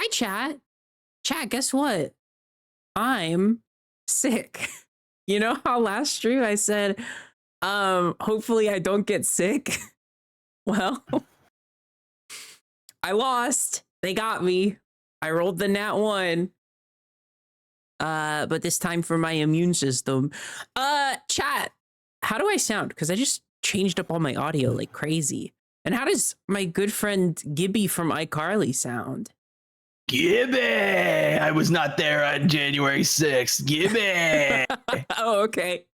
Hi, chat. Chat, guess what? I'm sick. You know how last stream I said, hopefully I don't get sick? Well, I lost. They got me. I rolled the nat 1. But this time for my immune system. Chat, how do I sound? Because I just changed up all my audio like crazy. And how does my good friend Gibby from iCarly sound? Gibby! I was not there on January 6th. Gibby! Oh, okay.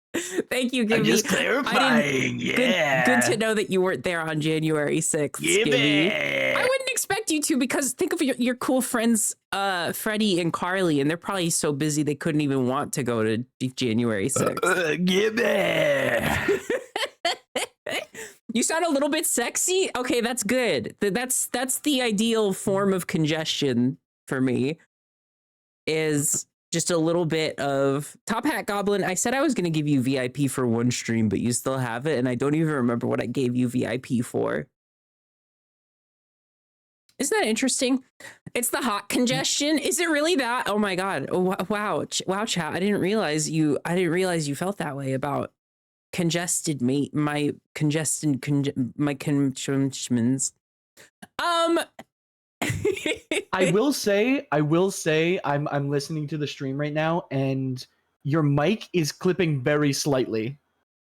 Thank you, Gibby. I'm just clarifying. Yeah. Good to know that you weren't there on January 6th, Gibby. I wouldn't expect you to, because think of your cool friends, Freddie and Carly, and they're probably so busy they couldn't even want to go to January 6th. Gibby! You sound a little bit sexy. Okay, that's good. That's the ideal form of congestion for me, is just a little bit of Top Hat Goblin. I said I was going to give you VIP for one stream, but you still have it, and I don't even remember what I gave you VIP for. Isn't that interesting? It's the hot congestion. Is it really that? Oh my god. Oh, wow. Wow, chat. I didn't realize you felt that way about congested me, my congestions. I will say I'm listening to the stream right now, and your mic is clipping very slightly.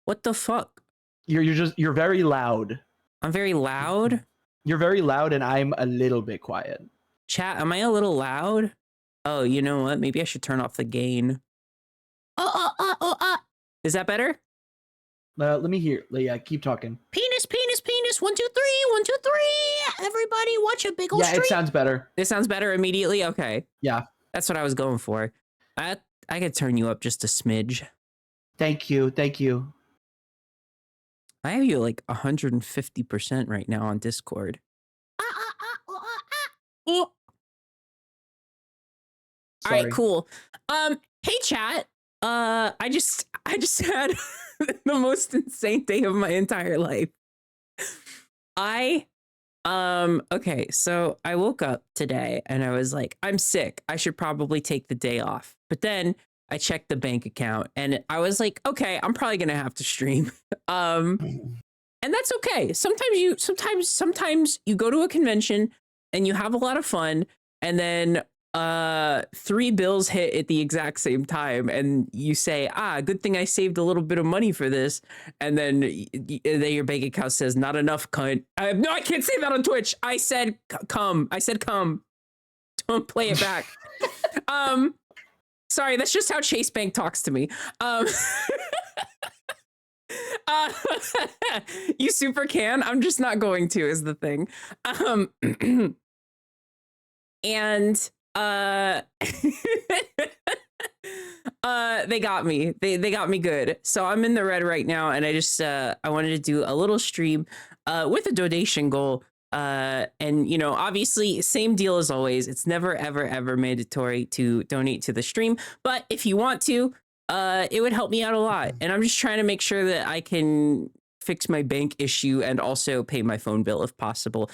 What the fuck? You're very loud. I'm very loud? You're very loud, and I'm a little bit quiet. Chat, am I a little loud? Oh, you know what? Maybe I should turn off the gain. Is that better? Let me hear. Yeah, keep talking. Penis, penis, penis. 1, 2, 3. 1, 2, 3. Everybody watch a big old stream. Yeah, it sounds better. It sounds better immediately? Okay. Yeah. That's what I was going for. I could turn you up just a smidge. Thank you. Thank you. I have you like 150% right now on Discord. All right, cool. Hey chat. I just had the most insane day of my entire life. Okay, so I woke up today and I was like, I'm sick. I should probably take the day off. But then I checked the bank account and I was like, okay, I'm probably gonna have to stream. And that's okay. Sometimes you go to a convention and you have a lot of fun, and then 3 bills hit at the exact same time, and you say, good thing I saved a little bit of money for this, and then your bank account says, not enough, cunt. No, I can't say that on Twitch. I said come. Don't play it back. Sorry, that's just how Chase Bank talks to me. You super can. I'm just not going to, is the thing. And they got me. They got me good. So I'm in the red right now, and I just I wanted to do a little stream with a donation goal. And you know, obviously, same deal as always. It's never ever mandatory to donate to the stream, but if you want to, it would help me out a lot. And I'm just trying to make sure that I can fix my bank issue and also pay my phone bill if possible.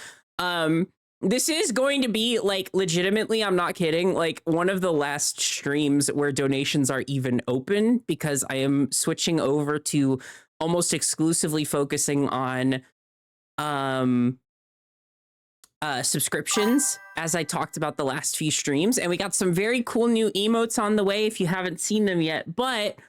This is going to be like, legitimately, I'm not kidding, like one of the last streams where donations are even open, because I am switching over to almost exclusively focusing on subscriptions, as I talked about the last few streams. And we got some very cool new emotes on the way if you haven't seen them yet. But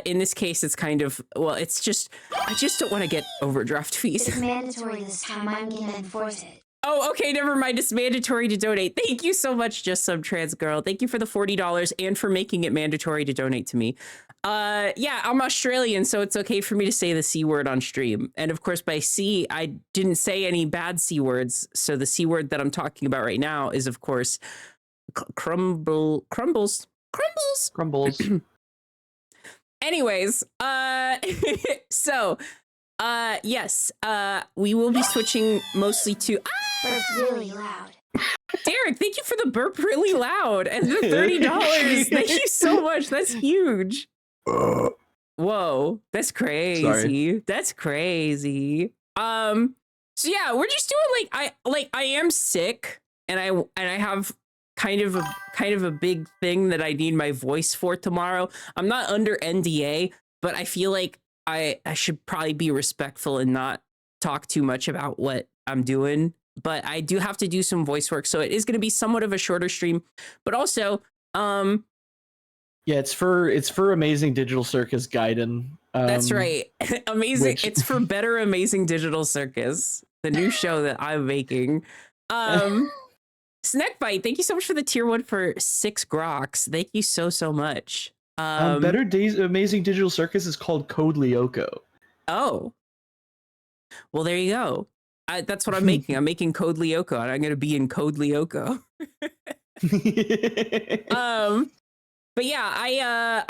in this case, it's kind of, well, it's just, I just don't want to get overdraft fees. It's mandatory this time. I'm gonna enforce it. Oh, okay, never mind. It's mandatory to donate. Thank you so much, Just Some Trans Girl. Thank you for the $40 and for making it mandatory to donate to me. Yeah, I'm Australian, so it's okay for me to say the C word on stream. And of course, by C, I didn't say any bad C words. So the C word that I'm talking about right now is, of course, crumbles. Anyways, so, yes, we will be switching mostly to... It's really loud. Derek, thank you for the burp really loud and the $30. Thank you so much. That's huge. Whoa, that's crazy. Sorry. That's crazy. So yeah, we're just doing like I am sick, and I have kind of a big thing that I need my voice for tomorrow. I'm not under NDA, but I feel like I should probably be respectful and not talk too much about what I'm doing. But I do have to do some voice work, so it is going to be somewhat of a shorter stream. But also, yeah, it's for Amazing Digital Circus Gaiden. That's right. Amazing. which- It's for Better Amazing Digital Circus, the new show that I'm making. Snackbite, thank you so much for the tier 1 for 6 groks. Thank you so much. Better Days Amazing Digital Circus is called Code Lyoko. Oh. Well, there you go. That's what I'm making. I'm making Code Lyoko, and I'm going to be in Code Lyoko. But yeah,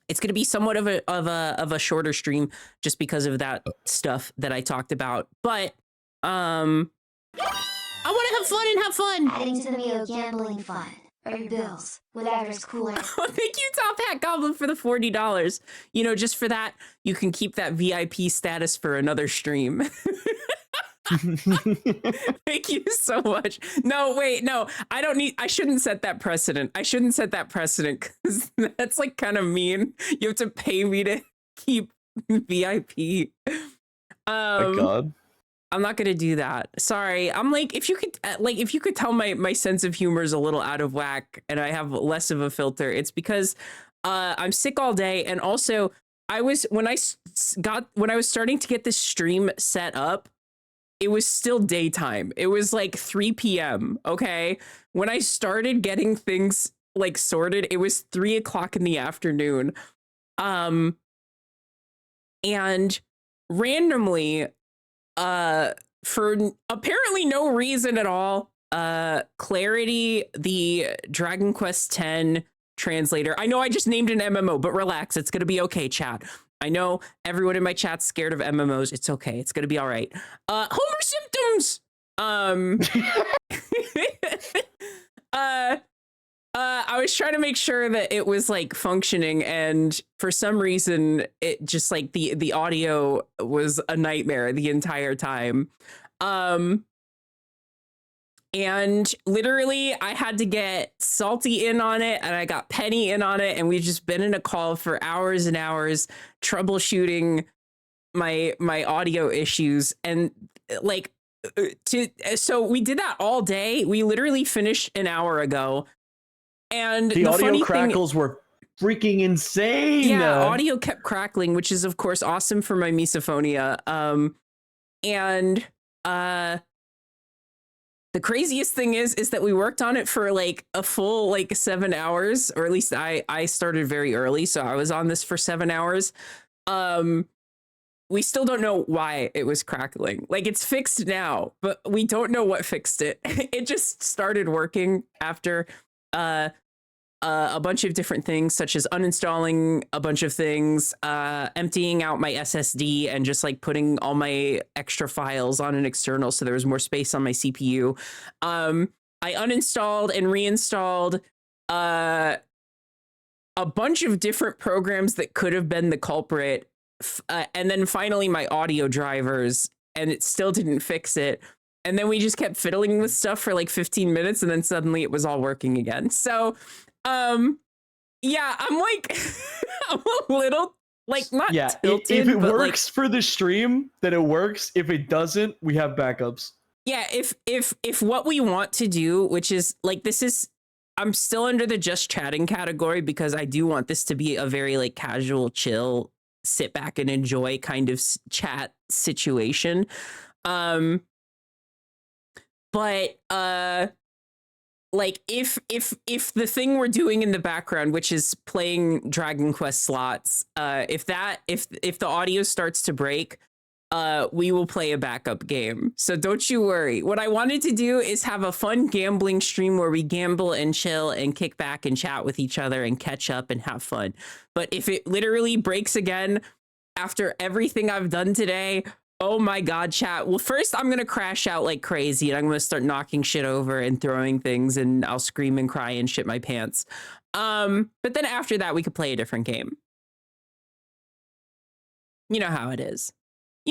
it's going to be somewhat of a shorter stream just because of that stuff that I talked about. But I want to have fun and have fun. Adding to the Miyo gambling fund. Or your bills. Whatever's cooler. Thank you, Top Hat Goblin, for the $40. You know, just for that, you can keep that VIP status for another stream. Thank you so much. No, wait, no, I shouldn't set that precedent. I shouldn't set that precedent because that's like kind of mean. You have to pay me to keep VIP. My God. I'm not gonna do that. Sorry. I'm like, if you could tell my sense of humor is a little out of whack and I have less of a filter, it's because I'm sick all day, and also when I was starting to get this stream set up, it was still daytime. It was like 3 p.m. Okay. When I started getting things like sorted, it was 3 o'clock in the afternoon. And randomly, for apparently no reason at all, Clarity, the Dragon Quest X translator. I know I just named an MMO, but relax. It's going to be okay, chat. I know everyone in my chat's scared of MMOs. It's okay. It's going to be all right. Homer Symptoms. I was trying to make sure that it was like functioning, and for some reason it just like the audio was a nightmare the entire time. And literally I had to get Salty in on it, and I got Penny in on it, and we've just been in a call for hours and hours troubleshooting my audio issues. And like so we did that all day. We literally finished an hour ago. And the audio crackles were freaking insane. Yeah, audio kept crackling, which is of course awesome for my misophonia. And the craziest thing is that we worked on it for like a full like 7 hours, or at least I started very early, so I was on this for 7 hours. We still don't know why it was crackling. Like, it's fixed now, but we don't know what fixed it. It just started working after a bunch of different things, such as uninstalling a bunch of things, emptying out my SSD, and just like putting all my extra files on an external so there was more space on my CPU. I uninstalled and reinstalled a bunch of different programs that could have been the culprit. And then finally my audio drivers, and it still didn't fix it. And then we just kept fiddling with stuff for like 15 minutes, and then suddenly it was all working again. So, yeah, I'm like, I'm a little like not tilted, if it but works for the stream, then it works. If it doesn't, we have backups. Yeah, if what we want to do, which is like, I'm still under the just chatting category because I do want this to be a very like casual, chill, sit back and enjoy kind of chat situation. But like if the thing we're doing in the background, which is playing Dragon Quest slots, if the audio starts to break, we will play a backup game. So don't you worry. What I wanted to do is have a fun gambling stream where we gamble and chill and kick back and chat with each other and catch up and have fun. But if it literally breaks again after everything I've done today, oh my God, chat. Well, first I'm going to crash out like crazy, and I'm going to start knocking shit over and throwing things, and I'll scream and cry and shit my pants. But then after that, we could play a different game. You know how it is.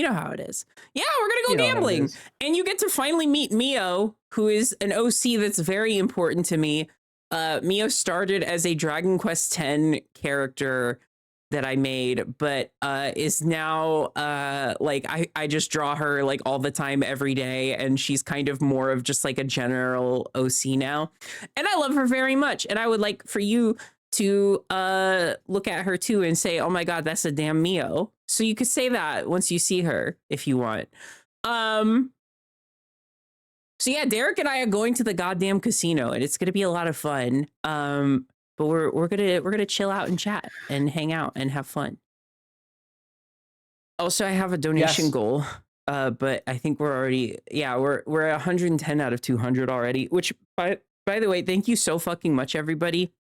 You know how it is. Yeah, we're gonna go You know how it gambling. is. And you get to finally meet Miyo, who is an OC that's very important to me. Miyo started as a Dragon Quest X character that I made, but is now like I just draw her like all the time every day, and she's kind of more of just like a general OC now. And I love her very much. And I would like for you to look at her too and say, oh my god, that's a damn Miyo. So you could say that once you see her if you want. So yeah, Derek and I are going to the goddamn casino, and it's gonna be a lot of fun. But we're gonna chill out and chat and hang out and have fun. Also, I have a donation Yes. goal. But I think we're already we're at 110 out of 200 already. Which by the way, thank you so fucking much, everybody.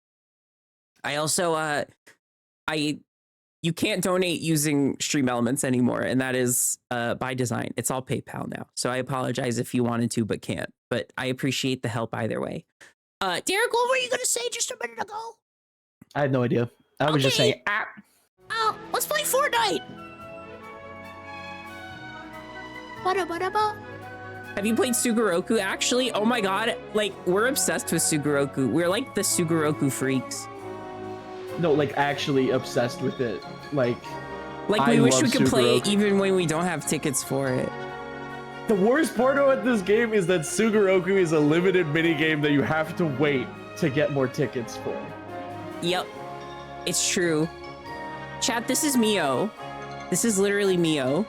I also you can't donate using Stream Elements anymore, and that is by design. It's all PayPal now. So I apologize if you wanted to but can't. But I appreciate the help either way. Derek, what were you gonna say just a minute ago? I had no idea. I was just Okay. saying, ah. Oh, let's play Fortnite. Have you played Sugoroku? Actually, oh my god, like we're obsessed with Sugoroku. We're like the Sugoroku freaks. No, like actually obsessed with it. Like Like I we wish love we could play Sugoroku. even when we don't have tickets for it. the worst part about this game is that Sugoroku is a limited mini game that you have to wait to get more tickets for. Yep, it's true. Chat, this is Miyo. This is literally Miyo.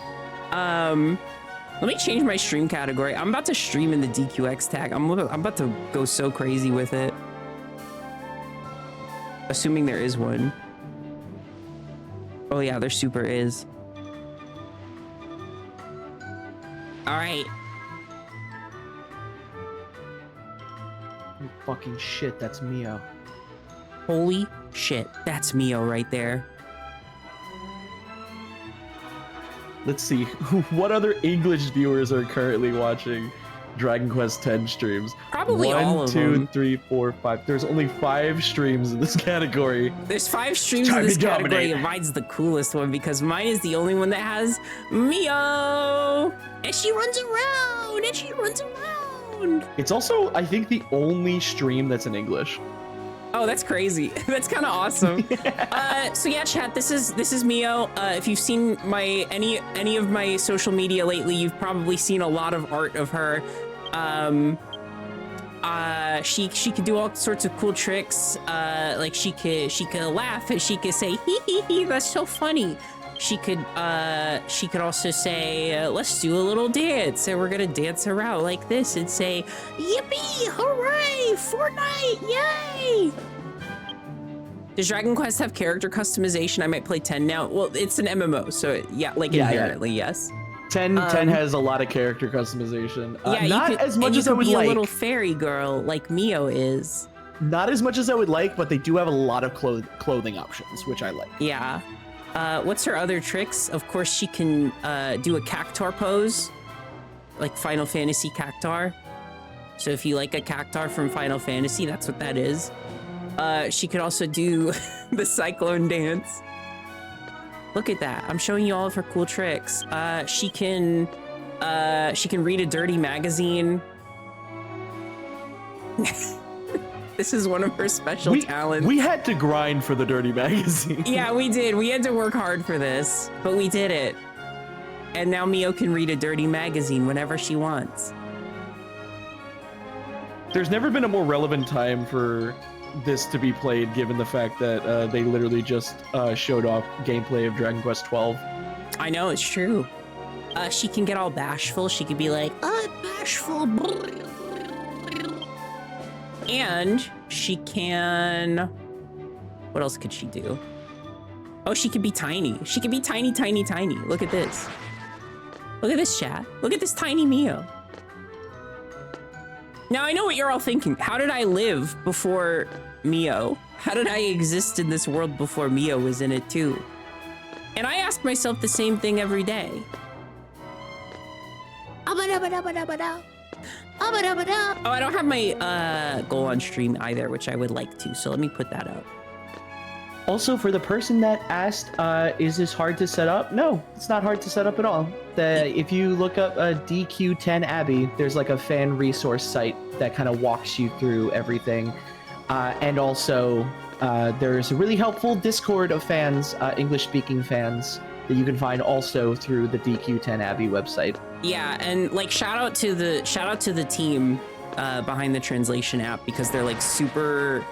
Let me change my stream category. I'm about to stream in the DQX tag. I'm about to go so crazy with it. Assuming there is one. Oh yeah, there super is. All right. Oh, fucking shit, that's Miyo. Holy shit, that's Miyo right there. Let's see, what other English viewers are currently watching Dragon Quest X streams? Probably all of 1, 2, them. 3, 4, 5. There's only 5 streams in this category. There's 5 streams Time in to this category, dominate. and mine's the coolest one because mine is the only one that has Miyo, and she runs around, and she runs around. It's also, I think, the only stream that's in English. Oh, that's crazy. That's kind of awesome. So yeah, chat. This is Miyo. If you've seen my any of my social media lately, you've probably seen a lot of art of her. She could do all sorts of cool tricks. Like she could laugh and she could say hee hee hee. That's so funny. She could also say let's do a little dance, and we're gonna dance around like this and say yippee hooray Fortnite yay. Does Dragon Quest have character customization? I might play 10 now. Well, it's an MMO, so yeah, like Yeah, inherently yes. 10 has a lot of character customization. Yeah, not you could, as much and you as I could would be like. a little fairy girl like Miyo is. Not as much as I would like, but they do have a lot of clothing options, which I like. Yeah. What's her other tricks? Of course, she can do a cactar pose, like Final Fantasy cactar. So if you like a cactar from Final Fantasy, that's what that is. She could also do the cyclone dance. Look at that. I'm showing you all of her cool tricks. She can read a dirty magazine. This is one of her special talents. We had to grind for the dirty magazine. Yeah, we did. We had to work hard for this, but we did it. And now Miyo can read a dirty magazine whenever she wants. There's never been a more relevant time for this to be played, given the fact that they literally just showed off gameplay of Dragon Quest 12. I know, it's true. She can get all bashful. She could be like, I'm bashful. And she can... What else could she do? Oh, she could be tiny. She could be tiny, tiny, tiny. Look at this. Look at this, chat. Look at this tiny Miyo. Now, I know what you're all thinking. How did I live before Miyo? How did I exist in this world before Miyo was in it too? And I ask myself the same thing every day. Oh, I don't have my goal on stream either, which I would like to, so let me put that up. Also, for the person that asked, is this hard to set up? No, it's not hard to set up at all. If you look up DQ10 Abby, there's like a fan resource site that kind of walks you through everything. And also, there's a really helpful Discord of fans, English-speaking fans, that you can find also through the DQ10 Abby website. Yeah, and like shout out to the team behind the translation app, because they're like super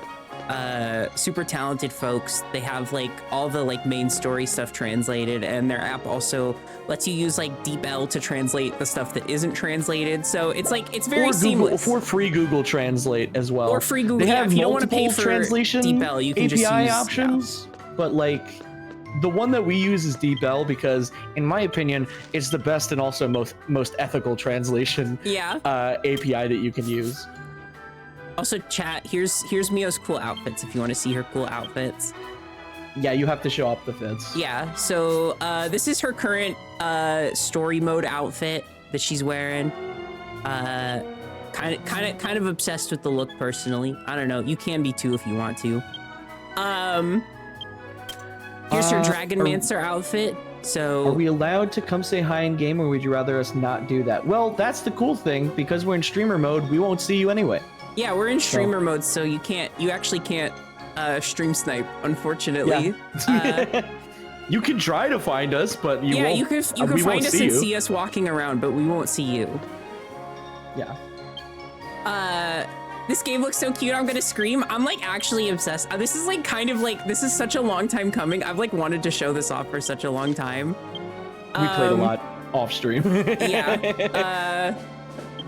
talented folks. They have like all the like main story stuff translated, and their app also lets you use like DeepL to translate the stuff that isn't translated. So it's like it's very seamless. For free Google Translate as well. Or free Google. They have if you don't want to pay for translation DeepL, you can API just use options, but like the one that we use is DeepL because, in my opinion, it's the best and also most ethical translation API that you can use. Also, chat, here's Miyo's cool outfits if you want to see her cool outfits. Yeah, you have to show up the fits. Yeah, so this is her current story mode outfit that she's wearing. Kind of obsessed with the look personally. I don't know. You can be too if you want to. Here's her Dragonmancer outfit. So are we allowed to come say hi in game, or would you rather us not do that? Well, that's the cool thing, because we're in streamer mode, we won't see you anyway. Yeah, we're in streamer mode, so you actually can't stream snipe, unfortunately. Yeah. You can try to find us, but you won't. You can find us and see us walking around, but we won't see you. Yeah. This game looks so cute. I'm gonna scream. I'm like actually obsessed. This is like kind of like, this is such a long time coming. I've like wanted to show this off for such a long time. We played a lot off stream. Yeah.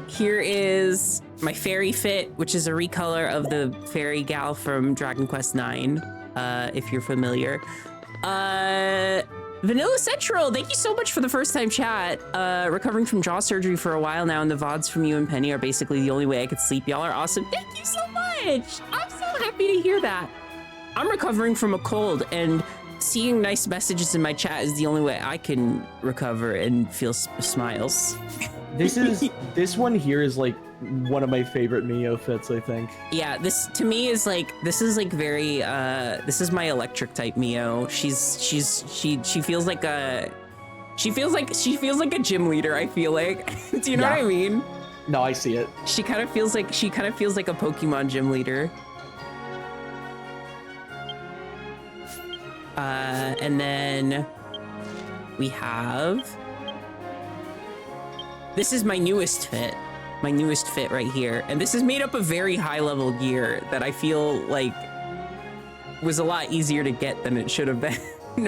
Here is my fairy fit, which is a recolor of the fairy gal from Dragon Quest IX, if you're familiar. Vanilla Central, thank you so much for the first time chat. Recovering from jaw surgery for a while now, and the VODs from you and Penny are basically the only way I could sleep. Y'all are awesome. Thank you so much. I'm so happy to hear that. I'm recovering from a cold, and seeing nice messages in my chat is the only way I can recover and feel smiles. This one here is like one of my favorite Miyo fits, I think. Yeah, this to me is like, this is like very this is my electric type Miyo. She feels like a a gym leader, I feel like. Do you know what I mean? No, I see it. She kind of feels like a Pokemon gym leader. And then we have, this is my newest fit right here. And this is made up of very high level gear that I feel like was a lot easier to get than it should have been.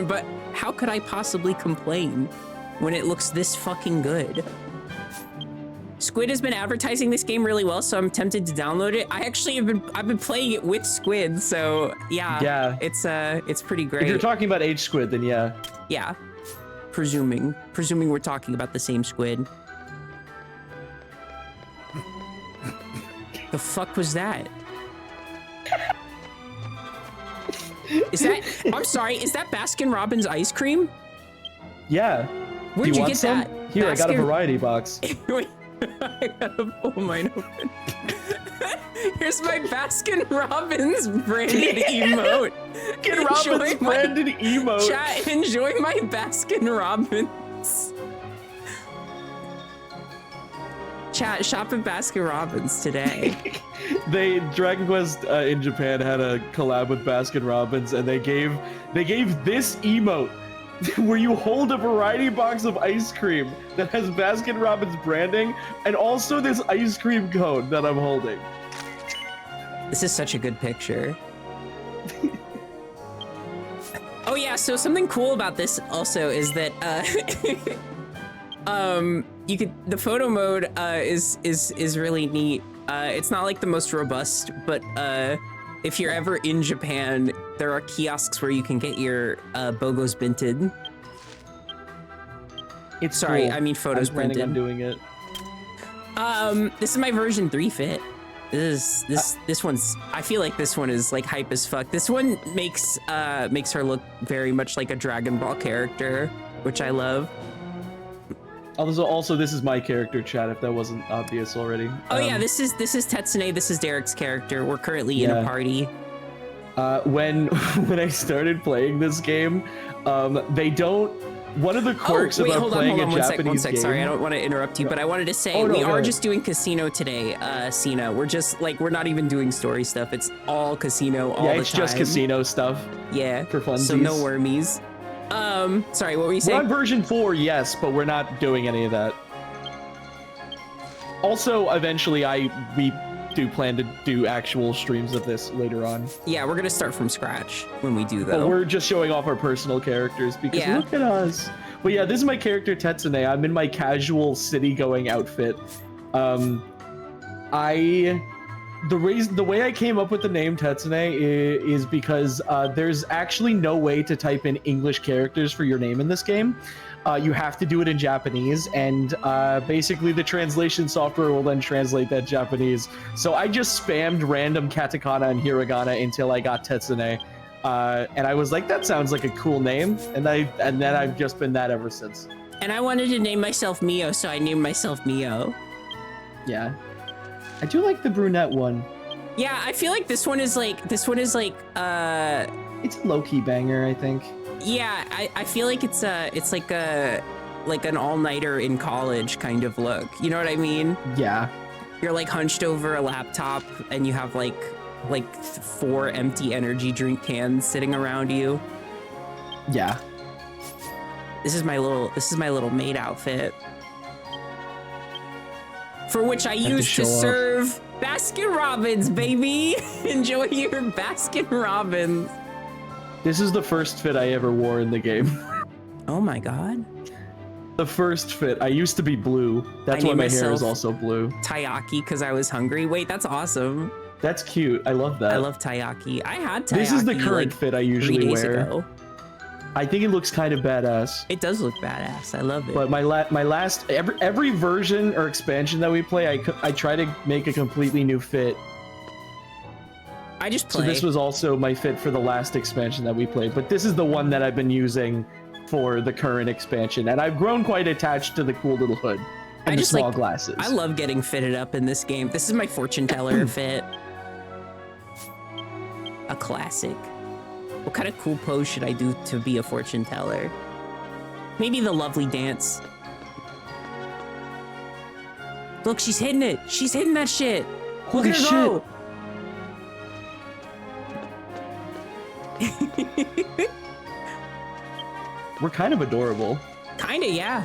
But how could I possibly complain when it looks this fucking good? Squid has been advertising this game really well, so I'm tempted to download it. I've been playing it with Squid, so yeah. It's pretty great. If you're talking about H Squid, then yeah. Yeah. Presuming we're talking about the same Squid. The fuck was that? I'm sorry, is that Baskin Robbins ice cream? Yeah. Where'd you get some? that? Here, I got a variety box. Wait, I gotta pull mine open. Here's my Baskin Robbins branded emote. Baskin Robbins branded emote. Chat, enjoy my Baskin Robbins. Chat, shop at Baskin Robbins today. Dragon Quest in Japan had a collab with Baskin Robbins, and they gave this emote where you hold a variety box of ice cream that has Baskin Robbins branding, and also this ice cream cone that I'm holding. This is such a good picture. Oh yeah, so something cool about this also is that the photo mode is really neat. It's not like the most robust, but if you're ever in Japan, there are kiosks where you can get your bogos binted. Sorry, cool. I mean photos I'm planning printed. on doing it. This is my version 3 fit. This one's, I feel like this one is like hype as fuck. This one makes her look very much like a Dragon Ball character, which I love. Also, this is my character, chat, if that wasn't obvious already. Oh yeah, this is Tetsune, this is Derek's character. We're currently in a party. When when I started playing this game, they don't. One of the quirks about playing a Japanese game. Sorry, I don't want to interrupt you, but I wanted to say we are just doing casino today, Cena. We're just like we're not even doing story stuff. It's all casino all the time. Yeah, it's just casino stuff. Yeah, for funsies. So no wormies. Sorry, what were you saying? We're on version 4, yes, but we're not doing any of that. Also, eventually, we do plan to do actual streams of this later on. Yeah, we're gonna start from scratch when we do, though. But we're just showing off our personal characters because look at us. But yeah, this is my character Tetsune. I'm in my casual city-going outfit. The way I came up with the name Tetsune is because there's actually no way to type in English characters for your name in this game. You have to do it in Japanese, and basically the translation software will then translate that Japanese. So I just spammed random katakana and hiragana until I got Tetsune, and I was like, that sounds like a cool name, and then I've just been that ever since. And I wanted to name myself Miyo, so I named myself Miyo. Yeah, I do like the brunette one. Yeah, I feel like this one is like it's a low-key banger, I think. Yeah, I feel like it's like an all-nighter in college kind of look. You know what I mean? Yeah. You're like hunched over a laptop and you have like 4 empty energy drink cans sitting around you. Yeah. This is my little maid outfit. For which I used to serve Baskin Robbins, baby. Enjoy your Baskin Robbins. This is the first fit I ever wore in the game. Oh my god. The first fit. I used to be blue. That's why my hair is also blue. Taiyaki because I was hungry. Wait, that's awesome. That's cute. I love that. I love taiyaki. I had taiyaki. This is the current fit I usually wear. Ago. I think it looks kind of badass. It does look badass. I love it. But my last every version or expansion that we play, I try to make a completely new fit. I just play. So this was also my fit for the last expansion that we played, but this is the one that I've been using for the current expansion, and I've grown quite attached to the cool little hood and the small glasses. I love getting fitted up in this game. This is my fortune teller fit. A classic. What kind of cool pose should I do to be a fortune teller? Maybe the lovely dance. Look, she's hitting it. She's hitting that shit. Look at her go. We're kind of adorable. Kinda, yeah.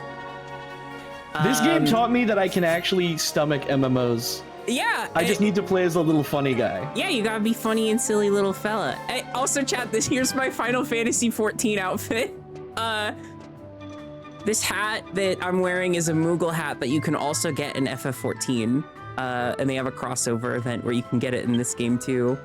This game taught me that I can actually stomach MMOs. Yeah. I just need to play as a little funny guy. Yeah, you gotta be funny and silly little fella. Also, chat, here's my Final Fantasy 14 outfit. This hat that I'm wearing is a Moogle hat that you can also get in FF14. And they have a crossover event where you can get it in this game too.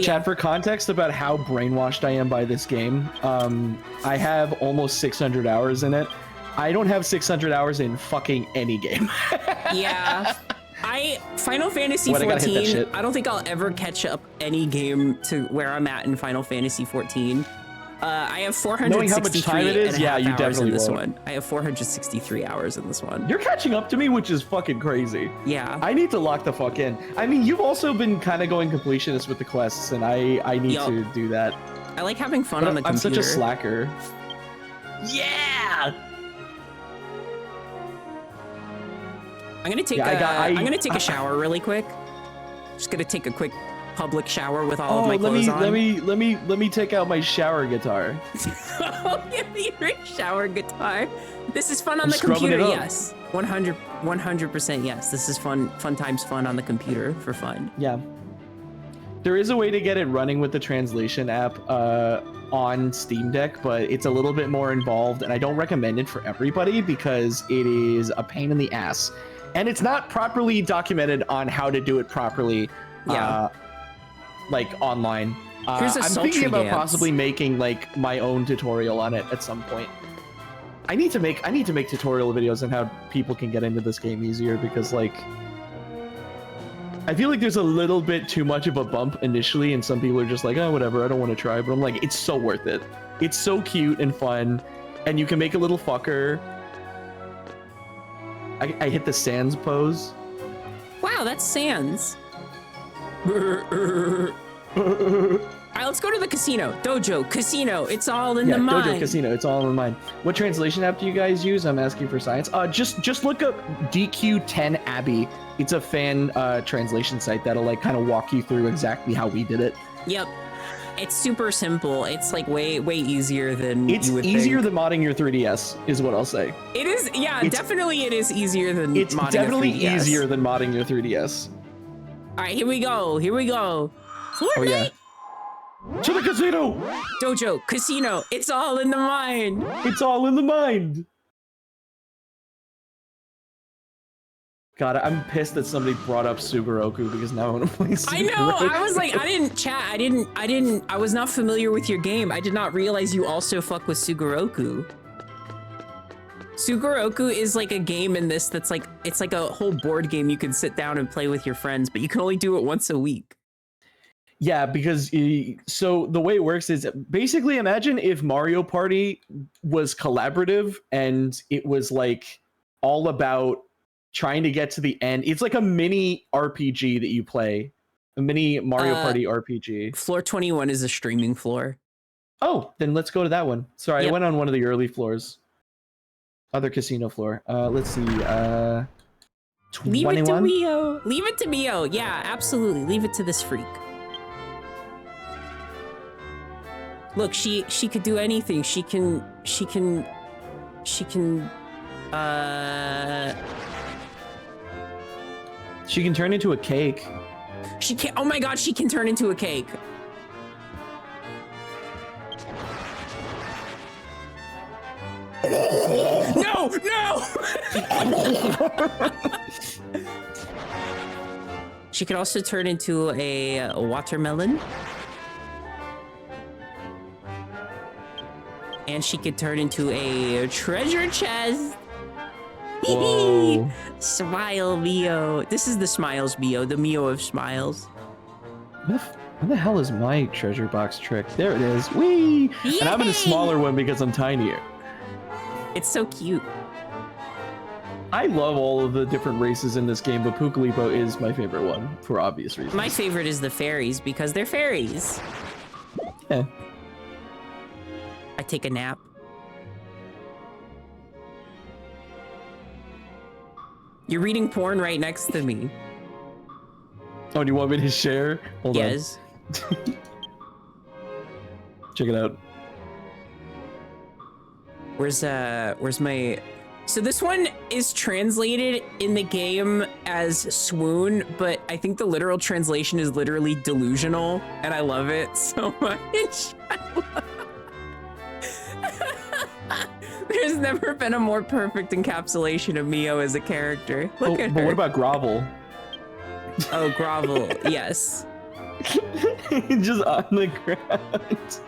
Chat, for context about how brainwashed I am by this game, I have almost 600 hours in it. I don't have 600 hours in fucking any game. Yeah. Final Fantasy 14, I don't think I'll ever catch up any game to where I'm at in Final Fantasy 14. I have 463 Knowing how much time it is, yeah, you definitely in this won't. one. I have 463 hours in this one. You're catching up to me, which is fucking crazy. Yeah. I need to lock the fuck in. I mean, you've also been kind of going completionist with the quests, and I need to do that. I like having fun on the computer. I'm such a slacker. Yeah! I'm gonna take I'm gonna take a shower really quick. Just gonna take a quick public shower with all of my clothes on. Let me take out my shower guitar. Oh, yeah, your shower guitar. This is fun on the computer, yes. 100% yes. This is fun times fun on the computer for fun. Yeah. There is a way to get it running with the translation app on Steam Deck, but it's a little bit more involved, and I don't recommend it for everybody because it is a pain in the ass. And it's not properly documented on how to do it properly. Yeah. Like online. I'm thinking about possibly making like my own tutorial on it at some point. I need to make tutorial videos on how people can get into this game easier because like I feel like there's a little bit too much of a bump initially and some people are just like, oh whatever, I don't want to try, but I'm like, it's so worth it. It's so cute and fun, and you can make a little fucker. I hit the Sans pose. Wow, that's Sans. All right, let's go to the casino. Dojo, casino. It's all in the Dojo mind. Casino. It's all in the mind. What translation app do you guys use? I'm asking for science. Just look up DQ10 Abbey. It's a fan translation site that'll like kind of walk you through exactly how we did it. Yep. It's super simple. It's like way easier than It's you would easier think. than modding your 3DS, is what I'll say. It is. Yeah, definitely it is easier than It's modding a definitely 3DS. easier than modding your 3DS. All right, here we go. Here we go. Fortnite. Oh yeah. To the casino. Dojo, casino. It's all in the mind. It's all in the mind. God, I'm pissed that somebody brought up Sugoroku because now I want to play Sugoroku. I know. I was like, I didn't chat. I was not familiar with your game. I did not realize you also fuck with Sugoroku. Sugoroku is like a game in this that's like, it's like a whole board game you can sit down and play with your friends, but you can only do it once a week. Yeah, because so the way it works is basically imagine if Mario Party was collaborative and it was like all about trying to get to the end. It's like a mini RPG that you play, a mini Mario Party RPG. Floor 21 is a streaming floor. Oh, then let's go to that one. Sorry, Yep. I went on one of the early floors. Other casino floor. Let's see. 21? Leave it to Miyo. Leave it to Miyo. Yeah, absolutely. Leave it to this freak. Look, she could do anything. She can She can turn into a cake. She can. Oh my god, she can turn into a cake. No, no! She could also turn into a watermelon. And she could turn into a treasure chest. Whoa. Smile, Miyo. This is the Smiles Miyo, the Miyo of smiles. What the hell is my treasure box trick? There it is. Whee! Yay! And I'm in a smaller one because I'm tinier. It's so cute. I love all of the different races in this game, but Pukalipo is my favorite one for obvious reasons. My favorite is the fairies because they're fairies. Yeah. I take a nap. You're reading porn right next to me. Oh, do you want me to share? Hold Yes. on. Check it out. Where's my... So this one is translated in the game as swoon, but I think the literal translation is literally delusional, and I love it so much. There's never been a more perfect encapsulation of Miyo as a character. Look at her. But what about grovel? Oh, grovel. Yes. Just on the ground.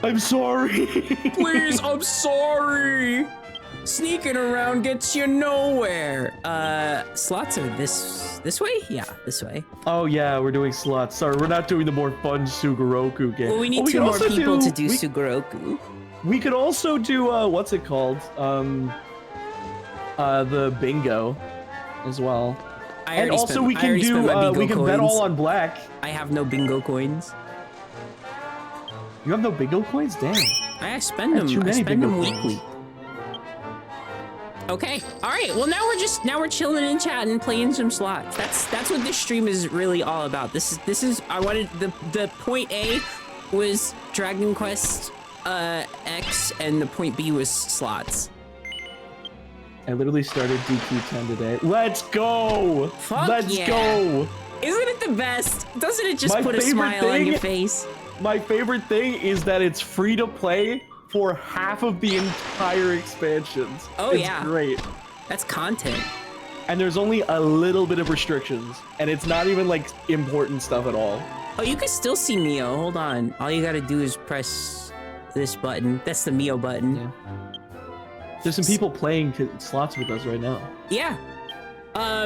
I'm sorry. Please, I'm sorry. Sneaking around gets you nowhere. Slots are this way? Yeah, this way. Oh yeah, we're doing slots. Sorry, we're not doing the more fun Sugoroku game. Well, we need Oh, two could more also people to do Sugoroku. We could also do what's it called? The bingo as well. And also we can do we can bet all on black. I have no bingo coins. You have no bingo coins? Damn. I spend them. I spend them weekly. Okay. All right. Well, now we're chilling and chatting, playing some slots. That's what this stream is really all about. This is I wanted the point A was Dragon Quest X, and the point B was slots. I literally started DQ10 today. Let's go! Fuck Let's yeah. go! Isn't it the best? Doesn't it just My put a favorite smile on thing- your face? My favorite thing is that it's free to play for half of the entire expansions. Oh, it's yeah. Great. That's content. And there's only a little bit of restrictions, and it's not even like important stuff at all. Oh, you can still see Miyo. Hold on. All you gotta do is press this button. That's the Miyo button. Yeah. There's some people playing slots with us right now. Yeah.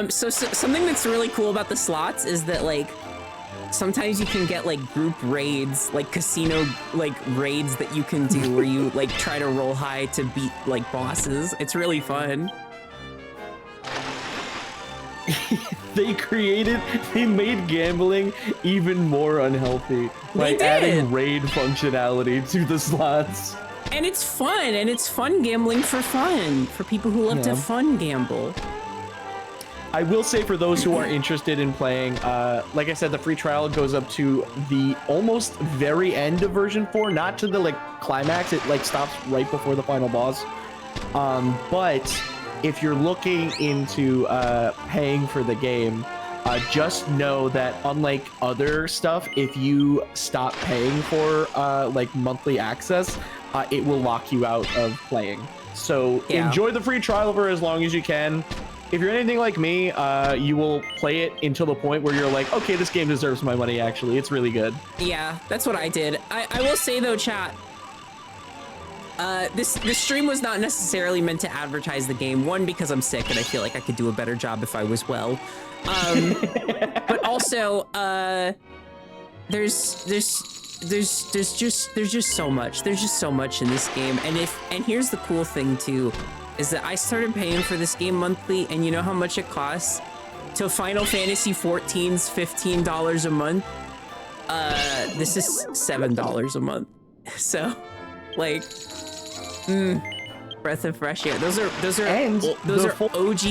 So something that's really cool about the slots is that like sometimes you can get like group raids, like casino like raids that you can do where you like try to roll high to beat like bosses. It's really fun. they made gambling even more unhealthy by adding raid functionality to the slots. And it's fun gambling for people who love to fun gamble. I will say for those who are interested in playing, like I said, the free trial goes up to the almost very end of version 4, not to the like climax. It like stops right before the final boss. But if you're looking into paying for the game, just know that unlike other stuff, if you stop paying for like monthly access, it will lock you out of playing. So enjoy the free trial for as long as you can. If you're anything like me, you will play it until the point where you're like, okay, this game deserves my money, actually. It's really good. Yeah, that's what I did. I will say, though, chat, this stream was not necessarily meant to advertise the game. One, because I'm sick and I feel like I could do a better job if I was well. But also, there's just so much. There's just so much in this game. And here's the cool thing, too. Is that I started paying for this game monthly, and you know how much it costs? To Final Fantasy XIV's $15 a month. This is $7 a month. So, like, breath of fresh air. Those are OG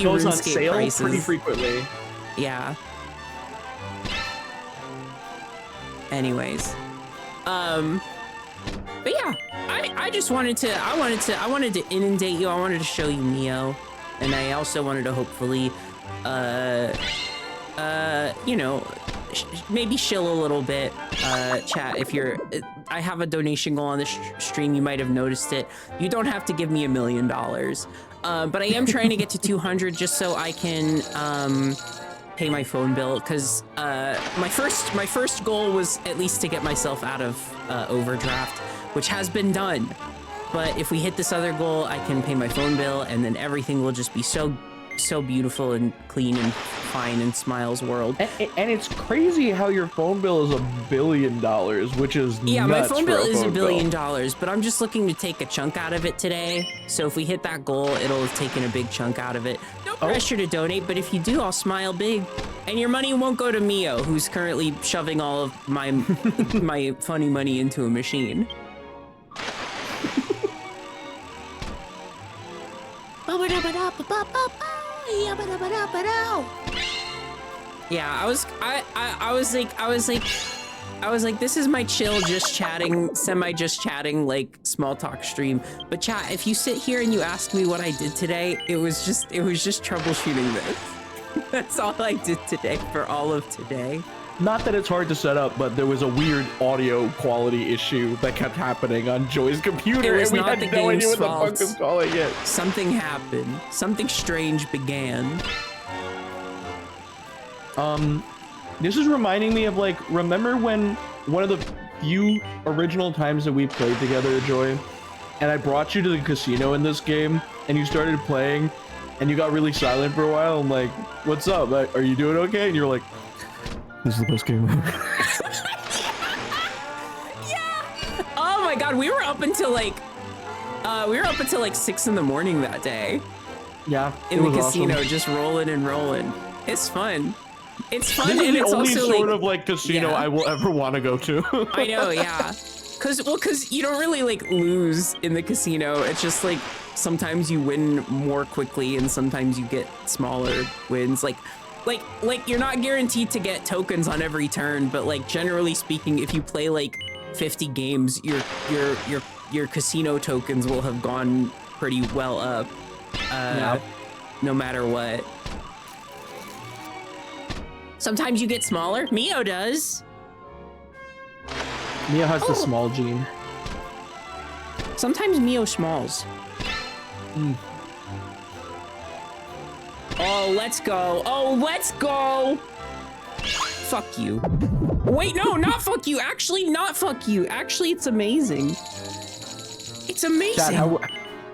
RuneScape prices. Pretty frequently. Yeah. Anyways, but yeah, I just wanted to inundate you. I wanted to show you Miyo, and I also wanted to hopefully, you know, maybe shill a little bit, chat. If you're, I have a donation goal on the stream. You might have noticed it. You don't have to give me $1 million, but I am trying to get to 200 just so I can, pay my phone bill, because my first goal was at least to get myself out of overdraft, which has been done. But if we hit this other goal, I can pay my phone bill, and then everything will just be so beautiful and clean and fine in Smile's world. And it's crazy how your phone bill is $1 billion, which is yeah, nuts. My phone bill is $1 billion, but I'm just looking to take a chunk out of it today. So if we hit that goal, it'll have taken a big chunk out of it. No pressure to donate, but if you do, I'll smile big. And your money won't go to Miyo, who's currently shoving all of my my funny money into a machine. Yeah, I was like, this is my chill, just chatting, just chatting, like small talk stream. But chat, if you sit here and you ask me what I did today, it was just troubleshooting this. That's all I did today for all of today. Not that it's hard to set up, but there was a weird audio quality issue that kept happening on Joy's computer, and we had no idea what the fuck was calling it. Something happened. Something strange began. This is reminding me of, like, remember when one of the few original times that we played together, Joy, and I brought you to the casino in this game, and you started playing, and you got really silent for a while. I'm like, what's up? Are you doing okay? And you're like, this is the best game ever. Yeah. Oh my god, we were up until like 6 in the morning that day. Yeah. In the casino, awesome. Just rolling and rolling. It's fun. It's fun, and it's also the only sort like, of like casino I will ever want to go to. I know, yeah. Cause you don't really like lose in the casino. It's just like sometimes you win more quickly, and sometimes you get smaller wins. Like you're not guaranteed to get tokens on every turn, but like generally speaking, if you play like 50 games, your casino tokens will have gone pretty well up, no matter what. Sometimes you get smaller. Miyo does. Miyo has the small gene. Sometimes Miyo smalls. Oh, let's go. Oh, let's go. Fuck you. Wait, no, not fuck you. Actually, not fuck you. Actually, it's amazing. It's amazing. Chad,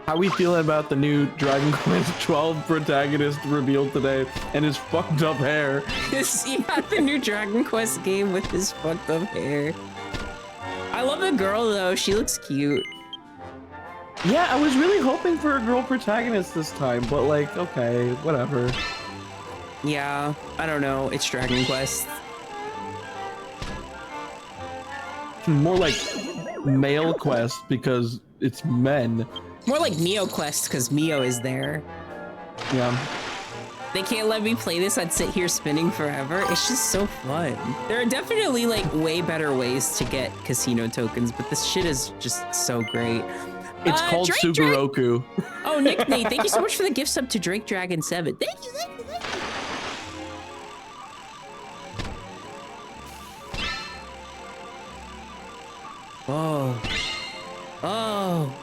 how we feeling about the new Dragon Quest 12 protagonist revealed today and his fucked up hair? Yeah, the new Dragon Quest game with his fucked up hair. I love the girl though. She looks cute. Yeah, I was really hoping for a girl protagonist this time, but like, okay, whatever. Yeah, I don't know. It's Dragon Quest. More like male quest because it's men. More like Miyo Quest because Miyo is there. Yeah. They can't let me play this. I'd sit here spinning forever. It's just so fun. There are definitely like way better ways to get casino tokens, but this shit is just so great. It's called Drake Sugaroku. Oh, Nick Nate, thank you so much for the gift sub to Drake Dragon 7. Thank you, thank you, thank you. Oh. Oh.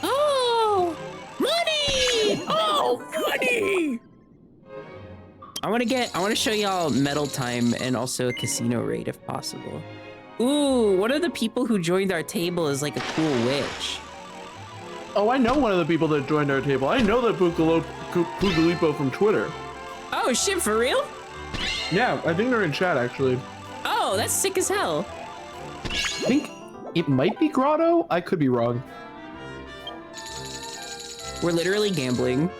Oh. Money! Oh, money! I want to show y'all medal time and also a casino raid if possible. Ooh, one of the people who joined our table is like a cool witch. Oh, I know one of the people that joined our table. I know that Pugalipo from Twitter. Oh shit, for real? Yeah, I think they're in chat actually. Oh, that's sick as hell. I think it might be Grotto. I could be wrong. We're literally gambling.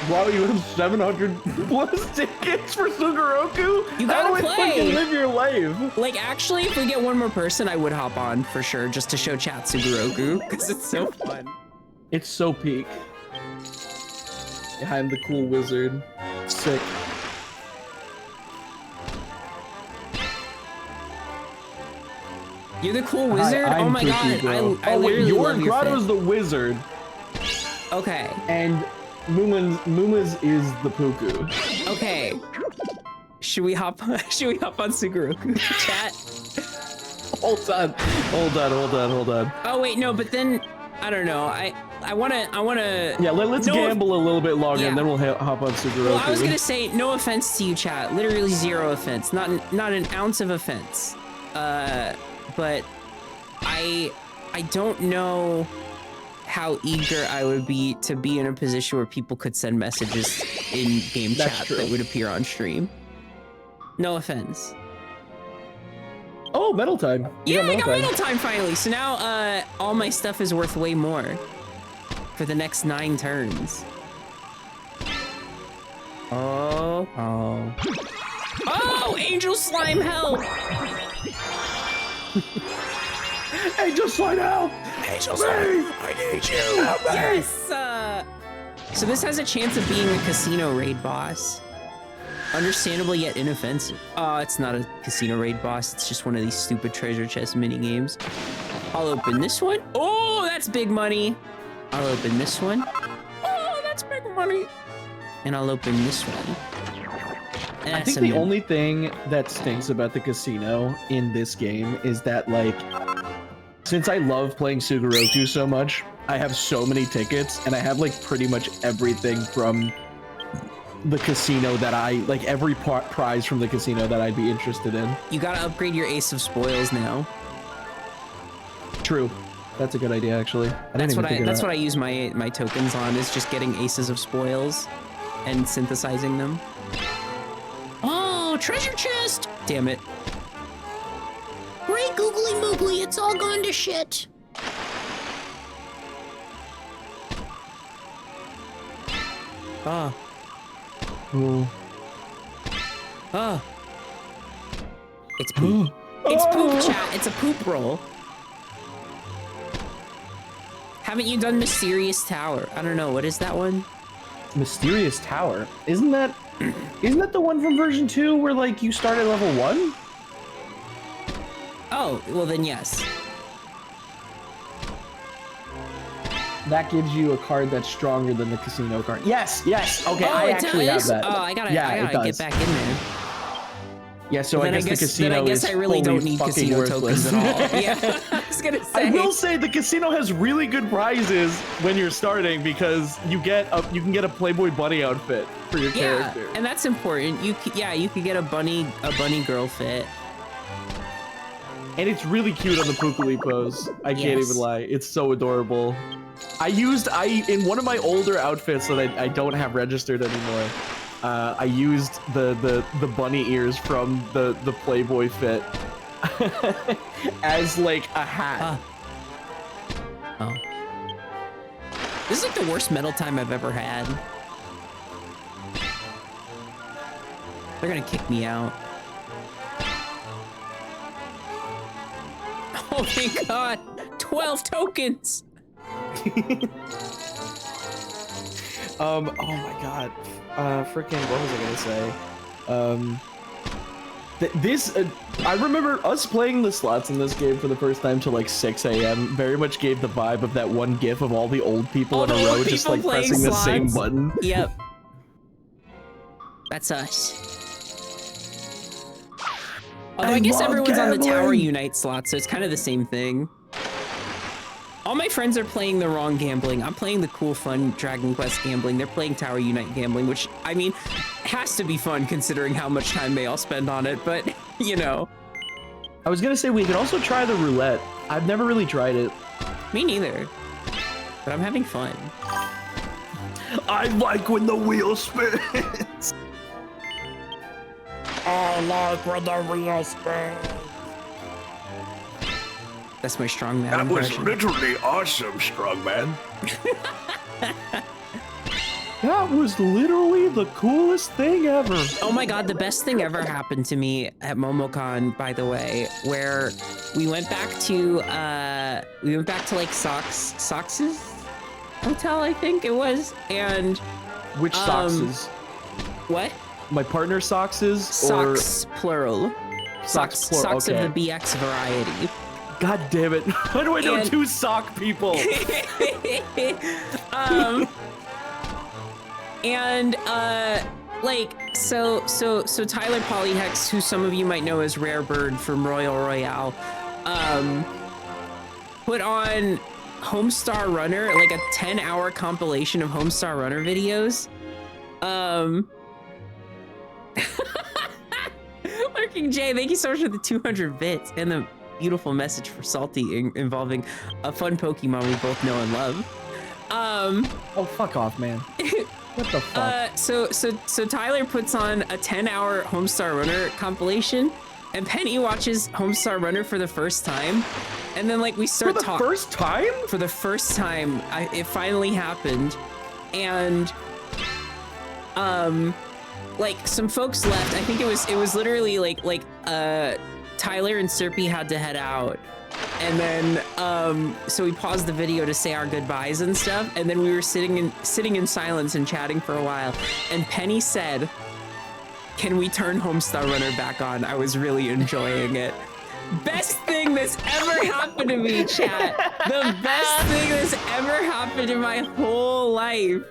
Wow, you have 700 plus tickets for Sugaroku? You gotta play. Fucking live your life. Like, actually, if we get one more person, I would hop on for sure, just to show chat Sugaroku, because it's so fun. It's so peak. Yeah, I'm the cool wizard. Sick. You're the cool wizard? Oh my god, I literally love your Grotto's fit. the wizard, Okay, and Muma's is the Puku. okay. Should we hop on Sugaroku chat? Hold on. Oh wait, no, but then, I don't know, I wanna... Yeah, let's gamble a little bit longer, and then we'll hop on Sugaroku. Well, I was gonna say, no offense to you, chat. Literally zero offense. Not an ounce of offense. But I don't know how eager I would be to be in a position where people could send messages in game chat that would appear on stream. No offense. Oh, medal time. Yeah, I got medal time finally. So now all my stuff is worth way more for the next 9 turns. Oh, Angel Slime, help! Angel Slime, help! Angel Slime, I need you. Help me. Yes! So this has a chance of being a casino raid boss. Understandable yet inoffensive. Oh, it's not a casino raid boss. It's just one of these stupid treasure chest mini games. I'll open this one. Oh, that's big money. I'll open this one. Oh, that's big money. And I'll open this one. And I think the only thing that stinks about the casino in this game is that, like, since I love playing Sugaroku so much, I have so many tickets, and I have, like, pretty much everything from the casino that like, every prize from the casino that I'd be interested in. You gotta upgrade your Ace of Spoils now. True. That's a good idea, actually. That's what I use my tokens on, is just getting Aces of Spoils and synthesizing them. Oh, treasure chest! Damn it. Great googly moogly, it's all gone to shit. Ah. Ooh. Ah. It's poop. It's poop, chat. It's a poop roll. Haven't you done Mysterious Tower? I don't know. What is that one? Mysterious Tower? Isn't that the one from version 2 where, like, you start at level 1? Oh, well then yes. That gives you a card that's stronger than the casino card. Yes. Okay, Oh, I it actually does? have that. Oh, I gotta get back in there. Yeah, so Then I guess the casino is I really don't need fucking casino worthless. tokens at all. Yeah, I was gonna say. I will say the casino has really good prizes when you're starting, because you can get a Playboy bunny outfit for your character. And that's important. You could get a bunny girl fit. And it's really cute on the Pukuli pose. I can't even lie. It's so adorable. In one of my older outfits that I don't have registered anymore, I used the bunny ears from the Playboy fit as, like, a hat. Oh. This is like the worst medal time I've ever had. They're gonna kick me out. Oh my god, 12 tokens. Oh my god. Freaking, what was I gonna say? I remember us playing the slots in this game for the first time till like 6 a.m. Very much gave the vibe of that one gif of all the old people in a row just like pressing the same button. Yep. That's us. Although I guess everyone's on the Tower Unite slot, so it's kind of the same thing. All my friends are playing the wrong gambling. I'm playing the cool, fun Dragon Quest gambling. They're playing Tower Unite gambling, which, I mean, has to be fun considering how much time they all spend on it, but, you know. I was gonna say we could also try the roulette. I've never really tried it. Me neither. But I'm having fun. I like when the wheel spins. I like when the wheel spins. That's my strongman That was impression. literally awesome, strongman. That was literally the coolest thing ever. Oh my god, the best thing ever happened to me at MomoCon, by the way, where we went back to like Sox's hotel, I think it was, and Which Sox's? what? My partner Sox's or Sox plural. Sox plural, Socks okay. of the BX variety. God damn it. Why do I know And- two sock people? Like so Tyler Polyhex, who some of you might know as Rare Bird from Royal Royale, put on Homestar Runner, like a 10-hour compilation of Homestar Runner videos. Lurking Jay, thank you so much for the 200 bits and the beautiful message for Salty involving a fun Pokemon we both know and love. Oh, fuck off, man. What the fuck? So Tyler puts on a 10-hour Homestar Runner compilation, and Penny watches Homestar Runner for the first time, and then like we start For the first time? for the first time. It finally happened, and like some folks left. I think it was literally like Tyler and Serpy had to head out, and then so we paused the video to say our goodbyes and stuff, and then we were sitting in silence and chatting for a while, and Penny said, "Can we turn Homestar Runner back on? I was really enjoying it." Best thing that's ever happened to me, chat. The best thing that's ever happened in my whole life.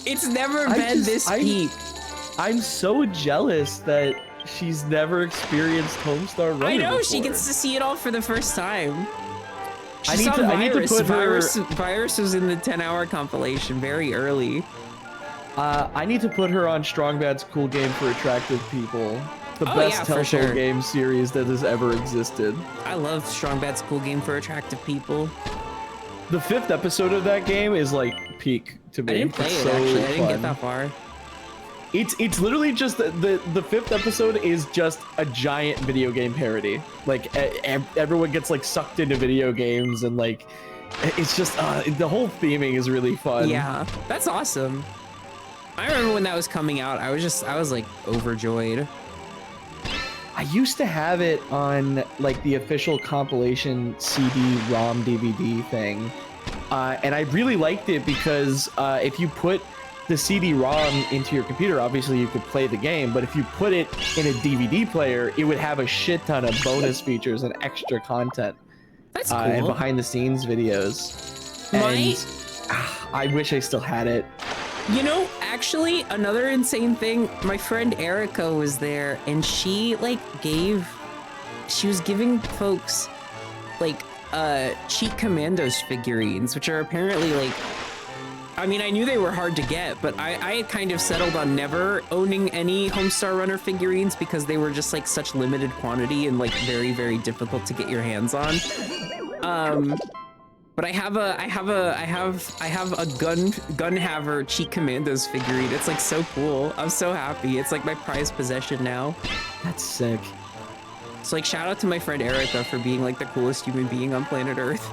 It's never been this peak. I'm so jealous that she's never experienced Homestar Runner I know, before. she gets to see it all for the first time. I She need saw to- I need to Virus. put her- Virus was in the 10-hour compilation very early. I need to put her on Strong Bad's Cool Game for Attractive People. The Oh, best yeah, for Telltale sure. game series that has ever existed. I love Strong Bad's Cool Game for Attractive People. The 5th episode of that game is like peak to me. I didn't play It's it, so actually. I didn't get fun. that far. It's literally just the 5th episode is just a giant video game parody. Like everyone gets like sucked into video games, and like it's just the whole theming is really fun. Yeah, that's awesome. I remember when that was coming out, I was like overjoyed. I used to have it on like the official compilation CD-ROM DVD thing, and I really liked it because if you put the CD-ROM into your computer, obviously you could play the game, but if you put it in a DVD player, it would have a shit ton of bonus features and extra content. That's cool. And behind-the-scenes videos. I wish I still had it. You know, actually, another insane thing, my friend Erica was there, and she was giving folks like Cheat Commandos figurines, which are apparently like, I mean, I knew they were hard to get, but I had kind of settled on never owning any Homestar Runner figurines because they were just like such limited quantity and like very, very difficult to get your hands on. But I have a Gunhaver Cheat Commandos figurine. It's like so cool. I'm so happy. It's like my prized possession now. That's sick. So like shout out to my friend Erica for being like the coolest human being on planet Earth.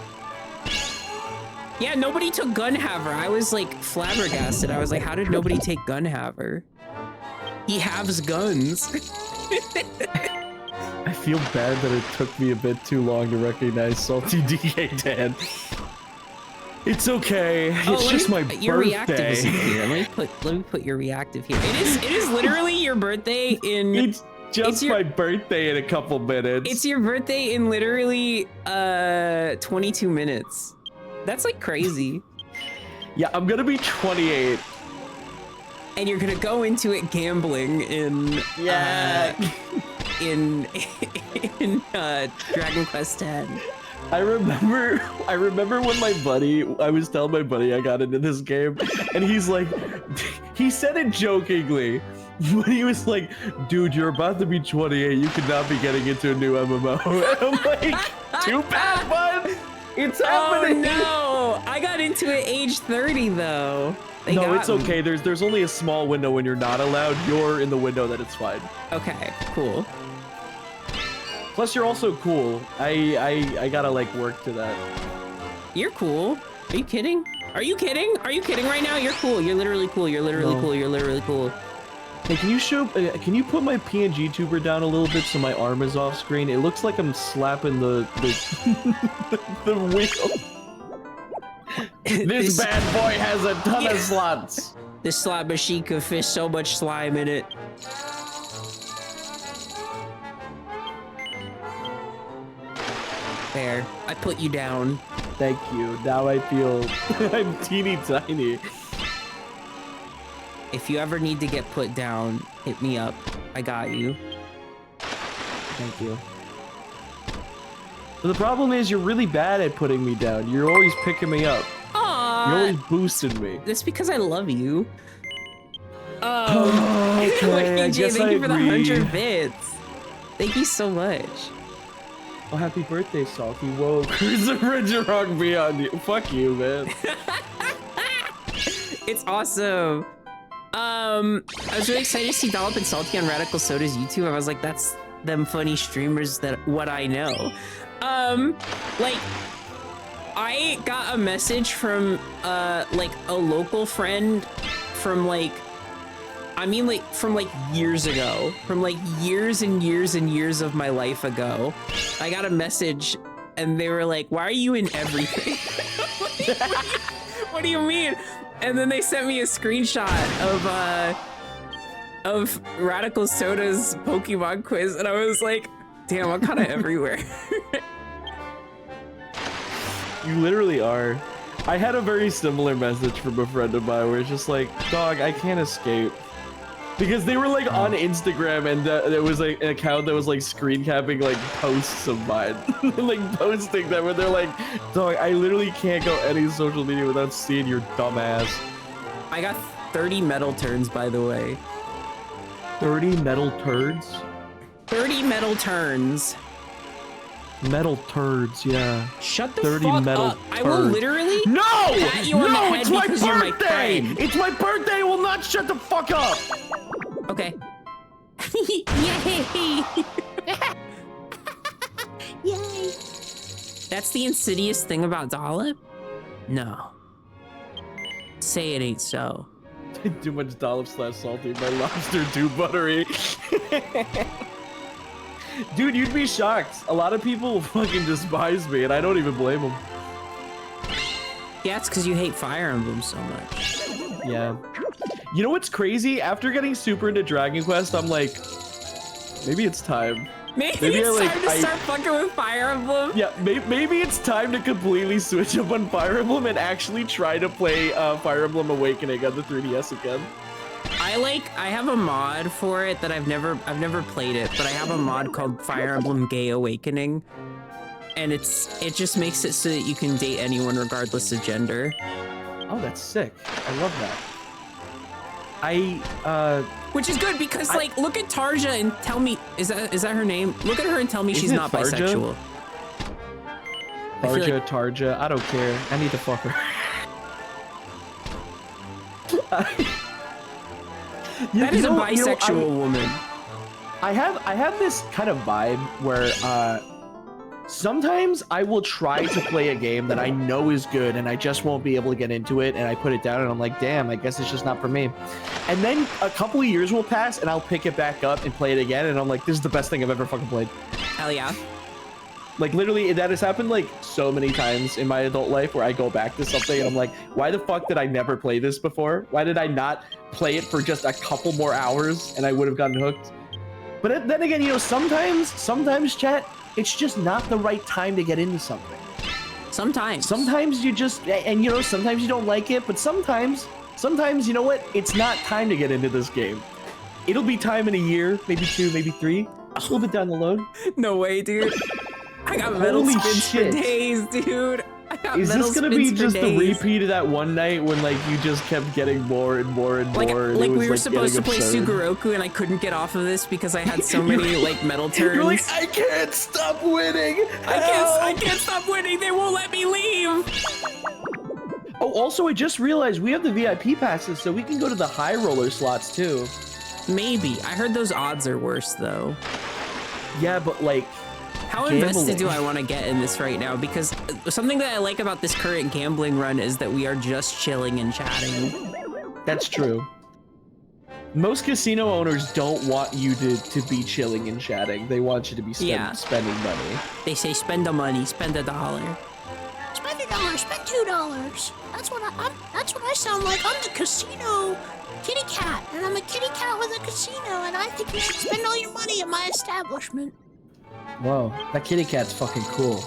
Yeah, nobody took Gunhaver. I was like flabbergasted. I was like, how did nobody take Gunhaver? He halves guns. I feel bad that it took me a bit too long to recognize Salty DK10. It's okay. It's just my your reactive birthday. isn't here. Let me put your reactive here. It is literally your birthday in It's just my birthday in a couple minutes. It's your birthday in literally 22 minutes. That's like crazy. Yeah, I'm gonna be 28. And you're gonna go into it gambling in in Dragon Quest X. I remember when I was telling my buddy I got into this game, and he's like, he said it jokingly, but he was like, dude, you're about to be 28, you could not be getting into a new MMO. And I'm like, too bad, bud. It's happening. Oh no, I got into it age 30 though. No, it's okay. There's only a small window when you're not allowed. You're in the window that it's fine. Okay, cool. Plus, you're also cool. I gotta like work to that. You're cool. Are you kidding? Are you kidding? Are you kidding right now? You're cool. You're literally cool. You're literally cool. You're literally cool. Hey, can you put my PNG tuber down a little bit so my arm is off screen? It looks like I'm slapping the the wheel. This bad boy has a ton of slots. This slot machine could fit so much slime in it. There, I put you down. Thank you. Now I feel I'm teeny tiny. If you ever need to get put down, hit me up. I got you. Thank you. But the problem is you're really bad at putting me down. You're always picking me up. Aww. You're always boosting me. That's because I love you. Okay, I guess thank I you for the agree. 100 bits. Thank you so much. Oh, happy birthday, Salty. Whoa, Christopher Rock beyond you. Fuck you, man. It's awesome. I was really excited to see Dollop and Salty on Radical Soda's YouTube. I was like, that's them funny streamers that what I know. Like, I got a message from like a local friend from like, I mean like from like years ago, from like years and years and years of my life ago. I got a message and they were like, why are you in everything? What do you mean? And then they sent me a screenshot of Radical Soda's Pokemon quiz, and I was like, damn, I'm kind of everywhere. You literally are. I had a very similar message from a friend of mine where it's just like, dog, I can't escape. Because they were like on Instagram and there was like an account that was like screen capping like posts of mine. Like posting them where they're like, dog, I literally can't go any social media without seeing your dumb ass. I got 30 metal turns, by the way. 30 metal turds? 30 metal turns. Metal turds, yeah. Shut the 30 fuck metal up. I will turds. literally No! pat you on the head it's my because you're my birthday! friend. It's my birthday! I will not shut the fuck up! Okay. Yay! Yay! That's the insidious thing about Dollop? No. Say it ain't so. Too much dollop slash salty. My lobster too buttery. Dude, you'd be shocked. A lot of people fucking despise me, and I don't even blame them. Yeah, it's because you hate Fire Emblem so much. Yeah. You know what's crazy? After getting super into Dragon Quest, I'm like, maybe it's time. Maybe it's time to start fucking with Fire Emblem. Yeah, maybe it's time to completely switch up on Fire Emblem and actually try to play Fire Emblem Awakening on the 3DS again. I have a mod for it that I've never played it, but I have a mod called Fire Emblem Gay Awakening, and it just makes it so that you can date anyone regardless of gender. Oh, that's sick. I love that. Which is good because like look at Tarja and tell me is that her name? Look at her and tell me she's not Tarja? bisexual. Tarja, I don't care. I need to fuck her. That is a bisexual woman. I have this kind of vibe where Sometimes I will try to play a game that I know is good and I just won't be able to get into it, and I put it down and I'm like, damn, I guess it's just not for me. And then a couple of years will pass and I'll pick it back up and play it again, and I'm like, this is the best thing I've ever fucking played. Hell yeah. Like, literally, that has happened like so many times in my adult life where I go back to something and I'm like, why the fuck did I never play this before? Why did I not play it for just a couple more hours and I would have gotten hooked? But then again, you know, sometimes, chat, it's just not the right time to get into something. Sometimes you just, and you know, sometimes you don't like it, but sometimes, you know what? It's not time to get into this game. It'll be time in a year, maybe 2, maybe 3, a little bit down the road. No way, dude. I got metal Holy spins shit. for days, dude. I got Is metal this gonna spins be for just the days. repeat of that one night when like you just kept getting more and more and Like, more? And like it was, we were supposed to play getting absurd? Sugaroku and I couldn't get off of this because I had so many like metal turns. You're like, I can't stop winning. I can't stop winning. They won't let me leave. Oh, also, I just realized we have the VIP passes, so we can go to the high roller slots too. Maybe. I heard those odds are worse though. Yeah, but like, How invested do I want to get in this right now? Because something that I like about this current gambling run is that we are just chilling and chatting. that's true. Most casino owners don't want you to be chilling and chatting. They want you to be spending money. They say spend the money, spend $1. Spend $1, spend $2. That's what I sound like. I'm the casino kitty cat, and I'm a kitty cat with a casino, and I think you should spend all your money at my establishment. Whoa, that kitty cat's fucking cool.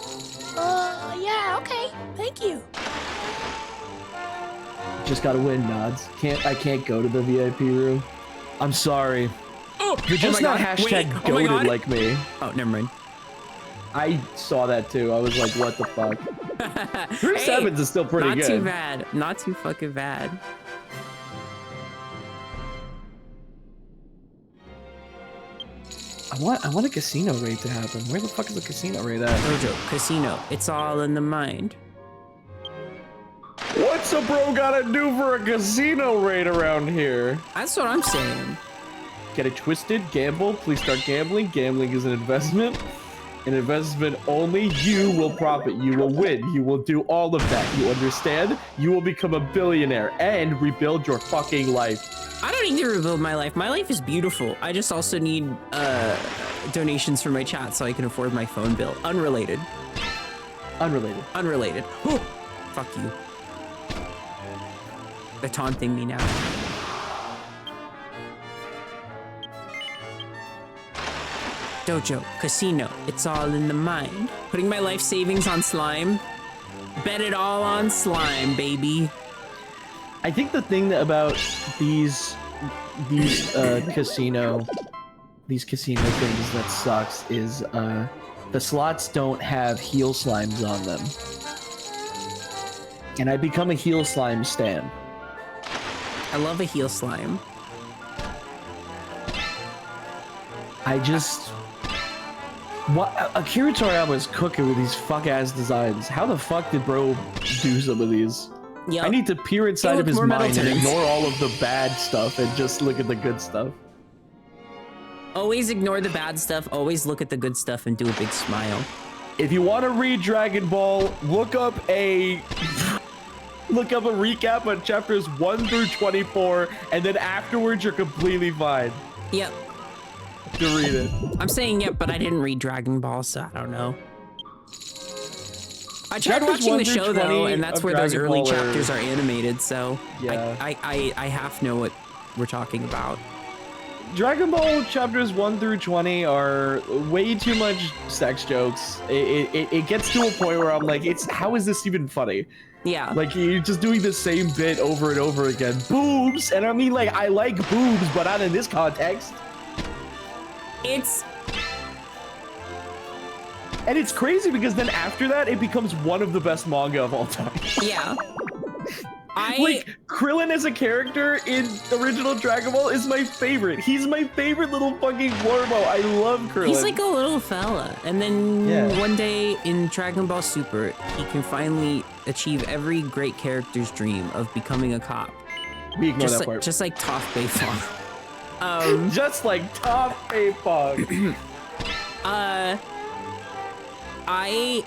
Yeah, okay. Thank you. Just gotta win, Nods. I can't go to the VIP room. I'm sorry. Oh, You're just my not God. hashtag Wait, oh my goated God. like me. Oh, never mind. I saw that too. I was like, what the fuck? Bruce Hey, Evans is still pretty not good. too bad. Not too fucking bad. I want a casino raid to happen. Where the fuck is the casino raid at? Jojo, casino. It's all in the mind. What's a bro gotta do for a casino raid around here? That's what I'm saying. Get it twisted, gamble, please start gambling. Gambling is an investment. An investment only. You will profit, you will win, you will do all of that. You understand? You will become a billionaire and rebuild your fucking life. I don't need to rebuild my life. My life is beautiful. I just also need donations for my chat so I can afford my phone bill. Unrelated. Unrelated. Fuck you. They're taunting me now. Dojo, casino, it's all in the mind. Putting my life savings on slime. Bet it all on slime, baby. I think the thing about these casino things that sucks is the slots don't have heal slimes on them. And I become a heal slime stan. I love a heal slime. I just... What Akira Toriyama's cooking with these fuck-ass designs. How the fuck did bro do some of these? Yep. I need to peer inside Hey, of his look, more metal mind and turns. ignore all of the bad stuff and just look at the good stuff. Always ignore the bad stuff. Always look at the good stuff and do a big smile. If you want to read Dragon Ball, look up a recap on chapters 1 through 24, and then afterwards you're completely fine Yep. to read it. I'm saying yep, but I didn't read Dragon Ball, so I don't know. I tried Chapters watching 1 the through show though, 20 and that's of where those Dragon early Ball are- chapters are animated, so Yeah. I half know what we're talking about. Dragon Ball chapters 1 through 20 are way too much sex jokes. It gets to a point where I'm like, how is this even funny? Yeah. Like, you're just doing the same bit over and over again. Boobs! And I mean, like, I like boobs, but not in this context. And it's crazy because then after that, it becomes one of the best manga of all time. Yeah. Like, Krillin as a character in original Dragon Ball is my favorite. He's my favorite little fucking Warbo. I love Krillin. He's like a little fella, and then Yeah. one day in Dragon Ball Super, he can finally achieve every great character's dream of becoming a cop. We ignore that part. Just like Toph Beifong. Just like Top A-Pog. I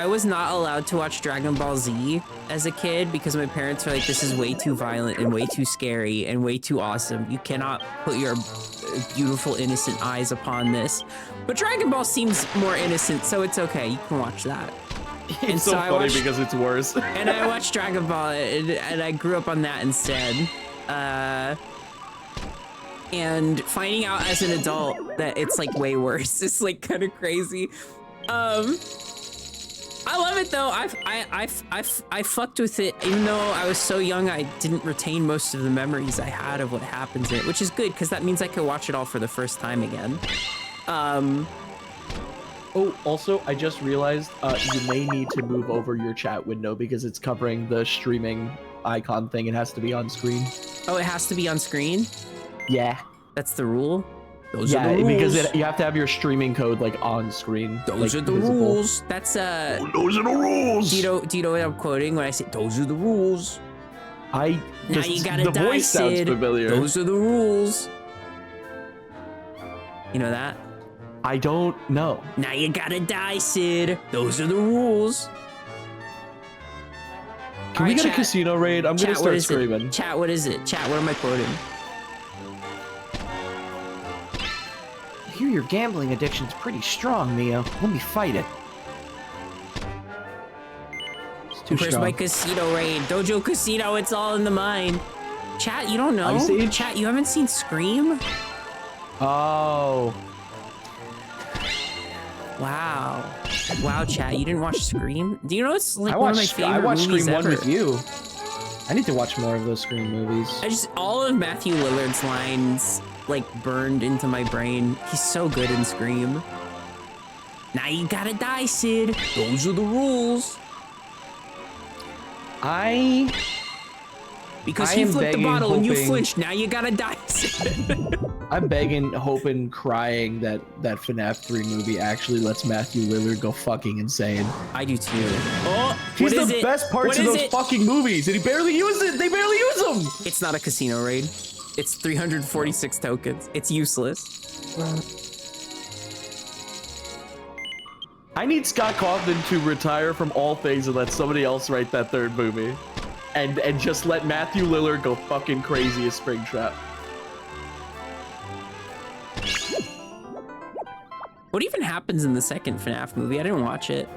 was not allowed to watch Dragon Ball Z as a kid because my parents were like, this is way too violent and way too scary and way too awesome. You cannot put your beautiful, innocent eyes upon this. But Dragon Ball seems more innocent, so it's okay. You can watch that. It's so funny because it's worse. And I watched Dragon Ball, and I grew up on that instead. And finding out as an adult that it's like way worse is like kind of crazy. I love it though. I fucked with it, even though I was so young. I didn't retain most of the memories I had of what happens in it, which is good because that means I could watch it all for the first time again. Oh, also, I just realized you may need to move over your chat window because it's covering the streaming icon thing. It has to be on screen. Oh, it has to be on screen? Yeah. That's the rule? Those yeah, are the rules. because you have to have your streaming code like on screen. Those like, are the visible. rules. That's Those are the rules. Do you know what I'm quoting when I say those are the rules? Now you gotta the die, voice sounds Sid. familiar. Those are the rules. You know that? I don't know. Now you gotta die, Sid. Those are the rules. Can we get a casino raid? I'm gonna start screaming. Chat, what is it? Chat, what am I quoting? I hear your gambling addiction's pretty strong, Miyo. Let me fight it. It's too Where's strong. my casino raid? Dojo Casino, it's all in the mind. Chat, you don't know? Chat, you haven't seen Scream? Oh. Wow. Wow, chat, you didn't watch Scream? Do you know it's like one of my favorite I watched movies Scream 1 ever? with you. I need to watch more of those Scream movies. All of Matthew Lillard's lines like burned into my brain. He's so good in Scream. Now you gotta die, Sid. Those are the rules. Because he flipped the bottle and you flinched. Now you gotta die, Sid. I'm begging, hoping, crying that FNAF 3 movie actually lets Matthew Lillard go fucking insane. I do too. Oh, he's the best parts of those fucking movies, and he barely uses it. They barely use them. It's not a casino raid. It's 346 tokens. It's useless. I need Scott Cawthon to retire from all things and let somebody else write that third movie. And just let Matthew Lillard go fucking crazy as Springtrap. What even happens in the second FNAF movie? I didn't watch it.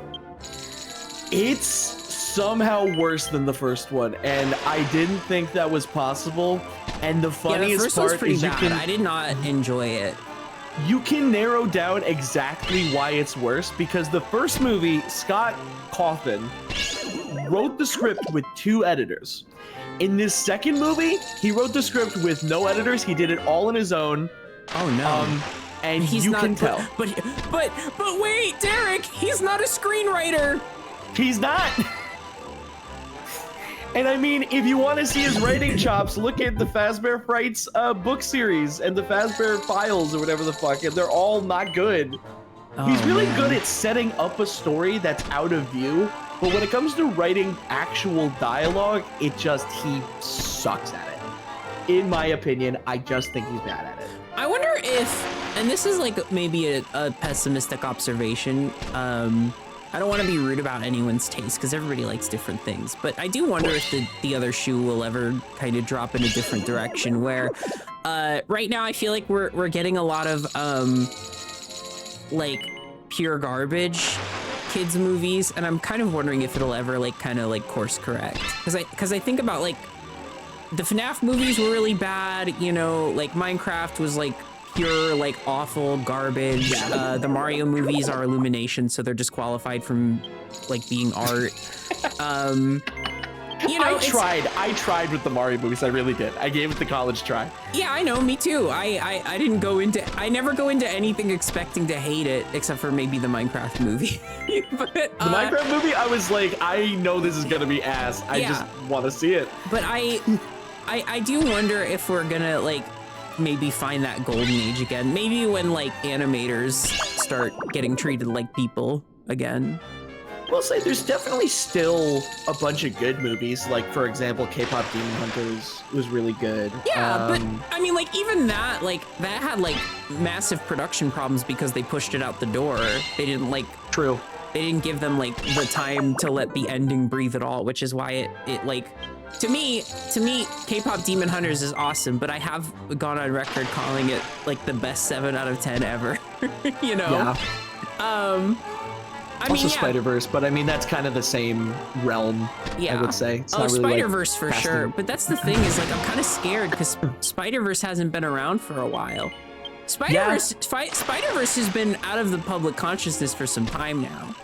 It's somehow worse than the first one, and I didn't think that was possible. And the funniest part is you can... I did not enjoy it. You can narrow down exactly why it's worse, because the first movie, Scott Cawthon wrote the script with 2 editors. In this second movie, he wrote the script with no editors. He did it all on his own. Oh no. And you can tell. But wait, Derek, he's not a screenwriter. He's not. And I mean, if you want to see his writing chops, look at the Fazbear Frights book series and the Fazbear Files or whatever the fuck, and they're all not good. He's really good at setting up a story that's out of view, but when it comes to writing actual dialogue, he sucks at it. In my opinion, I just think he's bad at it. I wonder if, and this is like maybe a pessimistic observation, I don't want to be rude about anyone's taste because everybody likes different things, but I do wonder if the other shoe will ever kind of drop in a different direction where right now I feel like we're getting a lot of like pure garbage kids movies, and I'm kind of wondering if it'll ever like kind of like course correct, because I think about like the FNAF movies were really bad, you know, like Minecraft was like pure like awful garbage. The Mario movies are Illumination, so they're disqualified from like being art. You know, I tried with the Mario movies. I really did. I gave it the college try. Yeah, I know, me too. I didn't go into, I never go into anything expecting to hate it, except for maybe the Minecraft movie. But, the Minecraft movie, I was like, I know this is gonna be ass. I just want to see it. But I do wonder if we're gonna like maybe find that golden age again. Maybe when like animators start getting treated like people again. will say there's definitely still a bunch of good movies. Like, for example, K-pop Demon Hunters was really good. Yeah, but I mean, like, even that, like, that had like massive production problems because they pushed it out the door. They didn't like. True. They didn't give them like the time to let the ending breathe at all, which is why it like, to me, K-pop Demon Hunters is awesome, but I have gone on record calling it like the best 7 out of 10 ever. You know? Yeah. I mean, also yeah. Spider-Verse, but I mean that's kind of the same realm. Yeah. I would say. It's oh, not really, Spider-Verse like, for sure. But that's the thing is like I'm kind of scared because Spider-Verse hasn't been around for a while. Spider-Verse has been out of the public consciousness for some time now.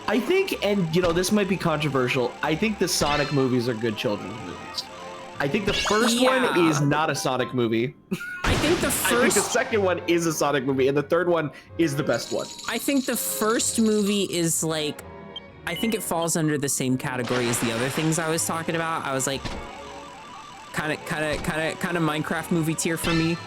I think, and you know, this might be controversial. I think the Sonic movies are good children's movies. I think the first one is not a Sonic movie. I think the I think the second one is a Sonic movie, and the third one is the best one. I think the first movie is like, I think it falls under the same category as the other things I was talking about. I was like, kind of Minecraft movie tier for me.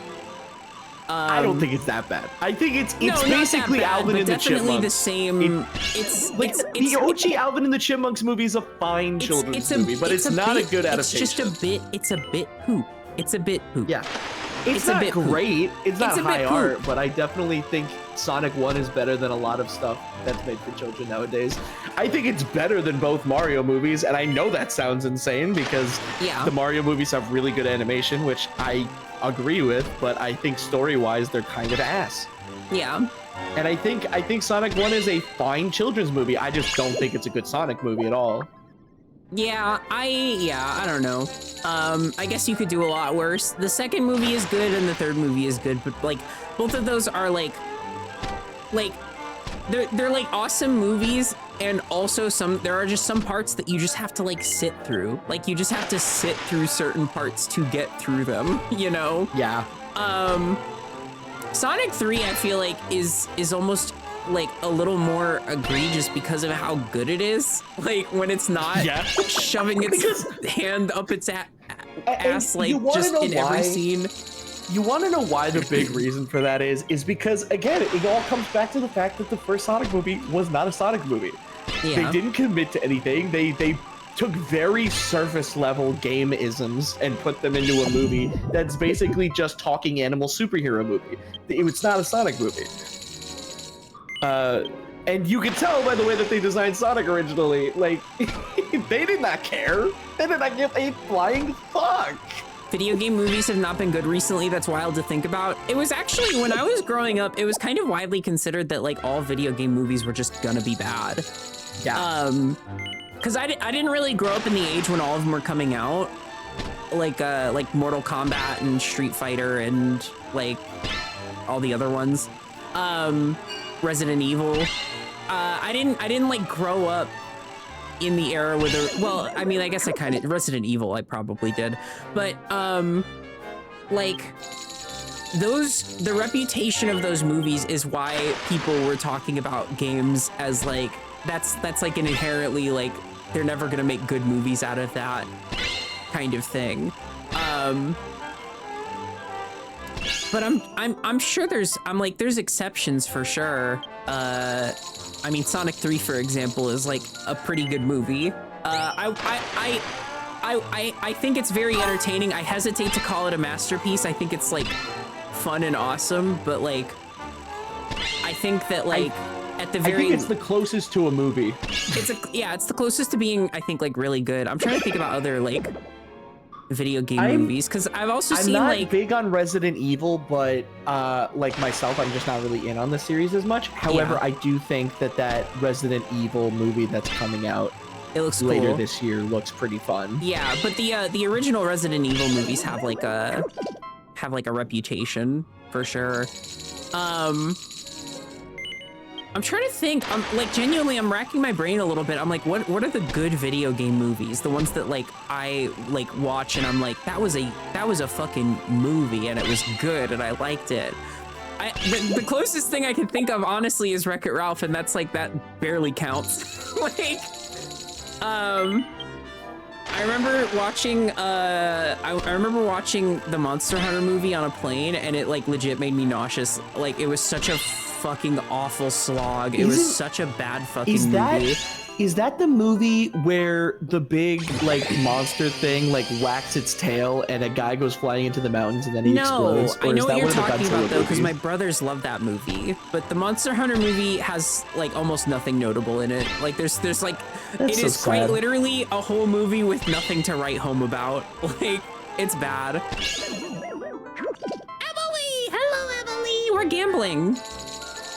I don't think it's that bad. I think it's no, basically bad, Alvin and the definitely Chipmunks. the same. It's the OG Alvin and the Chipmunks movie is a fine children's movie, but it's not a good adaptation. It's just a bit. It's a bit poop. It's a bit poop. Yeah, it's not a bit great. It's not high art, poop. but I definitely think Sonic 1 is better than a lot of stuff that's made for children nowadays. I think it's better than both Mario movies, and I know that sounds insane because the Mario movies have really good animation, which I agree with, but I think story-wise they're kind of ass. Yeah. And I think Sonic 1 is a fine children's movie. I just don't think it's a good Sonic movie at all. Yeah, I don't know. I guess you could do a lot worse. The second movie is good and the third movie is good, but like both of those are like they're like awesome movies, and also there are just some parts that you just have to like sit through. Like you just have to sit through certain parts to get through them, you know? Yeah. Sonic 3 I feel like is almost like a little more egregious because of how good it is. Like when it's not shoving its hand up its ass like just in every scene. You want to know why the big reason for that is because, again, it all comes back to the fact that the first Sonic movie was not a Sonic movie. Yeah. They didn't commit to anything. They took very surface level game-isms and put them into a movie that's basically just talking animal superhero movie. It's not a Sonic movie. And you can tell by the way that they designed Sonic originally, like, they did not care. They did not give a flying fuck. Video game movies have not been good recently. That's wild to think about. It was actually, when I was growing up, it was kind of widely considered that like all video game movies were just gonna be bad. Yeah. Because I didn't really grow up in the age when all of them were coming out. Like Mortal Kombat and Street Fighter and like all the other ones. Resident Evil. I didn't like grow up in the era where well, I mean, I guess I kind of, Resident Evil I probably did, but like the reputation of those movies is why people were talking about games as like, that's like an inherently like, they're never gonna make good movies out of that kind of thing. But I'm sure there's exceptions for sure. I mean, Sonic 3, for example, is like a pretty good movie. I think it's very entertaining. I hesitate to call it a masterpiece. I think it's like fun and awesome, but like, I think that like at the very, I think it's the closest to a movie. It's the closest to being, I think, like really good. I'm trying to think about other like video game movies, because I've also seen I'm not like big on Resident Evil, but like myself, I'm just not really in on the series as much. However, I do think that Resident Evil movie that's coming out, it looks later cool. this year, looks pretty fun. Yeah, but the original Resident Evil movies have like a reputation for sure. I'm trying to think. Like genuinely, I'm racking my brain a little bit. I'm like, what are the good video game movies? The ones that like I like watch and I'm like, that was a fucking movie and it was good and I liked it. The closest thing I can think of honestly is Wreck-It Ralph, and that's like, that barely counts. Like, I remember watching I remember watching the Monster Hunter movie on a plane, and it like legit made me nauseous. Like it was such a fucking awful slog. It was such a bad fucking movie. Is that the movie where the big like monster thing like whacks its tail and a guy goes flying into the mountains and then he explodes? No, I know is what that you're one of the talking about Godzilla though, because my movies? brothers love that movie. But the Monster Hunter movie has like almost nothing notable in it. Like there's like That's it so is quite sad. literally a whole movie with nothing to write home about. Like it's bad. Emily, hello Emily, we're gambling.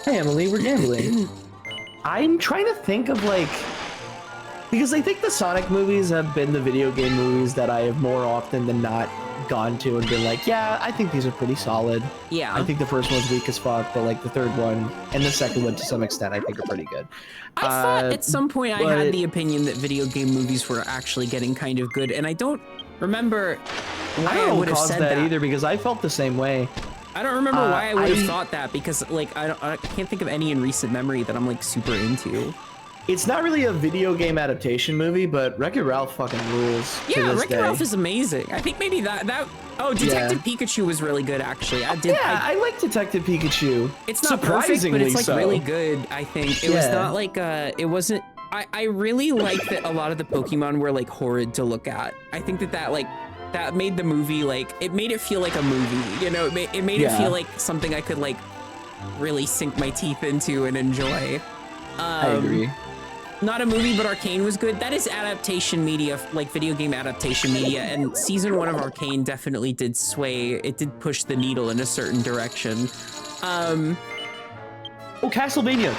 Hey Emily, we're gambling. I'm trying to think of like, because I think the Sonic movies have been the video game movies that I have more often than not gone to and been like, yeah, I think these are pretty solid. Yeah. I think the first one's weak as fuck, but like the third one and the second one to some extent I think are pretty good. I thought at some point I but- had the opinion that video game movies were actually getting kind of good, and I don't remember why I I don't know would what have caused said that that. either because I felt the same way. I don't remember why I would have I- thought that because like I can't think of any in recent memory that I'm like super into. It's not really a video game adaptation movie, but Wreck-It Ralph fucking rules. to Yeah, this Wreck-It day. Ralph is amazing. I think maybe that Detective Pikachu was really good actually. I like Detective Pikachu. It's not perfect, but it's like so. really good. I think it was Yeah. not like it wasn't. I really like that a lot of the Pokemon were like horrid to look at. I think that made the movie like it made it feel like a movie. You know, it made it Yeah. feel like something I could like really sink my teeth into and enjoy. I agree. Not a movie, but Arcane was good. That is adaptation media, like video game adaptation media, and season 1 of Arcane definitely did sway. It did push the needle in a certain direction. Oh, Castlevania,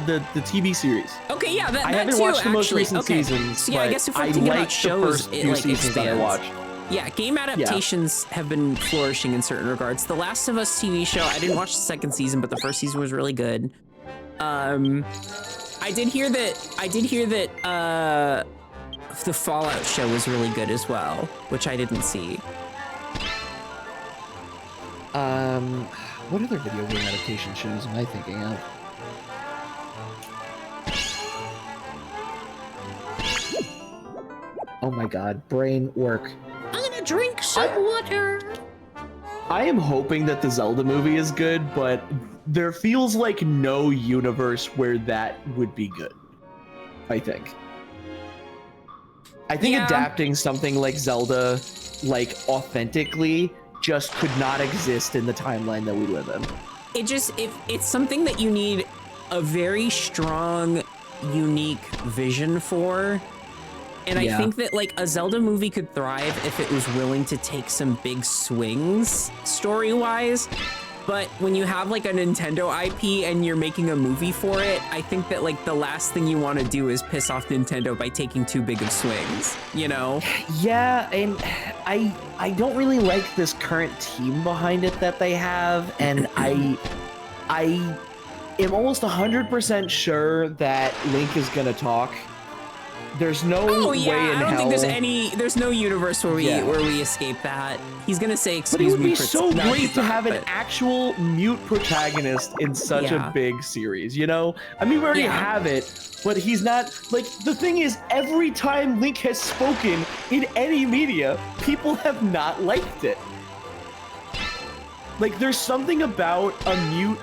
the TV series. Okay, yeah, that I that haven't too, watched the most actually. recent Okay. seasons. So yeah, I but guess if we're I thinking about liked the shows, first it few like seasons that I expands. watched. Yeah, game adaptations have been flourishing in certain regards. The Last of Us TV show, I didn't watch the second season, but the first season was really good. I did hear that the Fallout show was really good as well, which I didn't see. What other video game adaptation shows am I thinking of? Oh my god, brain work. I'm gonna drink some water. I am hoping that the Zelda movie is good, but there feels like no universe where that would be good. I think Yeah. adapting something like Zelda, like authentically, just could not exist in the timeline that we live in. It's something that you need a very strong, unique vision for. And I Yeah. think that like a Zelda movie could thrive if it was willing to take some big swings story-wise. But when you have like a Nintendo IP and you're making a movie for it, I think that like the last thing you want to do is piss off Nintendo by taking too big of swings, you know? Yeah, and I don't really like this current team behind it that they have, and I am almost 100% sure that Link is gonna talk. There's no Oh way yeah, in I don't hell. think there's no universe where we Yeah. escape that. He's gonna say But it excuse would me be for so no, great he's to not, have an but- actual mute protagonist in such Yeah. a big series, you know? I mean, we already Yeah. have it, but he's not, like, the thing is, every time Link has spoken in any media, people have not liked it. Like, there's something about a mute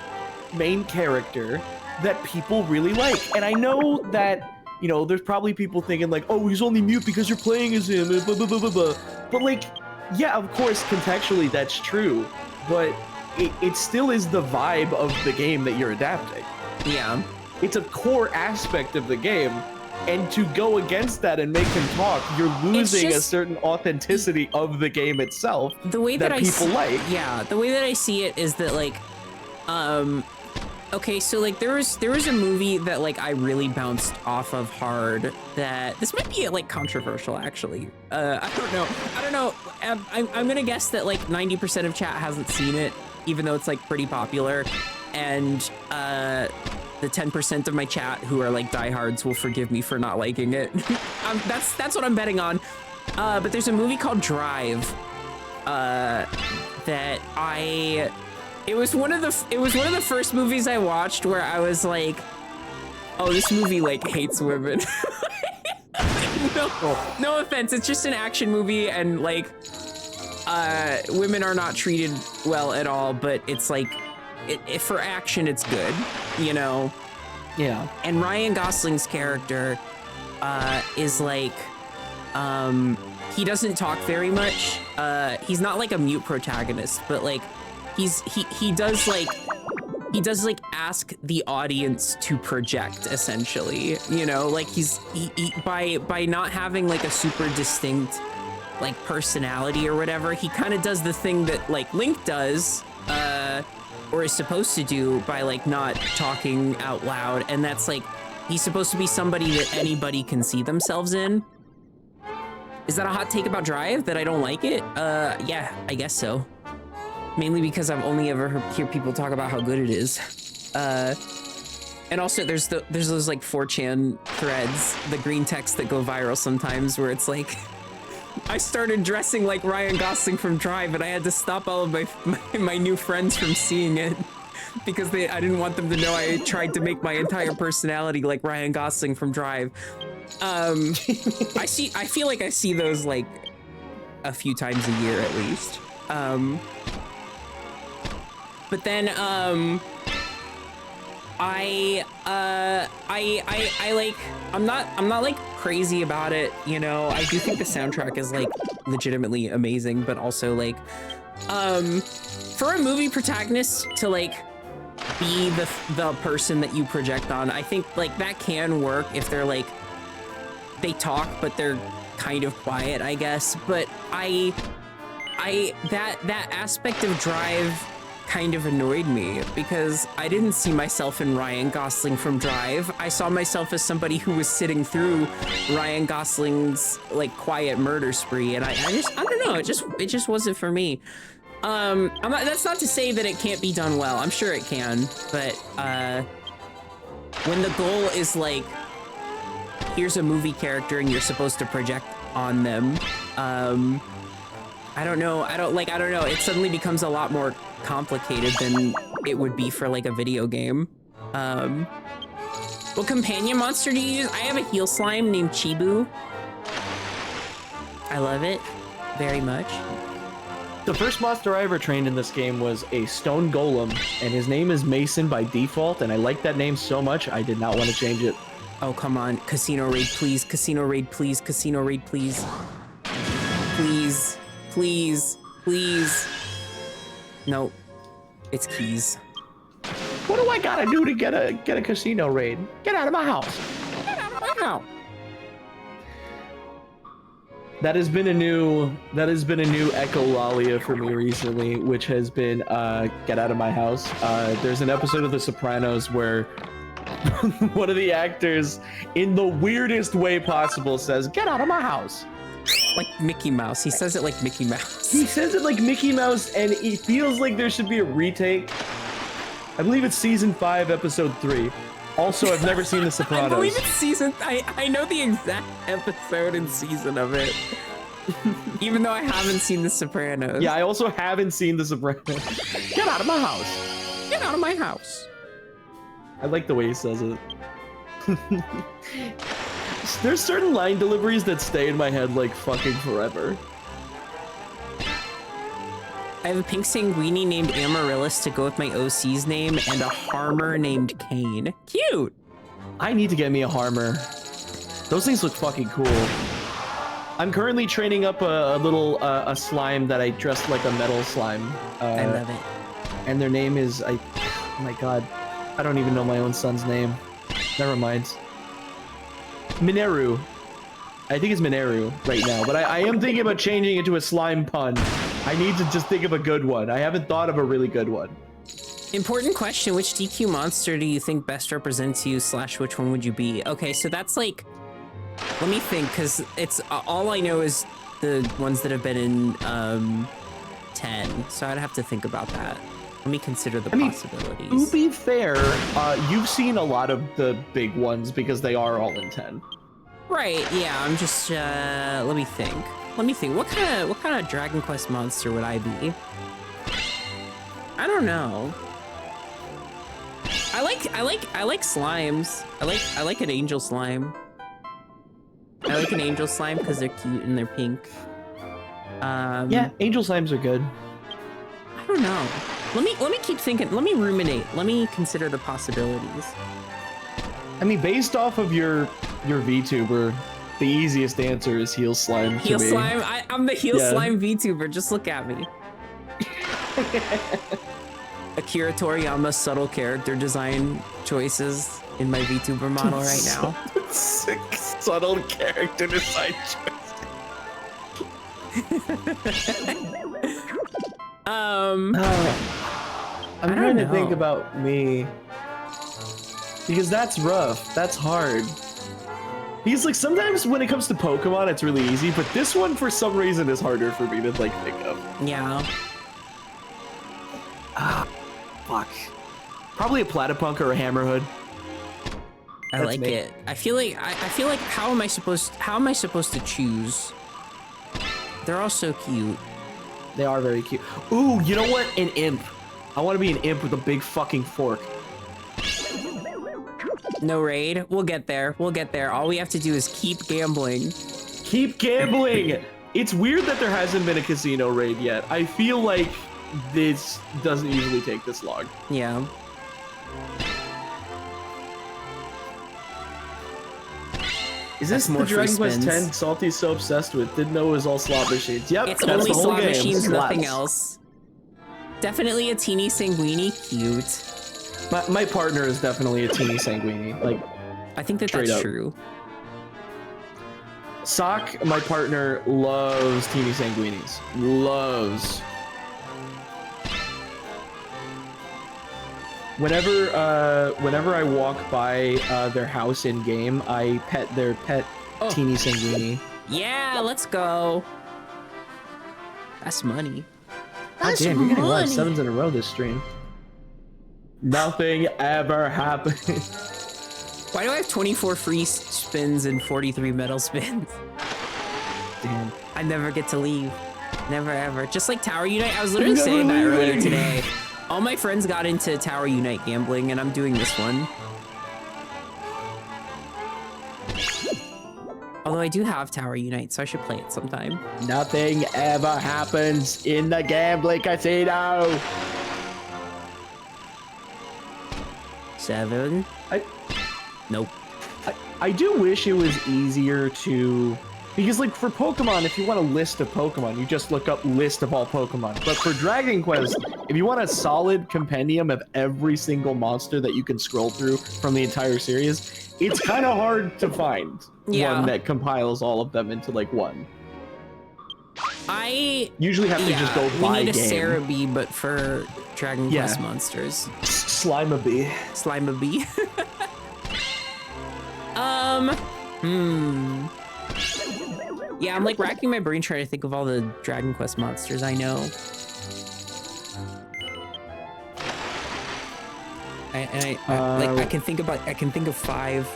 main character that people really like. And I know that, you know, there's probably people thinking like, oh, he's only mute because you're playing as him, blah, blah, blah, blah, blah. But like, yeah, of course, contextually that's true, but it still is the vibe of the game that you're adapting. Yeah. It's a core aspect of the game, and to go against that and make him talk, you're losing a just- certain authenticity of the game itself The way that, I people see, like. Yeah, the way that I see it is that like, okay, so like there was a movie that like I really bounced off of hard. That this might be like controversial actually. I don't know. I'm gonna guess that like 90% of chat hasn't seen it, even though it's like pretty popular, and the 10% of my chat who are like diehards will forgive me for not liking it. That's what I'm betting on. But there's a movie called Drive that it was one of the first movies I watched where I was like, oh, this movie like hates women. No offense, it's just an action movie, and like women are not treated well at all, but it's like for action, it's good, you know. Yeah. And Ryan Gosling's character is like, he doesn't talk very much. He's not like a mute protagonist, but like he does like ask the audience to project, essentially, you know, like by not having like a super distinct like personality or whatever, he kind of does the thing that like Link does, or is supposed to do by like not talking out loud, and that's like he's supposed to be somebody that anybody can see themselves in. Is that a hot take about Drive, that I don't like it? Yeah, I guess so. Mainly because I've only ever hear people talk about how good it is. And also there's those like 4chan threads, the green text that go viral sometimes, where it's like, I started dressing like Ryan Gosling from Drive, and I had to stop all of my new friends from seeing it because I didn't want them to know I tried to make my entire personality like Ryan Gosling from Drive. I feel like I see those like a few times a year at least. But then I like, I'm not like crazy about it, you know. I do think the soundtrack is like legitimately amazing, but also like for a movie protagonist to like be the person that you project on, I think like that can work if they're like, they talk but they're kind of quiet, I guess. But that aspect of Drive kind of annoyed me because I didn't see myself in Ryan Gosling from Drive. I saw myself as somebody who was sitting through Ryan Gosling's like quiet murder spree, and I don't know, it just wasn't for me. That's not to say that it can't be done well. I'm sure it can, but when the goal is like, here's a movie character and you're supposed to project on them, I don't know. It suddenly becomes a lot more complicated than it would be for like a video game. What companion monster do you use? I have a heal slime named Chibu. I love it very much. The first monster I ever trained in this game was a stone golem, and his name is Mason by default, and I like that name so much I did not want to change it. Oh, come on. Casino raid, please. Casino raid, please. Casino raid, please. Please. Please. Please. Nope. It's keys. What do I gotta do to get a casino raid? Get out of my house. Get out of my house. That has been a new echolalia for me recently, which has been get out of my house. There's an episode of The Sopranos where one of the actors, in the weirdest way possible, says, "Get out of my house." Like Mickey Mouse. He says it like Mickey Mouse. He says it like Mickey Mouse, and it feels like there should be a retake. I believe it's season 5, episode 3. Also, I've never seen The Sopranos. I believe it's season. I know the exact episode and season of it, even though I haven't seen The Sopranos. Yeah, I also haven't seen The Sopranos. Get out of my house. Get out of my house. I like the way he says it. There's certain line deliveries that stay in my head like fucking forever. I have a pink sanguini named Amaryllis to go with my OC's name, and a Harmer named Kane. Cute! I need to get me a Harmer. Those things look fucking cool. I'm currently training up a little a slime that I dressed like a metal slime. I love it. And their name is, oh my god, I don't even know my own son's name. Never mind. Mineru. I think it's Mineru right now, but I am thinking about changing it to a slime pun. I need to just think of a good one. I haven't thought of a really good one. Important question, which DQ monster do you think best represents you / which one would you be? Okay, so that's like, let me think, because it's, all I know is the ones that have been in 10, so I'd have to think about that. Let me consider the possibilities. To be fair, you've seen a lot of the big ones because they are all in 10. Right, yeah, I'm just, let me think. What kind of Dragon Quest monster would I be? I don't know. I like slimes. I like an angel slime. I like an angel slime because they're cute and they're pink. Yeah, angel slimes are good. I don't know. Let me keep thinking. Let me ruminate. Let me consider the possibilities. I mean, based off of your VTuber, the easiest answer is Heel Slime. Heel to me. Slime. I'm the Heel Yeah. Slime VTuber. Just look at me. Akira Toriyama's subtle character design choices in my VTuber model right now. Subtle character design choice. I'm trying to think about me. Because that's rough. That's hard. Because like sometimes when it comes to Pokemon, it's really easy, but this one for some reason is harder for me to like think of. Yeah. Fuck. Probably a Platypunk or a Hammerhood. I That's like me. it. I feel like how am I supposed to choose? They're all so cute. They are very cute. Ooh, you know what? An imp. I want to be an imp with a big fucking fork. No raid. We'll get there. We'll get there. All we have to do is keep gambling. Keep gambling. It's weird that there hasn't been a casino raid yet. I feel like this doesn't usually take this long. Yeah. Is this more the free Dragon Quest spins. 10 Salty's so obsessed with? Didn't know it was all slot machines. Yep, It's that's only the whole slot game. machines, nothing Slots. else. Definitely a teeny sanguini cute. My partner is definitely a teeny sanguini. Like, I think that Straight that's up. true. Sock, my partner, loves teeny sanguinis. Loves. Whenever I walk by their house in game, I pet their pet teeny sanguini. Yeah, let's go. That's money. God That's damn, you're getting a lot of money. 7s in a row this stream. Nothing ever happened. Why do I have 24 free spins and 43 metal spins? Damn. I never get to leave. Never ever. Just like Tower Unite. I was literally Never saying that earlier leaving. today. All my friends got into Tower Unite gambling, and I'm doing this one. Although I do have Tower Unite, so I should play it sometime. Nothing ever happens in the gambling casino. 7. Nope. I do wish it was easier to, because like for Pokemon, if you want a list of Pokemon, you just look up list of all Pokemon. But for Dragon Quest, if you want a solid compendium of every single monster that you can scroll through from the entire series, it's kind of hard to find one that compiles all of them into like one. I Usually have to just go we buy need a game. Cerebi, but for Dragon Yeah. Quest monsters. Slimabee. Slimabee. Yeah, I'm like racking my brain trying to think of all the Dragon Quest monsters I know. I can think of 5.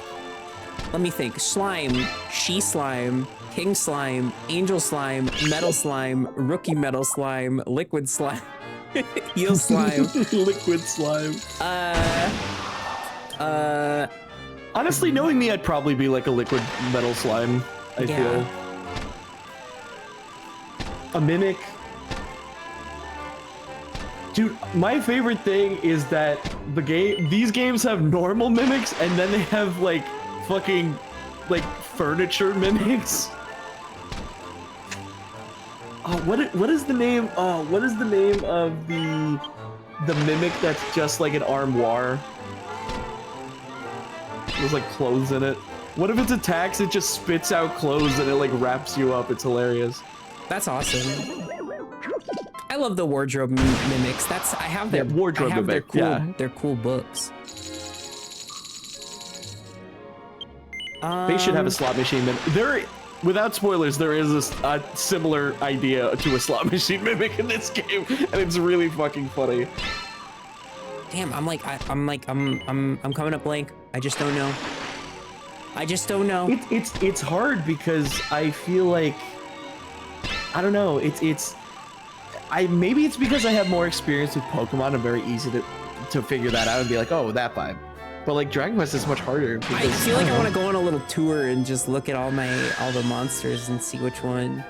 Let me think. Slime, She Slime, King Slime, Angel Slime, Metal Slime, Rookie Metal Slime, Liquid Slime, Heel Slime. Liquid slime. Honestly, knowing me, I'd probably be like a liquid metal slime. I feel. A mimic. Dude, my favorite thing is that these games have normal mimics, and then they have like fucking like furniture mimics. Oh, what is the name? Oh, what is the name of the mimic that's just like an armoire? There's like clothes in it. What if its attacks, it just spits out clothes and it like wraps you up? It's hilarious. That's awesome. I love the wardrobe mimics. I have their wardrobe I have mimic, their cool books. They should have a slot machine mimic. Without spoilers, there is a similar idea to a slot machine mimic in this game, and it's really fucking funny. Damn, I'm coming up blank. I just don't know. It's hard because I feel like, I don't know. Maybe it's because I have more experience with Pokemon. I'm very easy to figure that out and be like, oh, that vibe. But like Dragon Quest is much harder. I feel like I want to go on a little tour and just look at all the monsters and see which one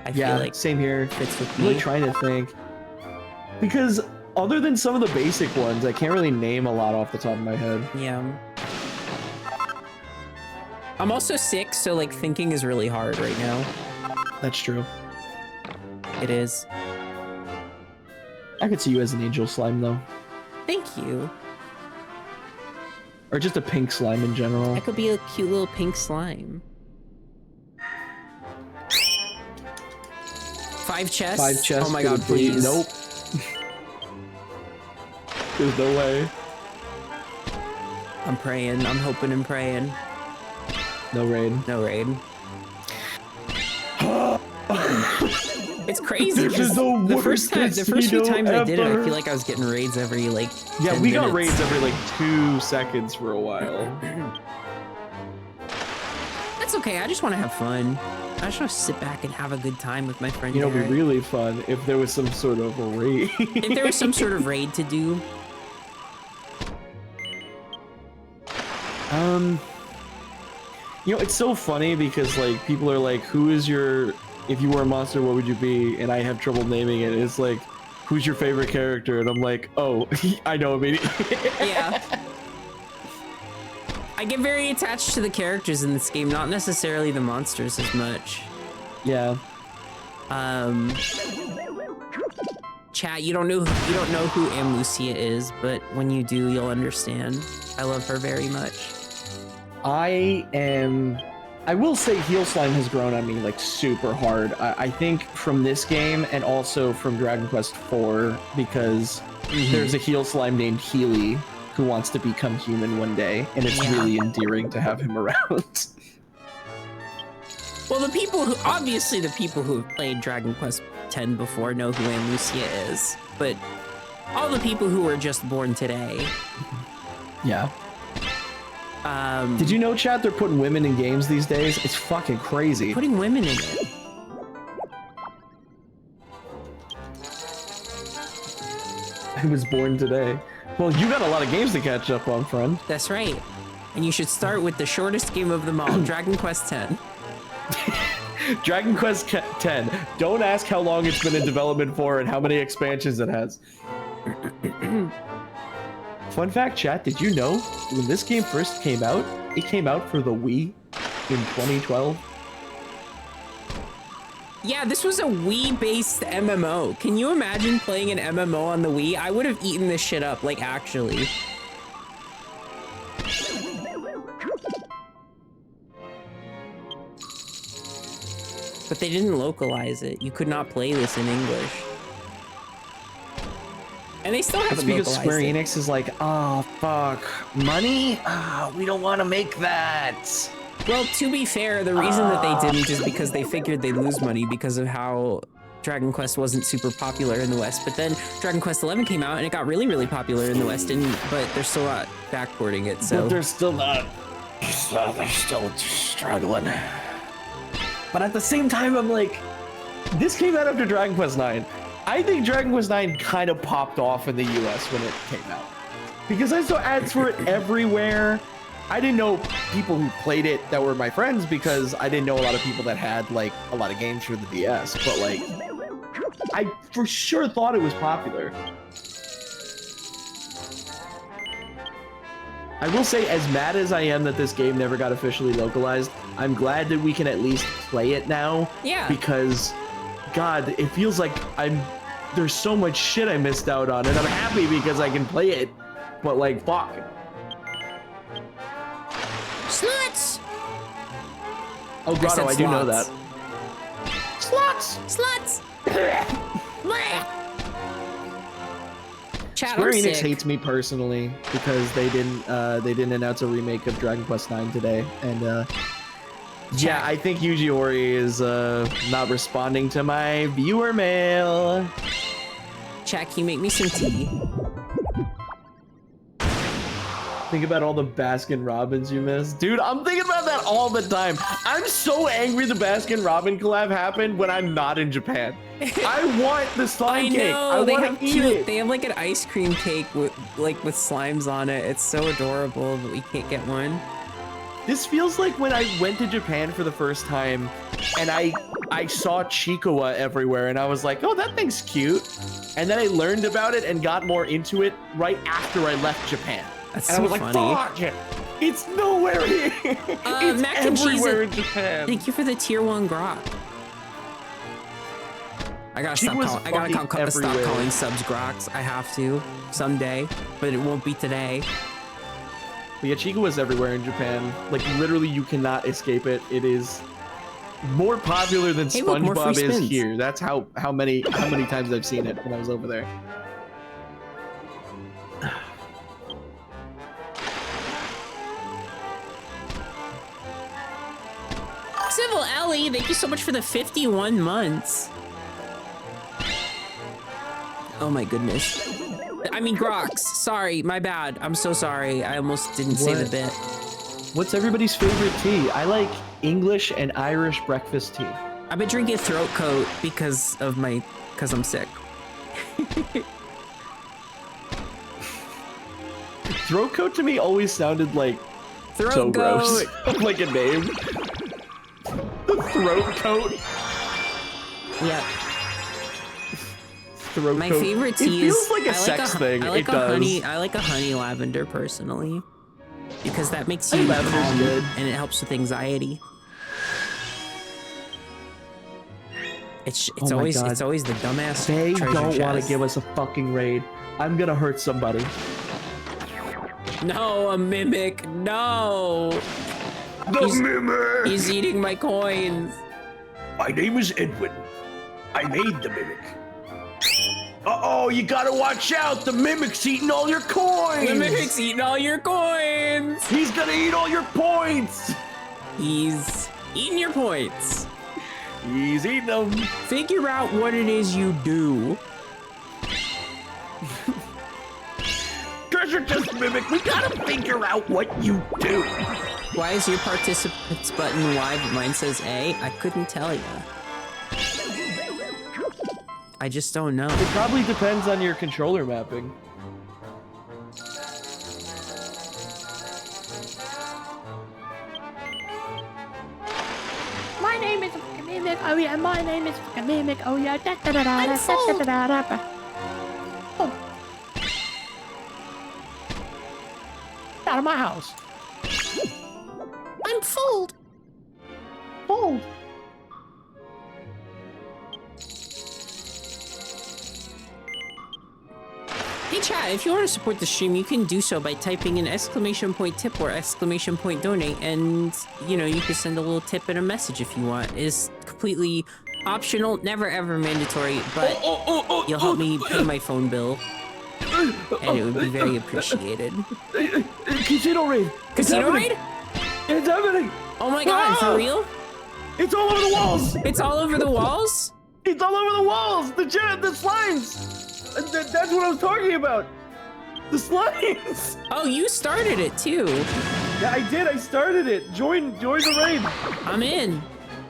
I feel like same here. fits with I'm me. like trying to think, because Other than some of the basic ones, I can't really name a lot off the top of my head. Yeah. I'm also sick, so like thinking is really hard right now. That's true. It is. I could see you as an angel slime though. Thank you. Or just a pink slime in general. I could be a cute little pink slime. 5 chests? 5 chests. Oh my god, please. Nope. There's no way. I'm praying. I'm hoping and praying. No raid. No raid. It's crazy. This is The first few times I did it, I ever. feel like I was getting raids every like. Yeah, 10 we got minutes. raids every like 2 seconds for a while. That's okay. I just want to have fun. I just want to sit back and have a good time with my friend. You know, it'd Garrett. be really fun if there was some sort of a raid. If there was some sort of raid to do. You know, it's so funny because like people are like, who is your, if you were a monster, what would you be? And I have trouble naming it. It's like, who's your favorite character? And I'm like, oh, I know immediately. Yeah. I get very attached to the characters in this game, not necessarily the monsters as much. Yeah. Chat, you don't know who Amlucia is, but when you do, you'll understand. I love her very much. I will say Heal Slime has grown on me like super hard. I think from this game and also from Dragon Quest IV because there's a Heal Slime named Healy who wants to become human one day, and it's really endearing to have him around. Well, the people who have played Dragon Quest X before know who Amlucia is, but all the people who were just born today. Yeah. Did you know, chat, they're putting women in games these days? It's fucking crazy. Putting women in it. I was born today. Well, you got a lot of games to catch up on, friend. That's right. And you should start with the shortest game of them all, Dragon Quest X. Dragon Quest X. Don't ask how long it's been in development for and how many expansions it has. Fun fact, chat, did you know when this game first came out, it came out for the Wii in 2012? Yeah, this was a Wii-based MMO. Can you imagine playing an MMO on the Wii? I would have eaten this shit up, like, actually. But they didn't localize it. You could not play this in English. And they still haven't It's because localized Square it. Enix is like, oh, fuck, money? We don't want to make that. Well, to be fair, the reason that they didn't is because they figured they'd lose money because of how Dragon Quest wasn't super popular in the West. But then Dragon Quest XI came out and it got really, really popular in the West, but they're still not backporting it, so... But they're still not. They're still struggling. But at the same time, I'm like, this came out after Dragon Quest IX. I think Dragon Quest IX kind of popped off in the US when it came out. Because I saw ads for it everywhere. I didn't know people who played it that were my friends because I didn't know a lot of people that had like a lot of games for the DS. But like, I for sure thought it was popular. I will say, as mad as I am that this game never got officially localized, I'm glad that we can at least play it now. Yeah. Because, God, it feels like there's so much shit I missed out on, and I'm happy because I can play it. But like, fuck. Sluts! Oh, Grotto, I do know that. Sluts! Sluts! Bleh. Chat, Square I'm Enix sick. hates me personally because they didn't announce a remake of Dragon Quest IX today, and yeah, I think Yuji Horii is not responding to my viewer mail. Chat, can you make me some tea? Think about all the Baskin Robbins you missed. Dude, I'm thinking about that all the time. I'm so angry the Baskin Robbins collab happened when I'm not in Japan. I want the slime cake. I they want have to eat cute. it. They have like an ice cream cake with slimes on it. It's so adorable, but we can't get one. This feels like when I went to Japan for the first time and I I saw Chikawa everywhere, and I was like, oh, that thing's cute. And then I learned about it and got more into it right after I left Japan. That's And so I was like, funny. fuck, it's nowhere here. It's Mac and cheese everywhere and- in Japan. Thank you for the tier 1 grok. I gotta stop, Chikawa's stop everywhere. calling subs groks. I have to someday, but it won't be today. But yeah, Chikawa's everywhere in Japan. Like, literally, you cannot escape it. It is more popular than Hey, look, more free SpongeBob is spins. here. That's how many times I've seen it when I was over there. Civil Ellie, thank you so much for the 51 months. Oh my goodness. I mean, groks. Sorry, my bad. I'm so sorry. I almost didn't say the What? bit. What's everybody's favorite tea? I like English and Irish breakfast tea. I've been drinking throat coat because I'm sick. Throat coat to me always sounded like Throat so coat. gross. Like a name. The throat coat. Yeah. Throat My coat. favorite It tea is feels like a sex thing. I like It a does. honey. I like a honey lavender personally, because that makes you Lavender's calm good. and it helps with anxiety. It's Oh my always God. it's always the dumbass. They treasure don't want chest. to give us a fucking raid. I'm gonna hurt somebody. No, a mimic. No, The He's- mimic! he's eating my coins. My name is Edwin. I made the mimic. Uh-oh, you gotta watch out! The mimic's eating all your coins! The mimic's eating all your coins. He's gonna eat all your points! He's eating your points. He's eating them. Figure out what it is you do. Treasure chest mimic, we gotta figure out what you do. Why is your participants button Y but mine says A? I couldn't tell you. I just don't know. It probably depends on your controller mapping. My name is fucking Mimic. Oh yeah, my name is fucking Mimic. Oh yeah. Da, da, da, da, I'm da, full. da, da, da, da. Oh. Out of my house. I'm fooled. Fooled. Hey chat, if you want to support the stream, you can do so by typing in !tip or !donate, and you know, you can send a little tip and a message if you want. It's completely optional, never ever mandatory, but you'll help me pay my phone bill, and it would be very appreciated. Casino raid. Casino happening. raid? It's happening. Oh my god, for real? It's all over the walls. It's all over the walls? It's all over the walls. The slimes. That's what I was talking about. The slimes. Oh, you started it too. Yeah, I did. I started it. Join the raid. I'm in.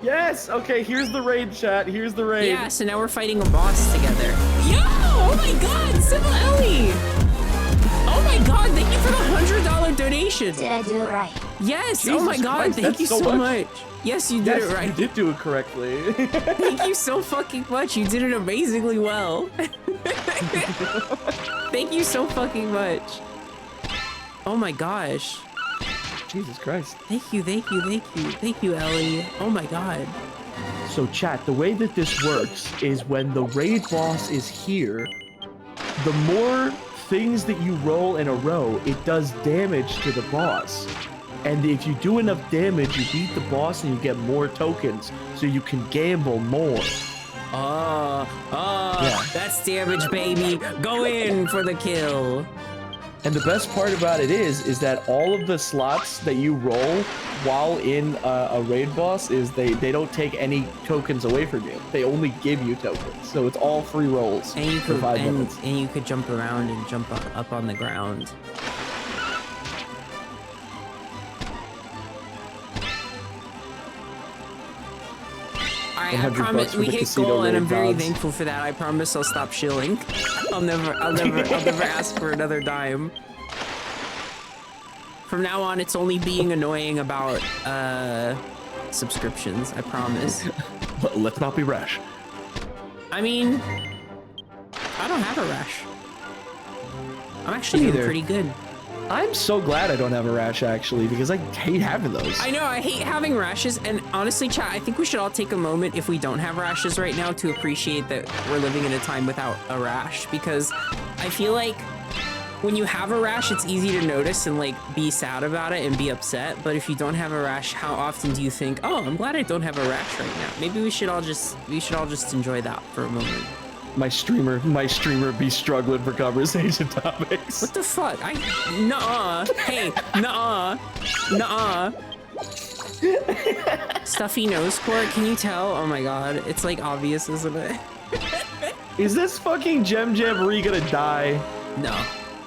Yes. Okay. Here's the raid, chat. Here's the raid. Yeah, so now we're fighting a boss together. Yo! Oh my god, Civil Ellie! Oh my god, thank you for the $100 donation. Did I do it right? Yes, oh Jesus my god, Christ, thank that's you so so much. much. Yes, you did Yes, it right. you did do it correctly. Thank you so fucking much. You did it amazingly well. Thank you so fucking much. Oh my gosh. Jesus Christ. Thank you, thank you, thank you. Thank you, Ellie. Oh my god. So chat, the way that this works is when the raid boss is here, the more things that you roll in a row, it does damage to the boss. And if you do enough damage, you beat the boss and you get more tokens, so you can gamble more. Yeah. That's damage, baby. Go in for the kill. And the best part about it is that all of the slots that you roll while in a raid boss is they don't take any tokens away from you. They only give you tokens. So it's all free rolls And you for could 5 minutes. and you could jump around and jump up on the ground. Alright, I 100 promise bucks for we the hit casino goal, and raid I'm very gods. thankful for that. I promise I'll stop shilling. I'll never ask for another dime. From now on, it's only being annoying about subscriptions. I promise. But let's not be rash. I mean, I don't have a rash. I'm actually doing pretty good. I'm so glad I don't have a rash, actually, because I hate having those. I know, I hate having rashes, and honestly, chat, I think we should all take a moment if we don't have rashes right now to appreciate that we're living in a time without a rash, because I feel like when you have a rash, it's easy to notice and like be sad about it and be upset, but if you don't have a rash, how often do you think, oh, I'm glad I don't have a rash right now? Maybe we should all just enjoy that for a moment. My streamer be struggling for conversation topics. What the fuck? Nuh-uh. Hey, nuh-uh. Nuh-uh. Stuffy nose port, can you tell? Oh my god, it's like obvious, isn't it? Is this fucking Gem Jamboree gonna die? No.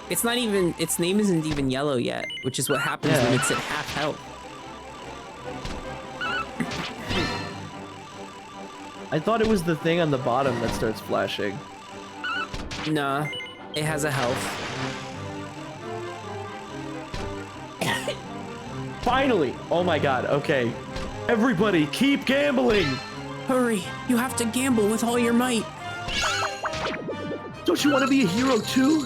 It's not even, its name isn't even yellow yet, which is what happens when it's at half health. I thought it was the thing on the bottom that starts flashing. Nah, it has a health. Finally! Oh my god, okay. Everybody, keep gambling! Hurry, you have to gamble with all your might. Don't you want to be a hero too?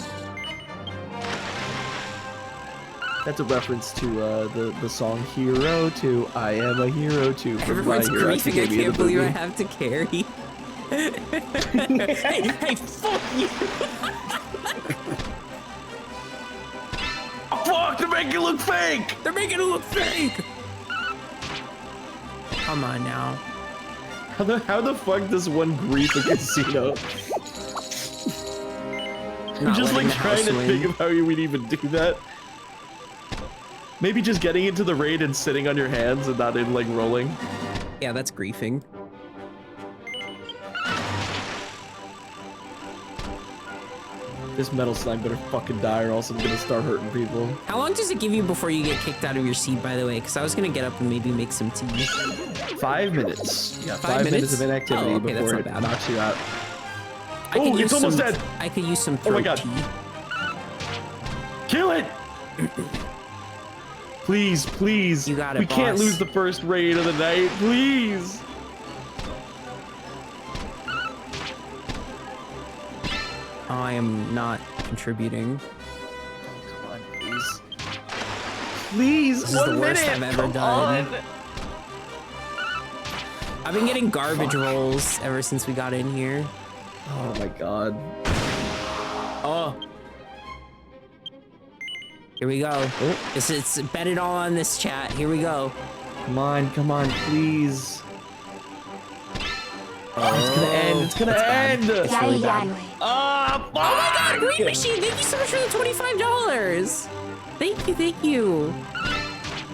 That's a reference to the song Hero 2. I am a hero too. Everyone's griefing, I can't believe I have to carry. hey, fuck you! Oh, fuck, they're making it look fake! They're making it look fake! Come on now. How the fuck does one grief a casino? I'm just like trying to think of how you would even do that. Maybe just getting into the raid and sitting on your hands and not in like rolling. Yeah, that's griefing. This metal slime better fucking die or else I'm gonna start hurting people. How long does it give you before you get kicked out of your seat, by the way? Because I was gonna get up and maybe make some tea. 5 minutes. Yeah, 5 minutes of inactivity okay, before it bad. knocks you out. Oh, it's almost dead. I could use some Oh my throat god. tea. Kill it! Please, please. You got it, We can't boss. lose the first raid of the night, please. I am not contributing. Come on, please. Please, This is 1 the minute. worst I've ever Come done. on. I've been getting garbage rolls ever since we got in here. Oh my god. Oh. Here we go. Oh. It's bet it all on this, chat. Here we go. Come on, please. Oh, It's gonna end. It's gonna that's end. It's really bad. Ah, fuck! Oh my god, Green Machine, thank you so much for the $25. Thank you.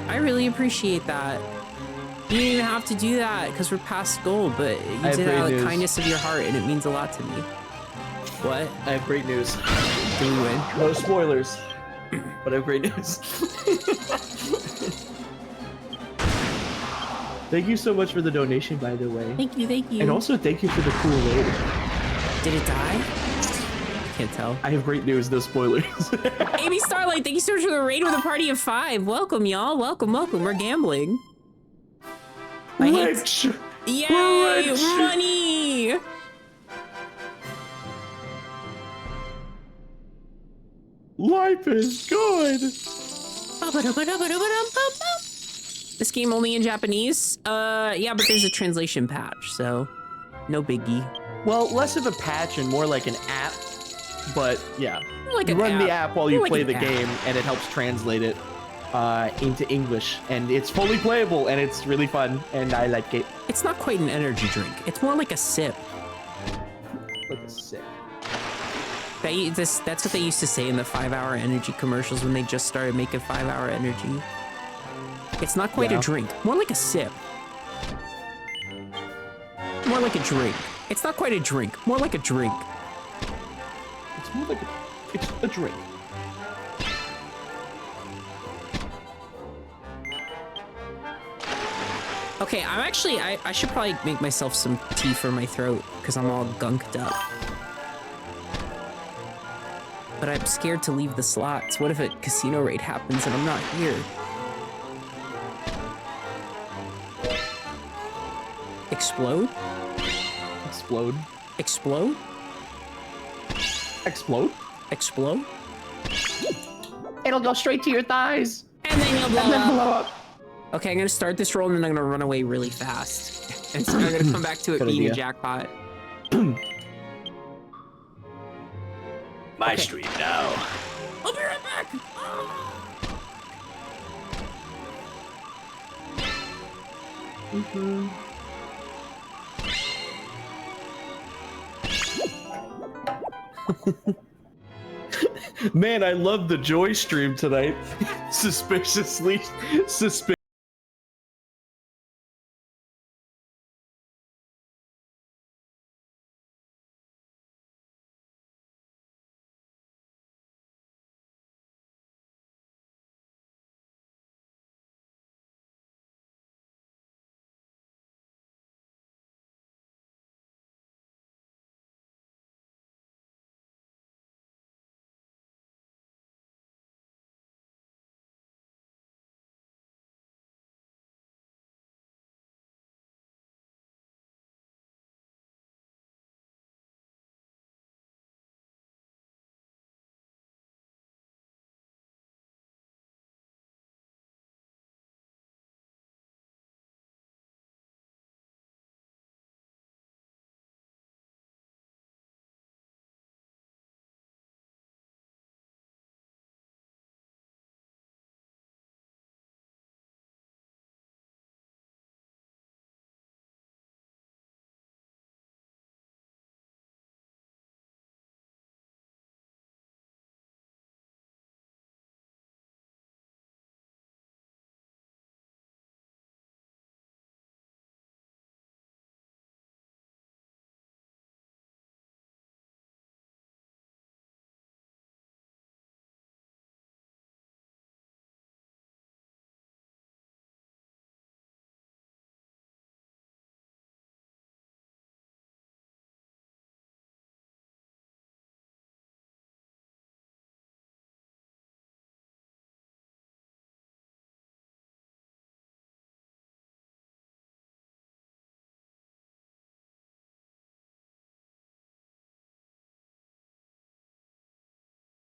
I really appreciate that. You didn't even have to do that because we're past gold, but you have did it great out of the news. kindness of your heart and it means a lot to me. What? I have great news. Did we win? No spoilers, but I have great news. Thank you so much for the donation, by the way. Thank you. And also thank you for the cool raid. Did it die? Can't tell. I have great news, no spoilers. Amy Starlight, thank you so much for the raid with a party of 5. Welcome, y'all. Welcome. We're gambling. I hate- Rich! Yay! Rich! Money! Life is good! This game only in Japanese? Yeah, but there's a translation patch, so no biggie. Well, less of a patch and more like an app. But yeah, Like you an run the app. app while you More like play an the app. game, and it helps translate it into English. And it's fully playable, and it's really fun, and I like it. It's not quite an energy drink. It's more like a sip. Like a sip. That's what they used to say in the 5-hour energy commercials when they just started making 5-hour energy. It's not quite a drink. More like a sip. More like a drink. It's not quite a drink. More like a drink. It's more like it's a drink. Okay, I'm actually, I should probably make myself some tea for my throat because I'm all gunked up. But I'm scared to leave the slots. What if a casino raid happens and I'm not here? Explode? Explode. Explode? Explode. Explode? It'll go straight to your thighs. And then you'll blow And then up. blow up. Okay, I'm gonna start this roll and then I'm gonna run away really fast. And so I'm gonna come back to it Good being a idea. jackpot. My Okay. stream now. I'll be right back! Man, I love the Joy stream tonight. Suspiciously suspicious.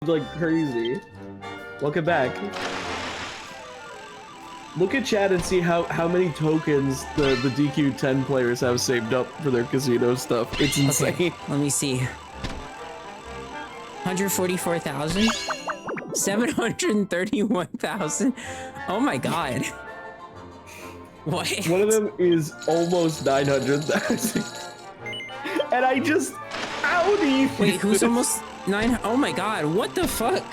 Like crazy. Welcome back. Look at chat and see how many tokens the DQ10 players have saved up for their casino stuff. It's insane. Okay, let me see. 144,000? 731,000? Oh my god. What? One of them is almost 900,000. And I just... How do you... Wait, who's almost 9? Oh my god, what the fuck?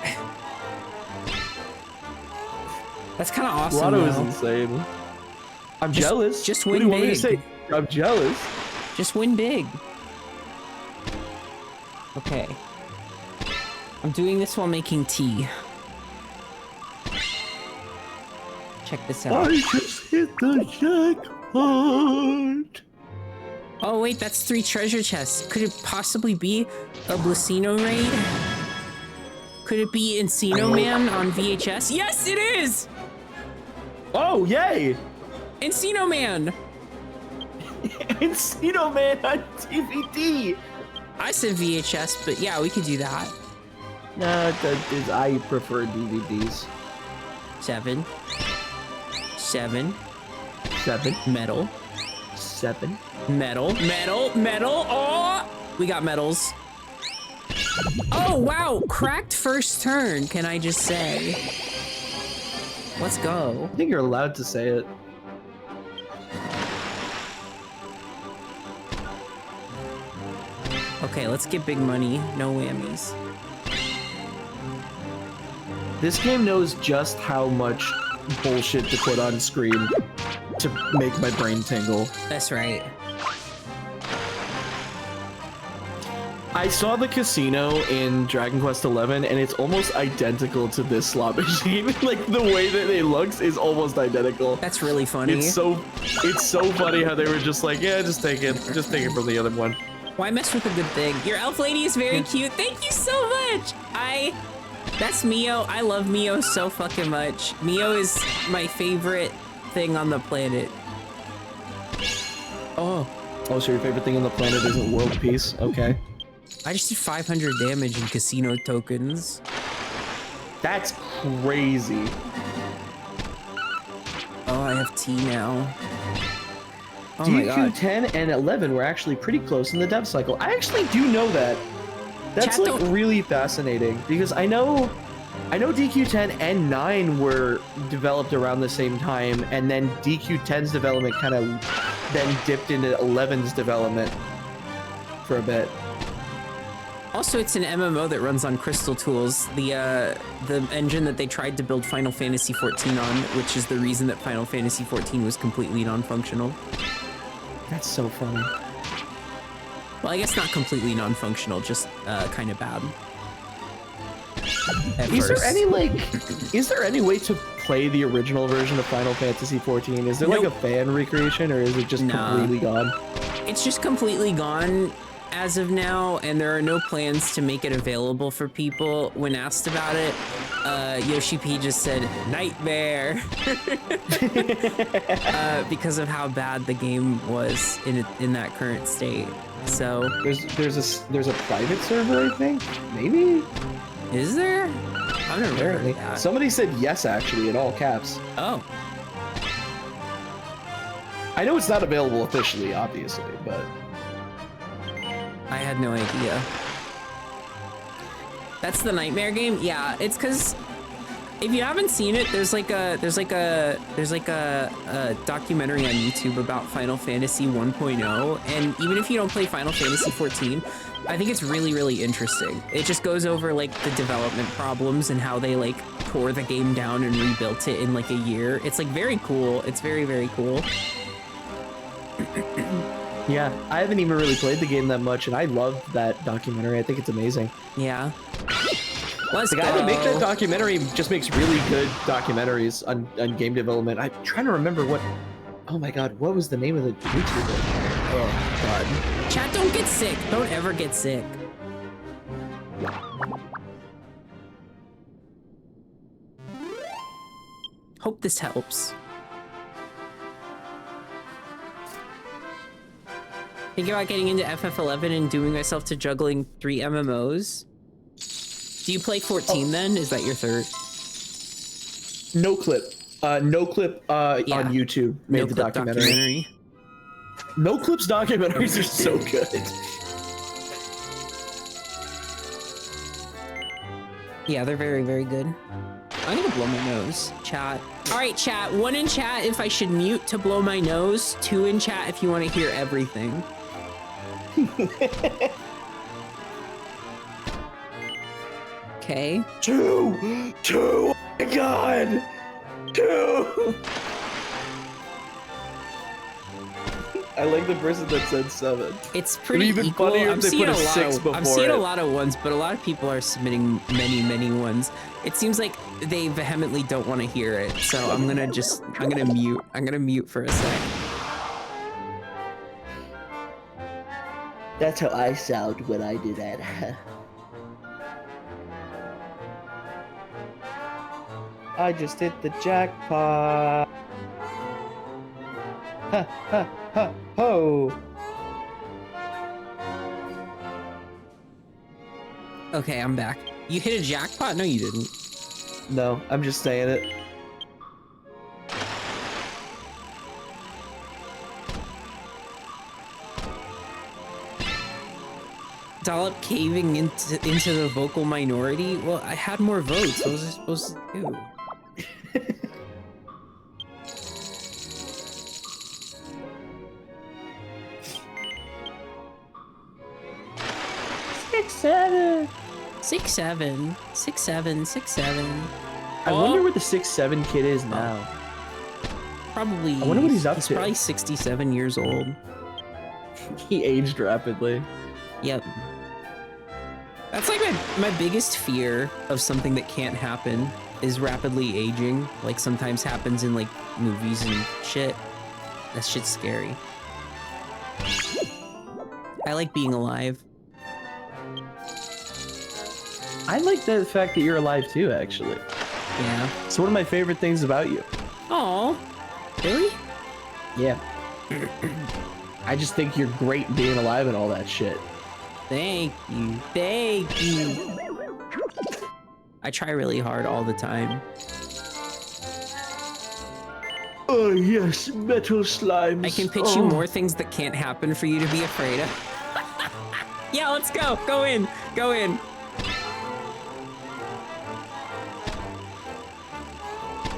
That's kind of awesome. Lotto is though. insane. I'm jealous. just What win do you want me to big. say? I'm jealous. Just win big. Okay. I'm doing this while making tea. Check this out. I just hit the jackpot. Oh wait, that's 3 treasure chests. Could it possibly be a Blasino raid? Could it be Encino Man on VHS? Yes, it is! Oh, yay! Encino Man! Encino Man on DVD. I said VHS, but yeah, we could do that. No, I prefer DVDs. 7. 7. 7. Metal. 7. Metal. Metal. Metal. Oh! We got medals. Oh, wow. Cracked first turn, can I just say. Let's go. I think you're allowed to say it. Okay, let's get big money. No whammies. This game knows just how much bullshit to put on screen to make my brain tingle. That's right. I saw the casino in Dragon Quest XI, and it's almost identical to this slot machine. Like, the way that it looks is almost identical. That's really funny. It's so funny how they were just like, yeah, just take it from the other one. Why mess with a good thing? Your elf lady is very cute. Thank you so much. That's Miyo. I love Miyo so fucking much. Miyo is my favorite thing on the planet. Oh, Oh, so your favorite thing on the planet isn't world peace? Okay. I just did 500 damage in casino tokens. That's crazy. Oh, I have T now. Oh my god. DQ 10 and 11 were actually pretty close in the dev cycle. I actually do know that. That's Chat like don't- really fascinating because I know DQ 10 and 9 were developed around the same time, and then DQ 10's development kind of then dipped into 11's development for a bit. Also, it's an MMO that runs on Crystal Tools, the engine that they tried to build Final Fantasy XIV on, which is the reason that Final Fantasy XIV was completely non-functional. That's so funny. Well, I guess not completely non-functional, just kind of bad. Is there any way to play the original version of Final Fantasy XIV? Is there like a Nope. fan recreation, or is it just Nah. completely gone? It's just completely gone as of now, and there are no plans to make it available for people. When asked about it, Yoshi P just said, "Nightmare," because of how bad the game was in that current state. So, There's a private server, I think. Maybe. is there? I've never Apparently. heard of that. Somebody said yes, actually, in all caps. Oh, I know it's not available officially, obviously, but I had no idea. That's the Nightmare game? Yeah, it's because if you haven't seen it, there's like a documentary on YouTube about Final Fantasy 1.0, and even if you don't play Final Fantasy 14, I think it's really, really interesting. It just goes over like the development problems and how they like tore the game down and rebuilt it in like a year. It's like very cool. It's very, very cool. yeah, I haven't even really played the game that much, and I love that documentary. I think it's amazing. Yeah. Let's The guy that makes that go. documentary just makes really good documentaries on game development. I'm trying to remember what. Oh my god, what was the name of the YouTuber? Oh god. Chat, don't get sick. Don't ever get sick. Hope this helps. Thinking about getting into FF11 and doing myself to juggling 3 MMOs. Do you play 14 then? Is that your third? No Clip. No Clip on YouTube made the No-clip documentary. No Clip's documentaries are so good. Yeah, they're very, very good. I'm gonna blow my nose, chat. All right, chat. 1 in chat if I should mute to blow my nose. 2 in chat if you want to hear everything. Okay. Two! Oh my god! 2! I like the person that said 7. It's pretty even equal. funnier if I'm they seeing put a a lot 6 of, I'm before seeing a it. lot of ones, but a lot of people are submitting many, many ones. It seems like they vehemently don't want to hear it, so I'm gonna mute. I'm gonna mute for a sec. That's how I sound when I do that. I just hit the jackpot. Ha ha ha ho. Okay, I'm back. You hit a jackpot? No, you didn't. No, I'm just saying it. Dollop caving into the vocal minority? Well, I had more votes. What was I supposed to do? Six, 7. 6, 7. 6, 7. 6, 7. I wonder where the 6'7" kid is now. Probably. I wonder what he's up to. He's probably 67 years old. He aged rapidly. Yep. That's like my biggest fear of something that can't happen is rapidly aging. Like sometimes happens in like movies and shit. That shit's scary. I like being alive. I like the fact that you're alive too, actually. Yeah. It's one of my favorite things about you. Oh, really? Yeah. I just think you're great being alive and all that shit. Thank you. Thank you. I try really hard all the time. Oh yes, metal slimes. I can pitch you more things that can't happen for you to be afraid of. Yeah, let's go. Go in. Go in.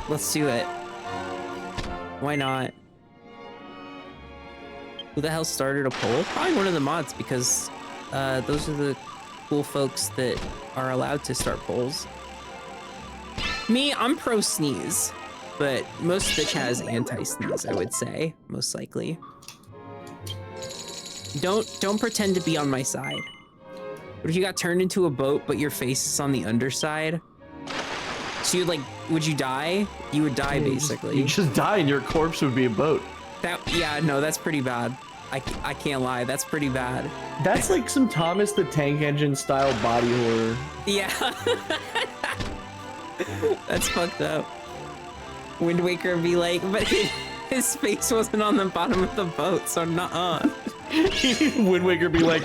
Let's do it. Why not? Who the hell started a poll? Probably one of the mods, because those are the cool folks that are allowed to start polls. Me, I'm pro sneeze, but most bitch has anti-sneeze, I would say, most likely. Don't pretend to be on my side. What if you got turned into a boat, but your face is on the underside? So you'd would you die? You would die, basically. You just die and your corpse would be a boat. Yeah, no, that's pretty bad. I can't lie, that's pretty bad. That's like some Thomas the Tank Engine style body horror. Yeah. That's fucked up. Wind Waker would be like, but his face wasn't on the bottom of the boat, so nuh-uh. Wind Waker be like,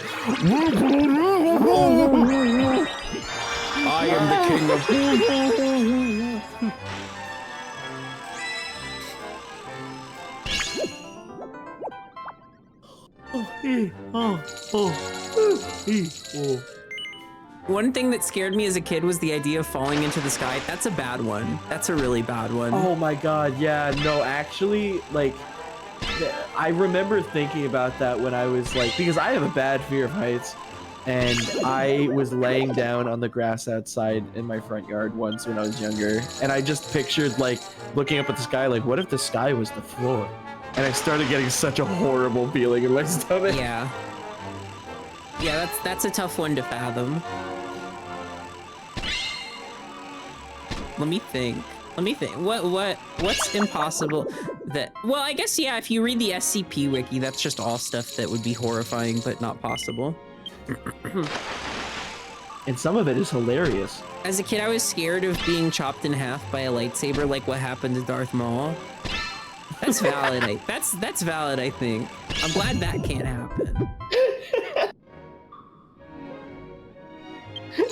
I am the king of... One thing that scared me as a kid was the idea of falling into the sky. That's a bad one. That's a really bad one. Oh my god, yeah, no, actually, like, I remember thinking about that when I was like, because I have a bad fear of heights, and I was laying down on the grass outside in my front yard once when I was younger, and I just pictured, like, looking up at the sky, like, what if the sky was the floor? And I started getting such a horrible feeling in my stomach. Yeah. Yeah, that's a tough one to fathom. Let me think. What's impossible that... Well, I guess, yeah, if you read the SCP wiki, that's just all stuff that would be horrifying, but not possible. And some of it is hilarious. As a kid, I was scared of being chopped in half by a lightsaber, like what happened to Darth Maul. That's valid. That's valid, I think. I'm glad that can't happen.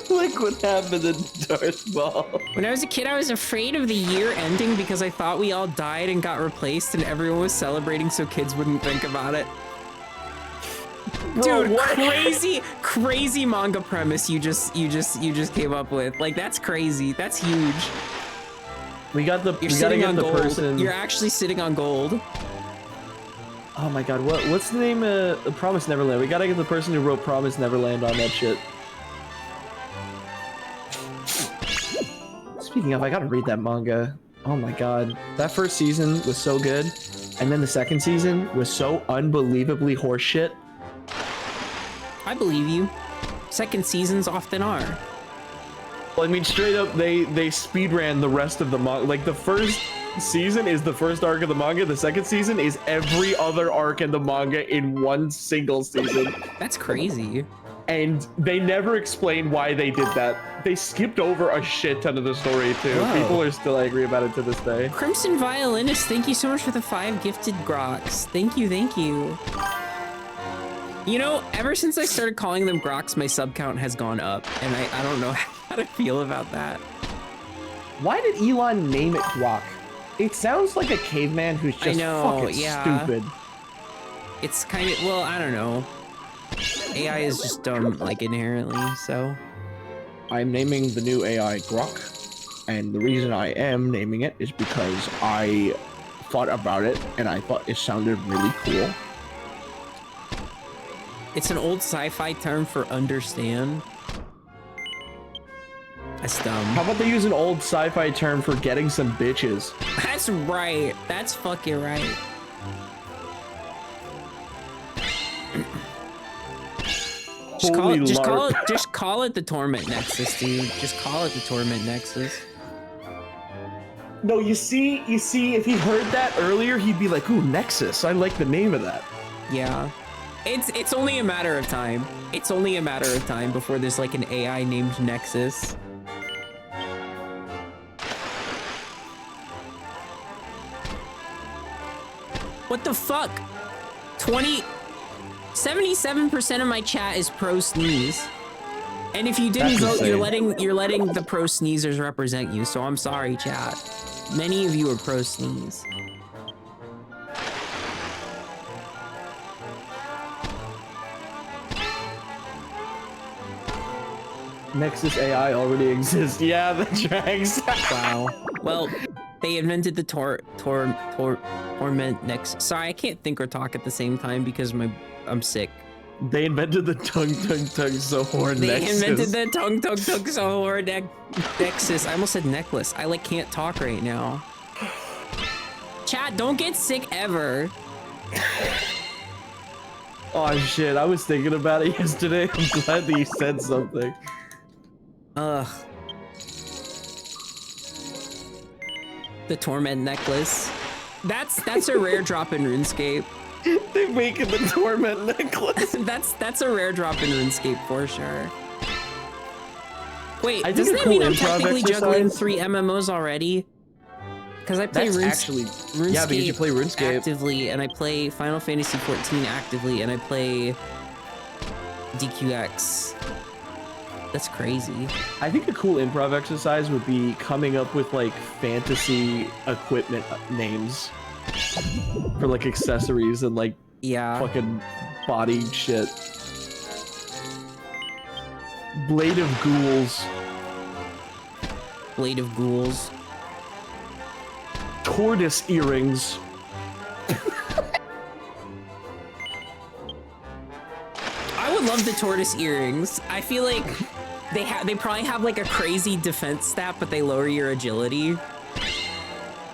Like what happened in Darth Maul. When I was a kid, I was afraid of the year ending because I thought we all died and got replaced and everyone was celebrating so kids wouldn't think about it. Bro, dude, what? crazy manga premise you just came up with. Like, that's crazy. That's huge. We got the You're we gotta sitting get on the gold. person. You're actually sitting on gold. Oh my god, what's the name of Promise Neverland? We gotta get the person who wrote Promise Neverland on that shit. Speaking of, I gotta read that manga. Oh my god. That first season was so good, and then the second season was so unbelievably horseshit. I believe you. Second seasons often are. Well, I mean, straight up, they speedran the rest of the manga. Like, the first season is the first arc of the manga. The second season is every other arc in the manga in one single season. That's crazy. And they never explain why they did that. They skipped over a shit ton of the story, too. Whoa. People are still angry about it to this day. Crimson Violinist, thank you so much for the 5 gifted groks. Thank you, thank you. You know, ever since I started calling them groks, my sub count has gone up, and I don't know how to feel about that. Why did Elon name it Grok? It sounds like a caveman who's just fucking stupid. It's kind of, well, I don't know. AI is just dumb, like, inherently, so. I'm naming the new AI Grok, and the reason I am naming it is because I thought about it, and I thought it sounded really cool. It's an old sci-fi term for understand. That's dumb. How about they use an old sci-fi term for getting some bitches? That's right. That's fucking right. Just call it the Torment Nexus, dude. Just call it the Torment Nexus. No, you see, if he heard that earlier, he'd be like, ooh, Nexus, I like the name of that. Yeah. It's only a matter of time. It's only a matter of time before there's like an AI named Nexus. What the fuck? 77% of my chat is pro sneeze. And if you didn't That's vote, insane. you're letting the pro sneezers represent you. So I'm sorry, chat. Many of you are pro sneeze. Nexus AI already exists. Yeah, the tracks. Wow. Well, they invented the torment next. Sorry, I can't think or talk at the same time because I'm sick. They invented the tongue Zohor They Nexus. invented the tongue Zohor Nexus. I almost said necklace. I like can't talk right now. Chat, don't get sick ever. Oh shit, I was thinking about it yesterday. I'm glad that you said something. Ugh. The torment necklace. That's a rare drop in RuneScape. They make it the torment necklace. That's a rare drop in RuneScape for sure. Wait, I think does a that cool mean I'm improv technically juggling exercise- 3 MMOs already? Because I play That's RuneScape yeah, because you play RuneScape. actively, and I play Final Fantasy 14 actively, and I play DQX. That's crazy. I think a cool improv exercise would be coming up with like fantasy equipment names for like accessories and like Yeah. fucking body shit. Blade of Ghouls. Blade of Ghouls. Tortoise earrings. I would love the tortoise earrings. I feel like they probably have like a crazy defense stat, but they lower your agility.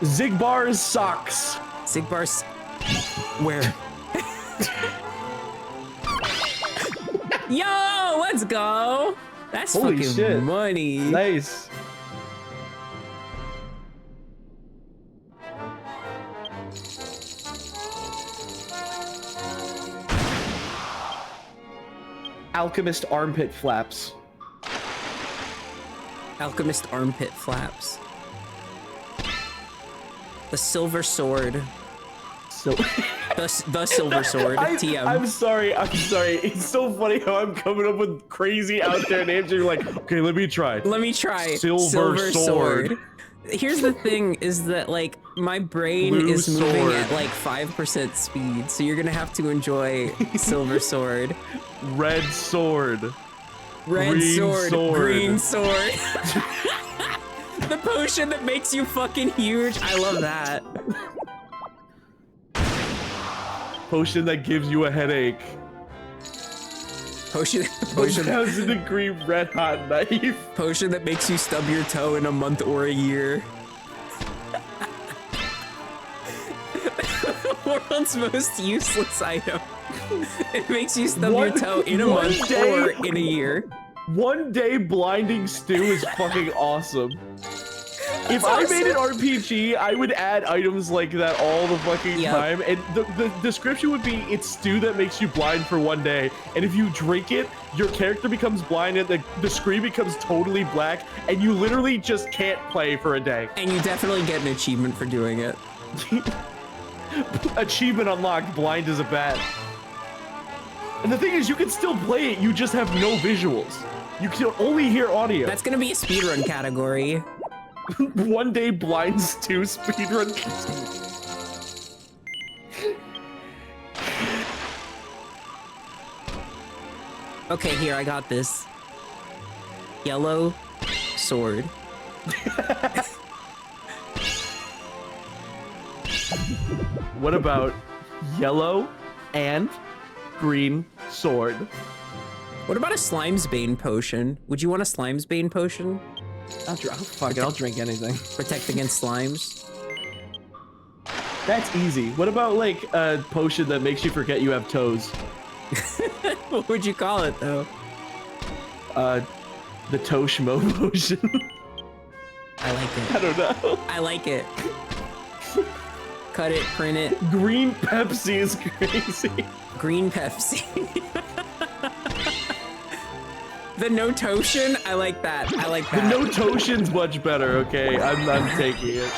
Zigbar's socks. Sigbar's where? Yo, let's go. That's Holy fucking shit. money. Nice. Alchemist armpit flaps. Alchemist armpit flaps. The silver sword. So The silver sword. TM. I'm sorry. It's so funny how I'm coming up with crazy out there names and you're like, okay, let me try. Let me try. Silver sword. Here's the thing is that like my brain Blue is moving sword. at like 5% speed, so you're gonna have to enjoy silver sword. Red sword. Red Green sword, sword. green sword. The potion that makes you fucking huge. I love that. Potion that gives you a headache. Potion 1000-degree red hot knife. potion that makes you stub your toe in a month or a year. World's most useless item. It makes you stub your toe in a one month day- or in a year. One day blinding stew is fucking awesome. If I made an RPG, I would add items like that all the fucking Yep. time. And the description would be, it's stew that makes you blind for one day. And if you drink it, your character becomes blind and the screen becomes totally black. And you literally just can't play for a day. And you definitely get an achievement for doing it. Achievement unlocked, blind as a bat. And the thing is, you can still play it, you just have no visuals. You can only hear audio. That's gonna be a speedrun category. One day blind stew speedrun. Okay, here, I got this. Yellow sword. What about yellow and green sword? What about a Slime's Bane potion? Would you want a Slime's Bane potion? I'll drink anything. Protect against slimes? That's easy. What about like a potion that makes you forget you have toes? What would you call it, though? The toe schmo potion. I like I it. don't know. I like it. Cut it, print it. Green Pepsi is crazy. Green Pepsi. The no-totion? I like that. I like The that. no totion's much better, okay? I'm taking it.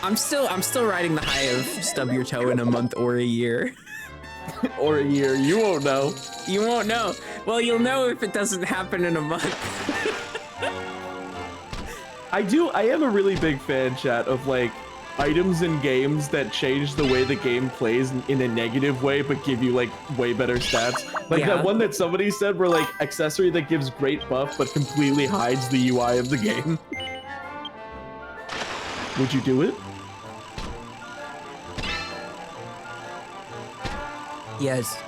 I'm still riding the high of stub your toe in a month or a year. Or a year. You won't know. You won't know. Well, you'll know if it doesn't happen in a month. I am a really big fan, chat, of like items in games that change the way the game plays in a negative way, but give you like way better stats. Like that one that somebody said where like accessory that gives great buff, but completely hides the UI of the game. Would you do it? Yes.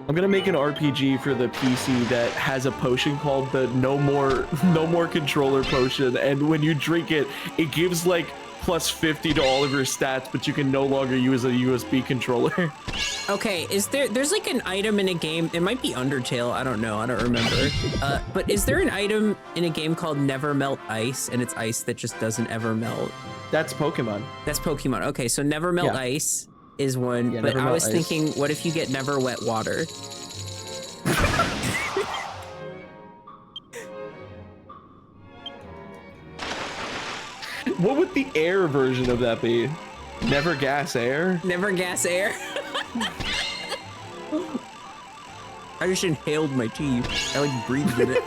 I'm gonna make an RPG for the PC that has a potion called the no more controller potion, and when you drink it, it gives like plus 50 to all of your stats, but you can no longer use a USB controller. Okay, there's like an item in a game, it might be Undertale, I don't know, I don't remember. But is there an item in a game called Never Melt Ice, and it's ice that just doesn't ever melt? That's Pokemon. That's Pokemon. Okay, so Never Melt Ice is one, Yeah, but Never I Melt was Ice. thinking, what if you get Never Wet Water? What would the air version of that be? Never gas air? Never gas air. I just inhaled my tea. I like breathed in it.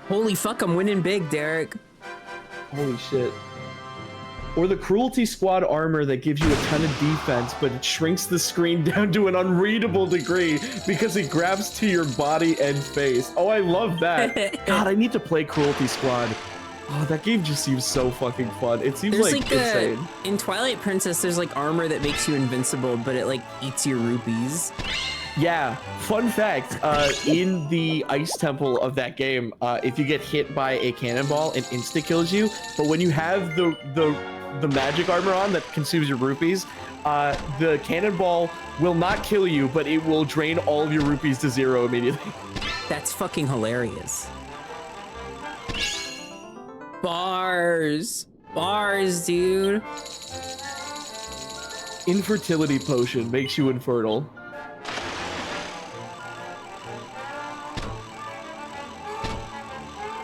Holy fuck, I'm winning big, Derek. Holy shit. Or the Cruelty Squad armor that gives you a ton of defense, but it shrinks the screen down to an unreadable degree because it grabs to your body and face. Oh, I love that. God, I need to play Cruelty Squad. Oh, that game just seems so fucking fun. It seems There's like like insane. in Twilight Princess, there's like armor that makes you invincible, but it like eats your rupees. Yeah, fun fact, in the ice temple of that game, if you get hit by a cannonball, it insta-kills you, but when you have the magic armor on that consumes your rupees, the cannonball will not kill you, but it will drain all of your rupees to 0 immediately. That's fucking hilarious. Bars, dude. Infertility potion makes you infertile.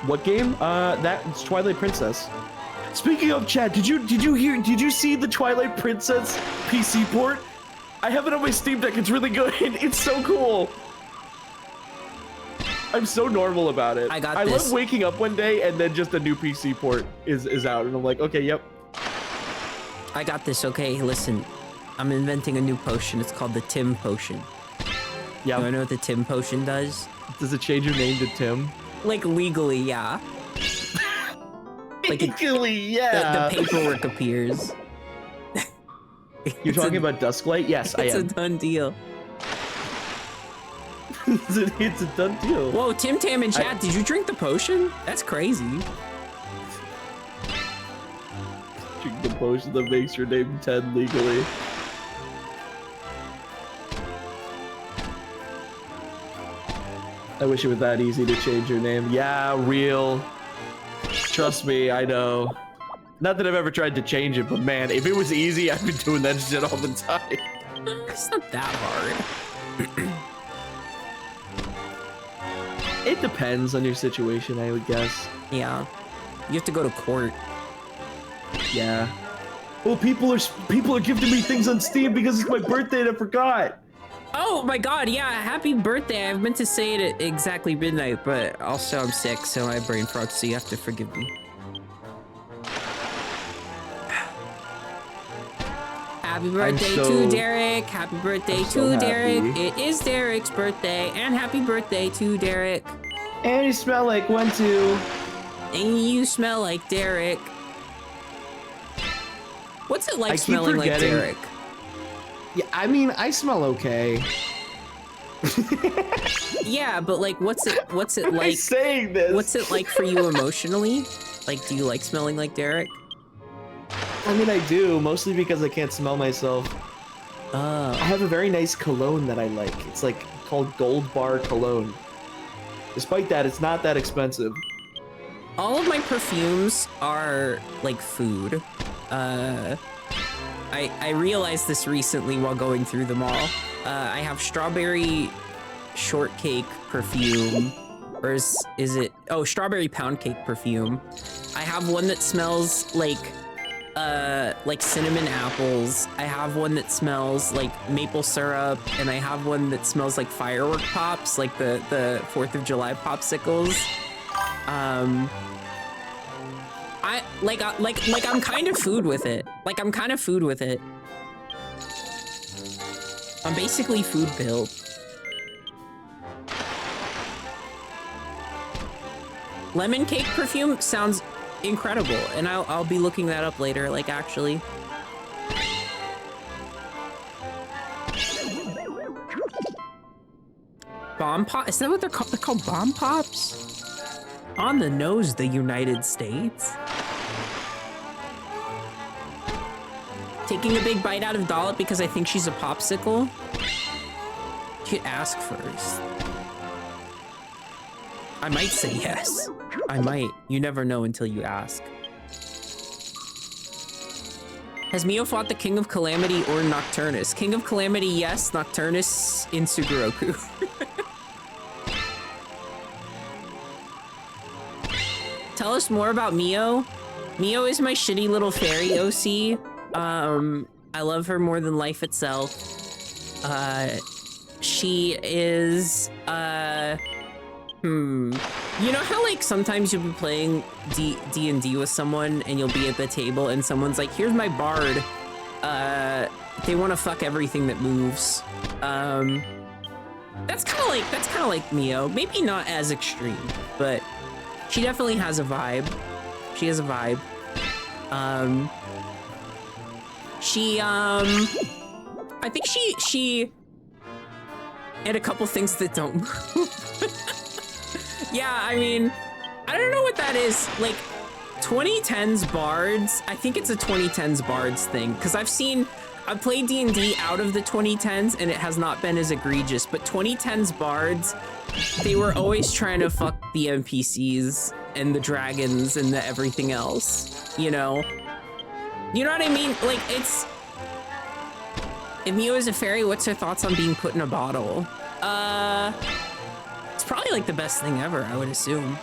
What game? That's Twilight Princess. Speaking of chat, did you see the Twilight Princess PC port? I have it on my Steam Deck. It's really good. It's so cool. I'm so normal about it. I love waking up one day and then just a new PC port is out, and I'm like, okay, yep. I got this. Okay, listen, I'm inventing a new potion. It's called the Tim potion. Yeah. You wanna know what the Tim potion does? Does it change your name to Tim? Like legally, yeah. Like legally, yeah. The paperwork appears. You're talking about Dusklight? Yes, I am. It's a done deal. It's a done deal. Whoa, Tim Tam in chat, did you drink the potion? That's crazy. Drink the potion that makes your name Ted legally. I wish it was that easy to change your name. Yeah, real. Trust me, I know. Not that I've ever tried to change it, but man, if it was easy, I'd be doing that shit all the time. It's not that hard. It depends on your situation, I would guess. Yeah. You have to go to court. Yeah. Well, people are gifting me things on Steam because it's my birthday and I forgot. Oh my god, yeah, happy birthday. I meant to say it at exactly midnight, but also I'm sick, so I have brain fart, so you have to forgive me. Happy birthday to Derek. Happy birthday to Derek. It is Derek's birthday, and happy birthday to Derek. And you smell like one too. And you smell like Derek. What's it like smelling like Derek? Yeah, I mean, I smell okay. Yeah, but like, what's it like? Saying this. What's it like for you emotionally? Like, do you like smelling like Derek? I mean, I do, mostly because I can't smell myself. I have a very nice cologne that I like. It's like called Gold Bar Cologne. Despite that, it's not that expensive. All of my perfumes are like food. I realized this recently while going through them all. I have strawberry shortcake perfume, Or is it, oh, strawberry pound cake perfume. I have one that smells like cinnamon apples. I have one that smells like maple syrup, and I have one that smells like firework pops, like the 4th of July popsicles. I'm kind of food with it. I'm basically food built. Lemon cake perfume sounds incredible, and I'll be looking that up later, like actually. Bomb pop? Is that what they're called? They're called bomb pops? On the nose, the United States. Taking a big bite out of Dollop because I think she's a popsicle? You could ask first. I might say yes. I might. You never know until you ask. Has Miyo fought the King of Calamity or Nocturnus? King of Calamity, yes. Nocturnus in Sugoroku. Tell us more about Miyo. Miyo is my shitty little fairy OC. I love her more than life itself. She is, you know how like sometimes you'll be playing D&D with someone and you'll be at the table and someone's like, here's my bard. They want to fuck everything that moves. That's kind of like Miyo. Maybe not as extreme, but she definitely has a vibe. She has a vibe. I think she had a couple things that don't move. Yeah, I mean, I don't know what that is. Like 2010s bards, I think it's a 2010s bards thing, because I've played D&D out of the 2010s and it has not been as egregious, but 2010s bards, they were always trying to fuck the NPCs and the dragons and the everything else, you know? You know what I mean? Like, it's... If Miyo is a fairy, what's her thoughts on being put in a bottle? It's probably like the best thing ever, I would assume.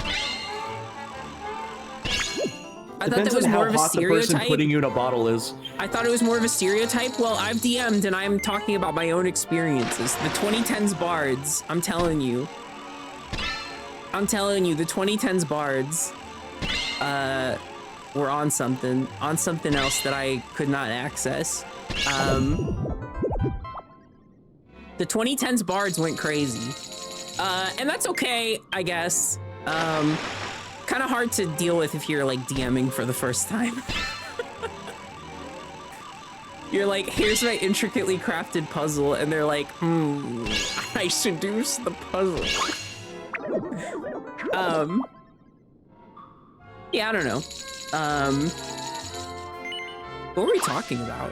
I thought that was more of a stereotype. The person putting you in a bottle is. I thought it was more of a stereotype. Well, I've DM'd and I'm talking about my own experiences. The 2010s bards, I'm telling you. I'm telling you, the 2010s bards were on something else that I could not access. The 2010s bards went crazy. And that's okay, I guess. Kind of hard to deal with if you're like DMing for the first time. You're like, here's my intricately crafted puzzle, and they're like, I seduce the puzzle. Yeah, I don't know. What were we talking about?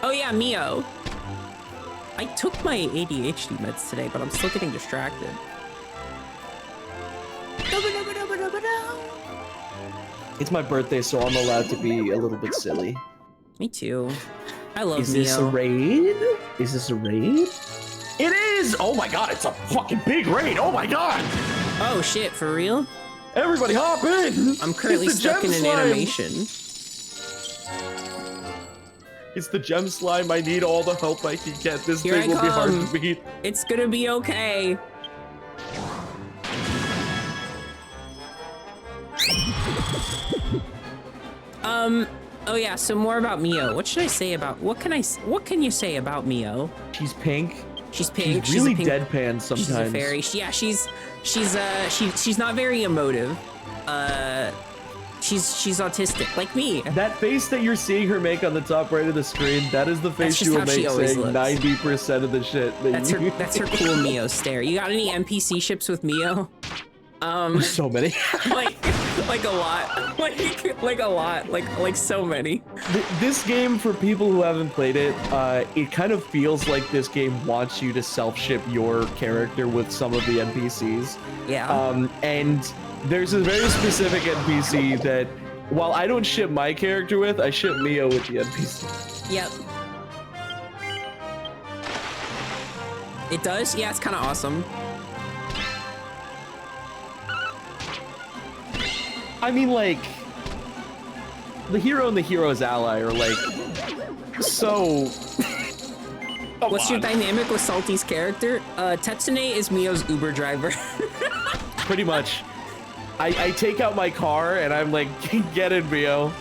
Oh yeah, Miyo. I took my ADHD meds today, but I'm still getting distracted. It's my birthday, so I'm allowed to be a little bit silly. Me too. I love Miyo. Is this a raid? Is this a raid? It is! Oh my god, it's a fucking big raid! Oh my god! Oh shit, for real? Everybody hop in! I'm currently stuck in an animation. It's the gem slime. I need all the help I can get. This Here thing will be hard to beat. It's gonna be okay. Oh yeah, so more about Miyo. What should I say about, what can you say about Miyo? She's pink. She's pink. She's really pink, deadpan sometimes. She's a fairy. Yeah, she's not very emotive. She's autistic, like me. That face that you're seeing her make on the top right of the screen, that is the face she will make saying 90% of the shit. That's her cool Miyo stare. You got any NPC ships with Miyo? So many. like a lot. Like a lot. Like so many. This game, for people who haven't played it, it kind of feels like this game wants you to self-ship your character with some of the NPCs. Yeah. And there's a very specific NPC that, while I don't ship my character with, I ship Miyo with the NPC. Yep. It does? Yeah, it's kind of awesome. I mean, like, the hero and the hero's ally are like so. What's your dynamic with Salty's character? Tetsune is Miyo's Uber driver. Pretty much. I take out my car and I'm like, get in, Miyo.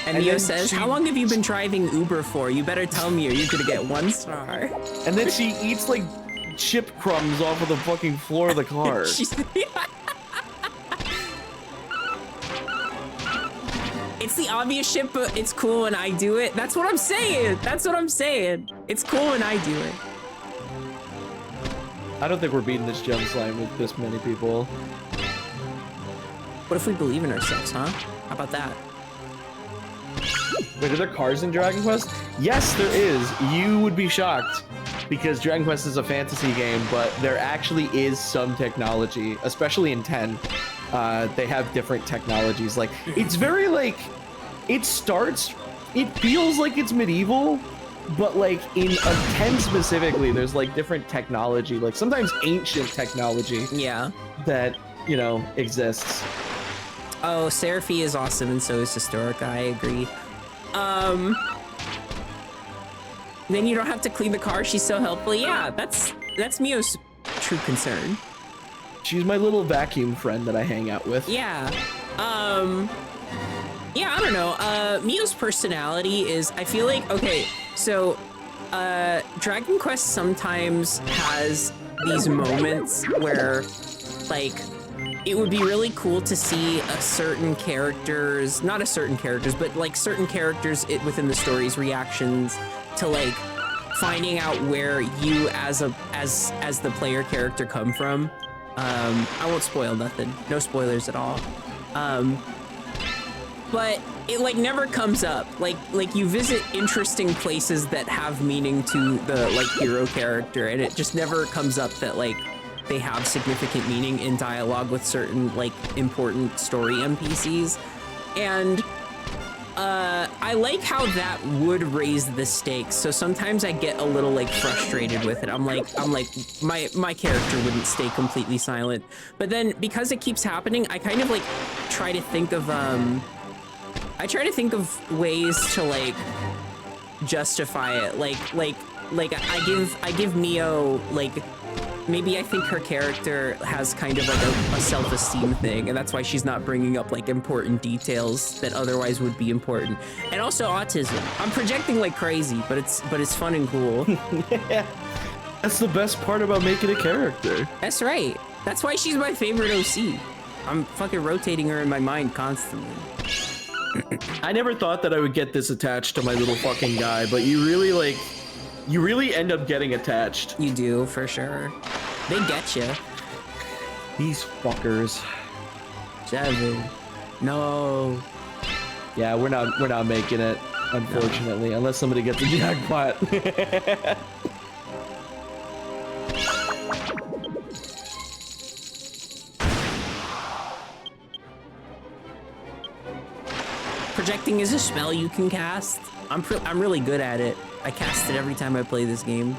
And Miyo says, how long have you been driving Uber for? You better tell me or you're gonna get 1 star. And then she eats like chip crumbs off of the fucking floor of the car. It's the obvious shit, but it's cool when I do it. That's what I'm saying. That's what I'm saying. It's cool when I do it. I don't think we're beating this gem slime with this many people. What if we believe in ourselves, huh? How about that? Wait, are there cars in Dragon Quest? Yes, there is. You would be shocked because Dragon Quest is a fantasy game, but there actually is some technology, especially in 10. They have different technologies. Like, it's very like, it feels like it's medieval, but like in 10 specifically, there's like different technology, like sometimes ancient technology. Yeah. That, you know, exists. Oh, Seraphy is awesome and so is Historica, I agree. Then you don't have to clean the car, she's so helpful. Yeah, that's Miyo's true concern. She's my little vacuum friend that I hang out with. Yeah. Yeah, I don't know. Miyo's personality is, I feel like, okay, so, Dragon Quest sometimes has these moments where, like, it would be really cool to see not certain characters, but like certain characters within the story's reactions to like finding out where you as the player character come from. I won't spoil nothing. No spoilers at all. But it like never comes up. Like you visit interesting places that have meaning to the like hero character, and it just never comes up that like they have significant meaning in dialogue with certain like important story NPCs. And I like how that would raise the stakes. So sometimes I get a little like frustrated with it. I'm like my character wouldn't stay completely silent. But then because it keeps happening, I kind of like try to think of ways to like justify it. Like I give Miyo like, maybe I think her character has kind of like a self-esteem thing, and that's why she's not bringing up like important details that otherwise would be important. And also autism. I'm projecting like crazy, but it's fun and cool. Yeah. That's the best part about making a character. That's right. That's why she's my favorite OC. I'm fucking rotating her in my mind constantly. I never thought that I would get this attached to my little fucking guy, but you really end up getting attached. You do, for sure. They get you. These fuckers. 7. No. Yeah, we're not making it, unfortunately, unless somebody gets a jackpot. Projecting is a spell you can cast. I'm really good at it. I cast it every time I play this game.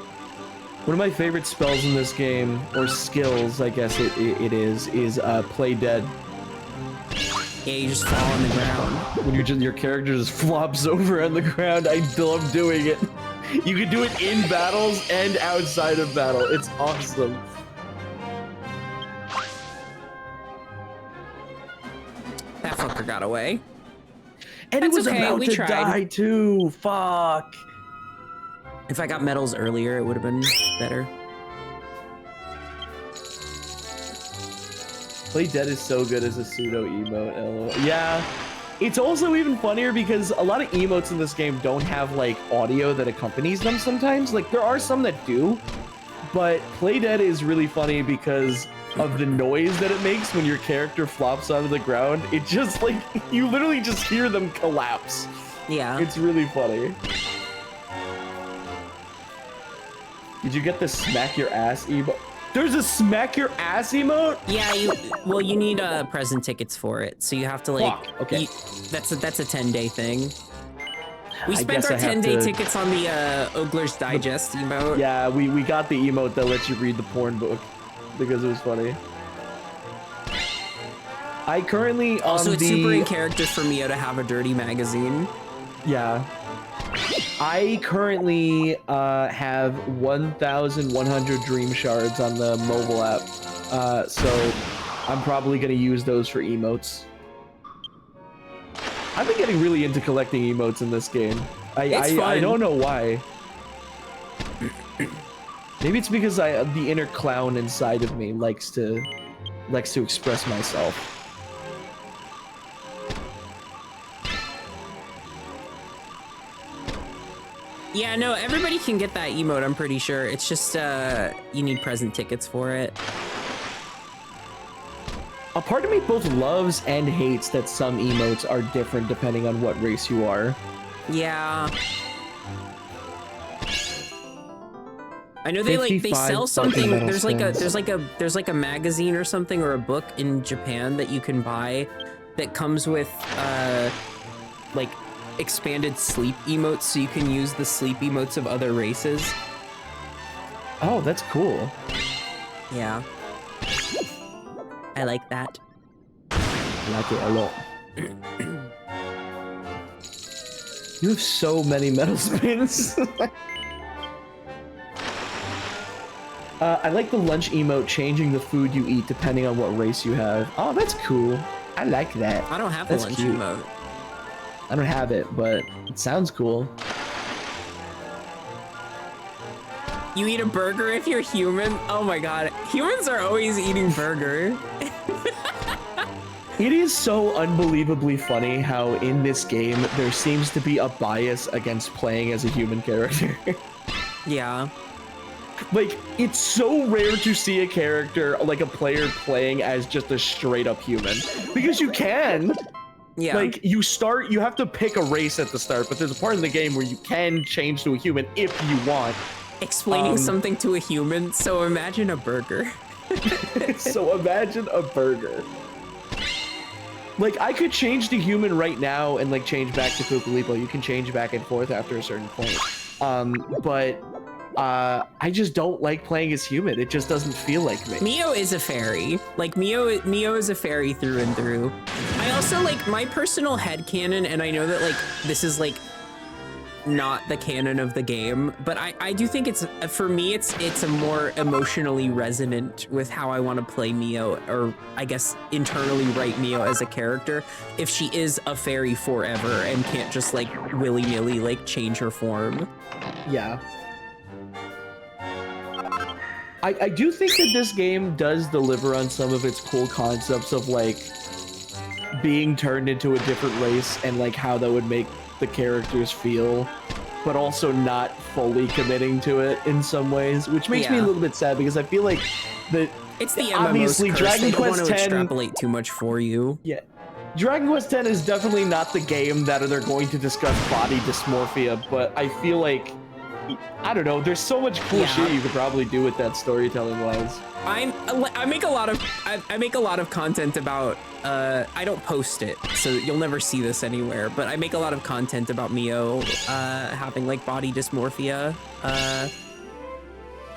One of my favorite spells in this game, or skills, I guess it is play dead. Yeah, you just fall on the ground. When your character just flops over on the ground, I love doing it. You can do it in battles and outside of battle. It's awesome. That fucker got away. And That's it was okay, about we to tried. die too. Fuck. If I got medals earlier, it would have been better. Play dead is so good as a pseudo emote. LOL. Yeah. It's also even funnier because a lot of emotes in this game don't have like audio that accompanies them sometimes. Like there are some that do, but play dead is really funny because of the noise that it makes when your character flops onto the ground. It just like, you literally just hear them collapse. Yeah. It's really funny. Did you get the smack your ass emote? There's a smack your ass emote? Yeah, you need present tickets for it. So you have to like, Fuck, okay. That's a 10-day thing. We I spent guess our I have 10-day to- tickets on the Ogler's Digest emote. Yeah, we got the emote that lets you read the porn book because it was funny. I currently Also, on it's super the in character for Miyo to have a dirty magazine. yeah. I currently have 1,100 dream shards on the mobile app, so I'm probably gonna use those for emotes. I've been getting really into collecting emotes in this game. It's fun. I don't know why. Maybe it's because the inner clown inside of me likes to express myself. Yeah, no, everybody can get that emote, I'm pretty sure. It's just, you need present tickets for it. A part of me both loves and hates that some emotes are different depending on what race you are. Yeah. I know they sell 55 something. fucking There's like a magazine or something or a book in Japan that you can buy that comes with like expanded sleep emotes, so you can use the sleep emotes of other races. Oh, that's cool. Yeah. I like that. I like it a lot. You have so many metal spins. I like the lunch emote, changing the food you eat depending on what race you have. Oh, that's cool. I like that. I don't have That's the lunch cute. emote. I don't have it, but it sounds cool. You eat a burger if you're human? Oh my god. Humans are always eating burger. It is so unbelievably funny how in this game there seems to be a bias against playing as a human character. Yeah. Like, it's so rare to see a character, like a player playing as just a straight up human. Because you can. Yeah. Like, you have to pick a race at the start, but there's a part in the game where you can change to a human if you want. Explaining something to a human, so imagine a burger. So imagine a burger. Like, I could change to human right now and, like, change back to Cucalipo. You can change back and forth after a certain point. But I just don't like playing as human. It just doesn't feel like me. Miyo is a fairy. Like, Miyo is a fairy through and through. I also, like, my personal headcanon, and I know that, like, this is, like, not the canon of the game, but I do think it's, for me, it's a more emotionally resonant with how I want to play Miyo, or I guess internally write Miyo as a character, if she is a fairy forever and can't just, like, willy-nilly, like, change her form. Yeah. I do think that this game does deliver on some of its cool concepts of, like, being turned into a different race and, like, how that would make the characters feel, but also not fully committing to it in some ways, which makes me a little bit sad because I feel like that it's the obviously MMO's curse. Dragon They don't Quest want to X extrapolate too much for you. Yeah. Dragon Quest X is definitely not the game that they're going to discuss body dysmorphia, but I feel like, I don't know, there's so much cool shit you could probably do with that storytelling wise. I make a lot of content about I don't post it, so you'll never see this anywhere, but I make a lot of content about Miyo having like body dysmorphia.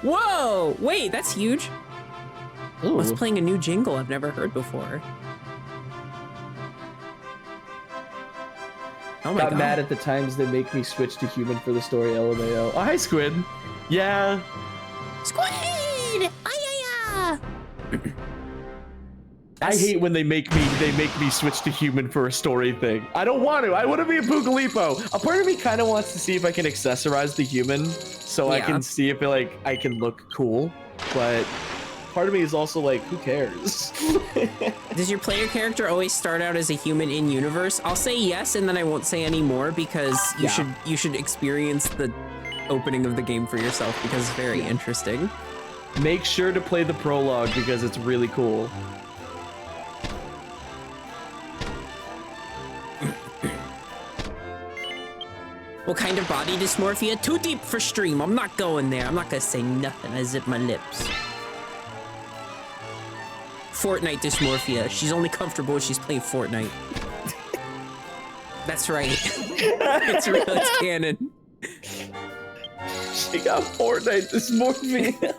Whoa, wait, that's huge. Ooh. It's playing a new jingle I've never heard before. Oh my Got god. mad at the times they make me switch to human for the story, LMAO. Oh, hi, Squid. Yeah. Squid! I hate when they make me switch to human for a story thing. I don't want to. I want to be a Pugalipo. A part of me kind of wants to see if I can accessorize the human so I can see if I can look cool. But part of me is also like, who cares? Does your player character always start out as a human in universe? I'll say yes, and then I won't say any more because you should experience the opening of the game for yourself because it's very interesting. Make sure to play the prologue because it's really cool. What kind of body dysmorphia? Too deep for stream. I'm not going there. I'm not gonna say nothing. I zip my lips. Fortnite dysmorphia. She's only comfortable when she's playing Fortnite. That's right. It's real. It's canon. She got Fortnite dysmorphia.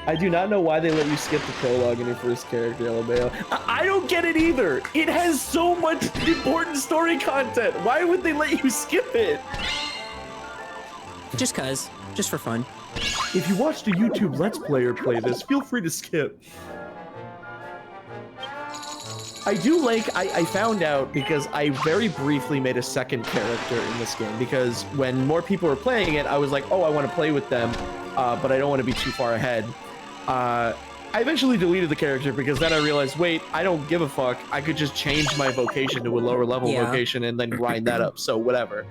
I do not know why they let you skip the prologue in your first character, LMAO. I don't get it either. It has so much important story content. Why would they let you skip it? Just cause. Just for fun. If you watched a YouTube Let's Player play this, feel free to skip. I do like, I found out because I very briefly made a second character in this game because when more people were playing it, I was like, oh, I want to play with them, but I don't want to be too far ahead. I eventually deleted the character because then I realized, wait, I don't give a fuck. I could just change my vocation to a lower level vocation and then grind that up, so whatever.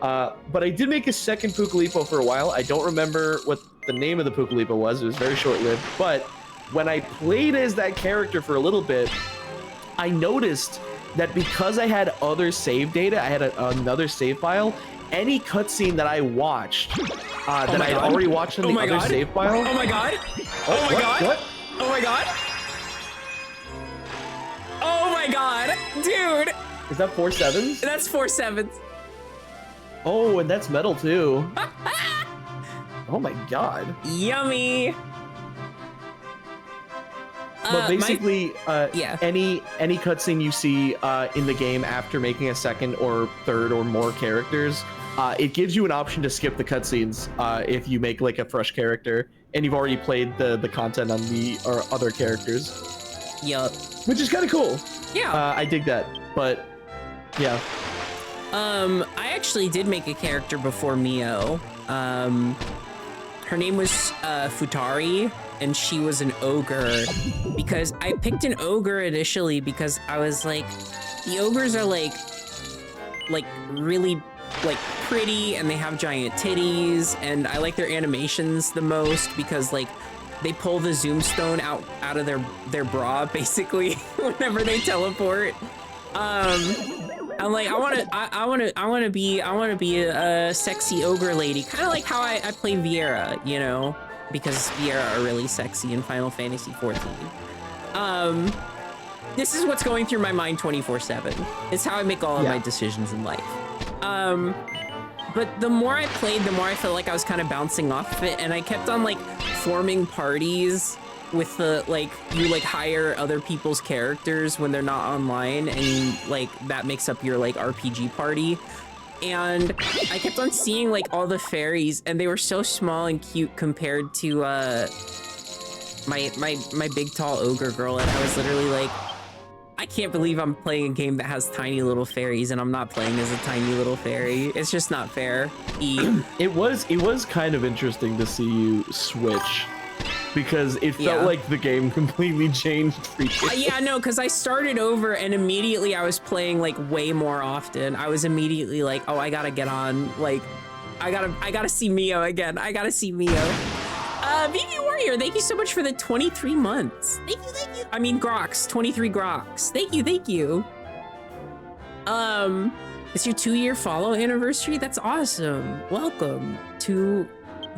But I did make a second Pucalipo for a while. I don't remember what the name of the Pucalipo was. It was very short-lived, but when I played as that character for a little bit, I noticed that because I had other save data, I had another save file, any cutscene that I watched, that I had already watched in the other save file. Oh my god! Oh my god! What? Oh my god! Oh my god! Dude! Is that 4 7s? That's 4 7s. Oh, and that's metal too. Oh my god. Yummy! But basically, yeah. any cutscene you see in the game after making a second or third or more characters, it gives you an option to skip the cutscenes if you make like a fresh character and you've already played the content on the other characters. Yup. Which is kind of cool. Yeah. I dig that. But yeah. I actually did make a character before Miyo. Her name was Futari, and she was an ogre. Because I picked an ogre initially because I was like, the ogres are like really like pretty and they have giant titties, and I like their animations the most because like they pull the zoom stone out of their bra basically whenever they teleport. I'm like, I want to be a sexy ogre lady, kind of like how I play Viera, you know, because Viera are really sexy in Final Fantasy XIV. This is what's going through my mind 24/7. It's how I make all of my decisions in life. But the more I played, the more I felt like I was kind of bouncing off of it, and I kept on like forming parties with the like you like hire other people's characters when they're not online, and like that makes up your like RPG party. And I kept on seeing like all the fairies, and they were so small and cute compared to my big tall ogre girl, and I was literally like, I can't believe I'm playing a game that has tiny little fairies and I'm not playing as a tiny little fairy. It's just not fair. It was kind of interesting to see you switch, because it felt like the game completely changed for you. Yeah, no, because I started over and immediately I was playing like way more often. I was immediately like, oh, I gotta get on. Like, I gotta see Miyo again. I gotta see Miyo. VV Warrior, thank you so much for the 23 months. Thank you. I mean, Grox, 23 Grox. Thank you. It's your 2-year follow anniversary. That's awesome. Welcome to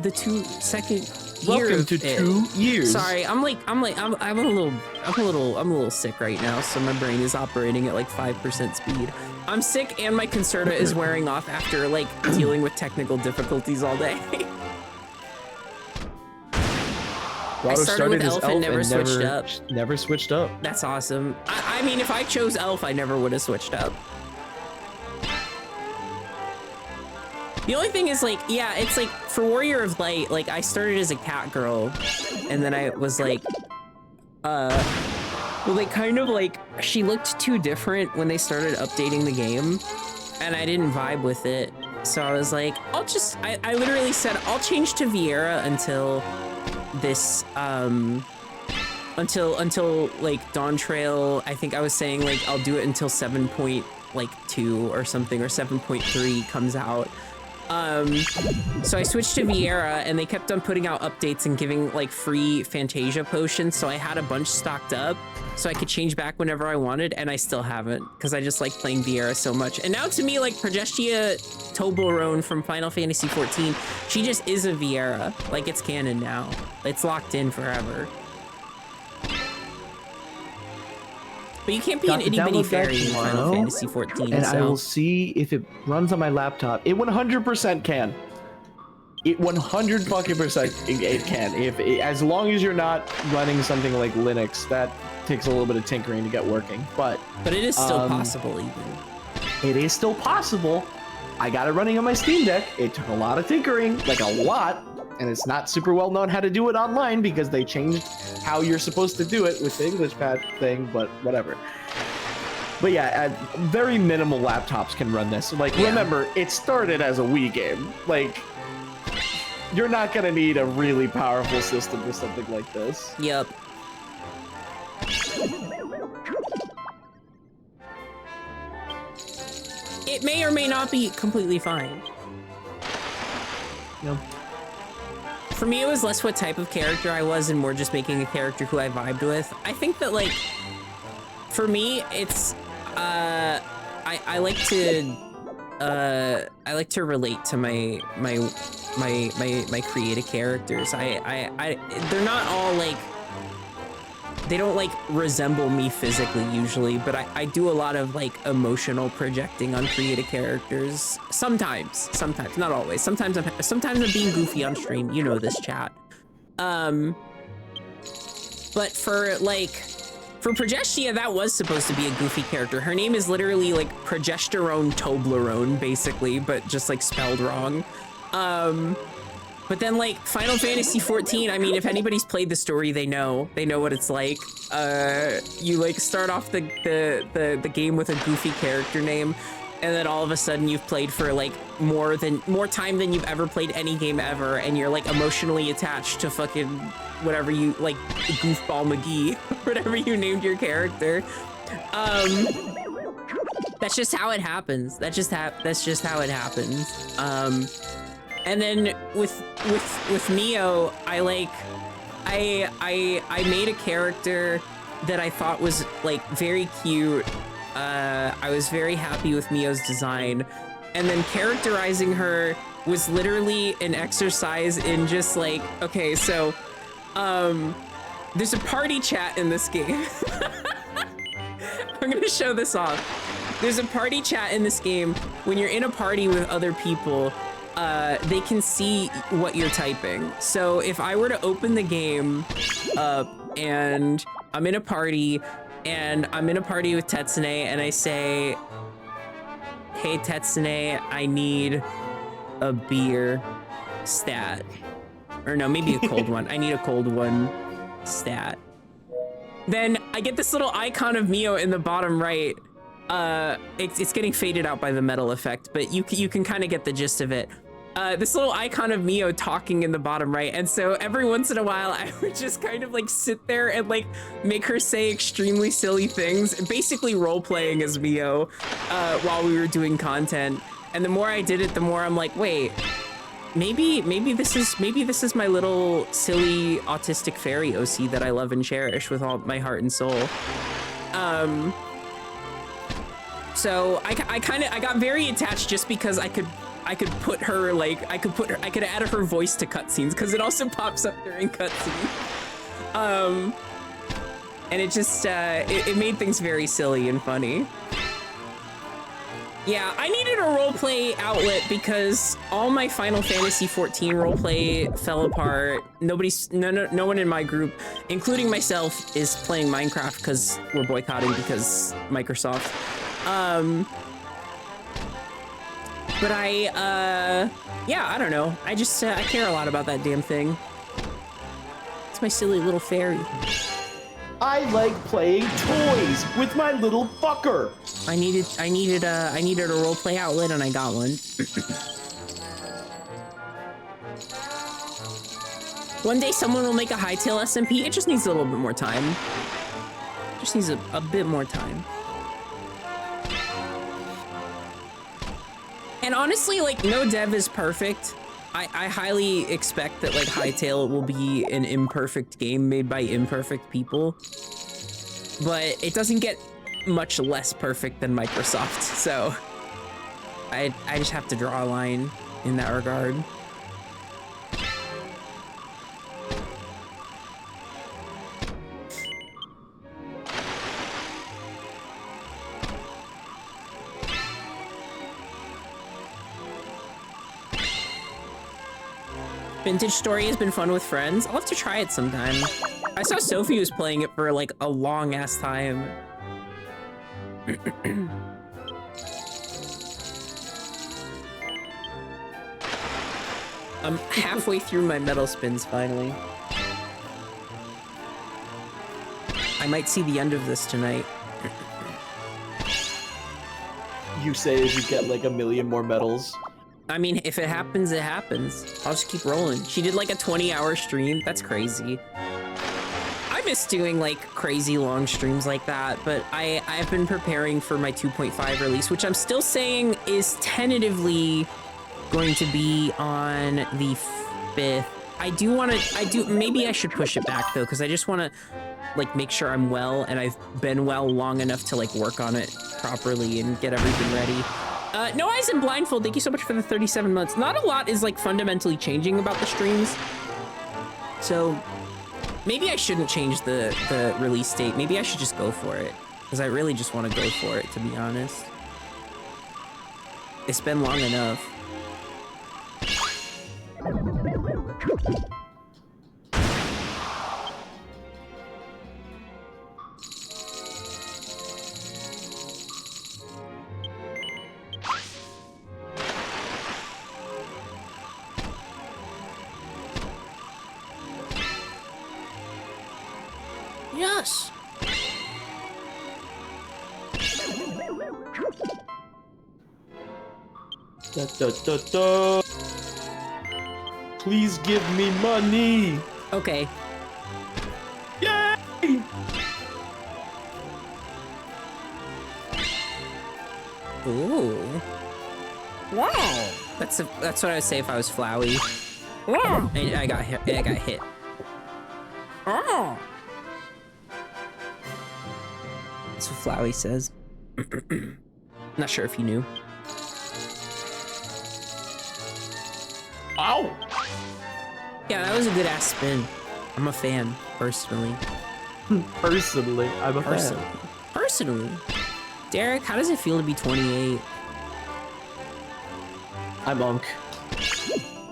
the 2nd year. Welcome to 2 years. Sorry, I'm a little sick right now, so my brain is operating at like 5% speed. I'm sick and my Concerta is wearing off after like dealing with technical difficulties all day. I started with Elf and never switched up. Never switched up. That's awesome. I mean, if I chose Elf, I never would have switched up. The only thing is like, yeah, it's like for Warrior of Light, like I started as a cat girl, and then I was like, well, they kind of like, she looked too different when they started updating the game, and I didn't vibe with it. So I was like, I literally said, I'll change to Viera until this, until like Dawn Trail. I think I was saying like, I'll do it until 7.2 or something, or 7.3 comes out. So I switched to Viera, and they kept on putting out updates and giving like free Fantasia potions, so I had a bunch stocked up so I could change back whenever I wanted, and I still haven't because I just like playing Viera so much. And now to me, like Progestia Toblerone from Final Fantasy XIV, she just is a Viera. Like, it's canon now. It's locked in forever. But you can't be an itty bitty fairy in Final Fantasy XIV. And I will see if it runs on my laptop. It 100% can. It 100 fucking percent it can. As long as you're not running something like Linux, that takes a little bit of tinkering to get working. But it is still possible even. It is still possible. I got it running on my Steam Deck. It took a lot of tinkering, like a lot, and it's not super well known how to do it online because they changed how you're supposed to do it with the English pad thing, but whatever. But yeah, very minimal laptops can run this. Like, remember, it started as a Wii game. Like, you're not gonna need a really powerful system for something like this. Yep. It may or may not be completely fine. No. For me, it was less what type of character I was and more just making a character who I vibed with. I think that, like, for me, it's, I like to relate to my creative characters. They're not all, like, they don't, like, resemble me physically usually, but I do a lot of, like, emotional projecting on creative characters. Sometimes, not always. Sometimes I'm being goofy on stream. You know this, chat. But for Progestia, that was supposed to be a goofy character. Her name is literally, like, Progesterone Toblerone, basically, but just, like, spelled wrong. But then, like, Final Fantasy XIV, I mean, if anybody's played the story, they know what it's like. You, like, start off the game with a goofy character name, and then all of a sudden you've played for, like, more time than you've ever played any game ever, and you're, like, emotionally attached to fucking whatever you, like, Goofball McGee, whatever you named your character. That's just how it happens. That's just how it happens. And then with Miyo, I made a character that I thought was, like, very cute. I was very happy with Miyo's design, and then characterizing her was literally an exercise in just, like, okay, so there's a party chat in this game. I'm gonna show this off. There's a party chat in this game. When you're in a party with other people, they can see what you're typing. So if I were to open the game up and I'm in a party with Tetsune and I say, hey Tetsune, I need a beer stat. Or no, maybe a cold one. I need a cold one stat. Then I get this little icon of Miyo in the bottom right. It's getting faded out by the metal effect, but you can kind of get the gist of it. This little icon of Miyo talking in the bottom right, and so every once in a while I would just kind of, like, sit there and, like, make her say extremely silly things, basically role-playing as Miyo while we were doing content. And the more I did it, the more I'm like, wait, maybe this is my little silly autistic fairy OC that I love and cherish with all my heart and soul. So I got very attached just because I could put her, like, I could add her voice to cutscenes because it also pops up during cutscenes. And it just, it made things very silly and funny. Yeah, I needed a roleplay outlet because all my Final Fantasy XIV roleplay fell apart. No one in my group, including myself, is playing Minecraft because we're boycotting because Microsoft. But yeah, I don't know. I just, I care a lot about that damn thing. It's my silly little fairy. I like playing toys with my little fucker. I needed a roleplay outlet and I got one. One day someone will make a Hytale SMP. It just needs a little bit more time. Just needs a bit more time. And honestly, like, no dev is perfect. I highly expect that, like, Hytale will be an imperfect game made by imperfect people. But it doesn't get much less perfect than Microsoft, so I just have to draw a line in that regard. Vintage Story has been fun with friends. I'll have to try it sometime. I saw Sophie was playing it for like a long ass time. I'm halfway through my metal spins finally. I might see the end of this tonight. You say as you get like a million more medals. I mean, if it happens, it happens. I'll just keep rolling. She did like a 20-hour stream. That's crazy. I miss doing like crazy long streams like that, but I've been preparing for my 2.5 release, which I'm still saying is tentatively going to be on the 5th. Maybe I should push it back though, because I just want to like make sure I'm well and I've been well long enough to like work on it properly and get everything ready. No Eyes and Blindfold, thank you so much for the 37 months. Not a lot is like fundamentally changing about the streams. So maybe I shouldn't change the release date. Maybe I should just go for it. Because I really just want to go for it, to be honest. It's been long enough. Yes. Da, da, da, da. Please give me money. Okay. Yay! Ooh. Wow. That's what I would say if I was Flowey. Wow. And I got hit. Oh. That's what Flowey says. Not sure if you knew. Ow! Yeah, that was a good ass spin. I'm a fan, personally. Personally, I'm a fan. Personally. Derek, how does it feel to be 28? I'm Unk.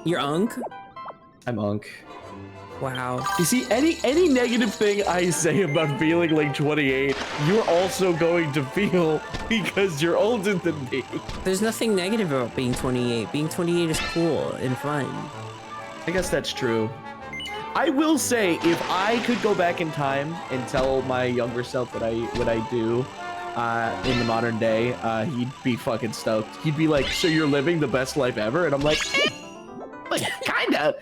You're Unk? I'm Unk. Wow. You see, any negative thing I say about feeling like 28, you're also going to feel because you're older than me. There's nothing negative about being 28. Being 28 is cool and fun. I guess that's true. I will say, if I could go back in time and tell my younger self what I do in the modern day, he'd be fucking stoked. He'd be like, "So you're living the best life ever?" And I'm like, like kinda.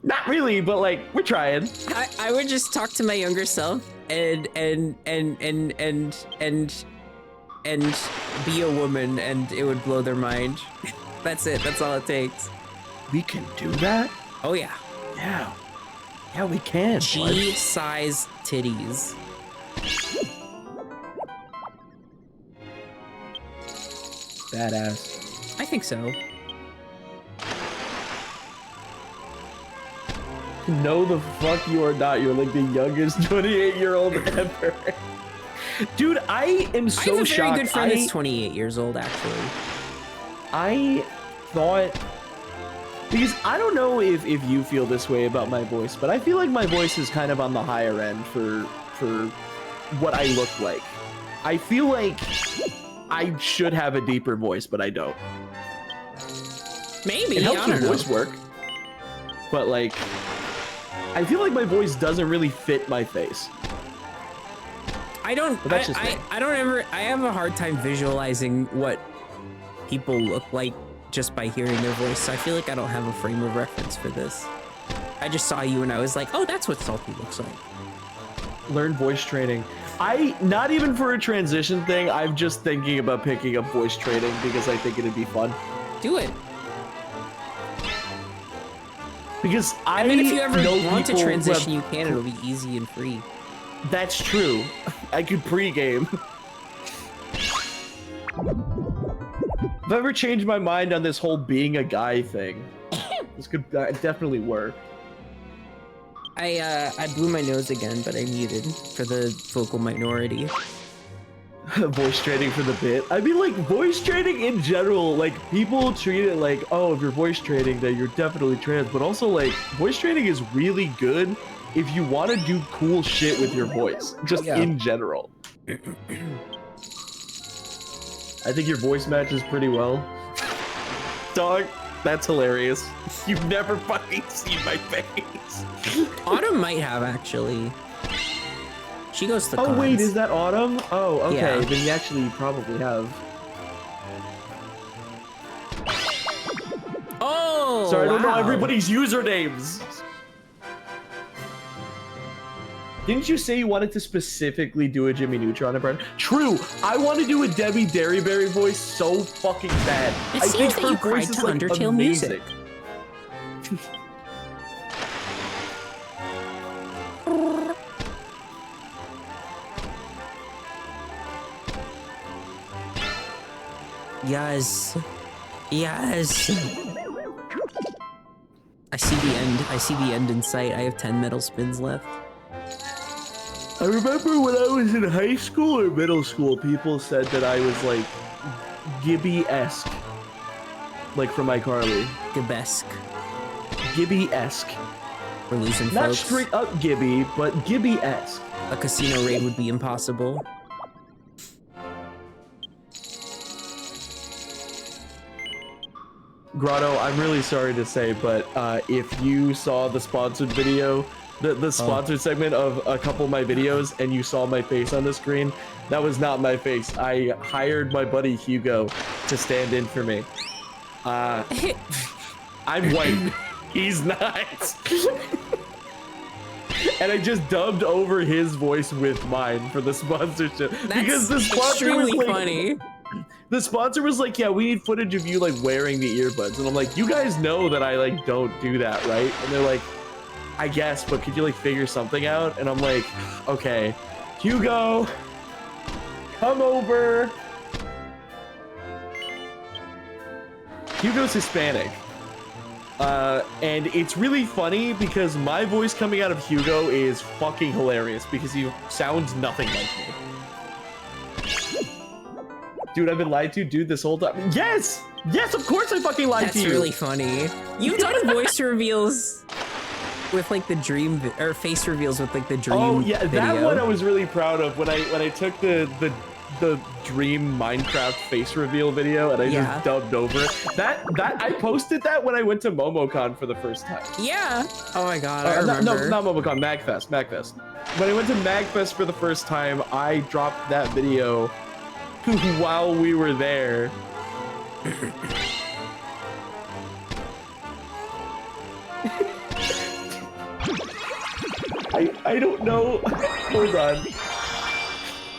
Not really, but like we're trying. I would just talk to my younger self and be a woman, and it would blow their mind. That's it. That's all it takes. We can do that? Oh yeah. Yeah. Yeah, we can. G-size titties. Badass. I think so. No, the fuck you are not. You're like the youngest 28-year-old ever. Dude, I am so shocked. I have a very good friend that's 28 years old, actually. I thought... Because I don't know if you feel this way about my voice, but I feel like my voice is kind of on the higher end for what I look like. I feel like I should have a deeper voice, but I don't. Maybe, it helps I don't your know. voice work. But like... I feel like my voice doesn't really fit my face. I don't have a hard time visualizing what people look like just by hearing their voice. So I feel like I don't have a frame of reference for this. I just saw you and I was like, oh, that's what Salty looks like. Learn voice training. Not even for a transition thing, I'm just thinking about picking up voice training because I think it'd be fun. Do it. Because I mean, if you ever want to transition, you can. It'll be easy and free. That's true. I could pregame. If I ever changed my mind on this whole being a guy thing, this could definitely work. I blew my nose again, but I muted for the vocal minority. Voice training for the bit. I mean, like, voice training in general, like, people treat it like, oh, if you're voice training, then you're definitely trans. But also, like, voice training is really good if you want to do cool shit with your voice, just in general. I think your voice matches pretty well. Dog, that's hilarious. You've never fucking seen my face. Autumn might have, actually. She goes to cons. Oh, wait, is that Autumn? Oh, okay, Yeah. then you actually probably have. Oh, Sorry, I don't know wow. everybody's usernames. Didn't you say you wanted to specifically do a Jimmy Neutron impression? True, I want to do a Debbie Derryberry voice so fucking bad. It I seems think that her you cried voice is to like Undertale amazing. music. Yes. Yes. I see the end. I see the end in sight. I have 10 metal spins left. I remember when I was in high school or middle school, people said that I was like Gibby-esque. Like from iCarly. Gabesk. Gibby-esque. We're losing Not folks. straight up Gibby, but Gibby-esque. A casino raid would be impossible. Grotto, I'm really sorry to say, but if you saw the sponsored video, the sponsored segment of a couple of my videos, and you saw my face on the screen, that was not my face. I hired my buddy Hugo to stand in for me. I'm white. He's not. And I just dubbed over his voice with mine for the sponsorship. Because the sponsor was extremely like, funny. the sponsor was like, yeah, we need footage of you like wearing the earbuds. And I'm like, you guys know that I like don't do that, right? And they're like, I guess, but could you like figure something out? And I'm like, okay, Hugo, come over. Hugo's Hispanic. And it's really funny because my voice coming out of Hugo is fucking hilarious because he sounds nothing like me. Dude, I've been lied to, dude, this whole time. Yes! Yes, of course I fucking lied to you! That's really funny. You've done voice reveals with like the dream, or face reveals with like the dream Oh yeah, that video. one I was really proud of when I took the dream Minecraft face reveal video and I just dubbed over it. That I posted that when I went to MomoCon for the first time. Yeah. Oh my god, I remember. No, not MomoCon, MagFest. When I went to MagFest for the first time, I dropped that video while we were there. I don't know. Hold on.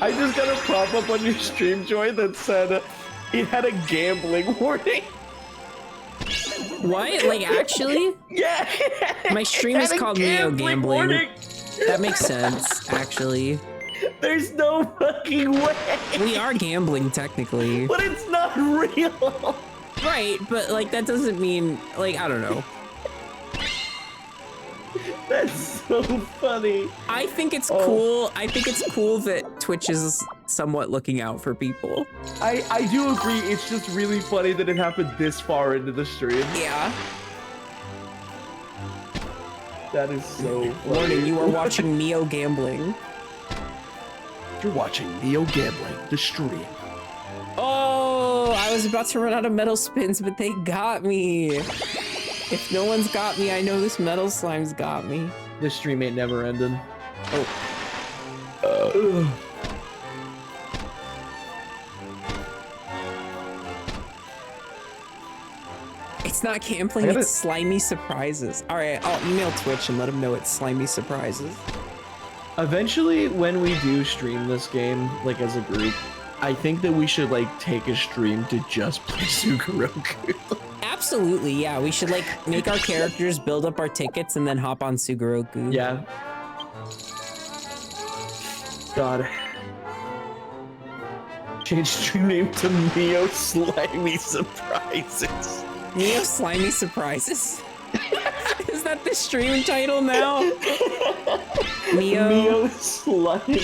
I just got a pop-up on your stream, Joy, that said it had a gambling warning. What? Like actually? Yeah. My stream is called Miyo Gambling. Warning. That makes sense, actually. There's no fucking way. We are gambling technically. But it's not real. Right, but like that doesn't mean like I don't know. That's so funny. I think it's cool. I think it's cool that Twitch is somewhat looking out for people. I do agree. It's just really funny that it happened this far into the stream. Yeah. That is so funny. Warning, you are watching Miyo Gambling. You're watching Miyo Gambling, the stream. Oh, I was about to run out of metal spins, but they got me. If no one's got me, I know this metal slime's got me. This stream ain't never ending. It's not gambling, it's slimy surprises. All right, I'll email Twitch and let them know it's slimy surprises. Eventually, when we do stream this game, like as a group, I think that we should like take a stream to just play Sugoroku. Absolutely, yeah. We should like make our characters, build up our tickets, and then hop on Sugoroku. Yeah. God. Change stream name to Miyo Slimy Surprises. Miyo Slimy Surprises? Is that the stream title now? Miyo Slimy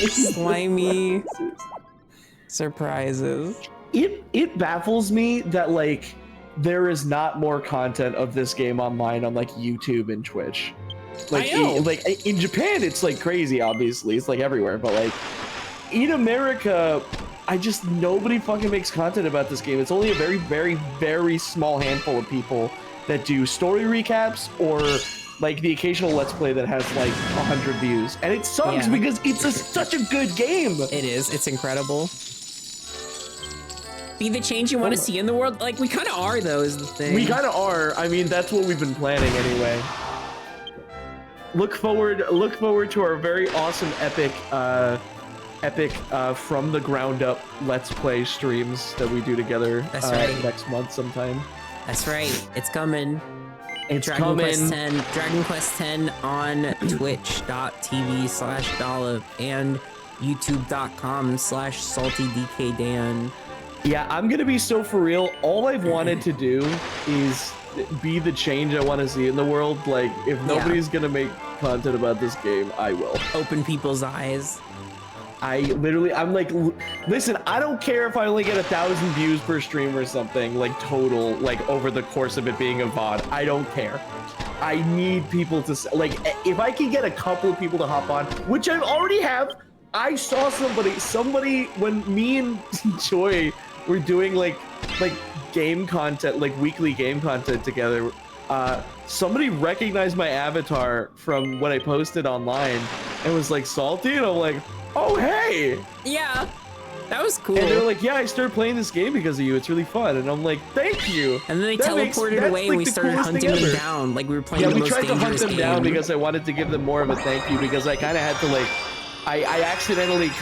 surprises. It baffles me that like there is not more content of this game online on like YouTube and Twitch. Like I know. like in Japan it's like crazy, obviously. It's like everywhere, but like in America, nobody fucking makes content about this game. It's only a very, very, very small handful of people that do story recaps or like the occasional Let's Play that has like 100 views. And it sucks because it's such a good game. It is. It's incredible. Be the change you want to see in the world. Like we kind of are, though, is the thing. We kind of are. I mean, that's what we've been planning anyway. Look forward to our very awesome epic from the ground up Let's Play streams that we do together. That's right. Next month sometime. That's right. It's coming. It's Dragon coming. Quest 10. Dragon Quest 10 on twitch.tv/dollop and youtube.com/saltydkdan. Yeah, I'm gonna be so for real. All I've wanted to do is be the change I want to see in the world. Like, if nobody's gonna make content about this game, I will. Open people's eyes. I'm like, listen, I don't care if I only get 1,000 views per stream or something, like total, like over the course of it being a VOD. I don't care. I need people to, like, if I can get a couple of people to hop on, which I already have. I saw somebody when me and Joy were doing like game content, like weekly game content together. Somebody recognized my avatar from when I posted online and was like, Salty, and I'm like, oh hey, yeah, that was cool. And they're like, yeah, I started playing this game because of you, it's really fun. And I'm like, thank you. And then they teleported away and we started hunting them down like we were playing the most dangerous game. Yeah, we tried to hunt them down because I wanted to give them more of a thank you, because I kind of had to like, I accidentally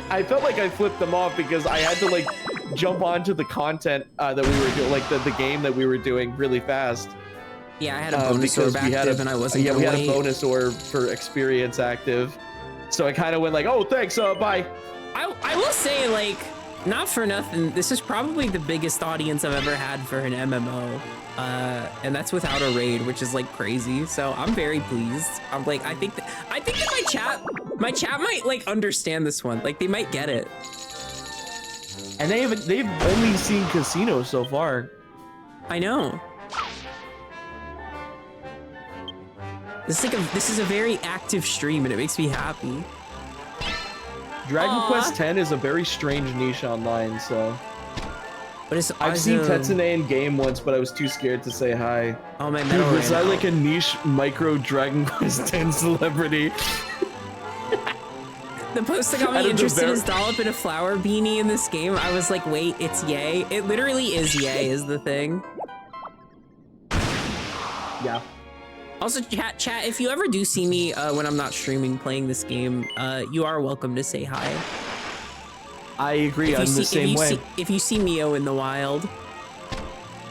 I felt like I flipped them off because I had to like jump onto the content that we were doing, like the game that we were doing really fast. Yeah, I had a bonus orb active and I wasn't gonna we had a bonus orb for experience active. So I kind of went like, oh, thanks, bye. I will say, like, not for nothing, this is probably the biggest audience I've ever had for an MMO. And that's without a raid, which is like crazy. So I'm very pleased. I'm like, I think that my chat might like understand this one. Like they might get it. And they've only seen Casino so far. I know. This is a very active stream and it makes me happy. Dragon Quest 10 is a very strange niche online, so. But it's I've seen Tetsune in game once, but I was too scared to say hi. Oh, my metal. Dude, was I like a niche micro Dragon Quest 10 celebrity? The post that got me interested is Dollop in a flower beanie in this game. I was like, wait, it's yay. It literally is yay is the thing. Yeah. Also, chat, if you ever do see me when I'm not streaming playing this game, you are welcome to say hi. I agree, I'm the same way. If you see Miyo in the wild.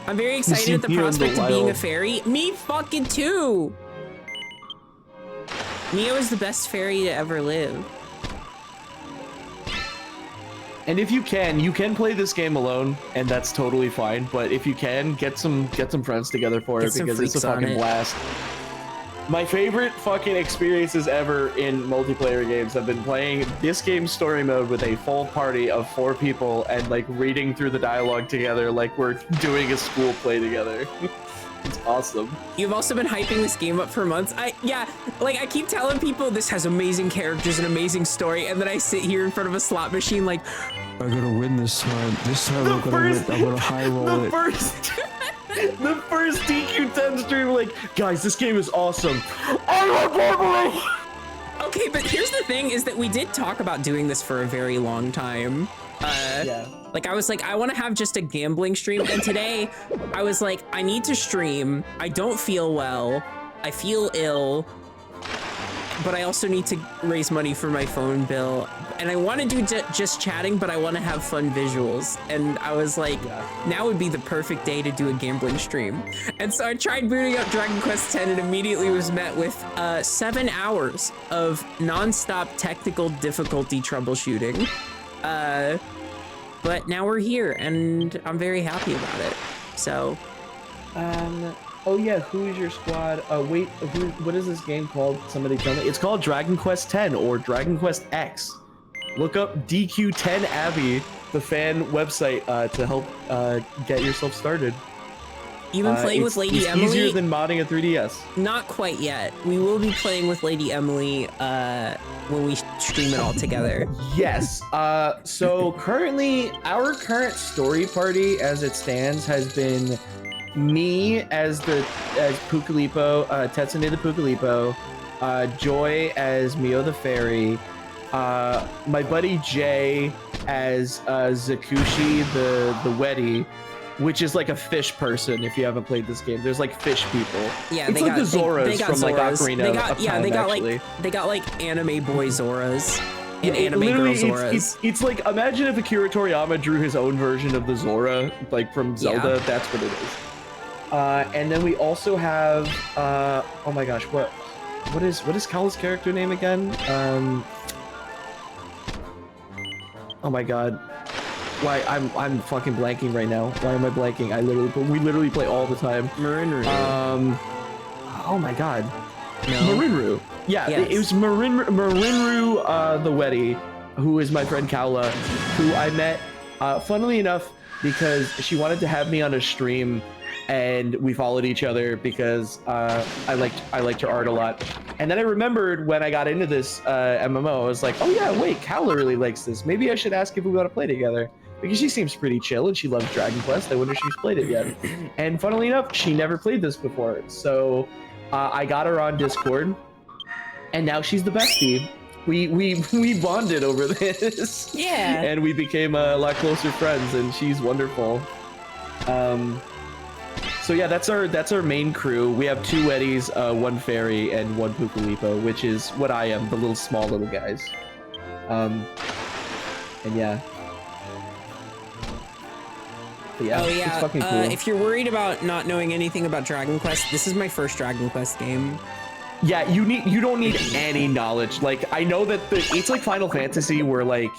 I'm very excited at the prospect of being a fairy. Me fucking too! Miyo is the best fairy to ever live. And if you can play this game alone, and that's totally fine. But if you can, get some friends together for it, because it's a fucking blast. My favorite fucking experiences ever in multiplayer games have been playing this game's story mode with a full party of 4 people and like reading through the dialogue together like we're doing a school play together. It's awesome. You've also been hyping this game up for months. I keep telling people this has amazing characters and amazing story, and then I sit here in front of a slot machine like, I'm gonna win this time. This time I'm gonna win. I'm gonna high roll it. The first DQ10 stream, like, guys, this game is awesome. Okay, but here's the thing, is that we did talk about doing this for a very long time. Like, I was like, I want to have just a gambling stream, and today, I was like, I need to stream. I don't feel well. I feel ill. But I also need to raise money for my phone bill. And I want to do just chatting, but I want to have fun visuals. And I was like, now would be the perfect day to do a gambling stream. And so I tried booting up Dragon Quest X and immediately was met with 7 hours of non-stop technical difficulty troubleshooting. But now we're here and I'm very happy about it. So, oh yeah, who is your squad? Wait, what is this game called? Somebody tell me. It's called Dragon Quest X or Dragon Quest X. Look up DQ10 Abby, the fan website, to help get yourself started. You've been playing with Lady it's Emily? Easier than modding a 3DS. Not quite yet. We will be playing with Lady Emily when we stream it all together. Yes. So currently, our current story party, as it stands, has been me as Pucalipo, Tetsune the Pucalipo, Joy as Miyo the Fairy, my buddy Jay as Zakushi the Weddy, which is like a fish person. If you haven't played this game, there's like fish people. Yeah, it's like the Zoras from like Ocarina of Time, they got like anime boy Zoras and anime girl Zoras. It's like, imagine if Akira Toriyama drew his own version of the Zora, like from Zelda. Yeah. That's what it is. And then we also have oh my gosh, what is Kalla's character name again? Oh my god. Why I'm fucking blanking right now. Why am I blanking? We literally play all the time. Marinru. Oh my god. No. Marinru. Yeah, yes. It was Marinru the Weddy, who is my friend Kalla, who I met funnily enough because she wanted to have me on a stream, and we followed each other because I liked her art a lot. And then I remembered when I got into this MMO, I was like, oh yeah, wait, Kalla really likes this. Maybe I should ask if we want to play together. Because she seems pretty chill and she loves Dragon Quest. I wonder if she's played it yet. And funnily enough, she never played this before. So I got her on Discord, and now she's the bestie. We bonded over this. Yeah. And we became a lot closer friends, and she's wonderful. So yeah, that's our main crew. We have 2 Weddies, 1 Fairy, and 1 Pucalipo, which is what I am, the small little guys. And yeah. Yeah, oh yeah, it's fucking cool. If you're worried about not knowing anything about Dragon Quest, this is my first Dragon Quest game. Yeah, you don't need any knowledge. Like, I know that it's like Final Fantasy, where like,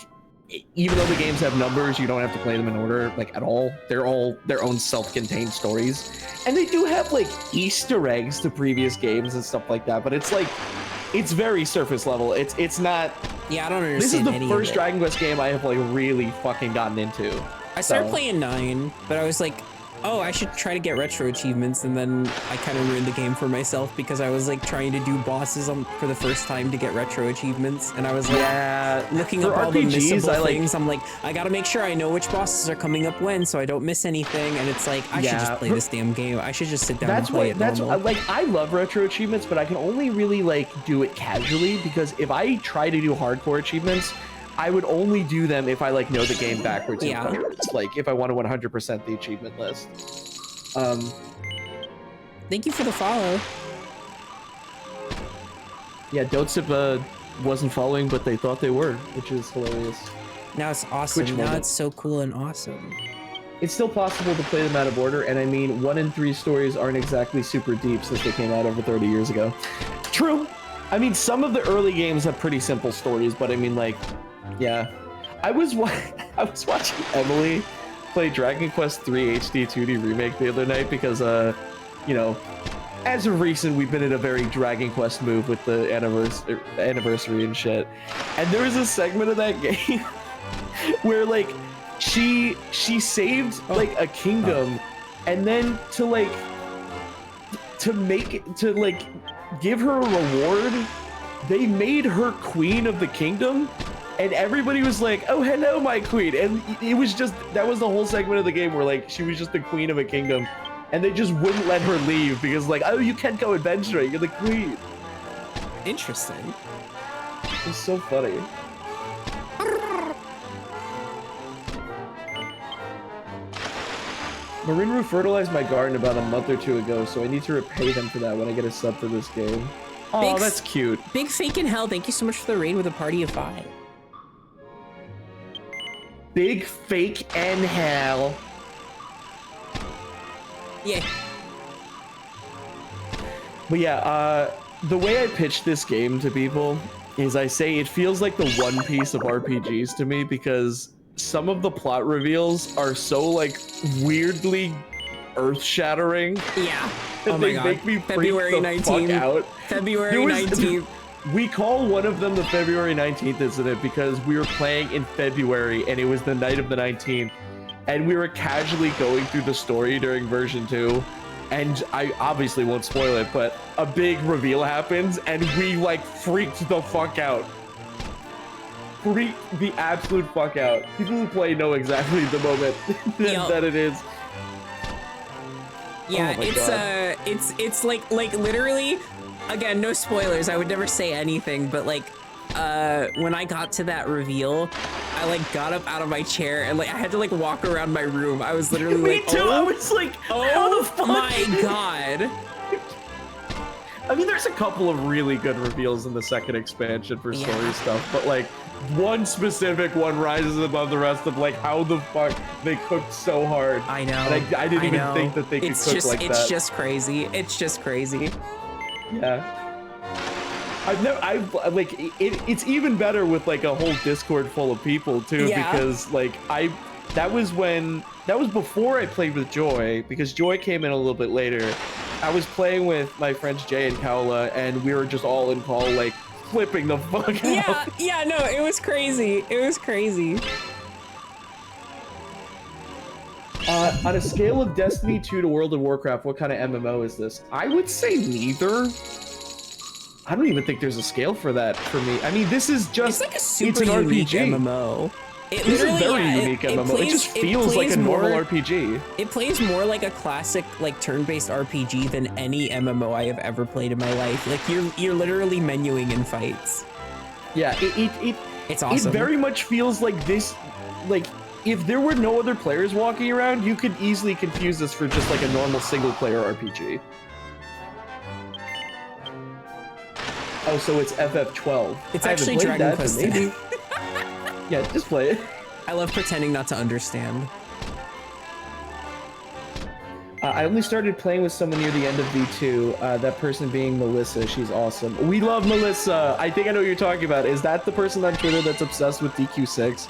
even though the games have numbers, you don't have to play them in order, like, at all. They're all their own self-contained stories. And they do have like Easter eggs to previous games and stuff like that, but it's like, it's very surface level. It's not. Yeah, I don't understand. This is the first Dragon Quest game I have like really fucking gotten into. I started playing 9, but I was like, oh, I should try to get retro achievements, and then I kind of ruined the game for myself because I was like trying to do bosses for the first time to get retro achievements, and I was like looking up all the missable things. I'm like, I gotta make sure I know which bosses are coming up when, so I don't miss anything. And it's like, I should just play this damn game. I should just sit down and play it normal. Like, I love retro achievements, but I can only really like do it casually, because if I try to do hardcore achievements, I would only do them if I like know the game backwards and forwards. Like, if I want to 100% the achievement list. Thank you for the follow. Yeah, Dotsip wasn't following, but they thought they were, which is hilarious. Now it's awesome. Now it's so cool and awesome. It's still possible to play them out of order, and I mean, 1 in 3 stories aren't exactly super deep since they came out over 30 years ago. True. I mean, some of the early games have pretty simple stories, but I mean, like, yeah. I was watching Emily play Dragon Quest III HD 2D Remake the other night because, you know, as of recent, we've been in a very Dragon Quest move with the anniversary and shit. And there was a segment of that game where, like, she saved, like, a kingdom, and then to give her a reward, they made her queen of the kingdom, and everybody was like, oh, hello, my queen. And it was just, that was the whole segment of the game where, like, she was just the queen of a kingdom, and they just wouldn't let her leave because, like, oh, you can't go adventuring, you're the queen. Interesting. It's so funny. Marinru fertilized my garden about a month or 2 ago, so I need to repay them for that when I get a sub for this game. Oh, that's cute. Big Fake in Hell, thank you so much for the raid with a party of 5. Big Fake in Hell. Yeah. But yeah, the way I pitch this game to people is I say it feels like the One Piece of RPGs to me, because some of the plot reveals are so, like, weirdly earth-shattering. Yeah. Oh my god. Make me February 19th. out. February 19th. we call one of them the February 19th incident because we were playing in February and it was the night of the 19th, and we were casually going through the story during version 2, and I obviously won't spoil it, but a big reveal happens and we like freaked the fuck out. Freaked the absolute fuck out. People who play know exactly the moment that it is. Yeah, oh it's like literally, again, no spoilers, I would never say anything, but like when I got to that reveal, I like got up out of my chair and like I had to like walk around my room. I was literally Me like, too. oh, I was like, how the fuck? My god. I mean, there's a couple of really good reveals in the second expansion for story stuff, but like one specific one rises above the rest of like how the fuck they cooked so hard. I know. And I didn't even think that they could cook like that. It's just crazy. It's just crazy. Yeah. It's even better with like a whole Discord full of people too, because like that was before I played with Joy, because Joy came in a little bit later. I was playing with my friends Jay and Kaula, and we were just all in call like flipping the fuck out. Yeah, no, it was crazy. It was crazy. On a scale of Destiny 2 to World of Warcraft, what kind of MMO is this? I would say neither. I don't even think there's a scale for that for me. I mean, this is just, it's like a super it's an unique RPG. MMO. It This is a literally, very unique MMO. It just feels like a normal RPG. It plays more like a classic, like turn-based RPG than any MMO I have ever played in my life. Like you're literally menuing in fights. Yeah, it's awesome. It very much feels like this, like if there were no other players walking around, you could easily confuse this for just like a normal single-player RPG. Oh, so it's FF12. It's actually Dragon Quest. Maybe. Yeah, just play it. I love pretending not to understand. I only started playing with someone near the end of V2, that person being Melissa. She's awesome. We love Melissa. I think I know what you're talking about. Is that the person on Twitter that's obsessed with DQ6?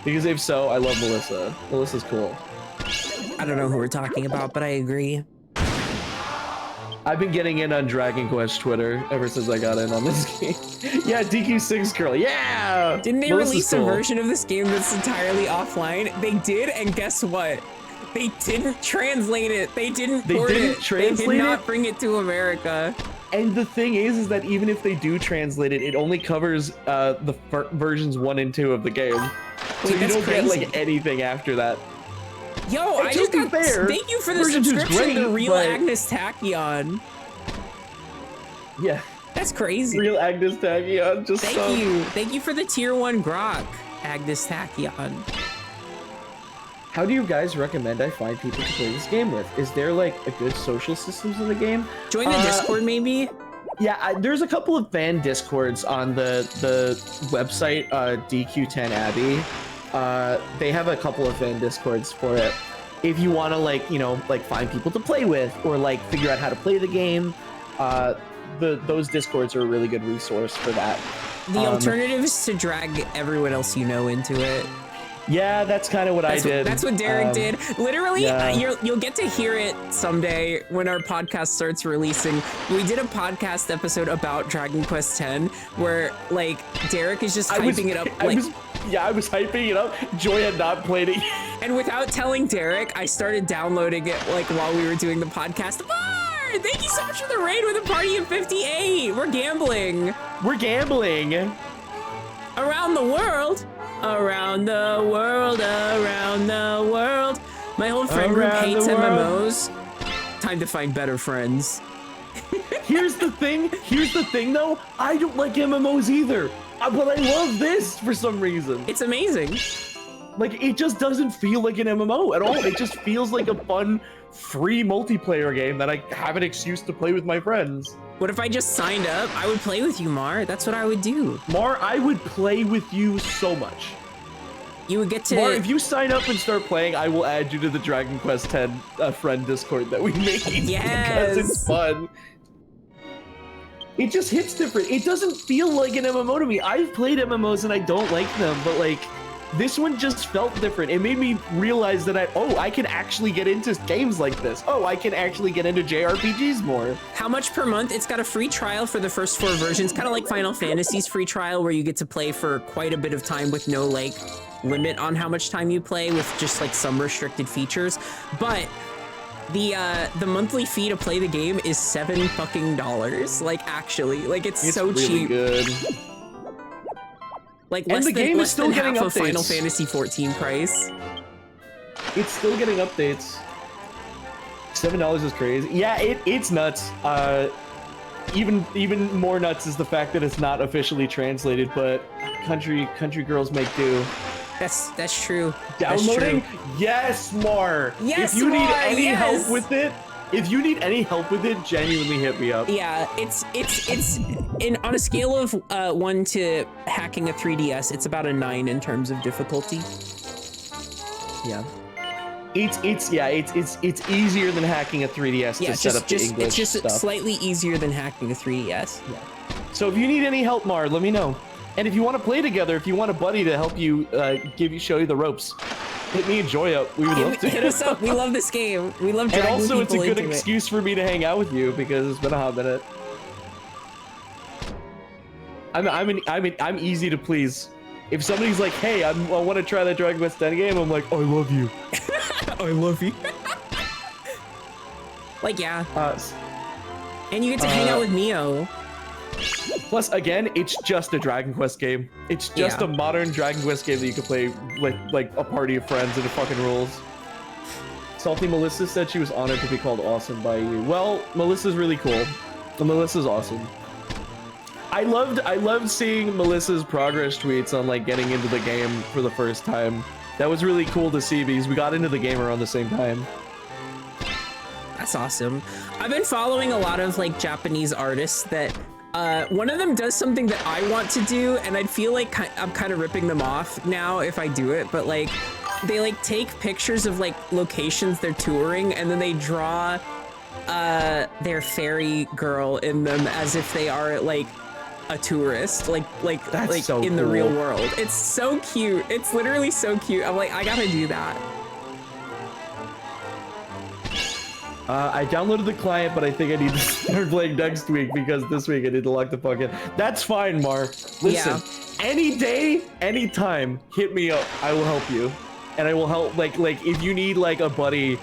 Because if so, I love Melissa. Melissa's cool. I don't know who we're talking about, but I agree. I've been getting in on Dragon Quest Twitter ever since I got in on this game. Yeah, DQ6 girl. Yeah! Didn't they release a version of this game that's entirely offline? They did, and guess what? They didn't translate it. They didn't port it. They did not bring it to America. And the thing is that even if they do translate it, it only covers the versions 1 and 2 of the game. So you don't get like anything after that. Yo, I just got thank you for the subscription to Real Agnes Tachyon. Yeah. That's crazy. Real Agnes Tachyon, just Thank you for the tier 1 grok, Agnes Tachyon. How do you guys recommend I find people to play this game with? Is there like a good social systems in the game? Join the Discord maybe? Yeah, there's a couple of fan Discords on the website, DQ10 Abbey. They have a couple of fan Discords for it. If you want to like, you know, like find people to play with or like figure out how to play the game, those Discords are a really good resource for that. The alternative is to drag everyone else you know into it. Yeah, that's kind of what I did. That's what Derek did. Literally, you'll get to hear it someday when our podcast starts releasing. We did a podcast episode about Dragon Quest X where like Derek is just hyping it up. I was hyping it up. Joy had not played it yet. And without telling Derek, I started downloading it like while we were doing the podcast. Thank you so much for the raid with a party of 58. We're gambling. We're gambling. Around the world. Around the world, around the world. My whole friend group hates MMOs. Time to find better friends. Here's the thing though, I don't like MMOs either. But I love this for some reason. It's amazing. Like, it just doesn't feel like an MMO at all. It just feels like a fun, free multiplayer game that I have an excuse to play with my friends. What if I just signed up? I would play with you, Mar. That's what I would do. Mar, I would play with you so much. You would get to... Mar, if you sign up and start playing, I will add you to the Dragon Quest X friend Discord that we made. Yes! Because it's fun. It just hits different. It doesn't feel like an MMO to me. I've played MMOs and I don't like them, but like, this one just felt different. It made me realize that I can actually get into games like this. Oh, I can actually get into JRPGs more. How much per month? It's got a free trial for the first 4 versions, kind of like Final Fantasy's free trial, where you get to play for quite a bit of time with no like limit on how much time you play, with just like some restricted features. But the monthly fee to play the game is $7 fucking. Like actually, like it's so really cheap. Good. Like and the game is still getting half updates. of Final Fantasy 14 price. It's still getting updates. $7 is crazy. Yeah, it's nuts. Even more nuts is the fact that it's not officially translated, but country girls make do. That's true. Downloading? That's true. Yes, Mar. Yes, if you need Mar, any yes. help with it, genuinely hit me up. Yeah, it's on a scale of 1 to hacking a 3DS, it's about a 9 in terms of difficulty. Yeah. It's easier than hacking a 3DS to set up the English it's just stuff. slightly easier than hacking a 3DS. Yeah. So if you need any help, Mar, let me know. And if you want to play together, if you want a buddy to help you, show you the ropes, hit me and Joy up. We would love to. Hit us up. We love this game. We love dragging And also, it's a people good into excuse for me to hang out with you because it's been a hot minute. I'm easy to please. If somebody's like, "Hey, I want to try that Dragon Quest X game," I'm like, "I love you." I love you. Like, yeah. And you get to hang out with Miyo. Plus, again, it's just a Dragon Quest game. It's just a modern Dragon Quest game that you can play with like a party of friends, and it fucking rules. Salty Melissa said she was honored to be called awesome by you. Well, Melissa's really cool. Melissa's awesome. I loved seeing Melissa's progress tweets on like getting into the game for the first time. That was really cool to see because we got into the game around the same time. That's awesome. I've been following a lot of like Japanese artists that one of them does something that I want to do, and I'd feel like I'm kind of ripping them off now if I do it, but like they like take pictures of like locations they're touring, and then they draw their fairy girl in them as if they are like a tourist, like so in the cool. real world. It's so cute. It's literally so cute. I'm like, I gotta do that. I downloaded the client, but I think I need to start playing next week because this week I need to lock the fuck in. That's fine, Mar. Listen, any day, anytime, hit me up. I will help you. And I will help, like if you need like a buddy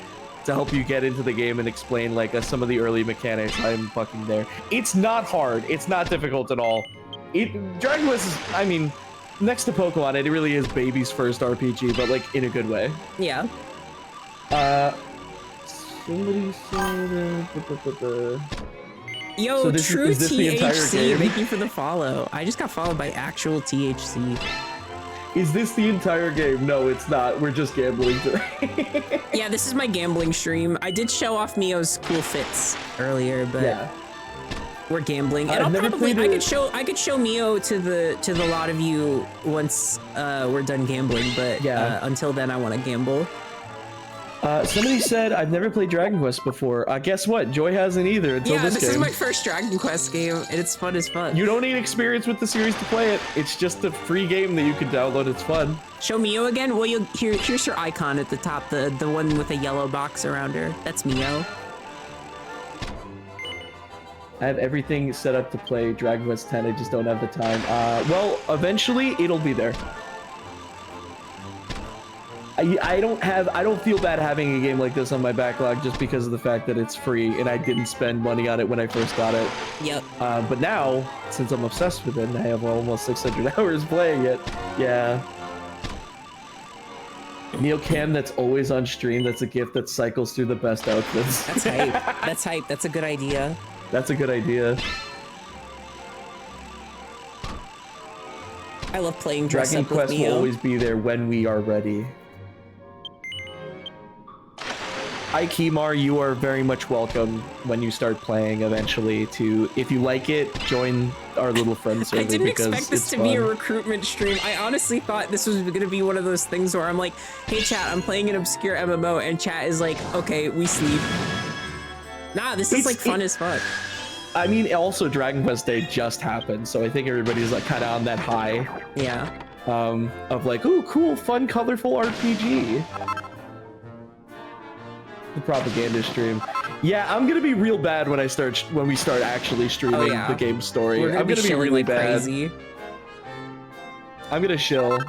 to help you get into the game and explain like some of the early mechanics, I'm fucking there. It's not hard. It's not difficult at all. Dragon Quest is, I mean, next to Pokemon, it really is baby's first RPG, but like in a good way. Yeah. Somebody said, Yo, so true is this the entire THC, game? thank you for the follow. I just got followed by actual THC. Is this the entire game? No, it's not. We're just gambling today. Yeah, this is my gambling stream. I did show off Miyo's cool fits earlier, but Yeah. we're gambling. And I've I'll never probably played I could show Miyo to the lot of you once we're done gambling, but Yeah. until then I want to gamble. Somebody said, I've never played Dragon Quest before. Guess what? Joy hasn't either until Yeah, this this game. is my first Dragon Quest game, and it's fun as fuck. You don't need experience with the series to play it. It's just a free game that you can download. It's fun. Show Miyo again? Well, here's her icon at the top, the one with a yellow box around her. That's Miyo. I have everything set up to play Dragon Quest X. I just don't have the time. Well, eventually it'll be there. I don't feel bad having a game like this on my backlog just because of the fact that it's free and I didn't spend money on it when I first got it. Yep. But now, since I'm obsessed with it and I have almost 600 hours playing it, yeah. Neil Cam that's always on stream, that's a gift that cycles through the best outfits. That's hype. That's hype. That's a good idea. That's a good idea. I love playing dress Dragon up with Quest will Miyo. always be there when we are ready. Hi Kimar, you are very much welcome when you start playing eventually to, if you like it, join our little friend server. I didn't because expect this it's to fun. be a recruitment stream. I honestly thought this was going to be one of those things where I'm like, hey chat, I'm playing an obscure MMO, and chat is like, okay, we sleep. Nah, this is like fun as fuck. I mean, also Dragon Quest Day just happened, so I think everybody's like kind of on that high. Yeah. of like, ooh, cool, fun, colorful RPG. The propaganda stream. Yeah, I'm gonna be real bad when we start actually streaming the game story. I'm gonna be really like bad. crazy. I'm gonna shill.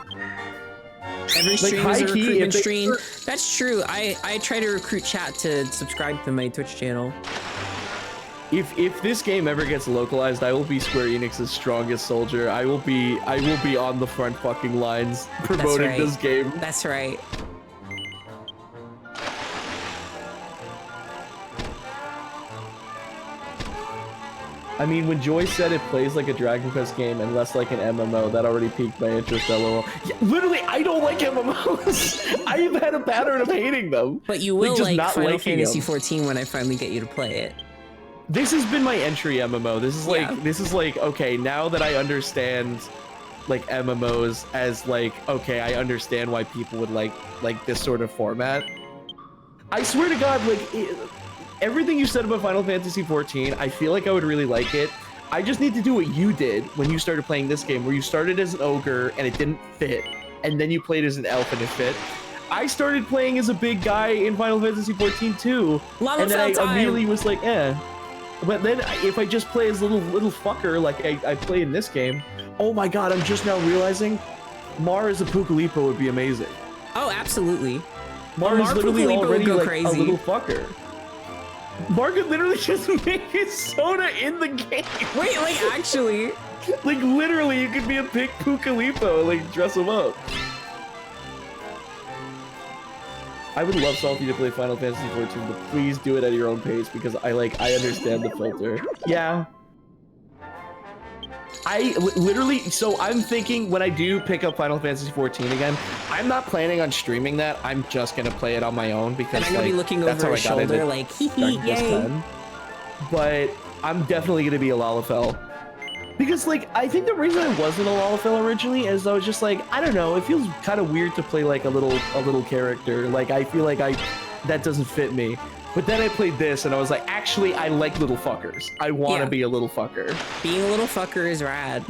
Every stream is a recruitment stream. That's true. I try to recruit chat to subscribe to my Twitch channel. If this game ever gets localized, I will be Square Enix's strongest soldier. I will be on the front fucking lines promoting this game. That's right. I mean, when Joy said it plays like a Dragon Quest game and less like an MMO, that already piqued my interest, lol. Yeah, literally, I don't like MMOs. I've had a pattern of hating them. But you will like Final Fantasy them. 14 when I finally get you to play it. This has been my entry MMO. This is like, okay, now that I understand like MMOs as like, okay, I understand why people would like this sort of format. I swear to God, like, everything you said about Final Fantasy 14, I feel like I would really like it. I just need to do what you did when you started playing this game, where you started as an ogre and it didn't fit, and then you played as an elf and it fit. I started playing as a big guy in Final Fantasy 14 too, and then I immediately was like, eh. But then if I just play as little fucker like I play in this game, oh my God, I'm just now realizing Mar as a Pucalipa would be amazing. Oh, absolutely. Mar is literally already like a little fucker. Mar could literally just make his soda in the game. Wait, like actually? Like literally, you could be a big Pucalipa and like dress him up. I would love Salty to play Final Fantasy 14, but please do it at your own pace because I understand the filter. Yeah. Literally, so I'm thinking when I do pick up Final Fantasy 14 again, I'm not planning on streaming that. I'm just gonna play it on my own because and I'm gonna be looking over his shoulder like, hee hee, yay. But I'm definitely gonna be a Lalafell. Because like, I think the reason I wasn't a Lalafell originally is I was just like, I don't know, it feels kind of weird to play like a little character. Like I feel like that doesn't fit me. But then I played this and I was like, actually, I like little fuckers. I want to be a little fucker. Being a little fucker is rad.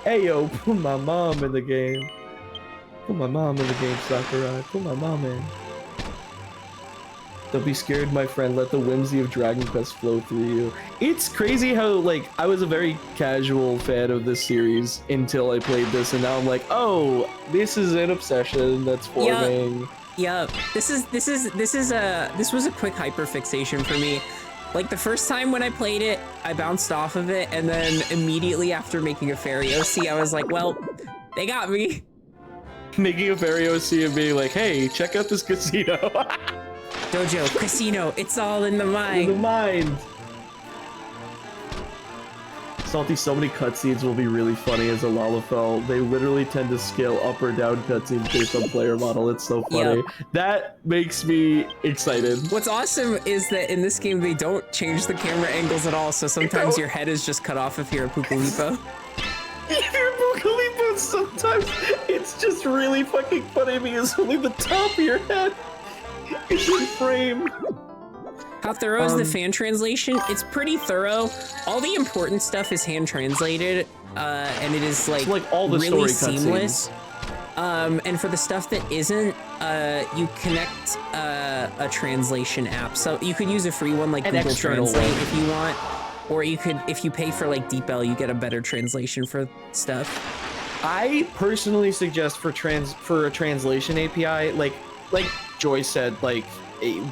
Hey yo, put my mom in the game. Put my mom in the game, Sakurai. Put my mom in. Don't be scared, my friend. Let the whimsy of Dragon Quest flow through you. It's crazy how, like, I was a very casual fan of this series until I played this, and now I'm like, oh, this is an obsession that's forming. Yep. This was a quick hyperfixation for me. Like, the first time when I played it, I bounced off of it, and then immediately after making a fairy OC, I was like, well, they got me. Making a fairy OC and being like, hey, check out this casino. Dojo, casino, it's all in the mind. In the mind. Salty, so many cutscenes will be really funny as a Lalafell. They literally tend to scale up or down cutscenes based on player model. It's so funny. Yep. That makes me excited. What's awesome is that in this game, they don't change the camera angles at all, so sometimes your head is just cut off if you're a Pucalipa. If you're a Pucalipa, sometimes it's just really fucking funny because only the top of your head is in frame. How thorough is the fan translation? It's pretty thorough. All the important stuff is hand translated, and it is like all the really story seamless. And for the stuff that isn't, you connect a translation app. So you could use a free one like Google Translate if you want, or you could, if you pay for like DeepL, you get a better translation for stuff. I personally suggest for a translation API, like Joy said, like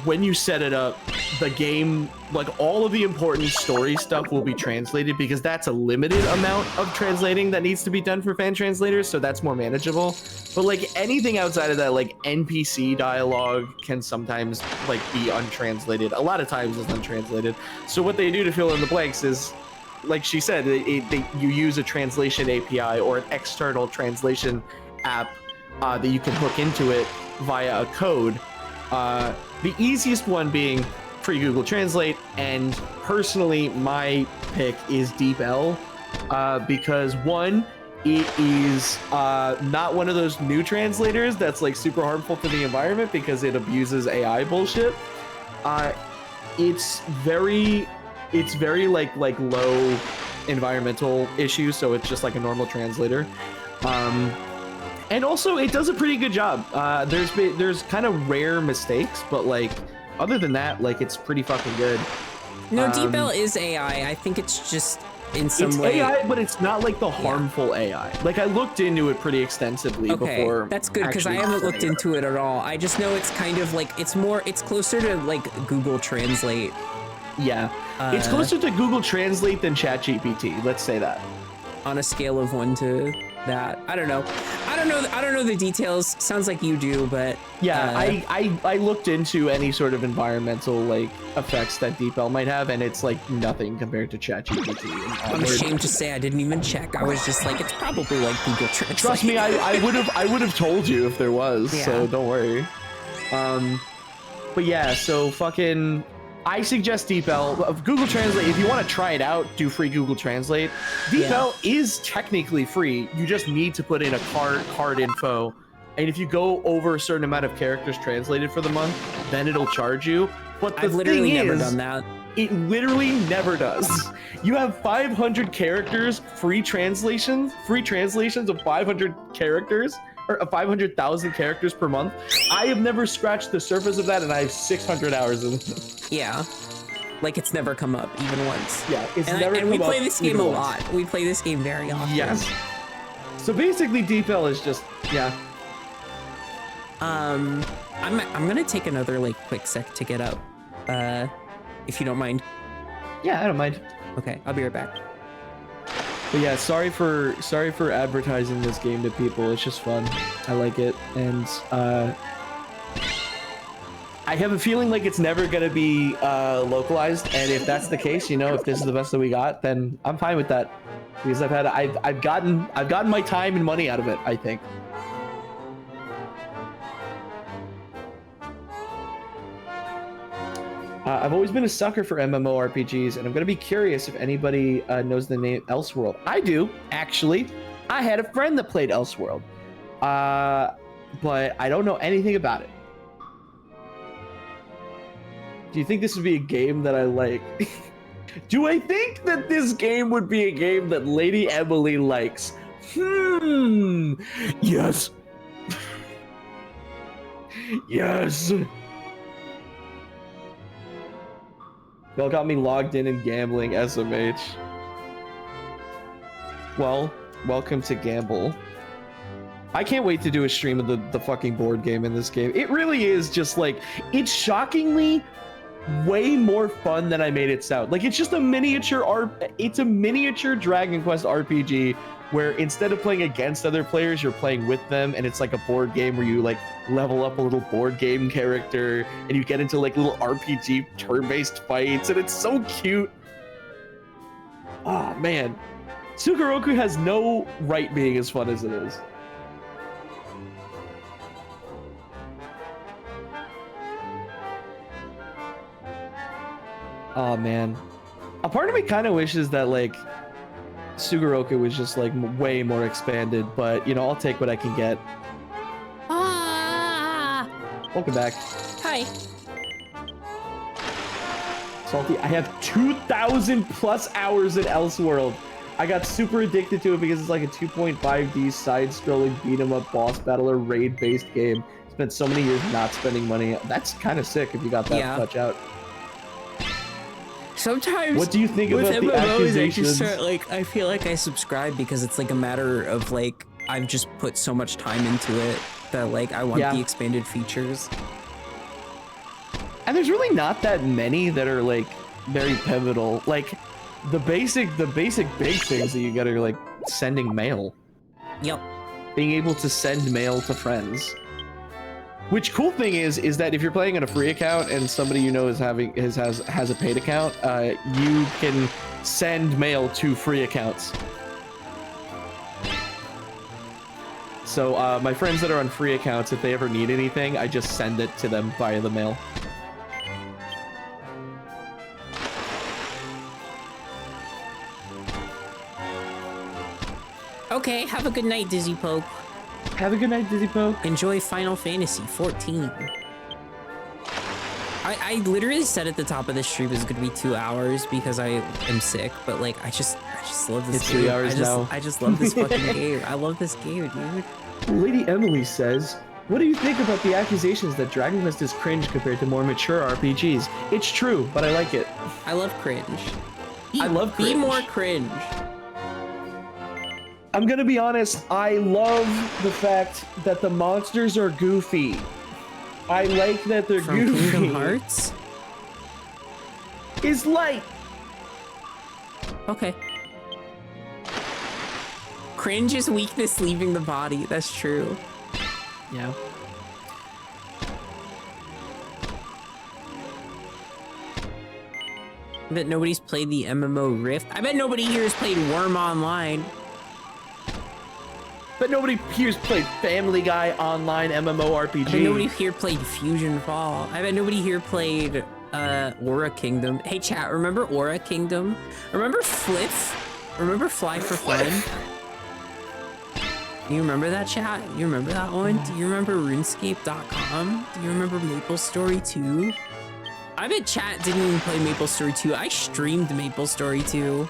when you set it up, the game, like all of the important story stuff will be translated because that's a limited amount of translating that needs to be done for fan translators, so that's more manageable. But like anything outside of that, like NPC dialogue can sometimes like be untranslated. A lot of times it's untranslated. So what they do to fill in the blanks is, like she said, you use a translation API or an external translation app that you can hook into it via a code. The easiest one being free Google Translate, and personally my pick is DeepL because one, it is not one of those new translators that's like super harmful to the environment because it abuses AI bullshit. It's very it's very like low environmental issues, so it's just like a normal translator. And also it does a pretty good job. There's kind of rare mistakes, but like other than that, like it's pretty fucking good. No, DeepL is AI. I think it's just in some way. It's AI, but it's not like the harmful AI. Like I looked into it pretty extensively before. That's good because I actually haven't looked starting into it at all. I just know it's kind of like it's closer to like Google Translate. Yeah, it's closer to Google Translate than ChatGPT. Let's say that. On a scale of 1 to that, I don't know. I don't know the details. Sounds like you do, but yeah, I looked into any sort of environmental like effects that DeepL might have, and it's like nothing compared to ChatGPT. I'm ashamed to say I didn't even check. I was just like, it's probably like Google Translate. Trust me, I would have told you if there was. Yeah. So don't worry. But yeah, so fucking. I suggest DeepL of Google Translate. If you want to try it out, do free Google Translate. DeepL is technically free. You just need to put in a card info, and if you go over a certain amount of characters translated for the month, then it'll charge you. But the I've literally thing never is, done that. it literally never does. You have 500 characters, free translations of 500 characters. Or 500,000 characters per month. I have never scratched the surface of that, and I have 600 hours in it. Yeah, like it's never come up even once. Yeah, it's and never. And we come play up this game even a once. lot. We play this game very often. Yes. So basically, DeepL is just I'm gonna take another like quick sec to get up, if you don't mind. Yeah, I don't mind. Okay, I'll be right back. But yeah, sorry for advertising this game to people. It's just fun. I like it, and I have a feeling like it's never gonna be localized. And if that's the case, you know, if this is the best that we got, then I'm fine with that, because I've gotten my time and money out of it, I think. I've always been a sucker for MMORPGs, and I'm going to be curious if anybody knows the name Elseworld. I do, actually. I had a friend that played Elseworld, but I don't know anything about it. Do you think this would be a game that I like? Do I think that this game would be a game that Lady Emily likes? Yes. Yes. Y'all got me logged in and gambling, SMH. Well, welcome to Gamble. I can't wait to do a stream of the fucking board game in this game. It really is just like, it's shockingly way more fun than I made it sound. Like, it's just a miniature Dragon Quest RPG where instead of playing against other players, you're playing with them, and it's like a board game where you like level up a little board game character and you get into like little RPG turn-based fights, and it's so cute. Ah, man. Sugoroku has no right being as fun as it is. Oh man, a part of me kind of wishes that like Sugoroku was just like way more expanded, but you know, I'll take what I can get. Welcome back. Hi. Salty, I have 2,000 plus hours in Elseworld. I got super addicted to it because it's like a 2.5D side-scrolling beat-em-up boss battler raid-based game. Spent so many years not spending money. That's kind of sick if you got that much out. Sometimes what do you think with about the MMOs, accusations? I feel like I subscribe because it's like a matter of like I've just put so much time into it that like I want the expanded features. And there's really not that many that are like very pivotal. Like the basic big things that you get are like sending mail. Yep. Being able to send mail to friends. Which cool thing is that if you're playing on a free account and somebody you know has a paid account, you can send mail to free accounts. So my friends that are on free accounts, if they ever need anything, I just send it to them via the mail. Okay, have a good night, Dizzy Poke. Have a good night, Dizzy Poke. Enjoy Final Fantasy 14. I literally said at the top of the stream is gonna be 2 hours because I am sick, but like I just love this It's game. 3 hours now. I just love this fucking game. I love this game, dude. Lady Emily says, what do you think about the accusations that Dragon Quest is cringe compared to more mature RPGs? It's true, but I like it. I love cringe. I love Be cringe. more cringe. I'm gonna be honest, I love the fact that the monsters are goofy. I like that they're From goofy. Kingdom Hearts? Is light. Okay. Cringe is weakness leaving the body. That's true. Yeah. I bet nobody's played the MMO Rift. I bet nobody here has played Worm Online. But nobody here's played Family Guy online MMORPG. I bet nobody here played Fusion Fall. I bet nobody here played Aura Kingdom. Hey chat, remember Aura Kingdom? Remember Fliff? Remember Fly for Fun? You remember that, chat? You remember that one? Do you remember RuneScape.com? Do you remember MapleStory 2? I bet chat didn't even play MapleStory 2. I streamed MapleStory 2.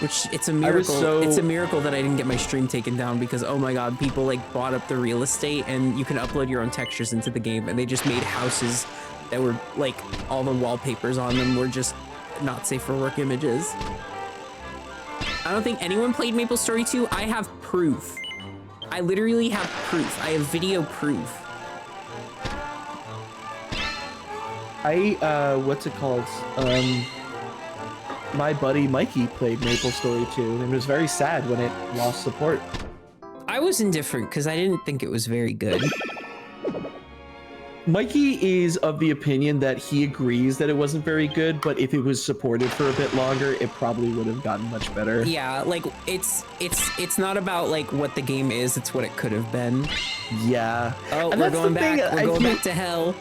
Which, it's a miracle. It's a miracle that I didn't get my stream taken down because, oh my god, people like bought up the real estate and you can upload your own textures into the game, and they just made houses that were like, all the wallpapers on them were just not safe for work images. I don't think anyone played MapleStory 2. I have proof. I literally have proof. I have video proof. What's it called? My buddy Mikey played MapleStory 2 and was very sad when it lost support. I was indifferent because I didn't think it was very good. Mikey is of the opinion that he agrees that it wasn't very good, but if it was supported for a bit longer, it probably would have gotten much better. Yeah, like it's not about like what the game is, it's what it could have been. Yeah. Oh, And we're that's going the back. thing, We're going back to hell.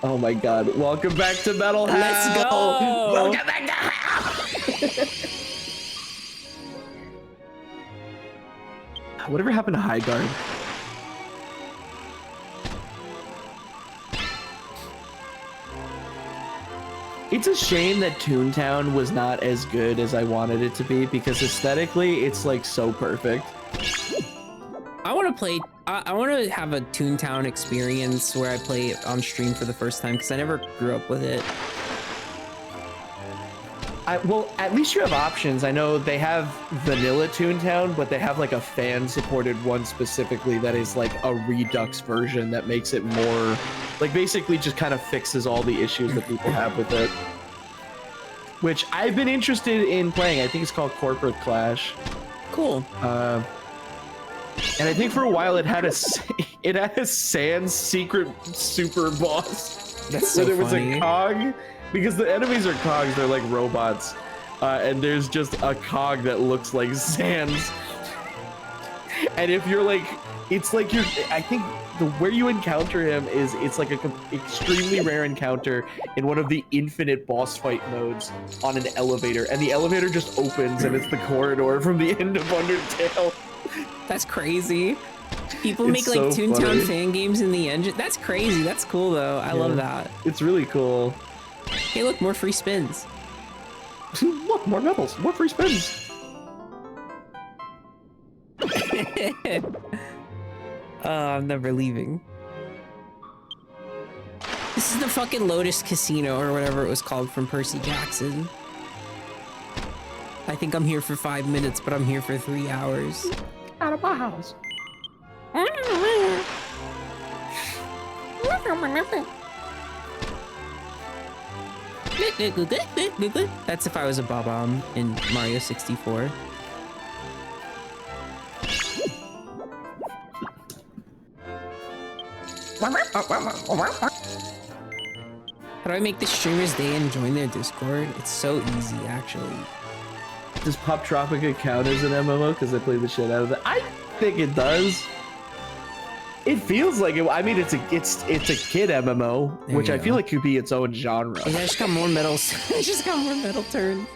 Oh my god. Welcome back to Metal Hell. Let's go. Welcome back to hell. Whatever happened to High Guard? It's a shame that Toontown was not as good as I wanted it to be because aesthetically it's like so perfect. I want to play. I want to have a Toontown experience where I play it on stream for the first time because I never grew up with it. Well, at least you have options. I know they have vanilla Toontown, but they have like a fan-supported one specifically that is like a Redux version that makes it more, like basically just kind of fixes all the issues that people have with it. Which I've been interested in playing. I think it's called Corporate Clash. Cool. And I think for a while it had a Sans secret super boss. That's so where there was funny. a cog. Because the enemies are cogs, they're like robots. And there's just a cog that looks like Sans. And if you're like, it's like I think where you encounter him is, it's like a extremely rare encounter in one of the infinite boss fight modes on an elevator. And the elevator just opens and it's the corridor from the end of Undertale. That's crazy. People It's make like so Toontown funny. fan games in the engine. That's crazy. That's cool though. I love that. It's really cool. Hey, look, more free spins. Look, more medals, more free spins. I'm never leaving. This is the fucking Lotus Casino or whatever it was called from Percy Jackson. I think I'm here for 5 minutes, but I'm here for 3 hours. Out of my house. That's if I was a Bob-omb in Mario 64. How do I make the streamers day and join their Discord? It's so easy, actually. Does Pop Tropica count as an MMO because I play the shit out of it? I think it does. It feels like it. I mean, it's a kid MMO, There which you I go. feel like could be its own genre. I just got more medals. I just got more medal turns.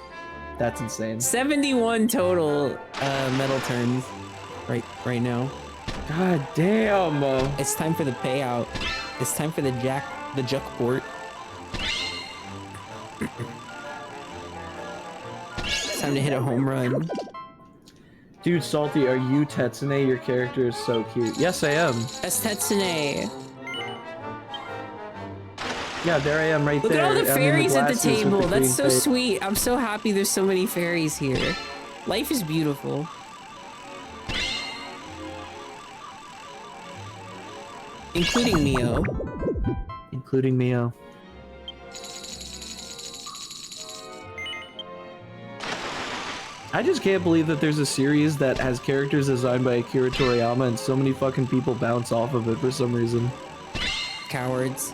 That's insane. 71 total medal turns God right now. damn. It's time for the payout. It's time for the the Juck port. It's time to hit a home run. Dude, Salty, are you Tetsune? Your character is so cute. Yes, I am. That's Tetsune. Yeah, there I am right Look there. at all the I'm in fairies at the glasses with table. the That's green so face. sweet. I'm so happy there's so many fairies here. Life is beautiful. Including Miyo. Including Miyo. I just can't believe that there's a series that has characters designed by Akira Toriyama and so many fucking people bounce off of it for some reason. Cowards.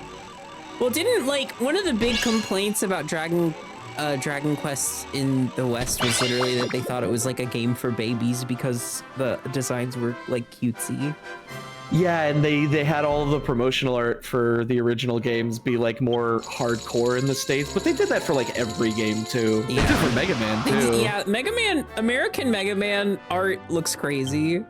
Well, didn't, like, one of the big complaints about Dragon Quest in the West was literally that they thought it was like a game for babies because the designs were like cutesy. Yeah, and they had all the promotional art for the original games be like more hardcore in the States, but they did that for like every game too. Yeah. They did for Mega Man too. Yeah, Mega Man, American Mega Man art looks crazy.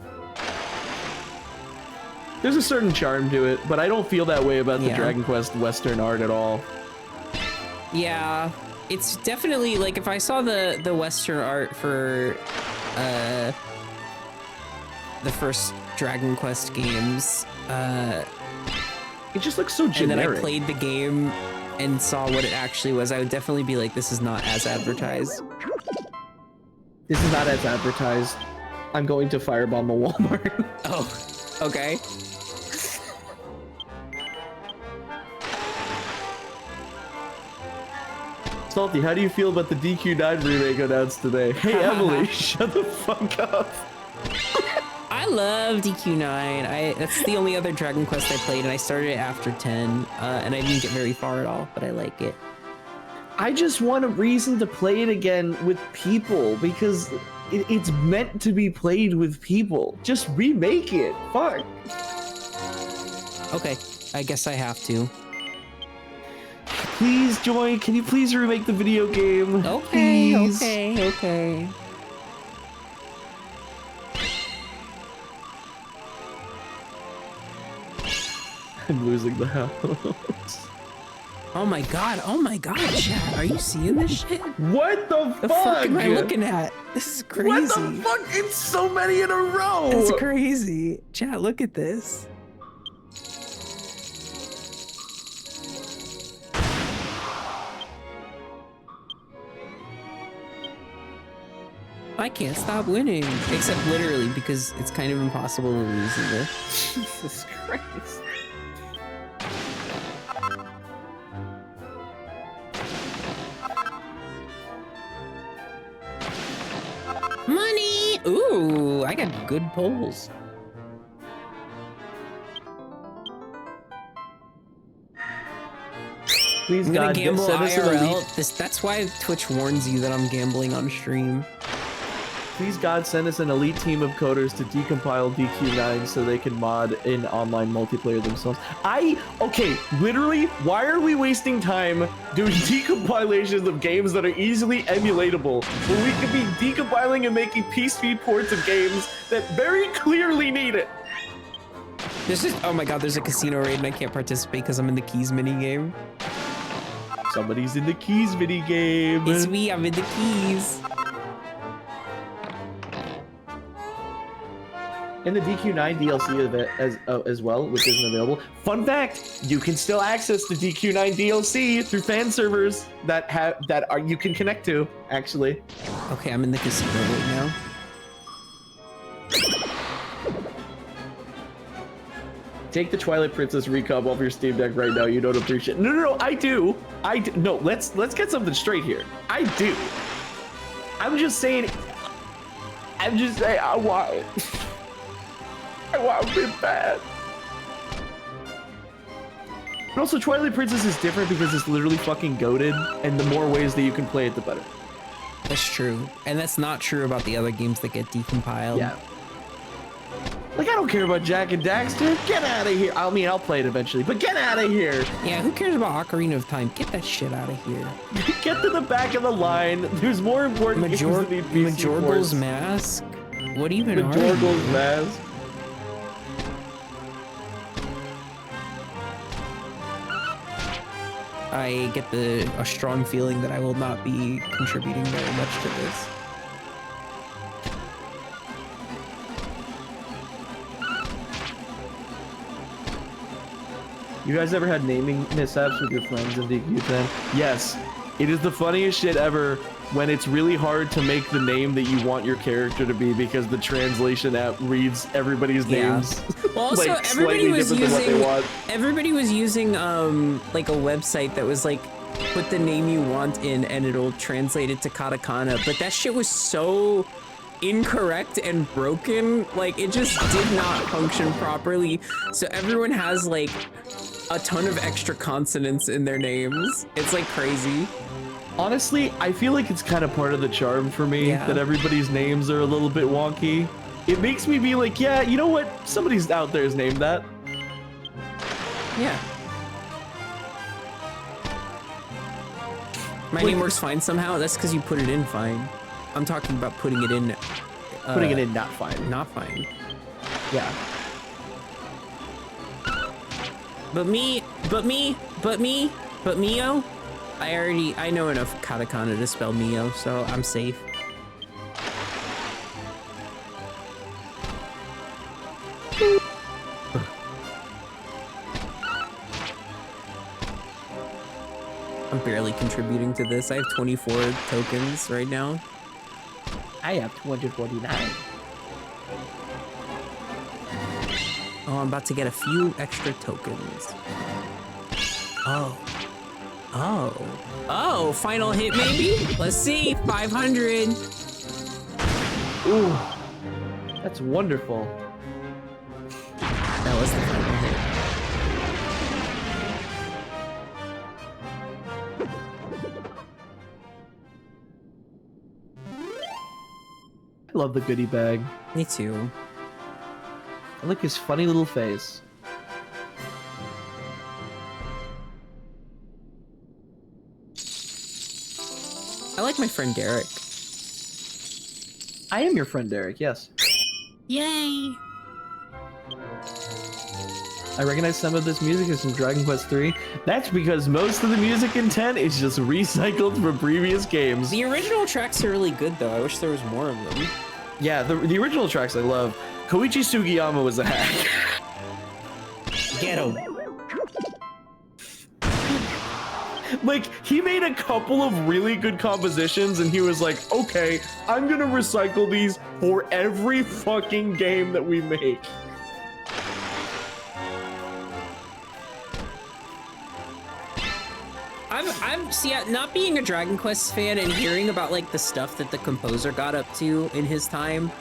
There's a certain charm to it, but I don't feel that way about the Yeah. Dragon Quest Western art at all. Yeah, it's definitely like if I saw the Western art for the first Dragon Quest games, It just looks so and then I generic. played the game and saw what it actually was, I would definitely be like, this is not as advertised. This is not as advertised. I'm going to firebomb a Walmart. Oh, okay. Salty, how do you feel about the DQ9 remake announced today? Hey Emily, shut the fuck up. I love DQ9. That's the only other Dragon Quest I played, and I started it after 10, and I didn't get very far at all, but I like it. I just want a reason to play it again with people because it's meant to be played with people. Just remake it. Fuck. Okay, I guess I have to. Please join. Can you please remake the video game? Okay, Please. okay. I'm losing the house. Oh my god, chat. Are you seeing this shit? What the The fuck? fuck am I looking at? This is crazy. What the fuck? It's so many in a row. It's crazy. Chat, look at this. I can't stop winning. Except literally, because it's kind of impossible to lose either. Jesus Christ. Money! Ooh, I got good polls. Please, I'm gonna God, gamble send us an elite. IRL. That's why Twitch warns you that I'm gambling on stream. Please, God, send us an elite team of coders to decompile DQ9 so they can mod in online multiplayer themselves. Okay, literally, why are we wasting time doing decompilations of games that are easily emulatable when we could be decompiling and making PSP ports of games that very clearly need it? This is, oh my god, there's a casino raid and I can't participate because I'm in the keys minigame. Somebody's in the keys minigame. It's me, I'm in the keys. In the DQ9 DLC of it as well, which isn't available. Fun fact: you can still access the DQ9 DLC through fan servers you can connect to. Actually, Okay, I'm in the casino right now. take the Twilight Princess recomp off your Steam Deck right now. You don't appreciate. No, I do. No. Let's get something straight here. I do. I'm just saying. I want it. I want it bad. But also, Twilight Princess is different because it's literally fucking goated, and the more ways that you can play it, the better. That's true. And that's not true about the other games that get decompiled. Yeah. Like, I don't care about Jack and Daxter. Get out of here. I mean, I'll play it eventually, but get out of here. Yeah, who cares about Ocarina of Time? Get that shit out of here. Get to the back of the line. There's more important games that need PC Majorgo's ports. Mask? What even are you? Majorgo's Mask. I get a strong feeling that I will not be contributing very much to this. You guys ever had naming mishaps with your friends in DQ10? Yes. It is the funniest shit ever when it's really hard to make the name that you want your character to be because the translation app reads everybody's names. Well, also like, everybody was different than what they want. using like a website that was like put the name you want in and it'll translate it to katakana, but that shit was so incorrect and broken, like it just did not function properly. So everyone has like a ton of extra consonants in their names. It's like crazy. Honestly, I feel like it's kind of part of the charm for me that everybody's names are a little bit wonky. It makes me be like, yeah, you know what? Somebody's out there is named that. Yeah. My name works fine somehow. That's because you put it in fine. I'm talking about putting it in. Putting it in not fine. Not fine. Yeah. But Miyo, I know enough katakana to spell Miyo, so I'm safe. I'm barely contributing to this. I have 24 tokens right now. I have 249. Oh, I'm about to get a few extra tokens. Oh, final hit maybe? Let's see, 500. Ooh, that's wonderful. That was the final hit. I love the goodie bag. Me too. I like his funny little face. I like my friend Derek. I am your friend Derek, yes. Yay! I recognize some of this music is from Dragon Quest III. That's because most of the music in 10 is just recycled from previous games. The original tracks are really good though. I wish there was more of them. Yeah, the original tracks I love. Koichi Sugiyama was a hack. Get him. Like, he made a couple of really good compositions and he was like, okay, I'm gonna recycle these for every fucking game that we make. See, not being a Dragon Quest fan and hearing about like the stuff that the composer got up to in his time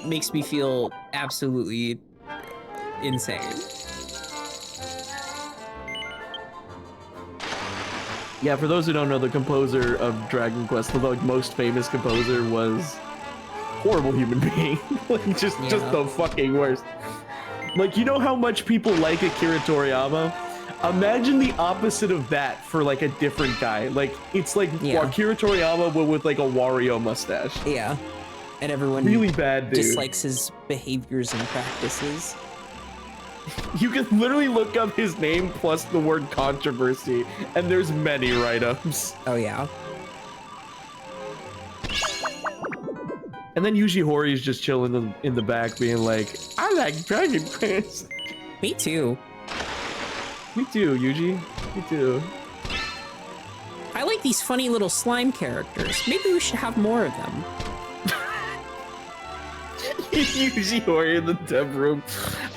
makes me feel absolutely insane. Yeah, for those who don't know, the composer of Dragon Quest, the like, most famous composer, was horrible human being. Like, just the fucking worst. Like, you know how much people like Akira Toriyama? Imagine the opposite of that for like a different guy. Like, it's like Akira Toriyama but with like a Wario mustache. Yeah. And everyone really bad dude. Dislikes his behaviors and practices. You can literally look up his name plus the word controversy, and there's many write-ups. Oh yeah. And then Yuji Horii is just chilling in the back being like, I like Dragon Quest. Me too. Me too, Yuji. Me too. I like these funny little slime characters. Maybe we should have more of them. Yuji Horii in the dev room.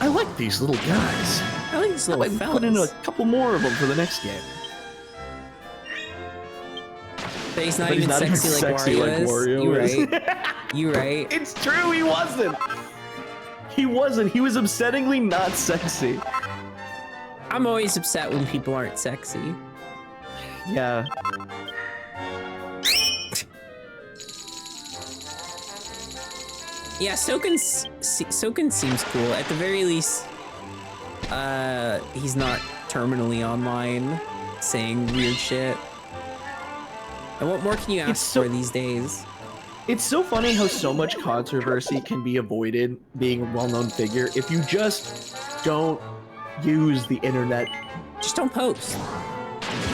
I like these little guys. I like these little fellas. Put in a couple more of them for the next game. But he's not even sexy like Wario You is. Right. You right. It's true, he wasn't. He wasn't. He was upsettingly not sexy. I'm always upset when people aren't sexy. Yeah. Yeah, Soken seems cool. At the very least, he's not terminally online saying weird shit. And what more can you ask for these days? It's so funny how so much controversy can be avoided being a well-known figure if you just don't use the internet. Just don't post.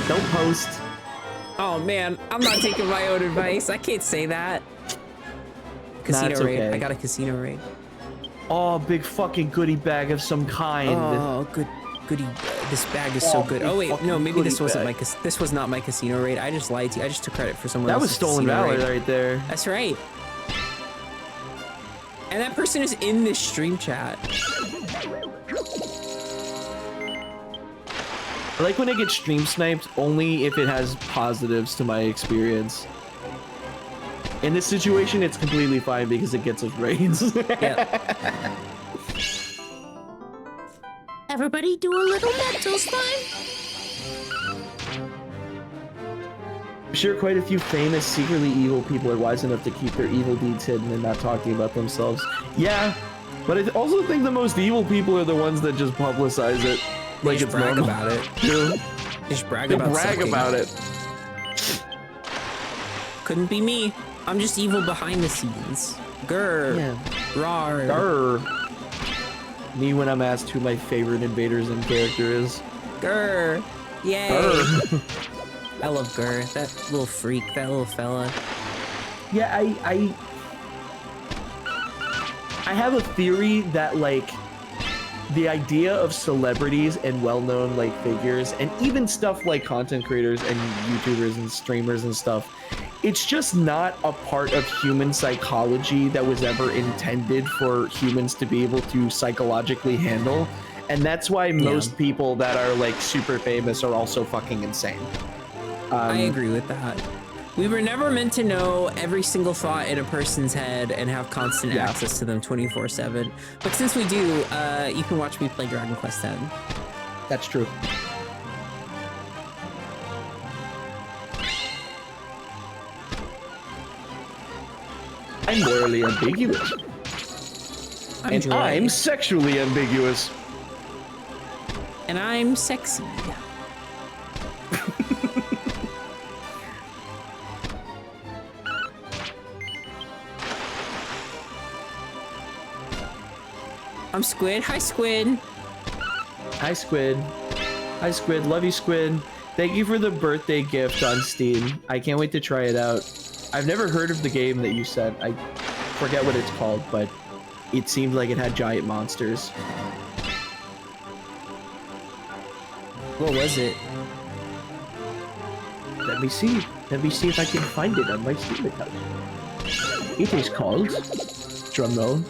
Don't post. Oh man, I'm not taking my own advice. I can't say that. Casino it's raid. okay. I got a casino raid. Oh, big fucking goodie bag of some kind. Oh, goody. This bag is so good. big Oh wait, no, fucking maybe this goodie wasn't bag. this was not my casino raid. I just lied to you. I just took credit for someone That else's was stolen casino valor raid. right there. That's right. And that person is in this stream chat. I like when it gets stream sniped only if it has positives to my experience. In this situation, it's completely fine because it gets us raids. Yeah. Everybody do a little mental slime. I'm sure quite a few famous, secretly evil people are wise enough to keep their evil deeds hidden and not talking about themselves. Yeah, but I also think the most evil people are the ones that just publicize it. Like Just it's brag normal. about it. Too. Just brag They about brag sucking. about it. Couldn't be me. I'm just evil behind the scenes. Grr. Yeah. Rawr. Grr. Me when I'm asked who my favorite Invaders in character is. Grr. Yay. Grr. I love Grr. That little freak. That little fella. Yeah, I have a theory that like the idea of celebrities and well-known like figures and even stuff like content creators and YouTubers and streamers and stuff, it's just not a part of human psychology that was ever intended for humans to be able to psychologically handle. And that's why most people that are like super famous are also fucking insane. I agree with that. We were never meant to know every single thought in a person's head and have constant access to them 24/7. But since we do, you can watch me play Dragon Quest X. That's true. I'm morally ambiguous. And Joy. I'm sexually ambiguous. And I'm sexy. I'm Squid. Hi, Squid. Hi, Squid. Hi, Squid. Love you, Squid. Thank you for the birthday gift on Steam. I can't wait to try it out. I've never heard of the game that you sent. I forget what it's called, but it seemed like it had giant monsters. What was it? Let me see. Let me see if I can find it on my Steam account. It is called... Drumroll.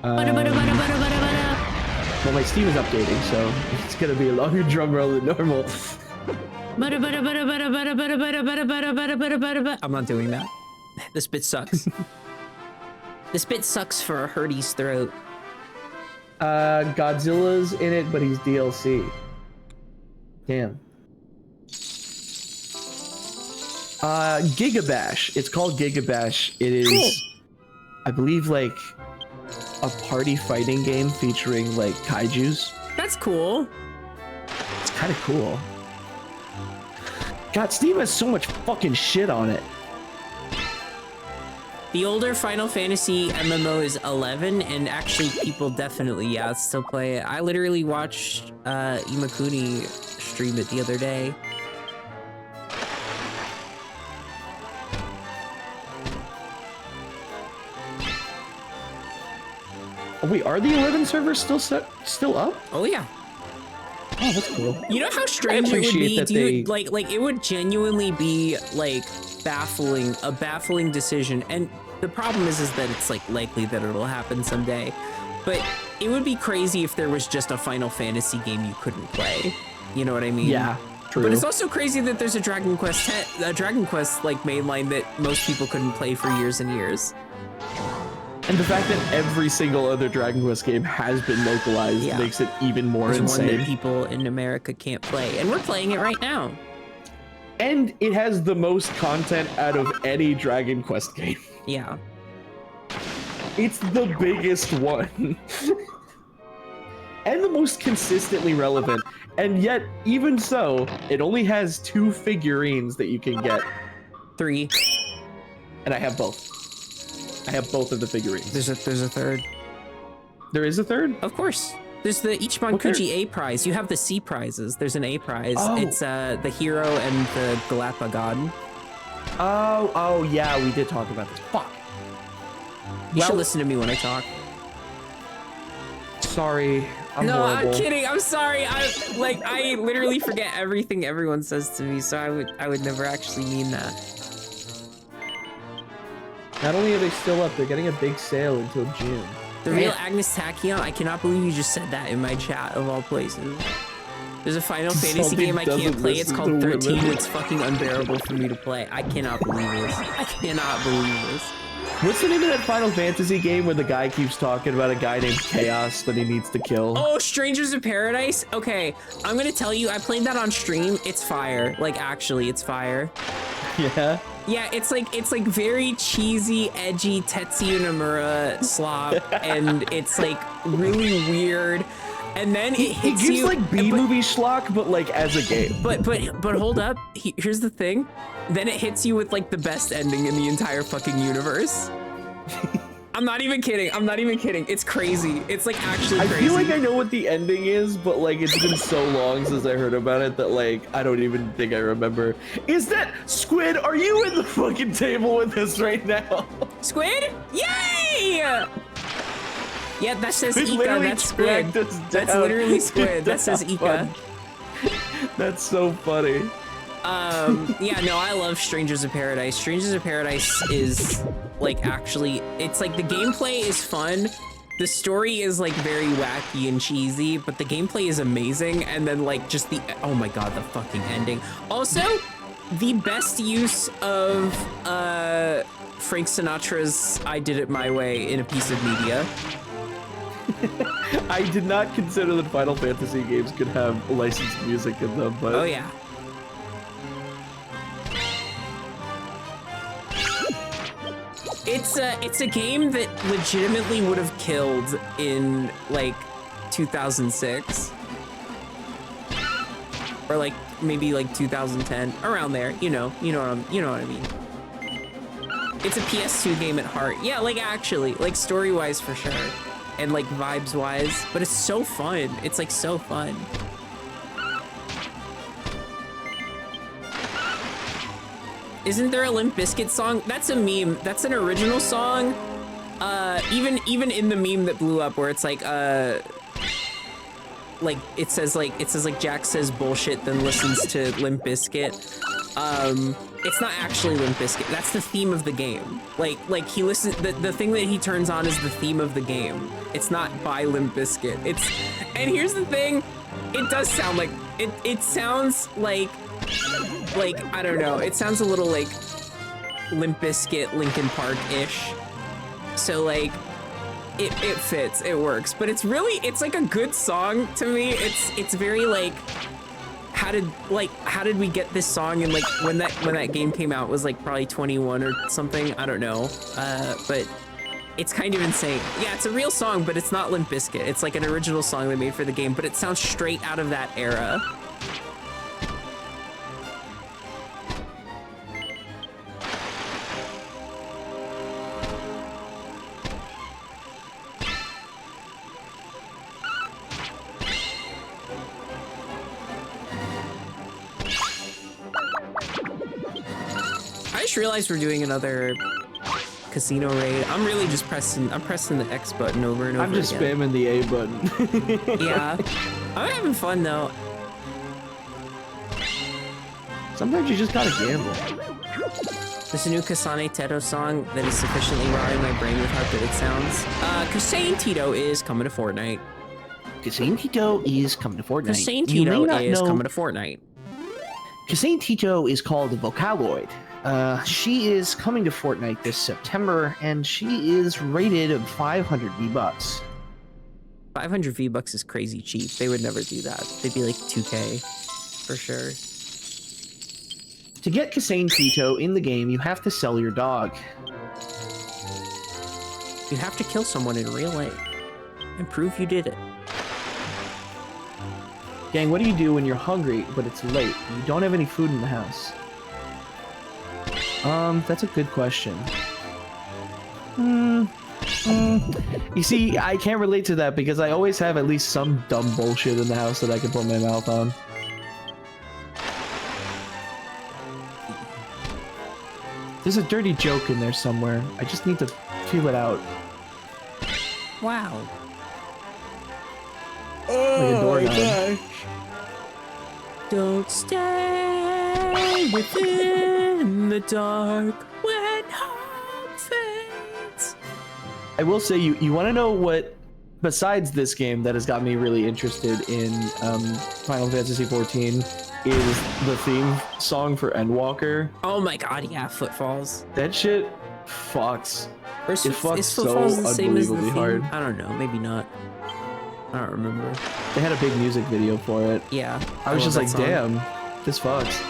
Well, my Steam is updating, so it's gonna be a longer drum roll than normal. I'm not doing that. This bit sucks. This bit sucks for Hurdy's throat. Godzilla's in it, but he's DLC. Damn. Gigabash. It's called Gigabash. It is, cool. I believe, like a party fighting game featuring like kaijus. That's cool. It's kind of cool. God, Steam has so much fucking shit on it. The older Final Fantasy MMO is 11, and actually people definitely, still play it. I literally watched Imakuni stream it the other day. Oh, wait, are the 11 servers still up? Oh yeah. Oh, that's cool. You know how strange it would appreciate be, that dude? Like it would genuinely be like a baffling decision. And the problem is that it's like likely that it'll happen someday. But it would be crazy if there was just a Final Fantasy game you couldn't play. You know what I mean? Yeah, true. But it's also crazy that there's a Dragon Quest like mainline that most people couldn't play for years and years. And the fact that every single other Dragon Quest game has been localized makes it even more There's insane. one that people in America can't play, and we're playing it right now. And it has the most content out of any Dragon Quest game. Yeah. It's the biggest one. And the most consistently relevant. And yet, even so, it only has 2 figurines that you can get. 3. And I have both. I have both of the figurines. There's a third. There is a third? Of course. There's the Ichiban Kuji A prize. You have the C prizes. There's an A prize. Oh. It's the hero and the Galapagod. Oh, yeah, we did talk about this. Fuck. You should listen to me when I talk. Sorry, I'm no, horrible. I'm kidding. I'm sorry. I literally forget everything everyone says to me, so I would never actually mean that. Not only are they still up, they're getting a big sale until June. The real Agnes Tachyon, I cannot believe you just said that in my chat of all places. There's a Final Fantasy game I can't play. It's called 13. It's fucking unbearable for me to play. I cannot believe this. I cannot believe this. What's the name of that Final Fantasy game where the guy keeps talking about a guy named Chaos that he needs to kill? Oh, Strangers of Paradise? Okay, I'm gonna tell you, I played that on stream. It's fire. Like, actually, it's fire. Yeah? Yeah, it's like very cheesy, edgy Tetsuya Nomura slop, and it's like really weird. And then it hits gives you like B-movie schlock, but like as a game. But hold up. Here's the thing. Then it hits you with like the best ending in the entire fucking universe. I'm not even kidding. I'm not even kidding. It's crazy. It's like actually crazy. I feel like I know what the ending is, but like it's been so long since I heard about it that like I don't even think I remember. Is that Squid? Are you in the fucking table with us right now? Squid? Yay! Yeah, that says Squid Ika. literally That's Squid. tracked us That's down. literally Squid. That says Ika. That's so funny. Yeah, no, I love Strangers of Paradise. Strangers of Paradise is like actually, it's like the gameplay is fun. The story is like very wacky and cheesy, but the gameplay is amazing. And then like just the, oh my God, the fucking ending. Also, the best use of Frank Sinatra's I Did It My Way in a piece of media. I did not consider that Final Fantasy games could have licensed music in them, but Oh yeah. It's a game that legitimately would have killed in like 2006 or like maybe like 2010, around there. You know what I mean. It's a PS2 game at heart. Yeah, like actually, like story-wise for sure, and like vibes-wise. But it's so fun. It's like so fun. Isn't there a Limp Bizkit song? That's a meme. That's an original song. Even in the meme that blew up, where it's like it says like Jack says bullshit, then listens to Limp Bizkit. It's not actually Limp Bizkit. That's the theme of the game. Like he listens. The thing that he turns on is the theme of the game. It's not by Limp Bizkit. And here's the thing. It does sound like it sounds like I don't know. It sounds a little like Limp Bizkit, Linkin Park-ish. So like it fits, it works. But it's like a good song to me. It's very like how did we get this song? And like when that game came out was like probably 21 or something. I don't know. But it's kind of insane. Yeah, it's a real song, but it's not Limp Bizkit. It's like an original song they made for the game, but it sounds straight out of that era. I just realized we're doing another casino raid. I'm really just pressing the X button over and over I'm just again. spamming the A button. Yeah. I'm having fun though. Sometimes you just gotta gamble. There's a new Kasane Teto song that is sufficiently raw in my brain with how good it sounds. Kasane Tito is coming to Fortnite. Kasane Tito is coming to Fortnite. Kasane Tito is coming to Fortnite. Kasane Tito is called Vocaloid. She is coming to Fortnite this September, and she is rated 500 V-Bucks. 500 V-Bucks is crazy cheap. They would never do that. They'd be like 2K for sure. To get Kasane Tito in the game, you have to sell your dog. You have to kill someone in real life and prove you did it. Gang, what do you do when you're hungry, but it's late, and you don't have any food in the house? That's a good question. You see, I can't relate to that because I always have at least some dumb bullshit in the house that I can put my mouth on. There's a dirty joke in there somewhere. I just need to feel it out. Wow. Like a doorknob. Don't stay within the dark when hope fades. I will say, you want to know what, besides this game that has got me really interested in Final Fantasy XIV, is the theme song for Endwalker. Oh my god, yeah, Footfalls. That shit fucks. Or It fucks is so Footfalls the same as the unbelievably theme? hard. I don't know, maybe not. I don't remember. They had a big music video for it. Yeah. I was love just that like, song. damn, this fucks.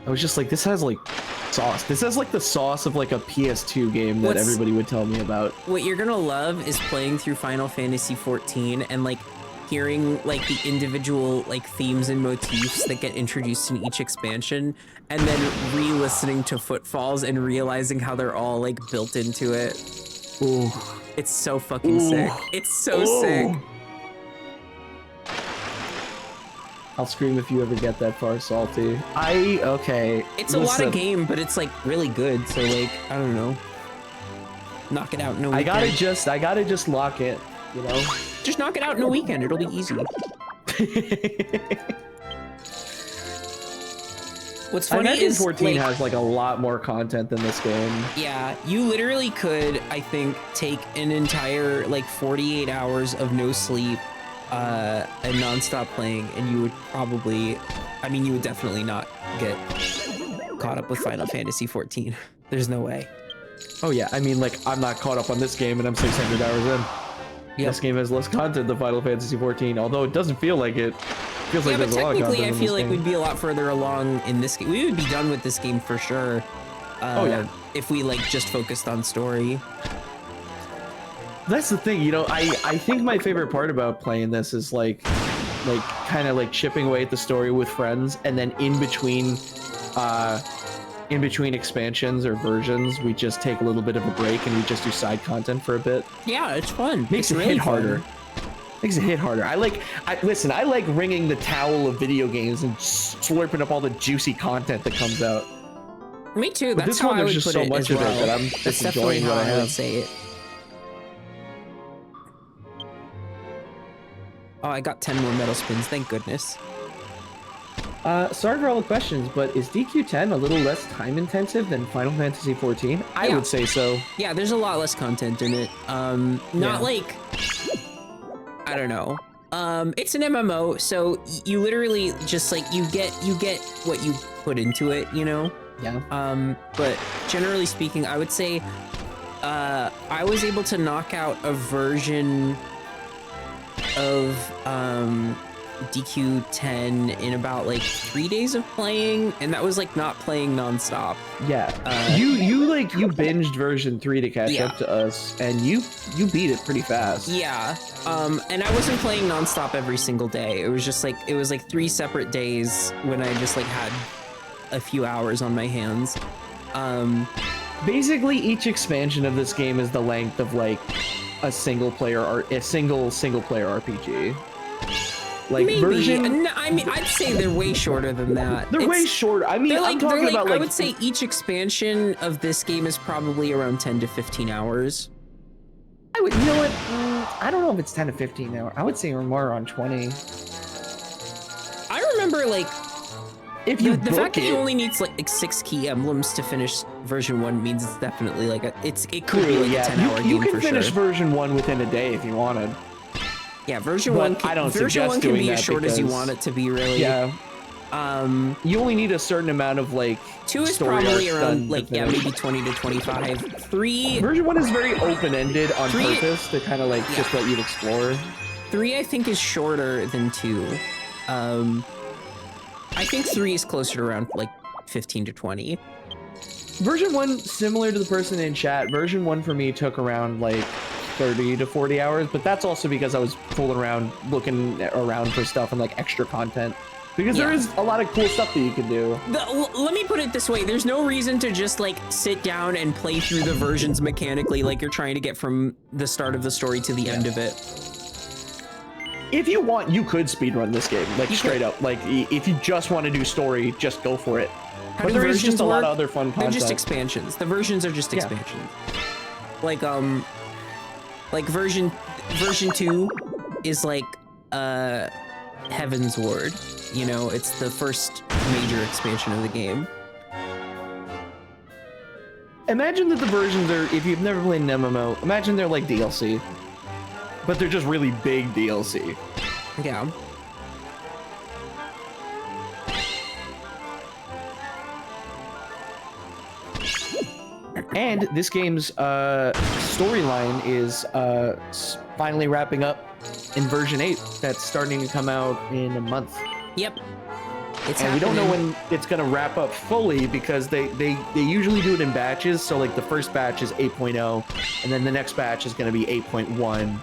I was just like, this has like sauce. This has like the sauce of like a PS2 game that everybody would tell me about. What you're gonna love is playing through Final Fantasy XIV and like hearing like the individual like themes and motifs that get introduced in each expansion, and then re-listening to Footfalls and realizing how they're all like built into it. Ooh. It's so fucking sick. It's so sick. I'll scream if you ever get that far, Salty. Okay. It's a lot of game, but it's like really good. So like, I don't know. Knock it out in a weekend. I gotta just lock it, you know? Just knock it out in a weekend. It'll be easy. What's funny is 14 like, has like a lot more content than this game. yeah, you literally could, I think, take an entire like 48 hours of no sleep and nonstop playing, and you would probably, I mean, you would definitely not get caught up with Final Fantasy XIV. There's no way. Oh yeah, I mean, like, I'm not caught up on this game and I'm 600 hours in. Yep. This game has less content than Final Fantasy XIV, although it doesn't feel like it. Feels Yeah, like but there's a lot of technically, content I in feel this like game. we'd be a lot further along in this game. We would be done with this game for sure. Oh, yeah. If we like just focused on story. That's the thing, you know, I think my favorite part about playing this is like kind of like chipping away at the story with friends, and then in between expansions or versions, we just take a little bit of a break and we just do side content for a bit. Yeah, it's fun. Makes it's it hit harder. Makes it hit harder. I like wringing the towel of video games and slurping up all the juicy content that comes out. Me too. But That's this how one, I there's would just put so it much as of it well. that I'm That's just definitely enjoying how what I I would have. say it. Oh, I got 10 more metal spins. Thank goodness. Sorry for all the questions, but is DQ10 a little less time intensive than Final Fantasy XIV? I Yeah. would say so. Yeah, there's a lot less content in it. Not Yeah. like, I don't know. It's an MMO, so you literally just like you get what you put into it, you know. Yeah. But generally speaking, I would say I was able to knock out a version of DQ10 in about like 3 days of playing, and that was like not playing nonstop. Yeah. You binged version 3 to catch Yeah. up to us, and you beat it pretty fast. Yeah. And I wasn't playing nonstop every single day. It was just like, it was like 3 separate days when I just like had a few hours on my hands. Basically, each expansion of this game is the length of like a single player RPG. Like Maybe. version, No, I mean, I'd say they're way shorter than that. they're way shorter. I mean, They're I'm talking about like I would say each expansion of this game is probably around 10 to 15 hours. I would, you know what? I don't know if it's 10 to 15 now. I would say we're more around 20. I remember like If you the book fact that you it- only need like 6 key emblems to finish version 1 means it's definitely like it could be True, like yeah. a 10-hour game You can for finish sure. version 1 within a day if you wanted. Yeah, version But 1 I don't version suggest 1 can doing be that as short as you because- want it to be, really. Yeah. You only need a certain amount of like 2 is story probably arcs around done like to yeah, finish. maybe 20 to 25. 3 Version 1 is very open-ended on 3 purpose to kind of like just let you explore. 3 I think is shorter than 2. I think 3 is closer to around like 15 to 20. Version 1, similar to the person in chat, version 1 for me took around like 30 to 40 hours, but that's also because I was fooling around, looking around for stuff and like extra content Because there is a lot of cool stuff that you can do. Let me put it this way. There's no reason to just like sit down and play through the versions mechanically like you're trying to get from the start of the story to the end of it. If you want, you could speedrun this game, like straight up. Like if you just want to do story, just go for it. But there is just a lot of other fun content. They're just expansions. The versions are just expansions. Like version 2 is like Heaven's Ward. You know, it's the first major expansion of the game. Imagine that the versions are, if you've never played an MMO, imagine they're like DLC. But they're just really big DLC. Yeah. And this game's storyline is finally wrapping up in version 8. That's starting to come out in a month. Yep. And we don't know when it's going to wrap up fully because they usually do it in batches. So like the first batch is 8.0 and then the next batch is going to be 8.1.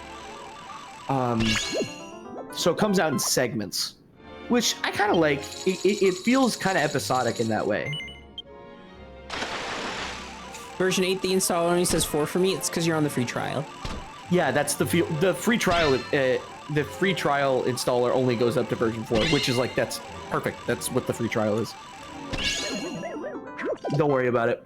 So it comes out in segments, which I kind of like. It feels kind of episodic in that way. Version 8, the installer only says 4 for me. It's because you're on the free trial. Yeah, that's the free trial. The free trial installer only goes up to version 4, which is like, that's perfect. That's what the free trial is. Don't worry about it.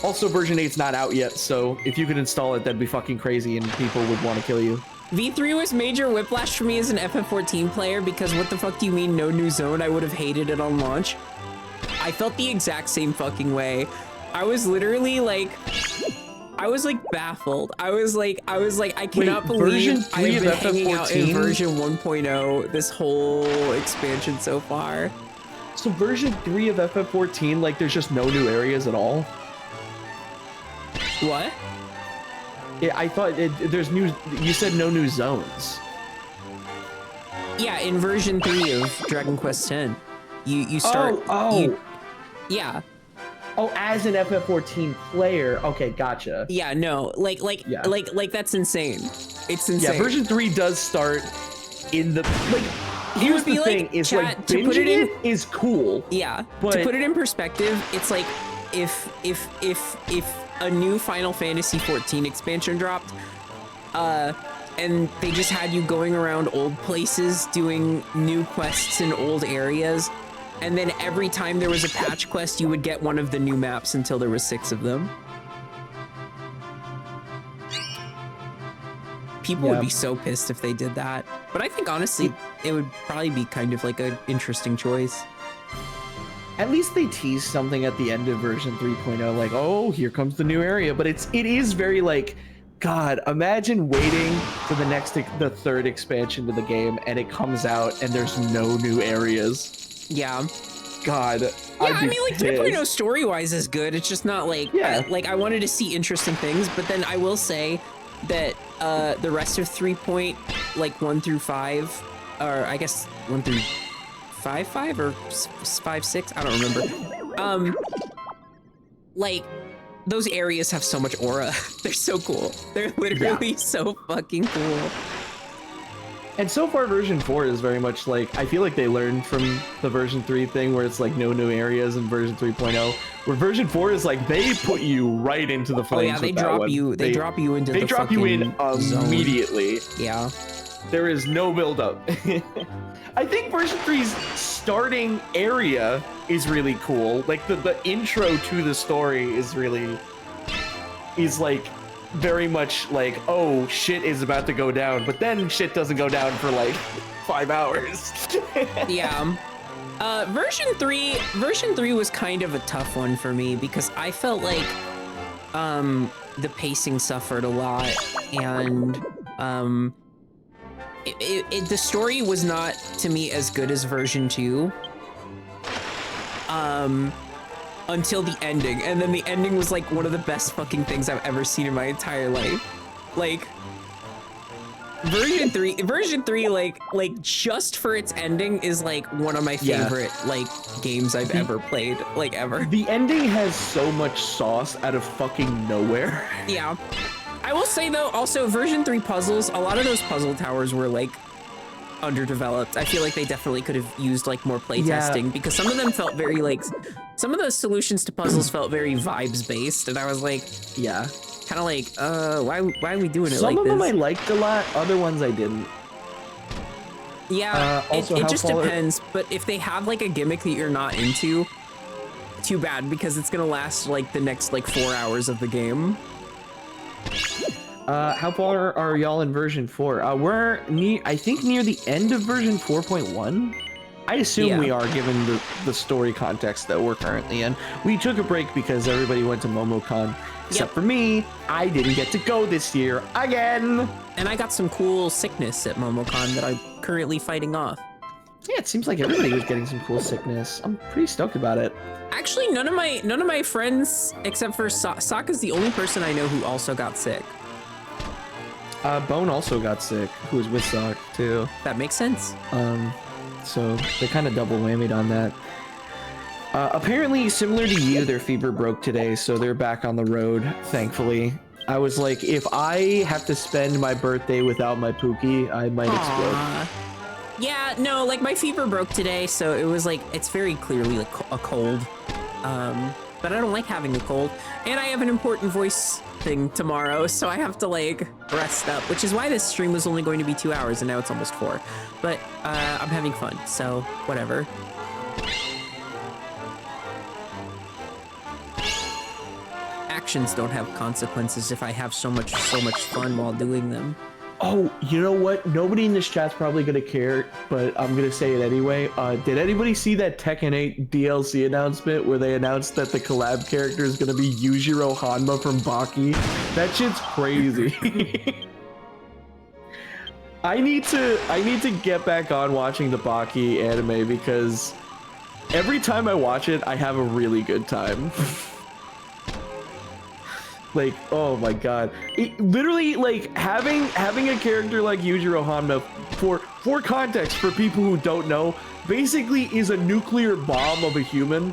Also, version 8's not out yet, so if you could install it, that'd be fucking crazy and people would want to kill you. V3 was major whiplash for me as an FF14 player because what the fuck do you mean no new zone? I would have hated it on launch. I felt the exact same fucking way. I was literally like, I was like baffled. I was like, I cannot believe I've been hanging out in version 1.0 this whole expansion so far. So version 3 of FF14, like there's just no new areas at all? What? Yeah, I thought there's new, you said no new zones. Yeah, in version 3 of Dragon Quest X, you start. Yeah. Oh, as an FF14 player. Okay, gotcha. Yeah, no, like that's insane. It's insane. Yeah, version 3 does start in the like. Here's the thing: is like binging it is cool. Yeah, but to put it in perspective, it's like if a new Final Fantasy 14 expansion dropped, and they just had you going around old places doing new quests in old areas, and then every time there was a patch quest, you would get one of the new maps until there was 6 of them. People would be so pissed if they did that. But I think honestly, it would probably be kind of like an interesting choice. At least they tease something at the end of version 3.0, like, oh, here comes the new area. But it is very like, God, imagine waiting for the third expansion to the game and it comes out and there's no new areas. Yeah. God. Yeah, I mean, like 3.0 story-wise is good. It's just not like, I wanted to see interesting things, but then I will say that the rest of 3.1 through 5, or I guess 1 through 5 or 5, 6, I don't remember. Like those areas have so much aura. They're so cool. They're literally so fucking cool. And so far, version 4 is very much like, I feel like they learned from the version 3 thing where it's like no new areas in version 3.0, where version 4 is like, they put you right into the flames. Oh yeah, they drop you. They drop you into. They drop you in immediately. Yeah. There is no build up. I think version 3's starting area is really cool. Like the intro to the story is like very much like, oh, shit is about to go down, but then shit doesn't go down for like 5 hours. Yeah. Version 3 was kind of a tough one for me because I felt like the pacing suffered a lot, and the story was not to me as good as version 2 until the ending, and then the ending was like one of the best fucking things I've ever seen in my entire life. Like version 3 like just for its ending is like one of my favorite like games I've ever played, like ever. The ending has so much sauce out of fucking nowhere. Yeah. I will say though, also version 3 puzzles, a lot of those puzzle towers were like underdeveloped. I feel like they definitely could have used like more Yeah. playtesting because some of them felt very like, some of the solutions to puzzles felt very vibes based, and I was like, Yeah. kind of like, why are we doing it Some like of them I this? liked a lot, other ones I didn't. Yeah, also, it how just far- depends. But if they have like a gimmick that you're not into, too bad because it's gonna last like the next like 4 hours of the game. How far are y'all in version 4? We're I think near the end of version 4.1. I assume Yeah. we are, given the story context that we're currently in. We took a break because everybody went to MomoCon, except Yep. for me. I didn't get to go this year again. And I got some cool sickness at MomoCon that I'm currently fighting off. Yeah, it seems like everybody was getting some cool sickness. I'm pretty stoked about it. Actually, none of my friends except for Sokka's the only person I know who also got sick. Bone also got sick, who was with Sock too. That makes sense. So they kind of double whammied on that. Apparently, similar to you, their fever broke today, so they're back on the road, thankfully. I was like, if I have to spend my birthday without my Pookie, I might explode. Aw. Yeah, no, like my fever broke today, so it was like, it's very clearly like a cold. But I don't like having a cold. And I have an important voice thing tomorrow, so I have to like rest up, which is why this stream was only going to be 2 hours and now it's almost 4. But I'm having fun, so whatever. Actions don't have consequences if I have so much fun while doing them. Oh, you know what? Nobody in this chat's probably gonna care, but I'm gonna say it anyway. Did anybody see that Tekken 8 DLC announcement where they announced that the collab character is gonna be Yujiro Hanma from Baki? That shit's crazy. I need to get back on watching the Baki anime because every time I watch it, I have a really good time. Like, oh my god. It, literally, like, having a character like Yujiro Hanma, for context, for people who don't know, basically is a nuclear bomb of a human.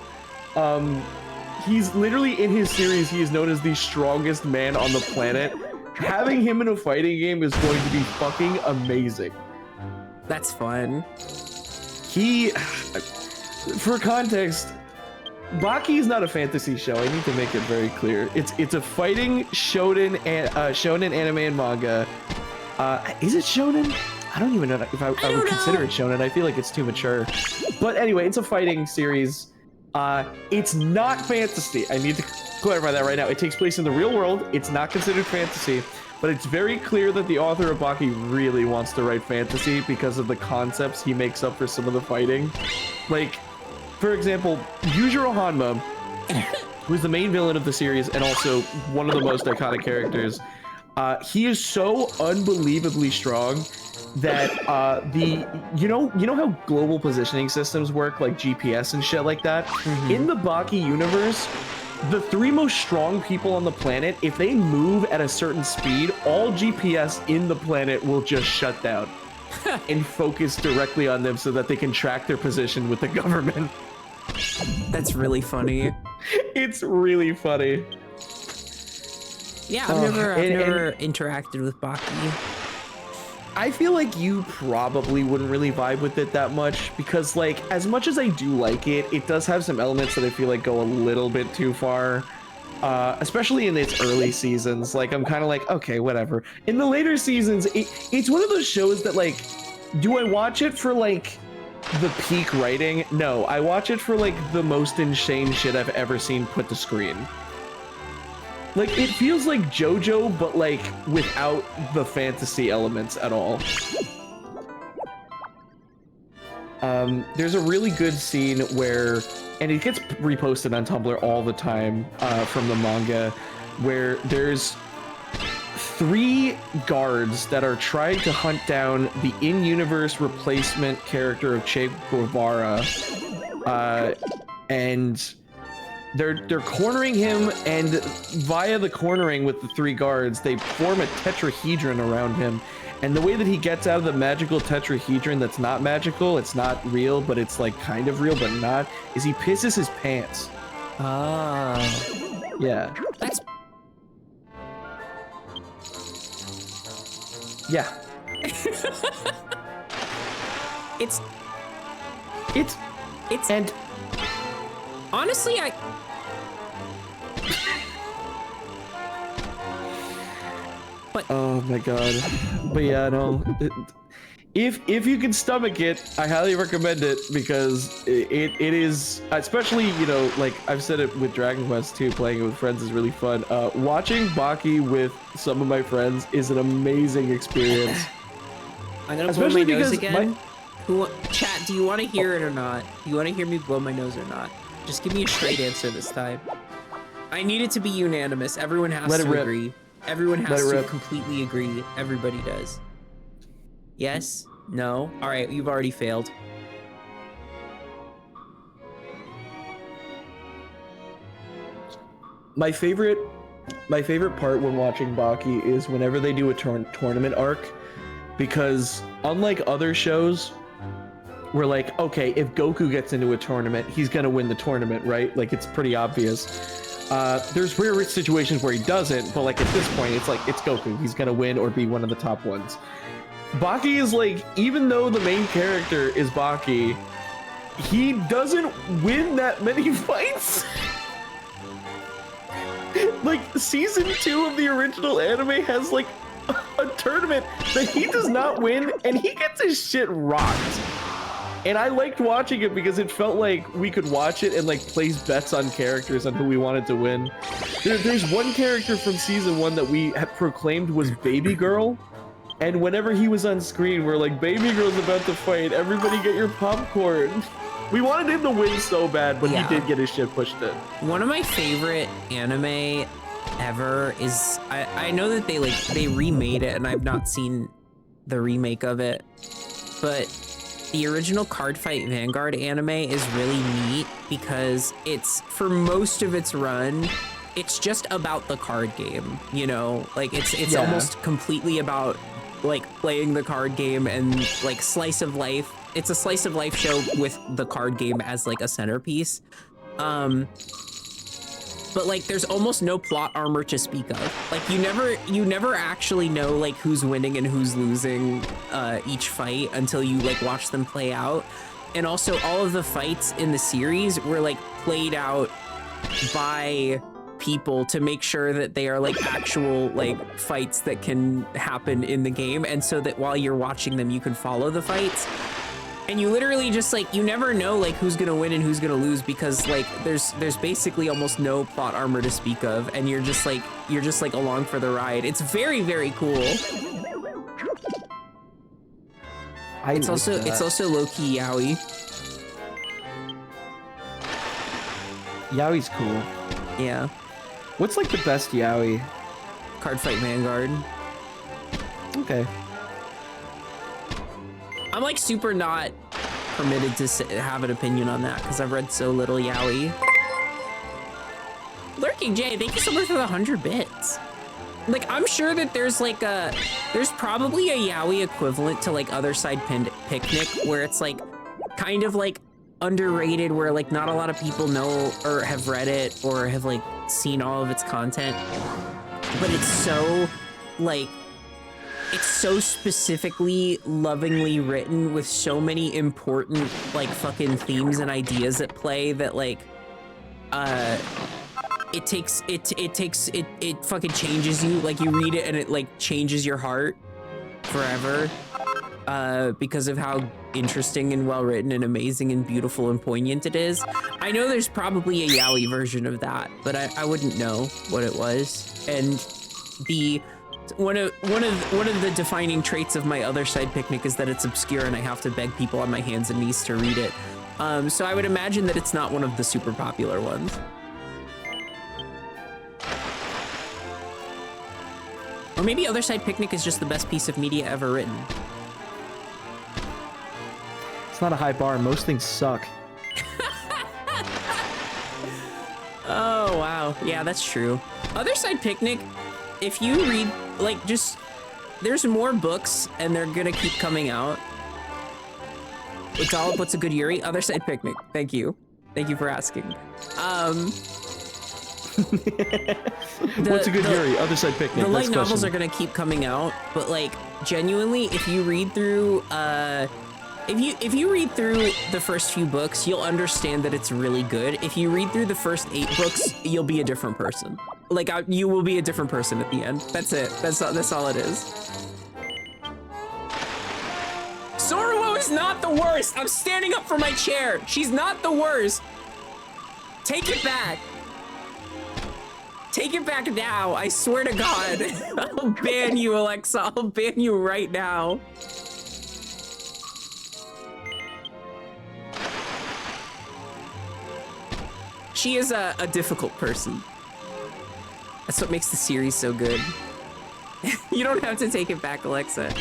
He's literally, in his series, he is known as the strongest man on the planet. Having him in a fighting game is going to be fucking amazing. That's fun. He, for context, Baki is not a fantasy show. I need to make it very clear. It's a fighting shonen anime and manga. Is it shonen? I don't even know if I would consider it shonen. I feel like it's too mature. But anyway, it's a fighting series. It's not fantasy. I need to clarify that right now. It takes place in the real world. It's not considered fantasy, but it's very clear that the author of Baki really wants to write fantasy because of the concepts he makes up for some of the fighting. Like, for example, Yujiro Hanma, who's the main villain of the series and also one of the most iconic characters, he is so unbelievably strong that you know how global positioning systems work, like GPS and shit like that? In the Baki universe, the 3 most strong people on the planet, if they move at a certain speed, all GPS in the planet will just shut down and focus directly on them so that they can track their position with the government. That's really funny. It's really funny. Yeah, I've never interacted with Baki. I feel like you probably wouldn't really vibe with it that much because, like, as much as I do like it, it does have some elements that I feel like go a little bit too far. Especially in its early seasons. Like, I'm kind of like, okay, whatever. In the later seasons, it's one of those shows that, like, do I watch it for, like, the peak writing? No, I watch it for, like, the most insane shit I've ever seen put to screen. Like, it feels like JoJo, but, like, without the fantasy elements at all. There's a really good scene where, and it gets reposted on Tumblr all the time from the manga, where there's 3 guards that are trying to hunt down the in-universe replacement character of Che Guevara, and they're cornering him, and via the cornering with the 3 guards, they form a tetrahedron around him. And the way that he gets out of the magical tetrahedron that's not magical, it's not real, but it's like kind of real but not, is he pisses his pants. Oh. Yeah. That's Yeah. It's and honestly, oh my god. But yeah, no. If you can stomach it, I highly recommend it because it is, especially, you know, like I've said it with Dragon Quest 2, playing it with friends is really fun. Watching Baki with some of my friends is an amazing experience. I'm gonna blow my nose again. Chat, do you want to hear it or not? Do you want to hear me blow my nose or not? Just give me a straight answer this time. I need it to be unanimous. Everyone has to agree. Everyone has to completely agree. Everybody does. Yes? No? All right, you've already failed. My favorite part when watching Baki is whenever they do a tournament arc, because unlike other shows, we're like, okay, if Goku gets into a tournament, he's gonna win the tournament, right? Like, it's pretty obvious. There's rare situations where he doesn't, but like at this point, it's like, it's Goku. He's gonna win or be one of the top ones. Baki is like, even though the main character is Baki, he doesn't win that many fights. Like, season 2 of the original anime has like a tournament that he does not win, and he gets his shit rocked. And I liked watching it because it felt like we could watch it and like place bets on characters on who we wanted to win. There's one character from season 1 that we had proclaimed was Baby Girl. And whenever he was on screen, we're like, Baby Girl's about to fight. Everybody get your popcorn. We wanted him to win so bad, but he did get his shit pushed in. One of my favorite anime ever is, I know that they remade it and I've not seen the remake of it, but the original Card Fight Vanguard anime is really neat because it's, for most of its run, it's just about the card game, you know? Like, it's almost completely about, like, playing the card game and, like, slice of life. It's a slice of life show with the card game as, like, a centerpiece. But, like, there's almost no plot armor to speak of. Like, you never actually know, like, who's winning and who's losing each fight until you, like, watch them play out. And also, all of the fights in the series were, like, played out by people to make sure that they are, like, actual, like, fights that can happen in the game. And so that while you're watching them, you can follow the fights. And you literally just, like, you never know, like, who's gonna win and who's gonna lose because, like, there's basically almost no plot armor to speak of, and you're just like along for the ride. It's very, very cool. It's also low-key yaoi. Yaoi's cool. Yeah. What's like the best yaoi? Card Fight Vanguard. Okay. I'm like super not permitted to have an opinion on that because I've read so little yaoi. Lurking Jay, thank you so much for the 100 bits. Like, I'm sure that there's like there's probably a yaoi equivalent to like Other Side Picnic where it's like kind of like underrated, where like not a lot of people know or have read it or have like seen all of its content, but it's so like, it's so specifically lovingly written with so many important like fucking themes and ideas at play that like it fucking changes you. Like, you read it and it like changes your heart forever because of how interesting and well written and amazing and beautiful and poignant it is. I know there's probably a yaoi version of that, but I wouldn't know what it was. And one of the defining traits of my Other Side Picnic is that it's obscure and I have to beg people on my hands and knees to read it. So I would imagine that it's not one of the super popular ones. Or maybe Other Side Picnic is just the best piece of media ever written. It's not a high bar. Most things suck. Oh, wow. Yeah, that's true. Other Side Picnic, if you read, like, just, there's more books and they're gonna keep coming out. It's all what's a good Yuri? Other Side Picnic. Thank you. Thank you for asking. What's a good Yuri? Other Side Picnic. The light novels are gonna keep coming out, but like, genuinely, if you read through If you read through the first few books, you'll understand that it's really good. If you read through the first 8 books, you'll be a different person. Like you will be a different person at the end. That's it. That's all it is. Sorowo is not the worst. I'm standing up for my chair. She's not the worst. Take it back. Take it back now. I swear to God. I'll ban you, Alexa. I'll ban you right now. She is a difficult person. That's what makes the series so good. You don't have to take it back, Alexa.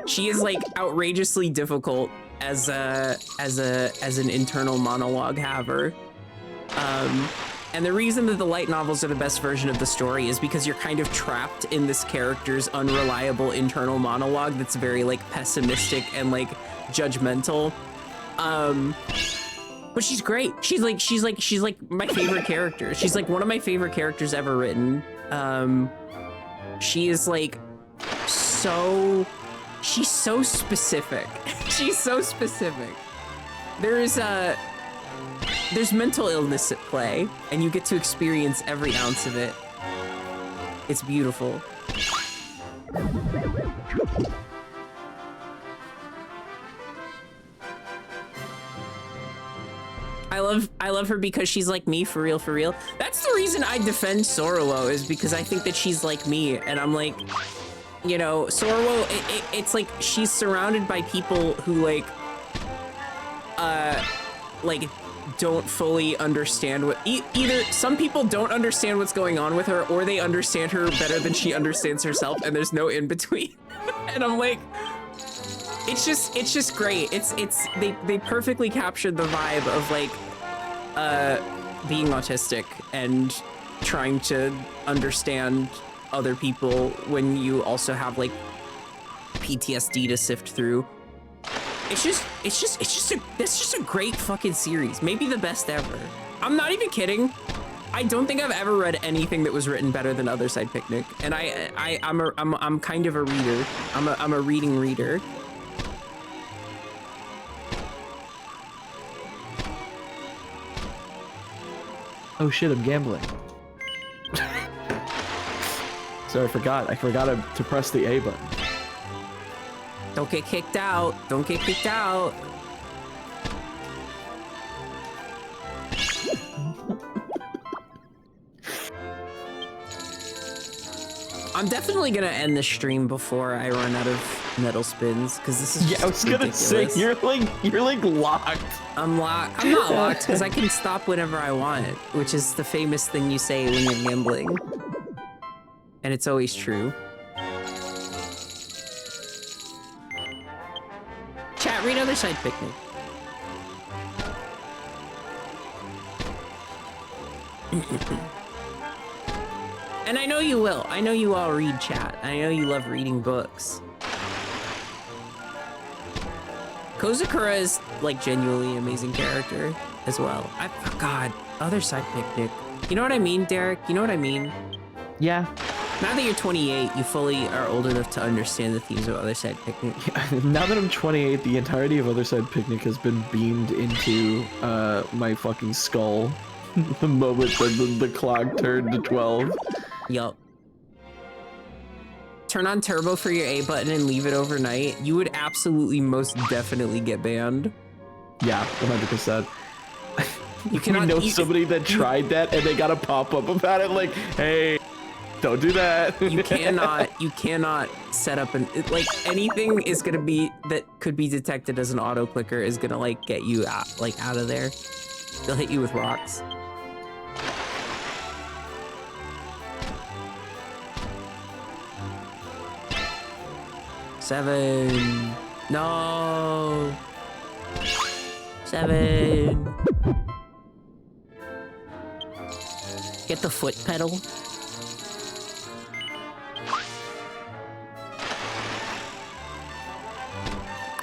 She is like outrageously difficult as an internal monologue haver. And the reason that the light novels are the best version of the story is because you're kind of trapped in this character's unreliable internal monologue that's very like pessimistic and like judgmental. But she's great. She's like my favorite character. She's like one of my favorite characters ever written. She is like she's so specific. She's so specific. There's mental illness at play, and you get to experience every ounce of it. It's beautiful. I love her because she's like me, for real, for real. That's the reason I defend Sorowo, is because I think that she's like me, and I'm like, you know, Sorowo, it's like she's surrounded by people who like don't fully understand what either some people don't understand what's going on with her, or they understand her better than she understands herself, and there's no in between. And I'm like, it's just great. They perfectly captured the vibe of like being autistic and trying to understand other people when you also have like PTSD to sift through. It's just a great fucking series. Maybe the best ever. I'm not even kidding. I don't think I've ever read anything that was written better than Other Side Picnic. And I'm kind of a reader. I'm a reading reader. Oh shit, I'm gambling. So I forgot to press the A button. Don't get kicked out. Don't get kicked out. I'm definitely gonna end the stream before I run out of metal spins, because this is I was gonna say you're like locked. I'm locked. I'm not locked because I can stop whenever I want, which is the famous thing you say when you're gambling, and it's always true. Chat, read Other Side Picnic. And I know you will. I know you all read, chat. I know you love reading books. Kozukura is like genuinely amazing character as well. God, Other Side Picnic. You know what I mean, Derek? You know what I mean? Yeah. Now that you're 28, you fully are old enough to understand the themes of Other Side Picnic. Now that I'm 28, the entirety of Other Side Picnic has been beamed into my fucking skull. The moment that the clock turned to 12. Yup. Turn on turbo for your A button and leave it overnight. You would absolutely most definitely get banned. Yeah, 100%. You cannot know somebody that tried that and they got a pop-up about it like, hey, don't do that. You cannot set up like anything is gonna be that could be detected as an auto clicker is gonna like get you out of there. They'll hit you with rocks. Seven. No. 7. Get the foot pedal.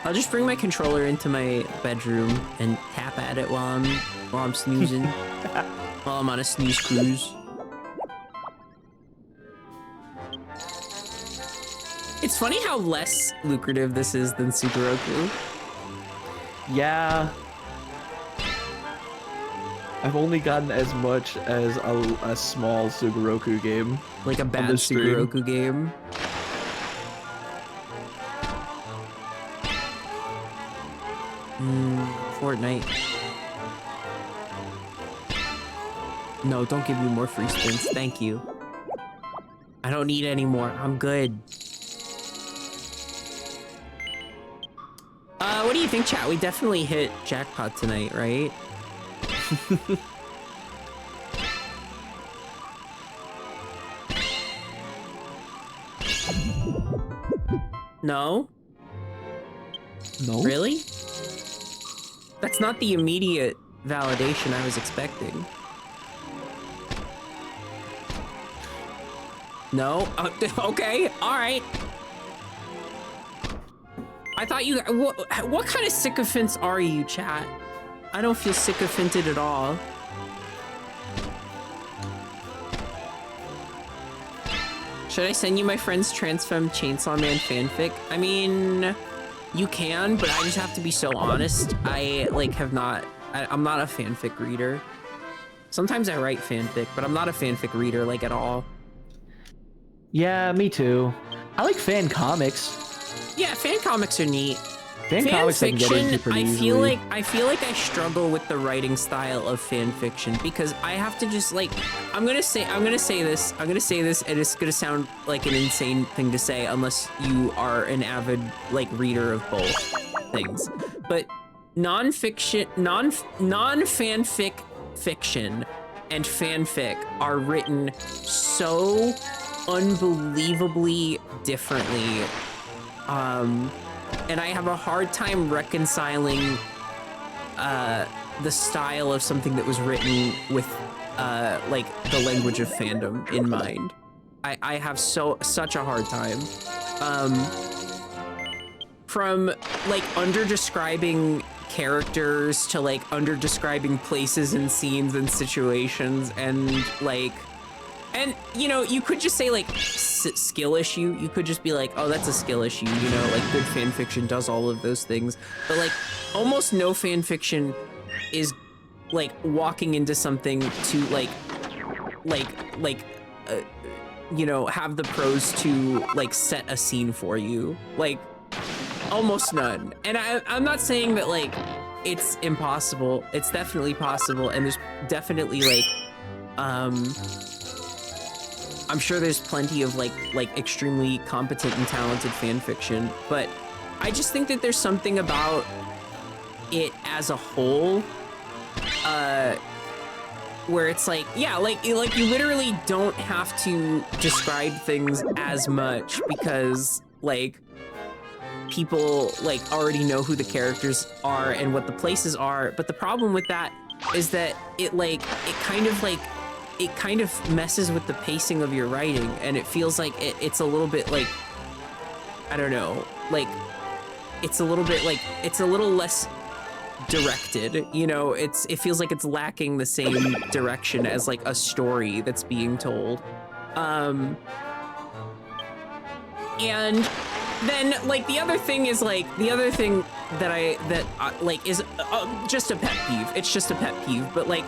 I'll just bring my controller into my bedroom and tap at it while I'm snoozing. While I'm on a snooze cruise. It's funny how less lucrative this is than Sudoku. Yeah. I've only gotten as much as a small Sugoroku game. Like a bad the stream. Sugoroku game. Fortnite. No, don't give me more free spins. Thank you. I don't need any more. I'm good. What do you think, chat? We definitely hit jackpot tonight, right? No? No. Really? That's not the immediate validation I was expecting. No? Okay, alright. I thought you... What kind of sycophants are you, chat? I don't feel sycophanted at all. Should I send you my friend's Transfem Chainsaw Man fanfic? I mean, you can, but I just have to be so honest. I, like, have not... I'm not a fanfic reader. Sometimes I write fanfic, but I'm not a fanfic reader, like, at all. Yeah, me too. I like fan comics. Yeah, fan comics are neat. Fan comics I can get into pretty easily. I feel like I struggle with the writing style of fan fiction because I have to just like I'm gonna say this, and it's gonna sound like an insane thing to say unless you are an avid like reader of both things. But non-fanfic fiction and fanfic are written so unbelievably differently. And I have a hard time reconciling the style of something that was written with like the language of fandom in mind. I have such a hard time. From like under describing characters to like under describing places and scenes and situations and like, and you know, you could just say like skill issue. You could just be like, oh, that's a skill issue. You know, like good fan fiction does all of those things. But like almost no fan fiction is like walking into something to you know, have the pros to like set a scene for you. Like almost none. And I'm not saying that like it's impossible. It's definitely possible. And there's definitely like, I'm sure there's plenty of like extremely competent and talented fan fiction, but I just think that there's something about it as a whole, where it's like, yeah, like you literally don't have to describe things as much because like people like already know who the characters are and what the places are. But the problem with that is that it kind of messes with the pacing of your writing, and it feels like it's a little bit like, I don't know, like it's a little bit like, it's a little less directed, you know, it feels like it's lacking the same direction as like a story that's being told. And then like the other thing is like, the other thing that like is just a pet peeve. It's just a pet peeve, but like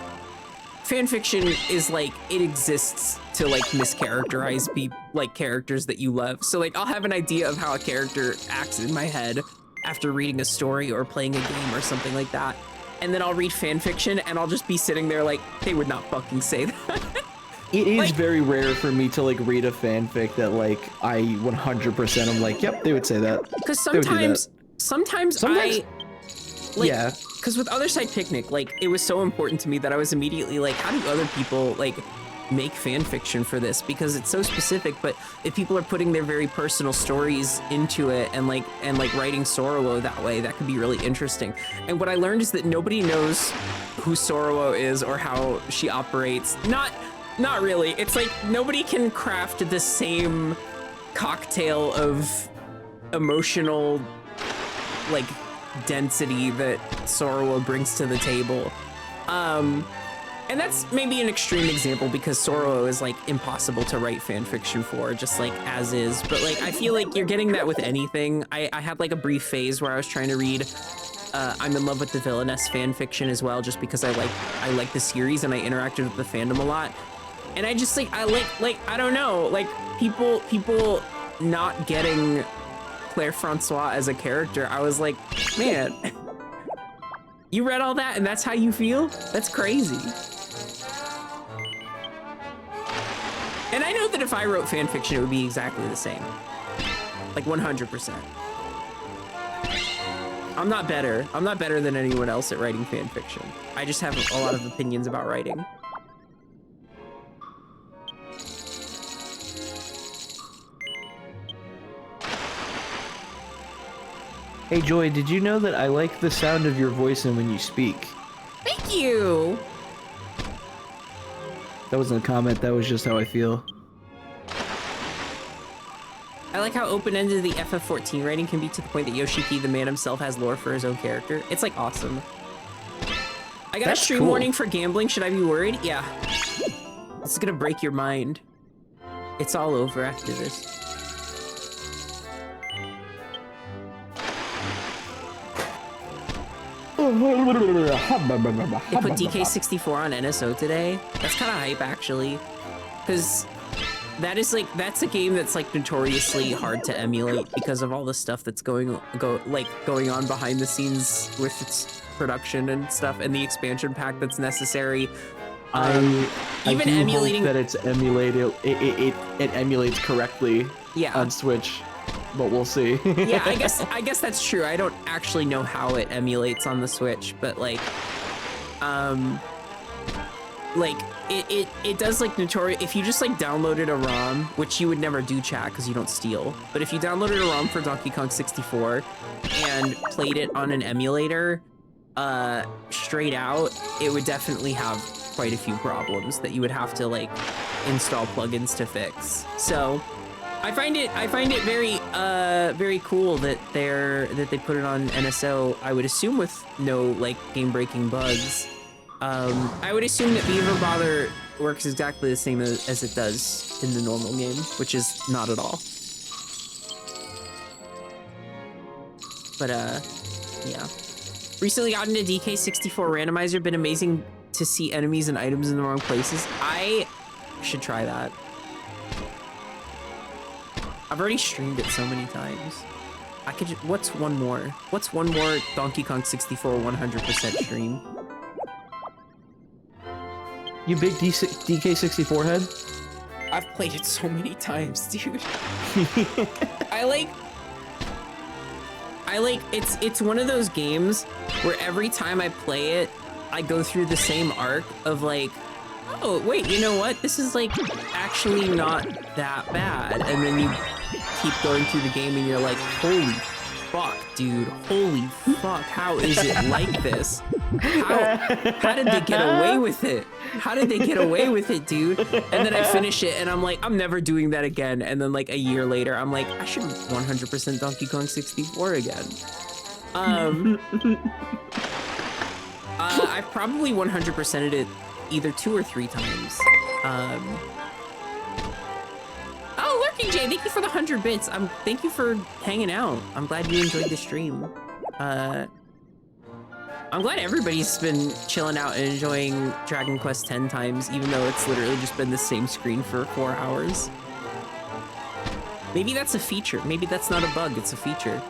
fanfiction is like, it exists to like mischaracterize like characters that you love. So like I'll have an idea of how a character acts in my head after reading a story or playing a game or something like that. And then I'll read fanfiction and I'll just be sitting there like, they would not fucking say that. It is like, very rare for me to like read a fanfic that like I 100% I'm like, yep, they would say that. Because sometimes I like, yeah. Because with Other Side Picnic, like it was so important to me that I was immediately like, how do other people like make fan fiction for this? Because it's so specific, but if people are putting their very personal stories into it and like writing Sorrow that way, that could be really interesting. And what I learned is that nobody knows who Sorrow is or how she operates. Not really. It's like nobody can craft the same cocktail of emotional like density that Sorrow brings to the table. And that's maybe an extreme example because Sorrow is like impossible to write fan fiction for, just like as is. But like I feel like you're getting that with anything. I had like a brief phase where I was trying to read I'm in love with the villainess fan fiction as well, just because I like the series and I interacted with the fandom a lot. And I just I don't know, like people not getting Claire Francois as a character. I was like, man, you read all that and that's how you feel? That's crazy. And I know that if I wrote fan fiction, it would be exactly the same. Like 100%. I'm not better. I'm not better than anyone else at writing fan fiction. I just have a lot of opinions about writing. Hey Joy, did you know that I like the sound of your voice and when you speak? Thank you. That wasn't a comment, that was just how I feel. I like how open-ended the FF14 writing can be to the point that Yoshiki, the man himself, has lore for his own character. It's like awesome. I got a stream warning for gambling. Should I be worried? Yeah. This is gonna break your mind. It's all over after this. They put DK64 on NSO today. That's kind of hype, actually, because that's a game that's like notoriously hard to emulate because of all the stuff that's going on behind the scenes with its production and stuff, and the expansion pack that's necessary. I Even do emulating hope that it's emulated. It emulates correctly. Yeah. On Switch, but we'll see. Yeah, I guess that's true. I don't actually know how it emulates on the Switch, but it does like notorious. If you just like downloaded a ROM, which you would never do, chat, because you don't steal, but if you downloaded a ROM for Donkey Kong 64 and played it on an emulator, straight out, it would definitely have quite a few problems that you would have to like install plugins to fix. So I find it very cool that they put it on NSO. I would assume with no like game-breaking bugs. I would assume that Beaver Bother works exactly the same as it does in the normal game, which is not at all. But yeah. Recently got into DK64 randomizer. Been amazing to see enemies and items in the wrong places. I should try that. I've already streamed it so many times. I could just, what's one more Donkey Kong 64 100% stream? You big DK64 head? I've played it so many times, dude. It's one of those games where every time I play it, I go through the same arc of like, oh wait, you know what? This is like actually not that bad. And then you keep going through the game and you're like, holy fuck, dude. Holy fuck, how is it like this? How did they get away with it? How did they get away with it, dude? And then I finish it and I'm like, I'm never doing that again. And then like a year later, I'm like, I should 100% Donkey Kong 64 again. I've probably 100%ed it either 2 or 3 times. Oh, Lurking Jay, thank you for the 100 bits. Thank you for hanging out. I'm glad you enjoyed the stream. I'm glad everybody's been chilling out and enjoying Dragon Quest 10 times, even though it's literally just been the same screen for 4 hours. Maybe that's a feature. Maybe that's not a bug, it's a feature.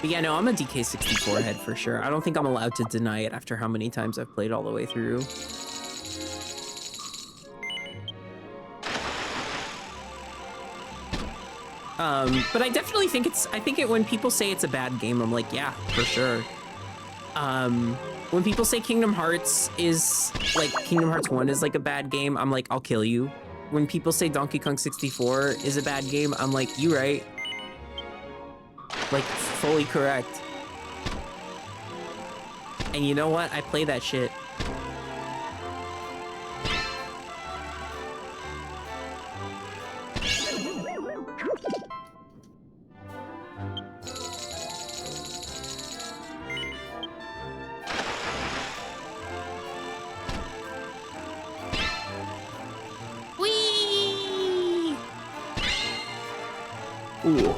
But yeah, no, I'm a DK64 head for sure. I don't think I'm allowed to deny it after how many times I've played all the way through. But I definitely think when people say it's a bad game, I'm like, yeah, for sure. When people say Kingdom Hearts 1 is like a bad game, I'm like, I'll kill you. When people say Donkey Kong 64 is a bad game, I'm like, you right. Like, fully correct. And you know what? I play that shit. Ooh.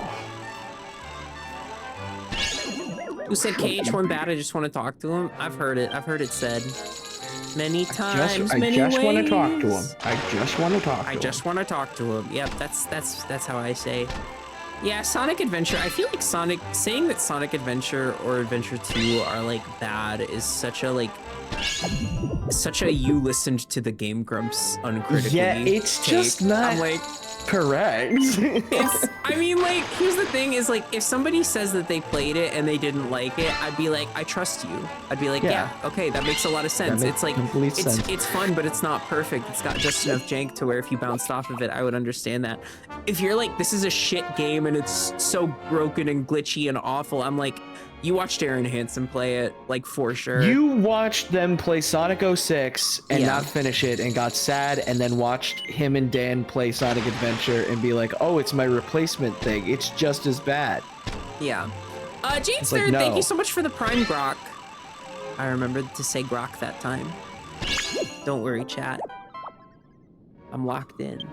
Who said KH1 bad? I just want to talk to him. I've heard it. I've heard it said many times, I many just want to talk to him. ways. I just want to talk to him. I just want to talk to him. Yep, that's how I say. Yeah, Sonic Adventure. I feel like saying that Sonic Adventure or Adventure 2 are like bad is such a you listened to the Game Grumps uncritically. Yeah, it's take. just not I'm like, correct. I mean, like, here's the thing is like, if somebody says that they played it and they didn't like it, I'd be like, I trust you. I'd be like, yeah, okay, that makes a lot of sense. makes It's like, complete sense. it's fun, but it's not perfect. It's got just enough jank to where if you bounced off of it, I would understand that. If you're like, this is a shit game and it's so broken and glitchy and awful, I'm like, you watched Aaron Hansen play it, like, for sure. You watched them play Sonic 06 and Yeah. not finish it and got sad, and then watched him and Dan play Sonic Adventure and be like, oh, it's my replacement thing. It's just as bad. Yeah. Jade's like, Third, thank no. you so much for the Prime Grok. I remembered to say Grok that time. Don't worry, chat. I'm locked in.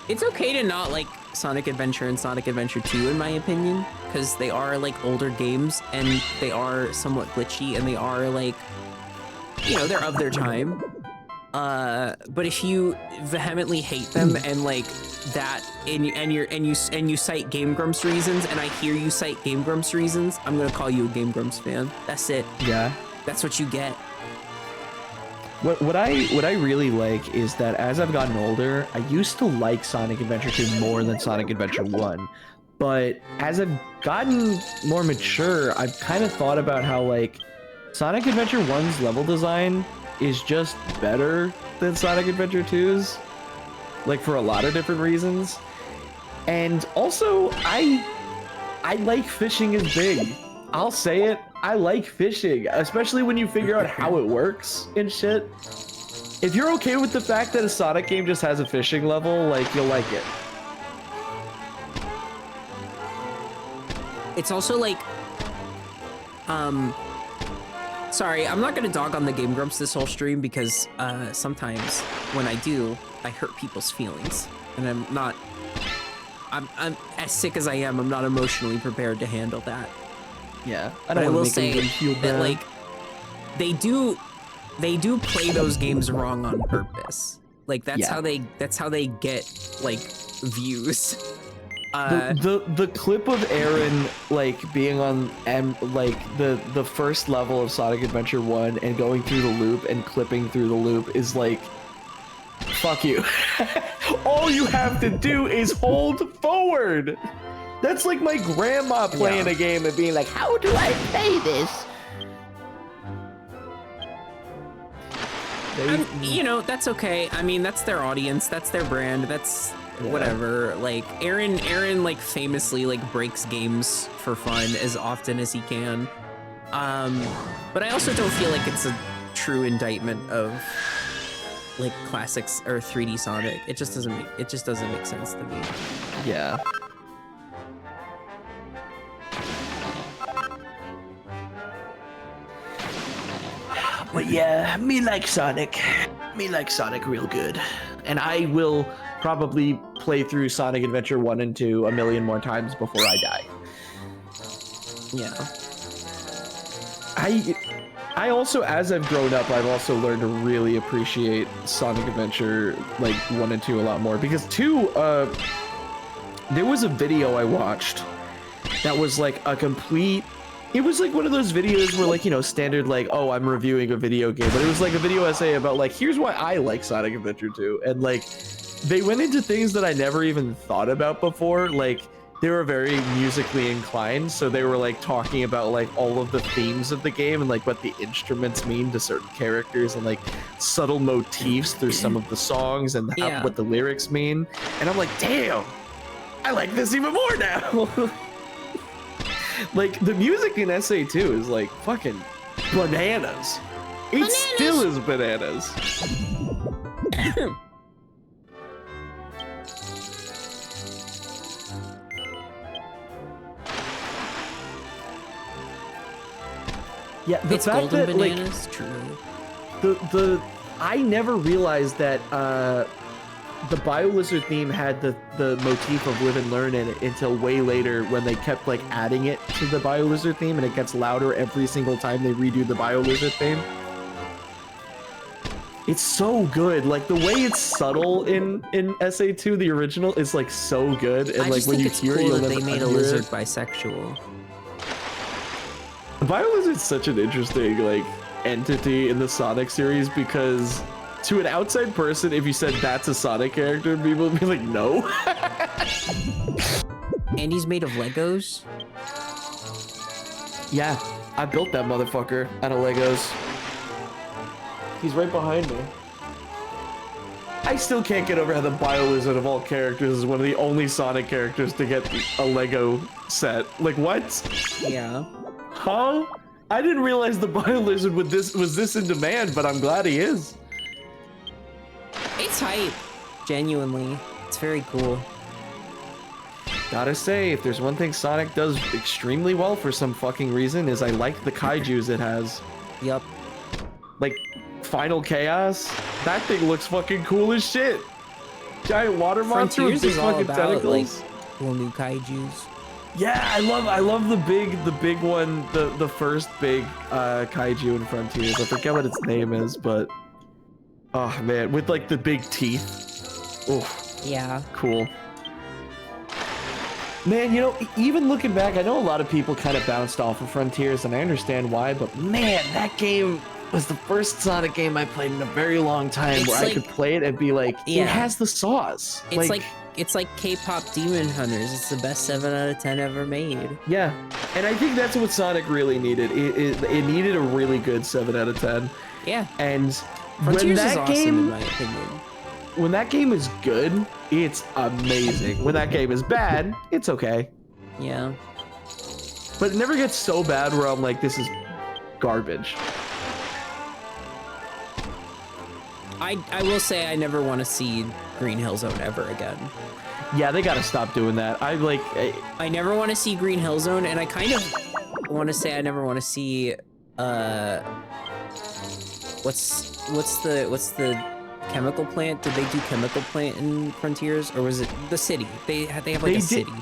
It's okay to not like Sonic Adventure and Sonic Adventure 2, in my opinion, because they are like older games and they are somewhat glitchy and they are like, you know, they're of their time. But if you vehemently hate them and like that, and you cite Game Grumps reasons, and I hear you cite Game Grumps reasons, I'm gonna call you a Game Grumps fan. That's it. Yeah. That's what you get. What I really like is that as I've gotten older, I used to like Sonic Adventure 2 more than Sonic Adventure 1. But as I've gotten more mature, I've kind of thought about how like Sonic Adventure 1's level design is just better than Sonic Adventure 2's, like for a lot of different reasons. And also, I like fishing is big. I'll say it. I like fishing, especially when you figure out how it works and shit. If you're okay with the fact that a Sonic game just has a fishing level, like, you'll like it. It's also like, sorry, I'm not gonna dog on the Game Grumps this whole stream because sometimes when I do, I hurt people's feelings, and I'm as sick as I am, I'm not emotionally prepared to handle that. Yeah, But I will say that like they do play those games wrong on purpose. Like that's how they get like views. The clip of Aaron like being on like the first level of Sonic Adventure 1 and going through the loop and clipping through the loop is like, fuck you. All you have to do is hold forward. That's like my grandma playing a game and being like, how do I play this? You know, that's okay. I mean, that's their audience, that's their brand, that's whatever. Like Aaron like famously like breaks games for fun as often as he can. But I also don't feel like it's a true indictment of like classics or 3D Sonic. It just doesn't make sense to me. Yeah. But yeah, me like Sonic real good. And I will probably play through Sonic Adventure 1 and 2 a million more times before I die. Yeah. I also, as I've grown up, I've also learned to really appreciate Sonic Adventure like 1 and 2 a lot more, because 2, there was a video I watched that was like a complete, it was like one of those videos where like, you know, standard like, oh, I'm reviewing a video game, but it was like a video essay about like, here's why I like Sonic Adventure 2. And like, they went into things that I never even thought about before. Like, they were very musically inclined, so they were like talking about like all of the themes of the game and like what the instruments mean to certain characters and like subtle motifs through some of the songs and what the lyrics mean. And I'm like, damn, I like this even more now. Like, the music in SA2 is like fucking bananas. It still is bananas. Yeah, the It's fact golden that bananas, like true. the I never realized that the BioLizard theme had the motif of live and learn in it until way later when they kept like adding it to the BioLizard theme, and it gets louder every single time they redo the BioLizard theme. It's so good. Like the way it's subtle in SA2, the original, is like so good, and I like just when think you it's hear cool it, you'll that they never made a unhear lizard it. bisexual. BioLizard's such an interesting like entity in the Sonic series because to an outside person, if you said that's a Sonic character, people would be like, no. And he's made of Legos. Yeah, I built that motherfucker out of Legos. He's right behind me. I still can't get over how the BioLizard of all characters is one of the only Sonic characters to get a Lego set. Like, what? Yeah. Huh? I didn't realize the BioLizard was this in demand, but I'm glad he is. It's hype. Genuinely. It's very cool. Gotta say, if there's one thing Sonic does extremely well for some fucking reason, is I like the kaijus it has. Yup. Like, Final Chaos, that thing looks fucking cool as shit. Giant water monster with Frontiers big is all fucking about, tentacles. like, cool new kaijus. Yeah, I love the big one, the first big kaiju in Frontiers. I forget what its name is, but oh man, with like the big teeth. Oh, Yeah. cool. Man, you know, even looking back, I know a lot of people kind of bounced off of Frontiers, and I understand why, but man, that game was the first Sonic game I played in a very long time It's where like- I could play it and be like, Yeah. it has the sauce. It's like K-pop Demon Hunters. It's the best 7 out of 10 ever made. Yeah, and I think that's what Sonic really needed. It needed a really good 7 out of 10. Yeah. And when Frontiers is that awesome in game, my opinion. when that game is good, it's amazing. When that game is bad, it's okay. Yeah. But it never gets so bad where I'm like, this is garbage. I will say I never want to see Green Hill Zone ever again. Yeah, they gotta stop doing that. I never want to see Green Hill Zone, and I kind of want to say I never want to see what's the chemical plant? Did they do chemical plant in Frontiers, or was it the city? They have like They a did- city.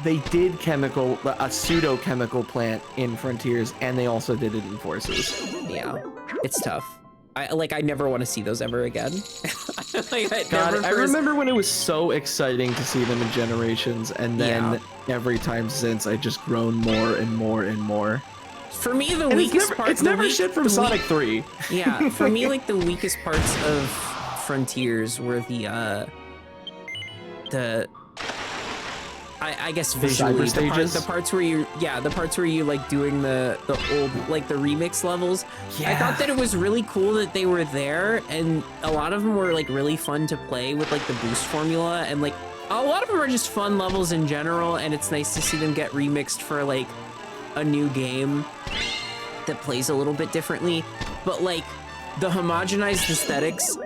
They did a pseudo chemical plant in Frontiers, and they also did it in Forces. Yeah, it's tough. I never want to see those ever again. Like, God, I remember when it was so exciting to see them in Generations, and then every time since, I just grown more and more and more. For me, the And weakest part. it's never shit from Sonic 3. Yeah, for me, like the weakest parts of Frontiers were the I guess visually stages? the parts where you like doing the old like the remix levels. I Yeah. thought that it was really cool that they were there, and a lot of them were like really fun to play with like the boost formula, and like a lot of them are just fun levels in general, and it's nice to see them get remixed for like a new game that plays a little bit differently. But like the homogenized aesthetics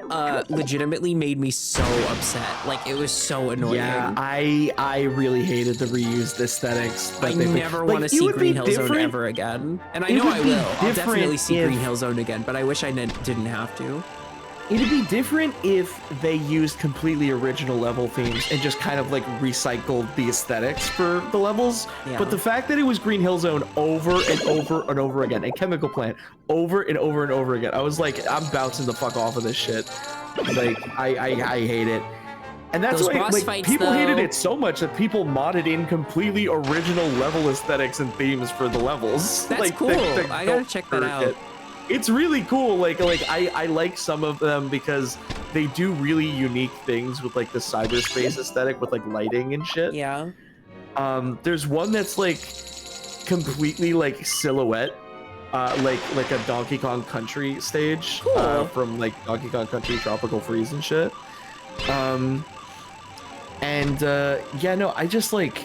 legitimately made me so upset. Like it was so annoying. Yeah, I really hated the reused aesthetics. I never want to see Green Hill Zone ever again. And I know I will. I'll definitely see Green Hill Zone again, but I wish I didn't have to. It'd be different if they used completely original level themes and just kind of like recycled the aesthetics for the levels. Yeah. But the fact that it was Green Hill Zone over and over and over again, and Chemical Plant over and over and over again, I was like, I'm bouncing the fuck off of this shit. Like, I hate it. And that's Those why boss like, fights, people hated though- it so much that people modded in completely original level aesthetics and themes for the levels. That's Like, cool. that I gotta don't check that hurt out. it. It's really cool. Like I like some of them because they do really unique things with like the cyberspace aesthetic with like lighting and shit. Yeah. There's one that's like completely like silhouette, like a Donkey Kong Country stage Cool. from like Donkey Kong Country Tropical Freeze and shit. Yeah, no, I just like.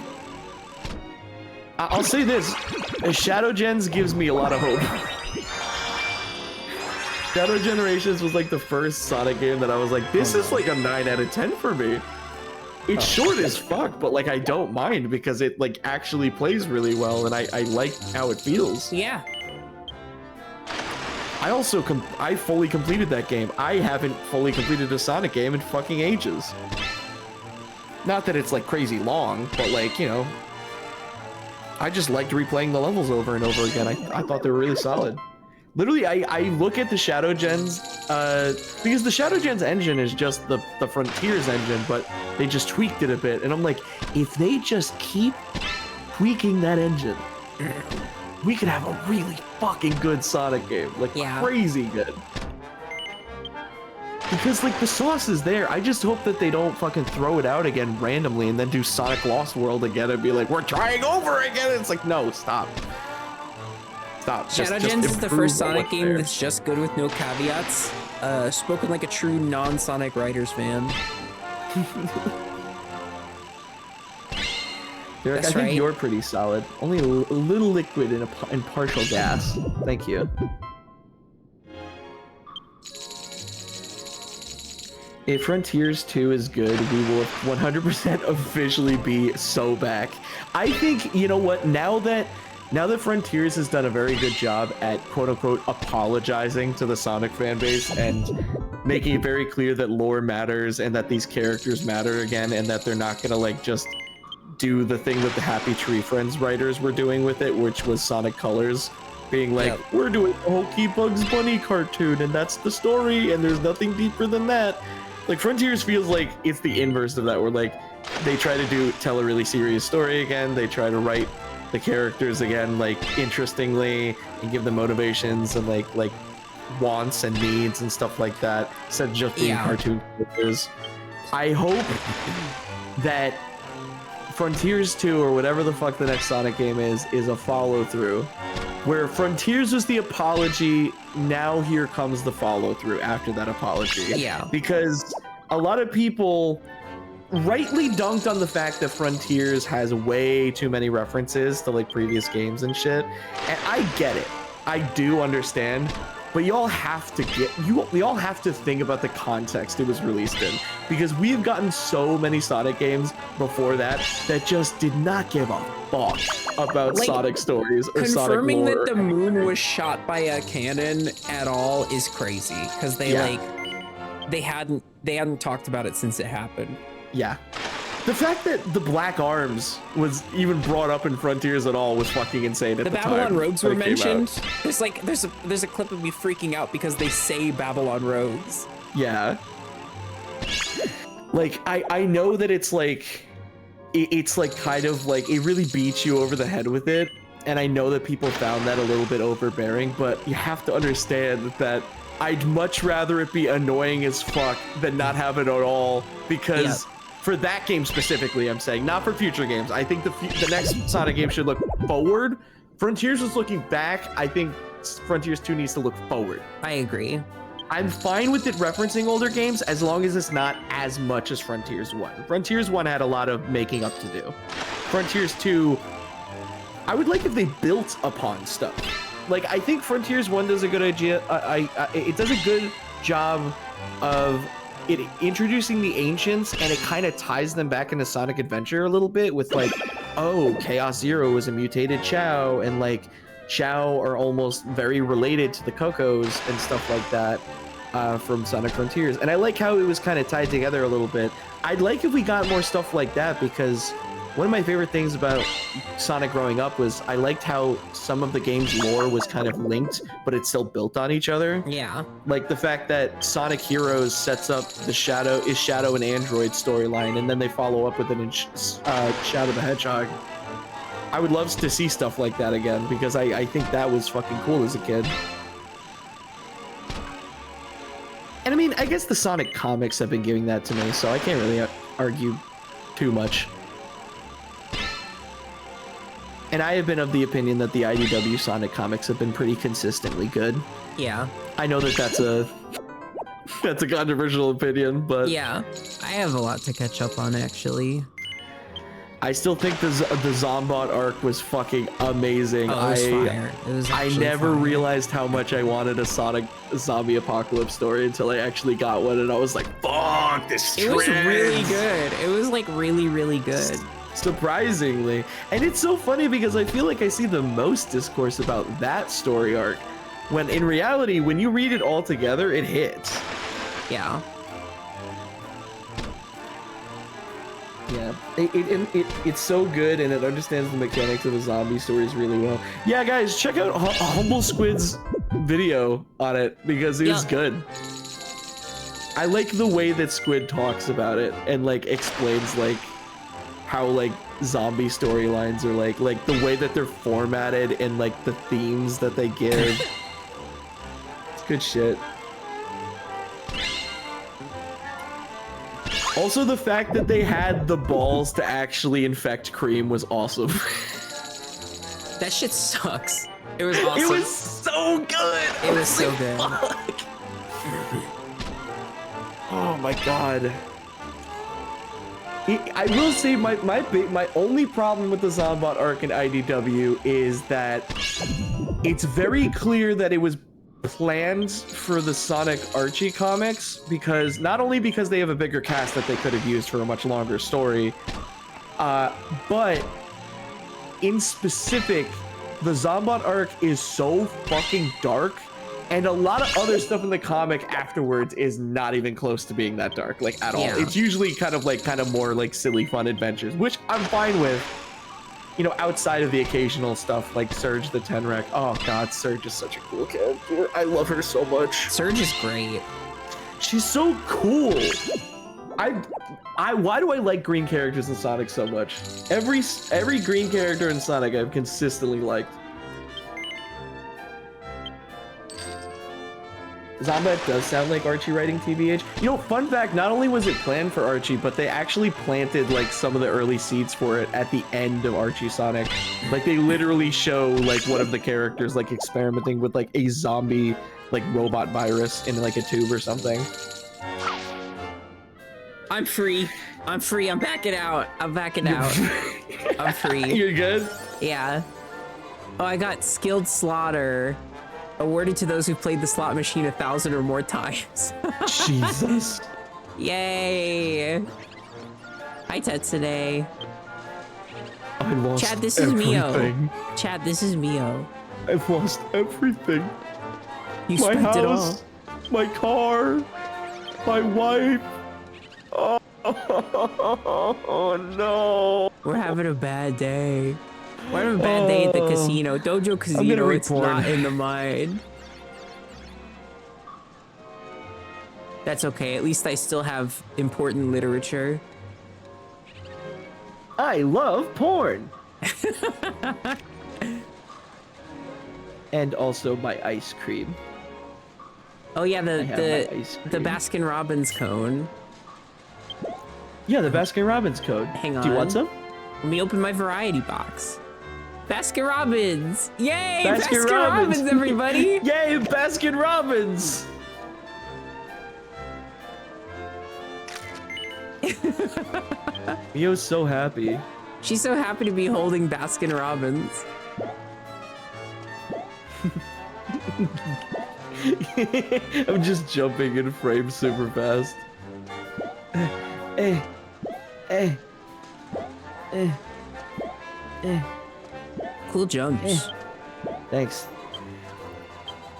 I'll say this: Shadow Gens gives me a lot of hope. Shadow Generations was like the first Sonic game that I was like, this is like a 9 out of 10 for me. It's short as fuck, but like I don't mind because it like actually plays really well, and I like how it feels. Yeah. I fully completed that game. I haven't fully completed a Sonic game in fucking ages. Not that it's like crazy long, but like, you know, I just liked replaying the levels over and over again. I thought they were really solid. Literally, I look at the Shadow Gens, because the Shadow Gens engine is just the Frontiers engine, but they just tweaked it a bit. And I'm like, if they just keep tweaking that engine, we could have a really fucking good Sonic game. Like, crazy good. Because, like, the sauce is there. I just hope that they don't fucking throw it out again randomly and then do Sonic Lost World again and be like, we're trying over again. It's like, no, stop. Stop. Shadow Gens is the first Sonic game that's just good with no caveats. Spoken like a true non-Sonic Writers fan. Derek, I think you're pretty solid. Only a little liquid and partial gas. Thank you. If Frontiers 2 is good, we will 100% officially be so back. I think, you know what, now that Frontiers has done a very good job at quote-unquote apologizing to the Sonic fan base and making it very clear that lore matters and that these characters matter again and that they're not gonna like just do the thing that the Happy Tree Friends writers were doing with it, which was Sonic Colors, being like, we're doing a Hokey Bugs Bunny cartoon and that's the story and there's nothing deeper than that. Like, Frontiers feels like it's the inverse of that, where like they try to tell a really serious story again, they try to write the characters again like interestingly and give them motivations and like wants and needs and stuff like that, instead of just being cartoon characters. I hope that Frontiers 2 or whatever the fuck the next Sonic game is a follow-through, where Frontiers was the apology, now here comes the follow-through after that apology. Yeah. Because a lot of people rightly dunked on the fact that Frontiers has way too many references to like previous games and shit. And I get it. I do understand. But y'all have to we all have to think about the context it was released in, because we've gotten so many Sonic games before that just did not give a fuck about like, Sonic stories or Sonic lore. Confirming that the moon was shot by a cannon at all is crazy, because they they hadn't talked about it since it happened. Yeah. The fact that the Black Arms was even brought up in Frontiers at all was fucking insane at the time. The Babylon Rogues were mentioned. There's a clip of me freaking out because they say Babylon Rogues. Yeah. Like, I know that it's like kind of like, it really beats you over the head with it. And I know that people found that a little bit overbearing, but you have to understand that I'd much rather it be annoying as fuck than not have it at all, because for that game specifically, I'm saying, not for future games. I think the next Sonic game should look forward. Frontiers was looking back. I think Frontiers 2 needs to look forward. I agree. I'm fine with it referencing older games as long as it's not as much as Frontiers 1. Frontiers 1 had a lot of making up to do. Frontiers 2, I would like if they built upon stuff. Like, I think Frontiers 1 does a good idea. It does a good job of it introducing the ancients, and it kind of ties them back into Sonic Adventure a little bit with like, oh, Chaos Zero was a mutated Chao, and like Chao are almost very related to the Cocos and stuff like that from Sonic Frontiers. And I like how it was kind of tied together a little bit. I'd like if we got more stuff like that, because one of my favorite things about Sonic growing up was I liked how some of the game's lore was kind of linked, but it's still built on each other. Yeah. Like the fact that Sonic Heroes sets up the Shadow and Android storyline, and then they follow up with it in Shadow the Hedgehog. I would love to see stuff like that again, because I think that was fucking cool as a kid. And I mean, I guess the Sonic comics have been giving that to me, so I can't really argue too much. And I have been of the opinion that the IDW Sonic comics have been pretty consistently good. Yeah. I know that that's a controversial opinion, but yeah, I have a lot to catch up on actually. I still think the Zombot arc was fucking amazing. Oh, it was fire. It was I never fire. realized how much I wanted a Sonic zombie apocalypse story until I actually got one, and I was like, fuck, this It was really good. It was like really, really good. Surprisingly. And it's so funny because I feel like I see the most discourse about that story arc When in reality, when you read it all together, it hits. Yeah. Yeah, it's so good, and it understands the mechanics of the zombie stories really well. Yeah, guys, check out Humble Squid's video on it because it was good. I like the way that Squid talks about it and like explains like how like zombie storylines are like the way that they're formatted and like the themes that they give. It's good shit. Also, the fact that they had the balls to actually infect Cream was awesome. That shit sucks. It was awesome. It was so good. It was so good. Fuck. Oh my god. I will say my only problem with the Zombot arc in IDW is that it's very clear that it was planned for the Sonic Archie comics, because not only because they have a bigger cast that they could have used for a much longer story, but in specific, the Zombot arc is so fucking dark, and a lot of other stuff in the comic afterwards is not even close to being that dark, like at all. It's usually kind of more like silly fun adventures, which I'm fine with. You know, outside of the occasional stuff like Surge the Tenrec. Oh god, Surge is such a cool character. I love her so much. Surge is great. She's so cool. Why do I like green characters in Sonic so much? Every green character in Sonic I've consistently liked. Zombat does sound like Archie writing TBH. You know, fun fact, not only was it planned for Archie, but they actually planted like some of the early seeds for it at the end of Archie Sonic. Like they literally show like one of the characters like experimenting with like a zombie like robot virus in like a tube or something. I'm free. I'm free. I'm backing out. I'm backing out. I'm free. You're good? Yeah. Oh, I got skilled slaughter. Awarded to those who've played the slot machine 1,000 or more times. Jesus. Yay. Hi, Tetsune. I lost Chad, this is everything. Miyo. Chad, this is Miyo. I've lost everything. You My spent it all. house, my car, my wife. Oh, no. We're having a bad day. We're having a bad day at the casino. Dojo Casino, it's not in the mind. That's okay. At least I still have important literature. I love porn. And also my ice cream. Oh yeah, I have my ice the cream. Baskin Robbins cone. Yeah, the Baskin Robbins code. Hang Do you want on. some? Let me open my variety box. Baskin Robbins! Yay! Baskin Baskin Robbins, everybody! Yay, Baskin Robbins! Mio's so happy. She's so happy to be holding Baskin Robbins. I'm just jumping in frame super fast. Hey. Cool jumps. Thanks.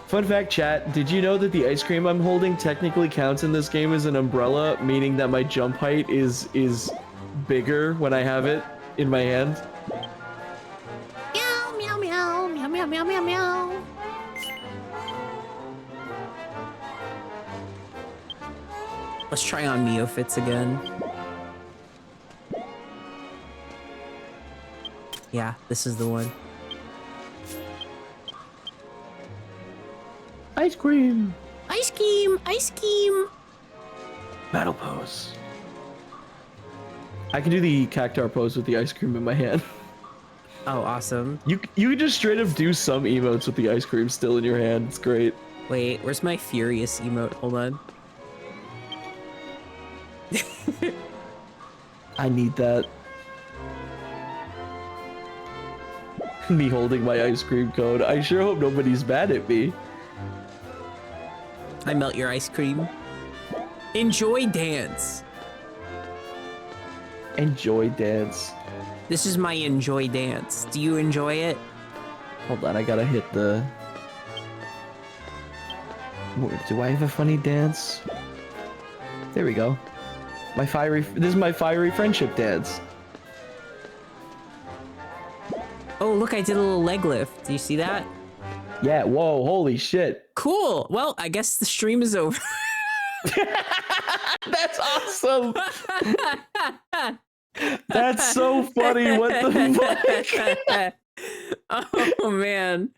Fun fact, chat, did you know that the ice cream I'm holding technically counts in this game as an umbrella, meaning that my jump height is bigger when I have it in my hand? Meow, meow, meow, meow, meow, meow, meow, meow. Let's try on Miyo fits again. Yeah, this is the one. Ice cream! Ice cream, ice cream. Battle pose. I can do the cactar pose with the ice cream in my hand. Oh, awesome. You can just straight up do some emotes with the ice cream still in your hand. It's great. Wait, where's my furious emote? Hold on. I need that. Me holding my ice cream cone. I sure hope nobody's mad at me. I melt your ice cream. Enjoy dance. Enjoy dance. This is my enjoy dance. Do you enjoy it? Hold on, I gotta hit the... Do I have a funny dance? There we go. This is my fiery friendship dance. Oh, look, I did a little leg lift. Do you see that? Yeah, whoa, holy shit. Cool. Well, I guess the stream is over. That's awesome. That's so funny. What the fuck? Oh man.